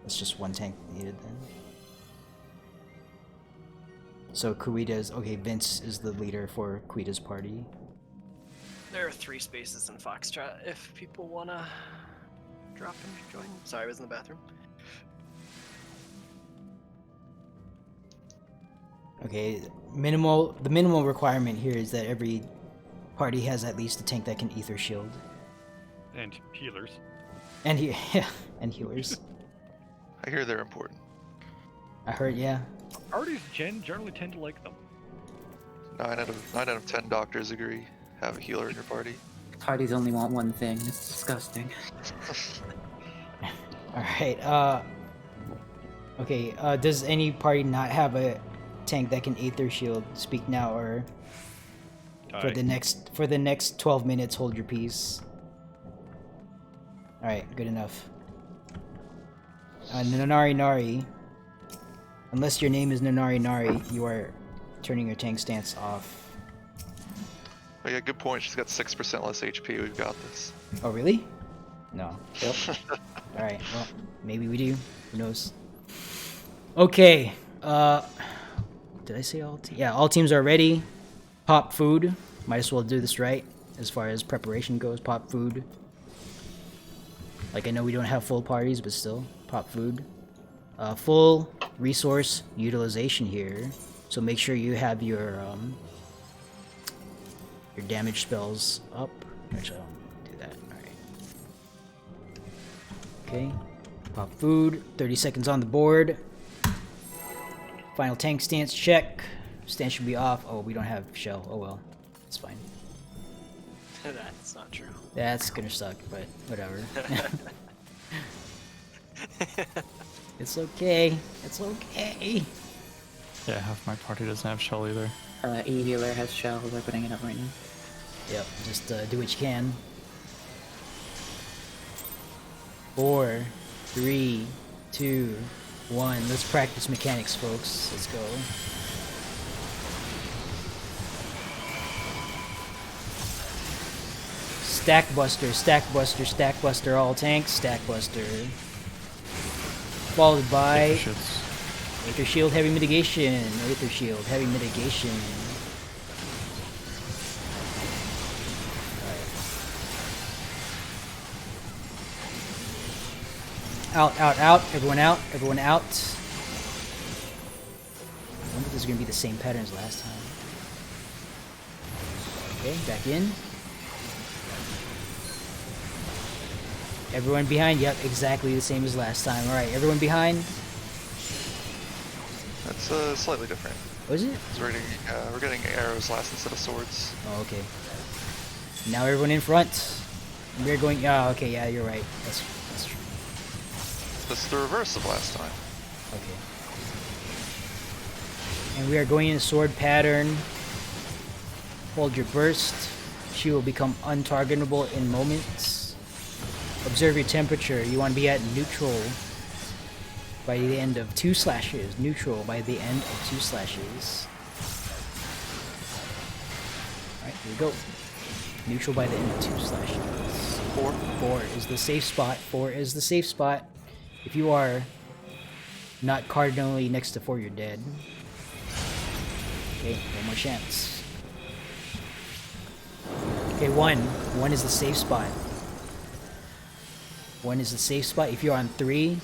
it's just one tank needed then. So Kuita's okay. Vince is the leader for Kuita's party. There are 3 spaces in Foxtrot if people wanna drop and join. Sorry, I was in the bathroom. Okay, the minimal requirement here is that every party has at least a tank that can Aether Shield. And healers. And and healers. I hear they're important. I heard, yeah. Parties generally tend to like them. 9 out of 10 doctors agree. Have a healer in your party. Parties only want one thing. It's disgusting. Alright, okay, does any party not have a tank that can Aether Shield? Speak now, or for the next 12 minutes, hold your peace. Alright, good enough. Nanari Nari. Unless your name is Nanari Nari, you are turning your tank stance off. Oh yeah, good point. She's got 6% less HP. We've got this. Oh, really? No. Yep. Alright, well, maybe we do. Who knows? Okay, did I say all teams? Yeah, all teams are ready. Pop food. Might as well do this right as far as preparation goes. Pop food. Like, I know we don't have full parties, but still, pop food. Full resource utilization here. So make sure you have your damage spells up. Actually, I don't do that. Alright. Okay. Pop food. 30 seconds on the board. Final tank stance check. Stance should be off. Oh, we don't have shell. Oh well. It's fine. That's not true. That's gonna suck, but whatever. It's okay. It's okay. Yeah, half my party doesn't have shell either. E healer has shell. We're putting it up right now. Yep, just do what you can. 4, 3, 2, 1. Let's practice mechanics, folks. Let's go. Stack Buster, Stack Buster, Stack Buster, all tanks, Stack Buster. Followed by Aether Shield, Heavy Mitigation, Aether Shield, Heavy Mitigation. Out, out, out, everyone out, everyone out. I wonder if this is going to be the same pattern as last time. Okay, back in. Everyone behind? Yep, exactly the same as last time. Alright, everyone behind? That's slightly different. Was it? We're getting arrows last instead of swords. Oh, okay. Now everyone in front. We're going... Oh, okay, yeah, you're right. That's true. That's the reverse of last time. Okay. And we are going in a sword pattern. Hold your burst. She will become untargetable in moments. Observe your temperature. You want to be at neutral by the end of 2 slashes. Neutral by the end of 2 slashes. Alright, here we go. Neutral by the end of 2 slashes. 4 is the safe spot. 4 is the safe spot. If you are not cardinally next to 4, you're dead. Okay, one more chance. Okay, 1. 1 is the safe spot. 1 is the safe spot. If you're on 3,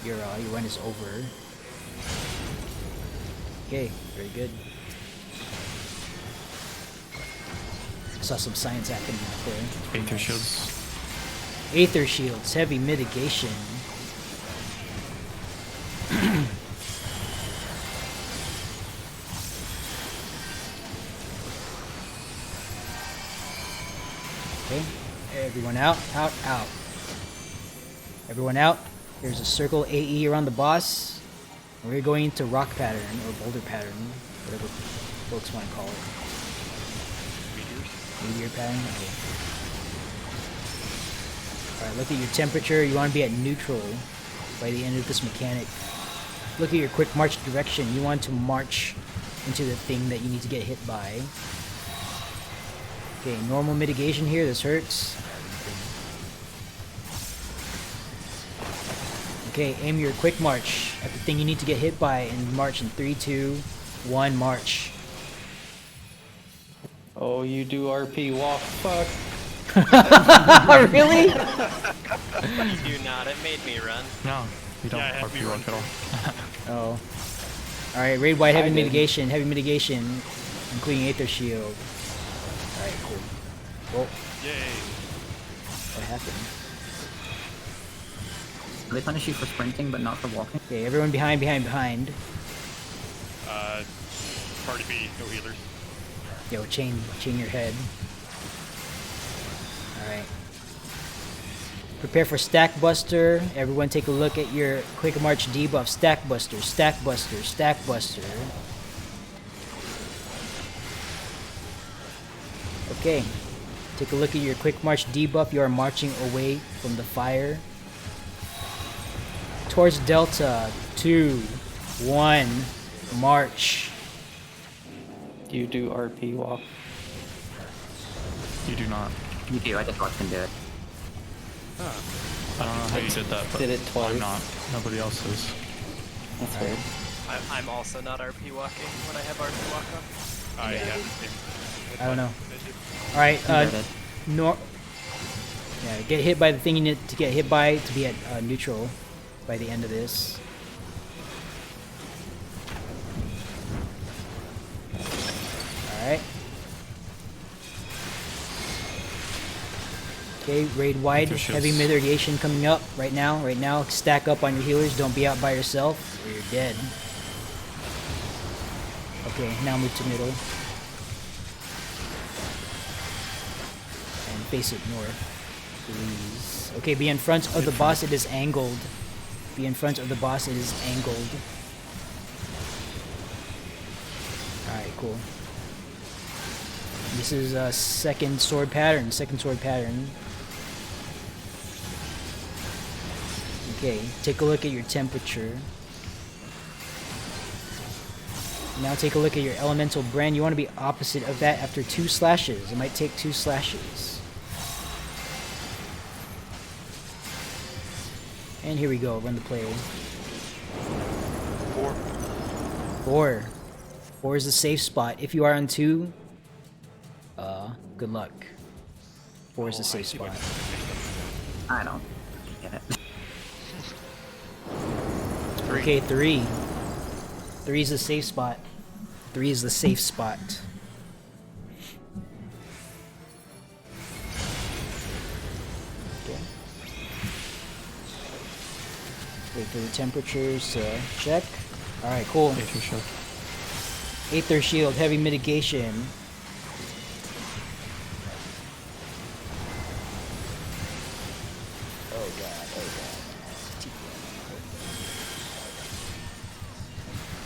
your run is over. Okay, very good. Saw some science happening out there. Aether shields. Aether shields, heavy mitigation. Okay, everyone out, out, out. Everyone out. There's a circle AE around the boss. And we're going into rock pattern or boulder pattern, whatever folks want to call it. Meteor pattern. Okay. Alright, look at your temperature. You want to be at neutral by the end of this mechanic. Look at your quick march direction. You want to march into the thing that you need to get hit by. Okay, normal mitigation here. This hurts. Okay, aim your quick march at the thing you need to get hit by and march in 3, 2, 1, march. Oh, you do RP walk, fuck. Really? You do not. It made me run. No, we don't RP walk at all. Oh. Alright, raid wide heavy mitigation, including Aether Shield. Alright, cool. Whoa. Yay. What happened? They punish you for sprinting, but not for walking. Okay, everyone behind. Party B, no healers. Yo, chain your head. Alright. Prepare for Stack Buster. Everyone take a look at your Quick March debuff. Stack Buster, Stack Buster, Stack Buster. Okay. Take a look at your Quick March debuff. You are marching away from the fire. Towards Delta. 2, 1, march. You do RP walk. You do not. You do, I just watched him do it. I don't know how you did that, but Did it twice. I'm not. Nobody else is. That's weird. I'm also not RP walking when I have RP walk on. I have I don't know. Alright, yeah, get hit by the thing you need to get hit by to be at neutral by the end of this. Alright. Okay, raid wide, heavy mitigation coming up right now. Stack up on your healers, don't be out by yourself or you're dead. Okay, now move to middle. And face it north, please. Okay, be in front of the boss, it is angled. Be in front of the boss, it is angled. Alright, cool. This is a second sword pattern. Okay, take a look at your temperature. Now take a look at your elemental brand. You want to be opposite of that after 2 slashes. It might take 2 slashes. And here we go, run the play. 4 is the safe spot. If you are on 2, good luck. 4 is the safe spot. I don't get it. Okay, 3. 3 is the safe spot. 3 is the safe spot. Okay. Wait for the temperatures to check. Alright, cool. Aether Shield, heavy mitigation.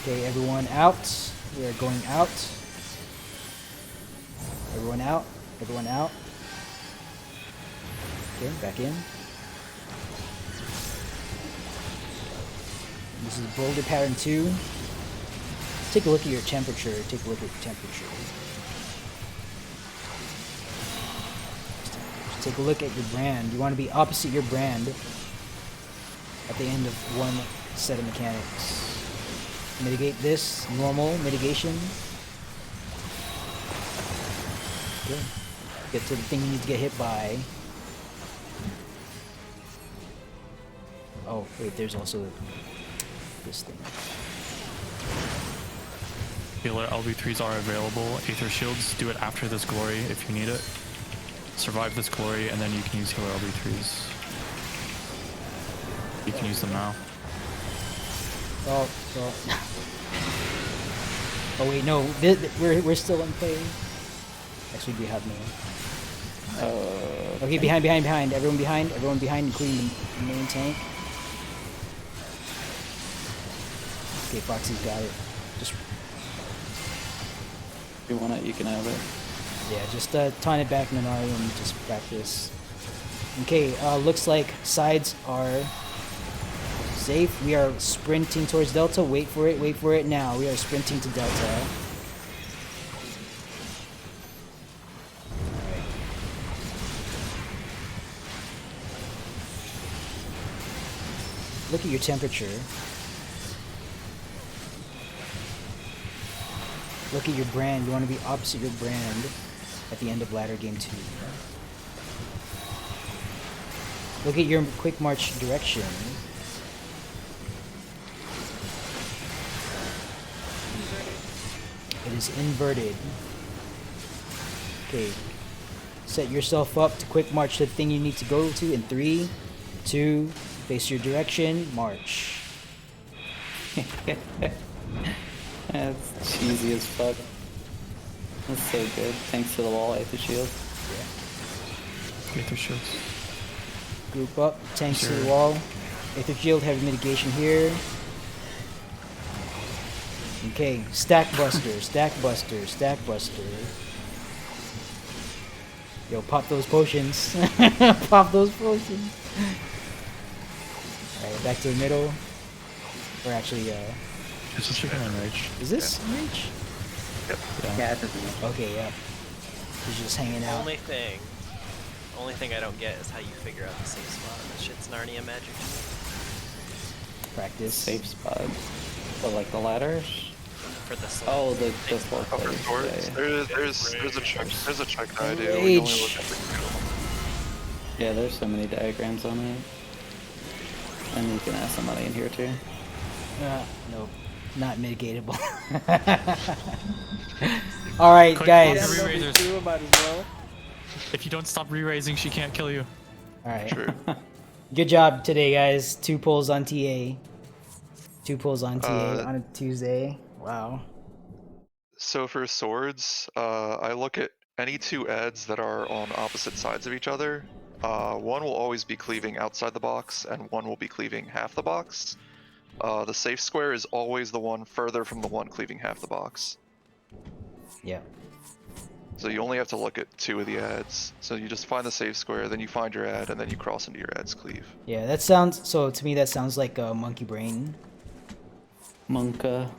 Okay, everyone out. We are going out. Everyone out. Everyone out. Okay, back in. This is boulder pattern 2. Take a look at your temperature. Take a look at your temperature. Just take a look at your brand. You want to be opposite your brand at the end of one set of mechanics. Mitigate this. Normal mitigation. Okay. Get to the thing you need to get hit by. Oh, wait, there's also this thing. Healer LB3s are available. Aether Shields, do it after this glory if you need it. Survive this glory, and then you can use Healer LB3s. You can use them now. Oh, oh wait, no, we're still in play. Actually, we have no. Okay, behind. Everyone behind, including the main tank. Okay, Foxy's got it. Just. If you want it, you can have it. Yeah, just taunt it back, Minari, and just practice. Okay, looks like sides are safe. We are sprinting towards Delta. Wait for it now. We are sprinting to Delta. Alright. Look at your temperature. Look at your brand. You want to be opposite your brand at the end of ladder game 2. Look at your quick march direction. It is inverted. Okay. Set yourself up to quick march to the thing you need to go to in 3, 2, face your direction, march. That's cheesy as fuck. That's so good. Thanks to the wall, Aether Shield. Yeah. Aether Shields. Group up, tanks to the wall. Aether Shield, heavy mitigation here. Okay, stack buster, stack buster, stack buster. Yo, pop those potions. Pop those potions. Alright, back to the middle. Or actually, Is this chicken on Rage? is this Rage? Yep. Yeah, it doesn't matter. Okay, yeah. He's just hanging out. Only thing I don't get is how you figure out the safe spot. That shit's Narnia magic to me. Practice. Safe spot. But like the ladders? For the sword. Oh, the Oh, for swords? There's a check. There's a check that I do. Rage. You only look at the Yeah, there's so many diagrams on it. And you can ask somebody in here too. Nope. Not mitigatable. Alright, guys. Might as well. If you don't stop re-raising, she can't kill you. Alright. True. Good job today, guys. 2 pulls on TA. 2 pulls on TA on a Tuesday. Wow. So for swords, I look at any 2 ads that are on opposite sides of each other. One will always be cleaving outside the box, and one will be cleaving half the box. The safe square is always the one further from the one cleaving half the box. Yeah. So you only have to look at 2 of the ads. So you just find the safe square, then you find your ad, and then you cross into your ad's cleave. Yeah, that sounds, so to me that sounds like a monkey brain. Monka.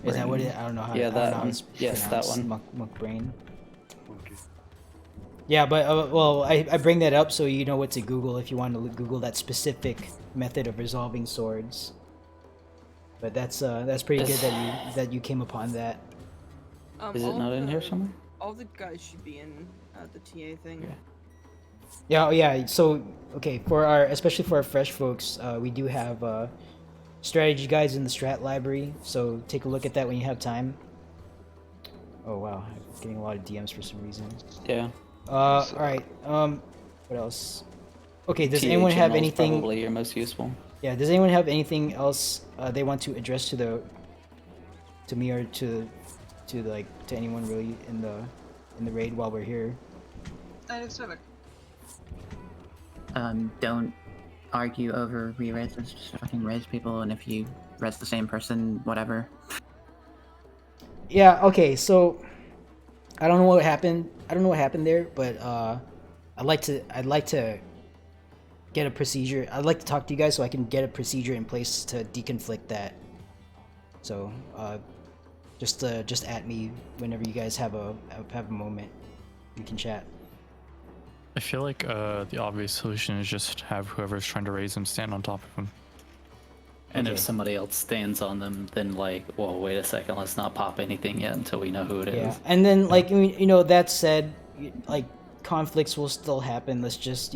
Is that what it, I don't know how Yeah, I don't know that how one. it's Yes, that pronounced. one. Monk brain. Yeah, but well, I bring that up so you know what to Google if you want to Google that specific method of resolving swords. But that's pretty good that you came upon that. Is it all not in the- here somewhere? All the guys should be in the TA thing. Yeah, yeah. So okay, for our especially for our fresh folks, we do have strategy guides in the strat library. So take a look at that when you have time. Oh wow, I'm getting a lot of DMs for some reason. Yeah. All right. What else? Okay. Does TA anyone have channel is anything? Probably your most useful. Yeah. Does anyone have anything else they want to address to me or to anyone really in the raid while we're here? I just have a Don't argue over re-res. Just fucking res people, and if you res the same person, whatever. Yeah. Okay. So I don't know what happened. I don't know what happened there, but I'd like to get a procedure. I'd like to talk to you guys so I can get a procedure in place to deconflict that. So just at me whenever you guys have a moment. We can chat. I feel like the obvious solution is just have whoever's trying to raise him stand on top of him. And if somebody else stands on them, then like, well, wait a second, let's not pop anything yet until we know who it is. Yeah, and then like that said, like conflicts will still happen. Let's just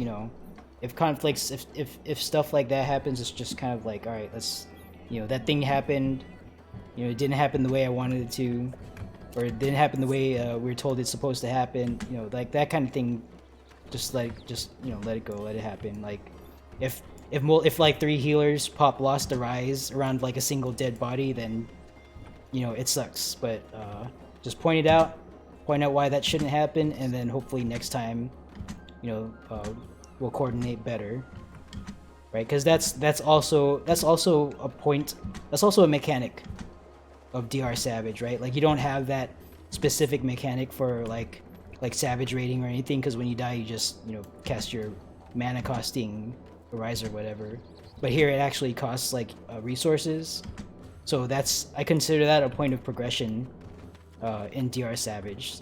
if conflicts, if stuff like that happens, it's just kind of like, all right, let's that thing happened. It didn't happen the way I wanted it to, or it didn't happen the way we were told it's supposed to happen. Like that kind of thing. Just let it go, let it happen. Like if like 3 healers pop Lost to Rise around like a single dead body, then it sucks. But just point out why that shouldn't happen, and then hopefully next time we'll coordinate better, right? Because that's also a point, that's also a mechanic of DR Savage, right? Like you don't have that specific mechanic for like Savage rating or anything, because when you die you just cast your mana costing Rise or whatever. But here it actually costs like resources, so I consider that a point of progression in DR Savage.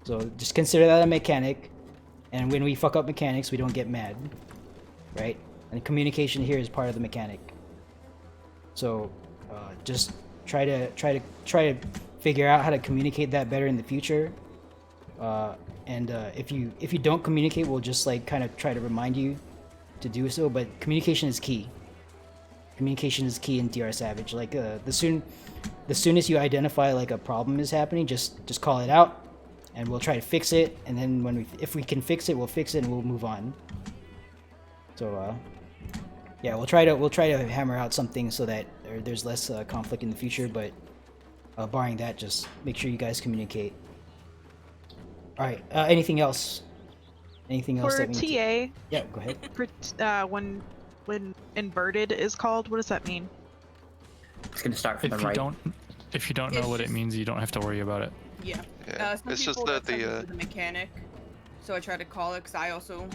So just consider that a mechanic, and when we fuck up mechanics we don't get mad, right? And communication here is part of the mechanic. So just try to figure out how to communicate that better in the future. And if you don't communicate, we'll just like kind of try to remind you to do so. But communication is key. Communication is key in DR Savage. Like the soonest you identify like a problem is happening, just call it out, and we'll try to fix it. And then if we can fix it, we'll fix it and we'll move on. So yeah, we'll try to hammer out something so that there's less conflict in the future. But barring that, just make sure you guys communicate. All right. Anything else? Anything else? For that we TA. need to... Yeah, go ahead. For when inverted is called, what does that mean? It's gonna start from If the you right. don't know what it means, you don't have to worry about it. Yeah. Yeah, Some it's just people that that's the mechanic, so I try to call it because I also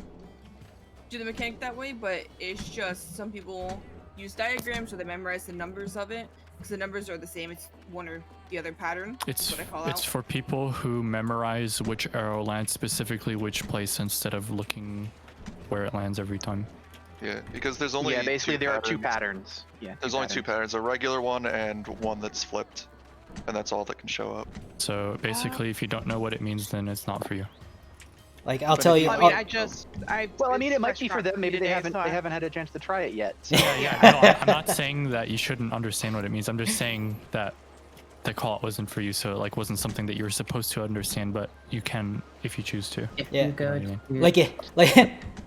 do the mechanic that way. But it's just some people use diagrams or they memorize the numbers of it because the numbers are the same. It's one or the other pattern. It's what I call out. for people who memorize which arrow lands specifically which place instead of looking where it lands every time. Yeah, because there's only basically two there are 2 patterns. Yeah, there's only 2 patterns: a regular one and one that's flipped, and that's all that can show up. So basically, if you don't know what it means, then it's not for you. Like I'll tell you. I mean, well, I mean, it might be for them. Maybe they today, haven't had a chance to try it yet. So. Yeah. No, I'm not saying that you shouldn't understand what it means. I'm just saying that the call wasn't for you, so it like wasn't something that you were supposed to understand, but you can if you choose to. Yeah.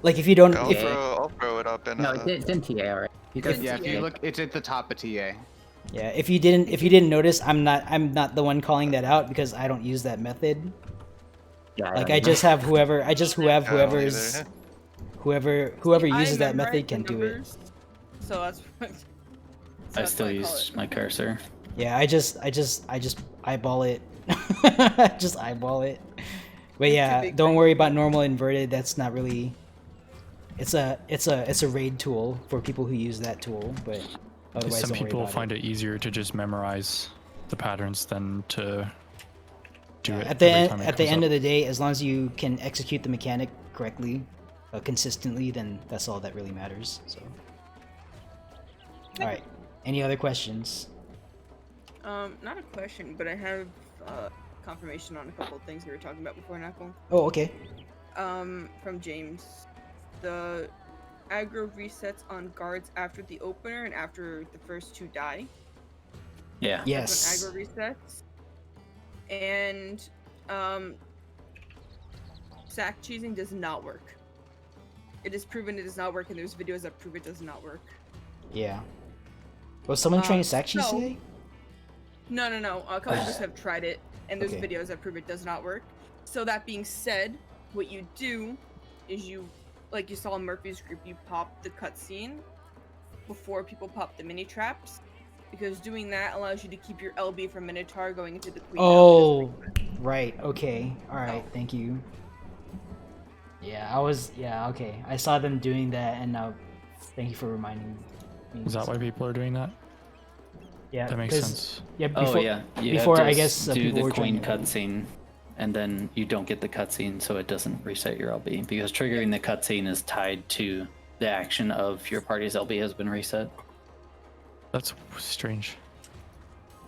Like if you don't. I'll throw it up in. No, it's in TA already. If you look, it's at the top of TA. Yeah, if you didn't notice, I'm not the one calling that out because I don't use that method. Yeah. Like I just have whoever uses that method can do it. So that's. I still use my cursor. Yeah, I just eyeball it. Just eyeball it. But yeah, don't worry about normal inverted. That's not really. It's a raid tool for people who use that tool, but otherwise Some don't worry people about find it easier to just memorize the patterns than to do it at the every time it at the comes end up. of the day, as long as you can execute the mechanic correctly, consistently, then that's all that really matters. So, all right. Any other questions? Not a question, but I have confirmation on a couple of things we were talking about before, Knuckle. Oh, okay. From James, the aggro resets on guards after the opener and after the first 2 die. Yeah. Yes. When aggro resets. And sack cheesing does not work. It is proven it does not work, and there's videos that prove it does not work. Yeah. Was someone trying sack cheese today? No. A couple of us have tried it, and there's Okay. videos that prove it does not work. So that being said, what you do is you, like you saw in Murphy's group, you pop the cutscene before people pop the mini traps, because doing that allows you to keep your LB from Minotaur going into the Queen. Oh, right. Okay. All right. Thank you. Yeah, okay. I saw them doing that, and thank you for reminding me. Is that why people are doing that? Yeah, that makes sense. Yeah, Oh yeah, you before have to I guess do people the were trying queen to... cutscene, and then you don't get the cutscene, so it doesn't reset your LB because triggering the cutscene is tied to the action of your party's LB has been reset. That's strange,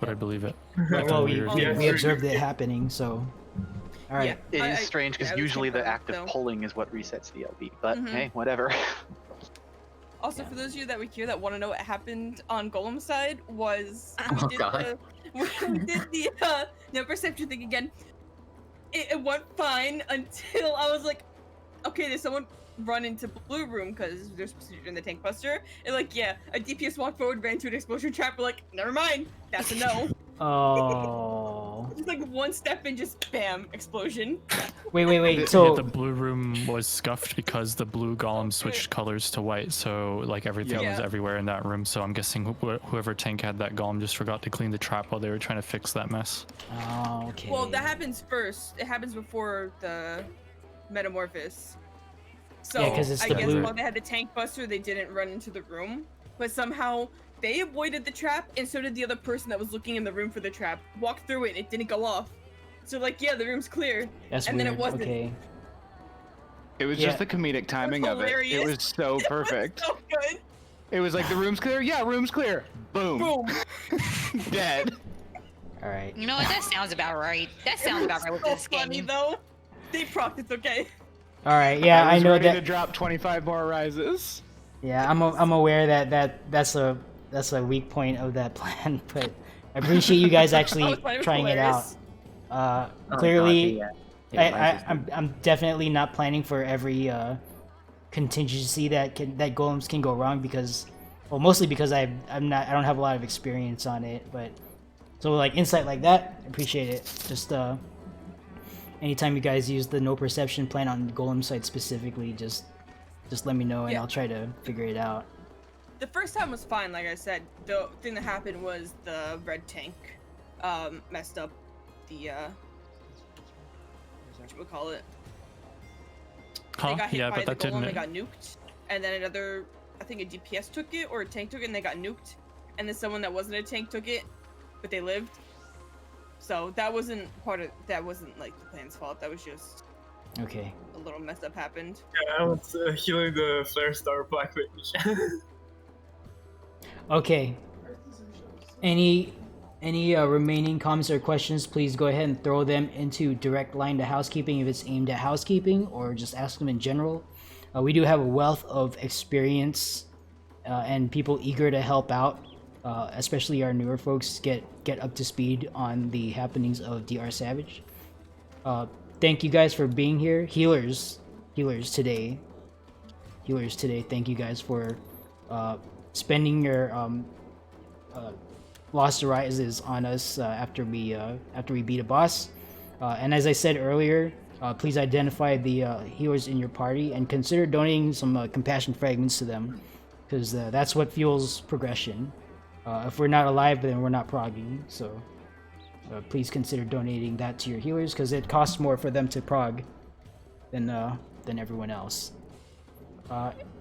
but I believe it. Right, well, we observed it happening, so... All right. It is strange because usually the act of pulling is what resets the LB, but hey, whatever. Also, for those of you that were here that want to know what happened on Golem's side was we did the no perception thing again. It went fine until I was like, okay, there's someone run into blue room because there's procedure in the tank buster. And like, yeah, a DPS walked forward, ran to an explosion trap. We're like, never mind, that's a no. Oh. Just like one step and just bam, explosion. Wait. So the blue room was scuffed because the blue golem switched colors to white, so like everything was everywhere in that room. So I'm guessing whoever tank had that golem just forgot to clean the trap while they were trying to fix that mess. Oh, okay. Well, that happens first. It happens before the metamorphosis. So yeah, because it's I the guess blue. while they had the tank buster, they didn't run into the room, but somehow they avoided the trap, and so did the other person that was looking in the room for the trap. Walked through it, and it didn't go off. So like, yeah, the room's clear. That's and weird. then it wasn't. Okay. It was just the comedic timing of it. It was so perfect. So good. It was like the room's clear. Yeah, room's clear. Boom. Boom. Dead. All right. You know what? That sounds about right. That sounds about right with this game. Funny though. They procced. It's okay. All right. Yeah, I know ready that. to drop 25 more rises. Yeah, I'm aware that's a weak point of that plan, but I appreciate you guys actually trying it out. Clearly, I'm definitely not planning for every contingency that golems can go wrong because, well, mostly because I don't have a lot of experience on it. But so like insight like that, I appreciate it. Just anytime you guys use the no perception plan on golem side specifically, just let me know and I'll try to figure it out. The first time was fine, like I said. The thing that happened was the red tank messed up the whatchamacallit. They got hit by the golem, they got nuked, and then another, I think a DPS took it or a tank took it and they got nuked, and then someone that wasn't a tank took it, but they lived. So that wasn't like the plan's fault. That was just okay. A little mess up happened. Yeah, I was healing the Flare Star Black Mage. Okay. Any remaining comments or questions, please go ahead and throw them into direct line to housekeeping if it's aimed at housekeeping, or just ask them in general. We do have a wealth of experience and people eager to help out, especially our newer folks get up to speed on the happenings of DR Savage. Thank you guys for being here. Healers today, thank you guys for spending your Lost Rises on us after we beat a boss. And as I said earlier, please identify the healers in your party and consider donating some compassion fragments to them, because that's what fuels progression. If we're not alive, then we're not progging. So please consider donating that to your healers, because it costs more for them to prog than everyone else.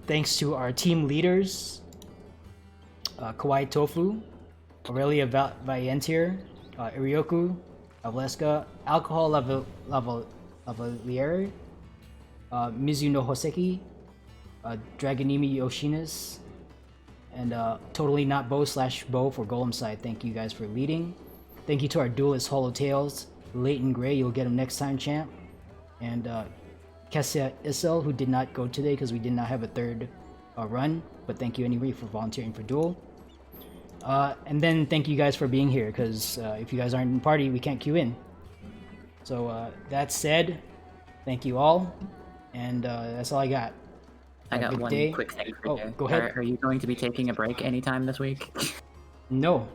Thanks to our team leaders, Kawaii Tofu, Aurelia Valientier, Irioku, Avleska, Alcohol Lavaliere, Mizuno Hoseki, Dragonimi Yoshinas, and Totally Not Bow /Bow for Golem side. Thank you guys for leading. Thank you to our duelist Hollow Tails, Leighton Gray, you'll get him next time, champ. And Kessia Issel, who did not go today because we did not have a third run, but thank you anyway for volunteering for duel. And then thank you guys for being here, because if you guys aren't in party, we can't queue in. So that said, thank you all, and that's all I got. I got one day. quick thing for you. Go ahead. Are you going to be taking a break anytime this week? No.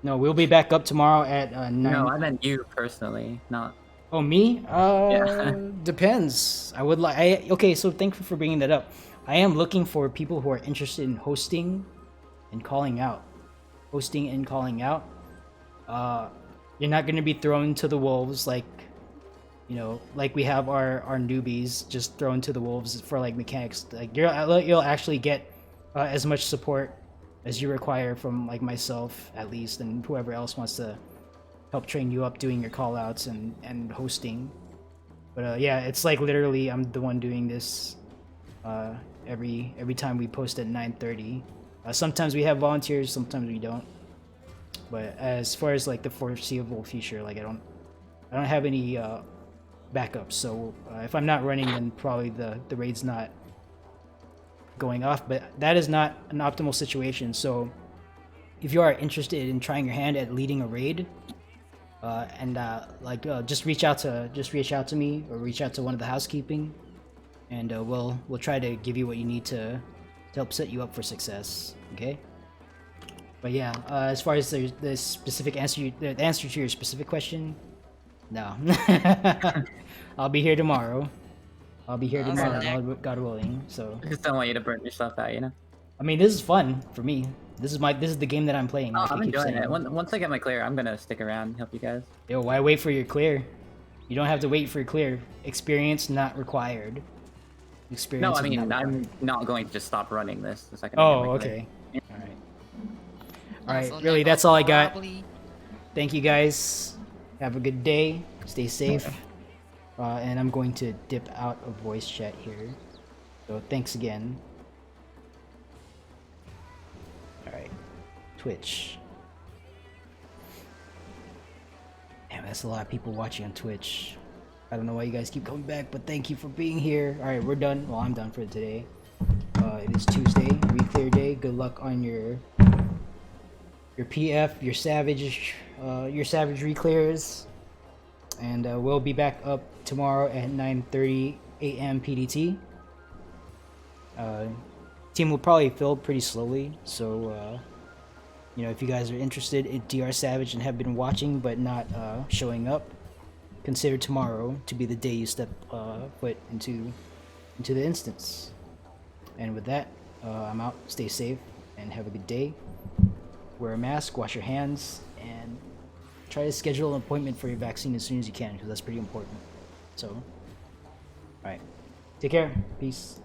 No, we'll be back up tomorrow at 9. No, I meant you personally, not... Oh, me? Yeah. Depends. I would like... Okay, so thank you for bringing that up. I am looking for people who are interested in hosting and calling out. hosting and calling out. You're not gonna be thrown to the wolves like, you know, like we have our newbies just thrown to the wolves for like mechanics. Like you'll actually get as much support as you require from like myself at least, and whoever else wants to help train you up doing your callouts and hosting. But yeah, it's like literally I'm the one doing this every time we post at 9:30. Sometimes we have volunteers, sometimes we don't. But as far as like the foreseeable future, like I don't have any backups. So if I'm not running, then probably the raid's not going off. But that is not an optimal situation. So if you are interested in trying your hand at leading a raid, just reach out to me or reach out to one of the housekeeping, and we'll try to give you what you need to help set you up for success. Okay. But yeah, as far as the specific answer, the answer to your specific question, no. I'll be here tomorrow. God willing. So. I just don't want you to burn yourself out, you know. I mean, this is fun for me. This is the game that I'm playing. Oh, like I'm I keep enjoying saying. it. Once I get my clear, I'm gonna stick around and help you guys. Yo, why wait for your clear? You don't have to wait for your clear. Experience not required. Experience. No, I is mean, not I'm required. not going to just stop running this the second. I get my clear. Okay. All right, really, that's all I got. Thank you guys. Have a good day. Stay safe. And I'm going to dip out of voice chat here. So thanks again. All right, Twitch. Damn, that's a lot of people watching on Twitch. I don't know why you guys keep coming back, but thank you for being here. All right, we're done. Well, I'm done for today. It is Tuesday, re-clear day. Good luck on your PF, your savage re-clears, and we'll be back up tomorrow at 9:30 a.m. PDT. Team will probably fill pretty slowly, so you know, if you guys are interested in DR Savage and have been watching but not showing up, consider tomorrow to be the day you step foot into the instance. And with that, I'm out. Stay safe and have a good day. Wear a mask, wash your hands, and try to schedule an appointment for your vaccine as soon as you can, because that's pretty important. So, alright. Take care. Peace.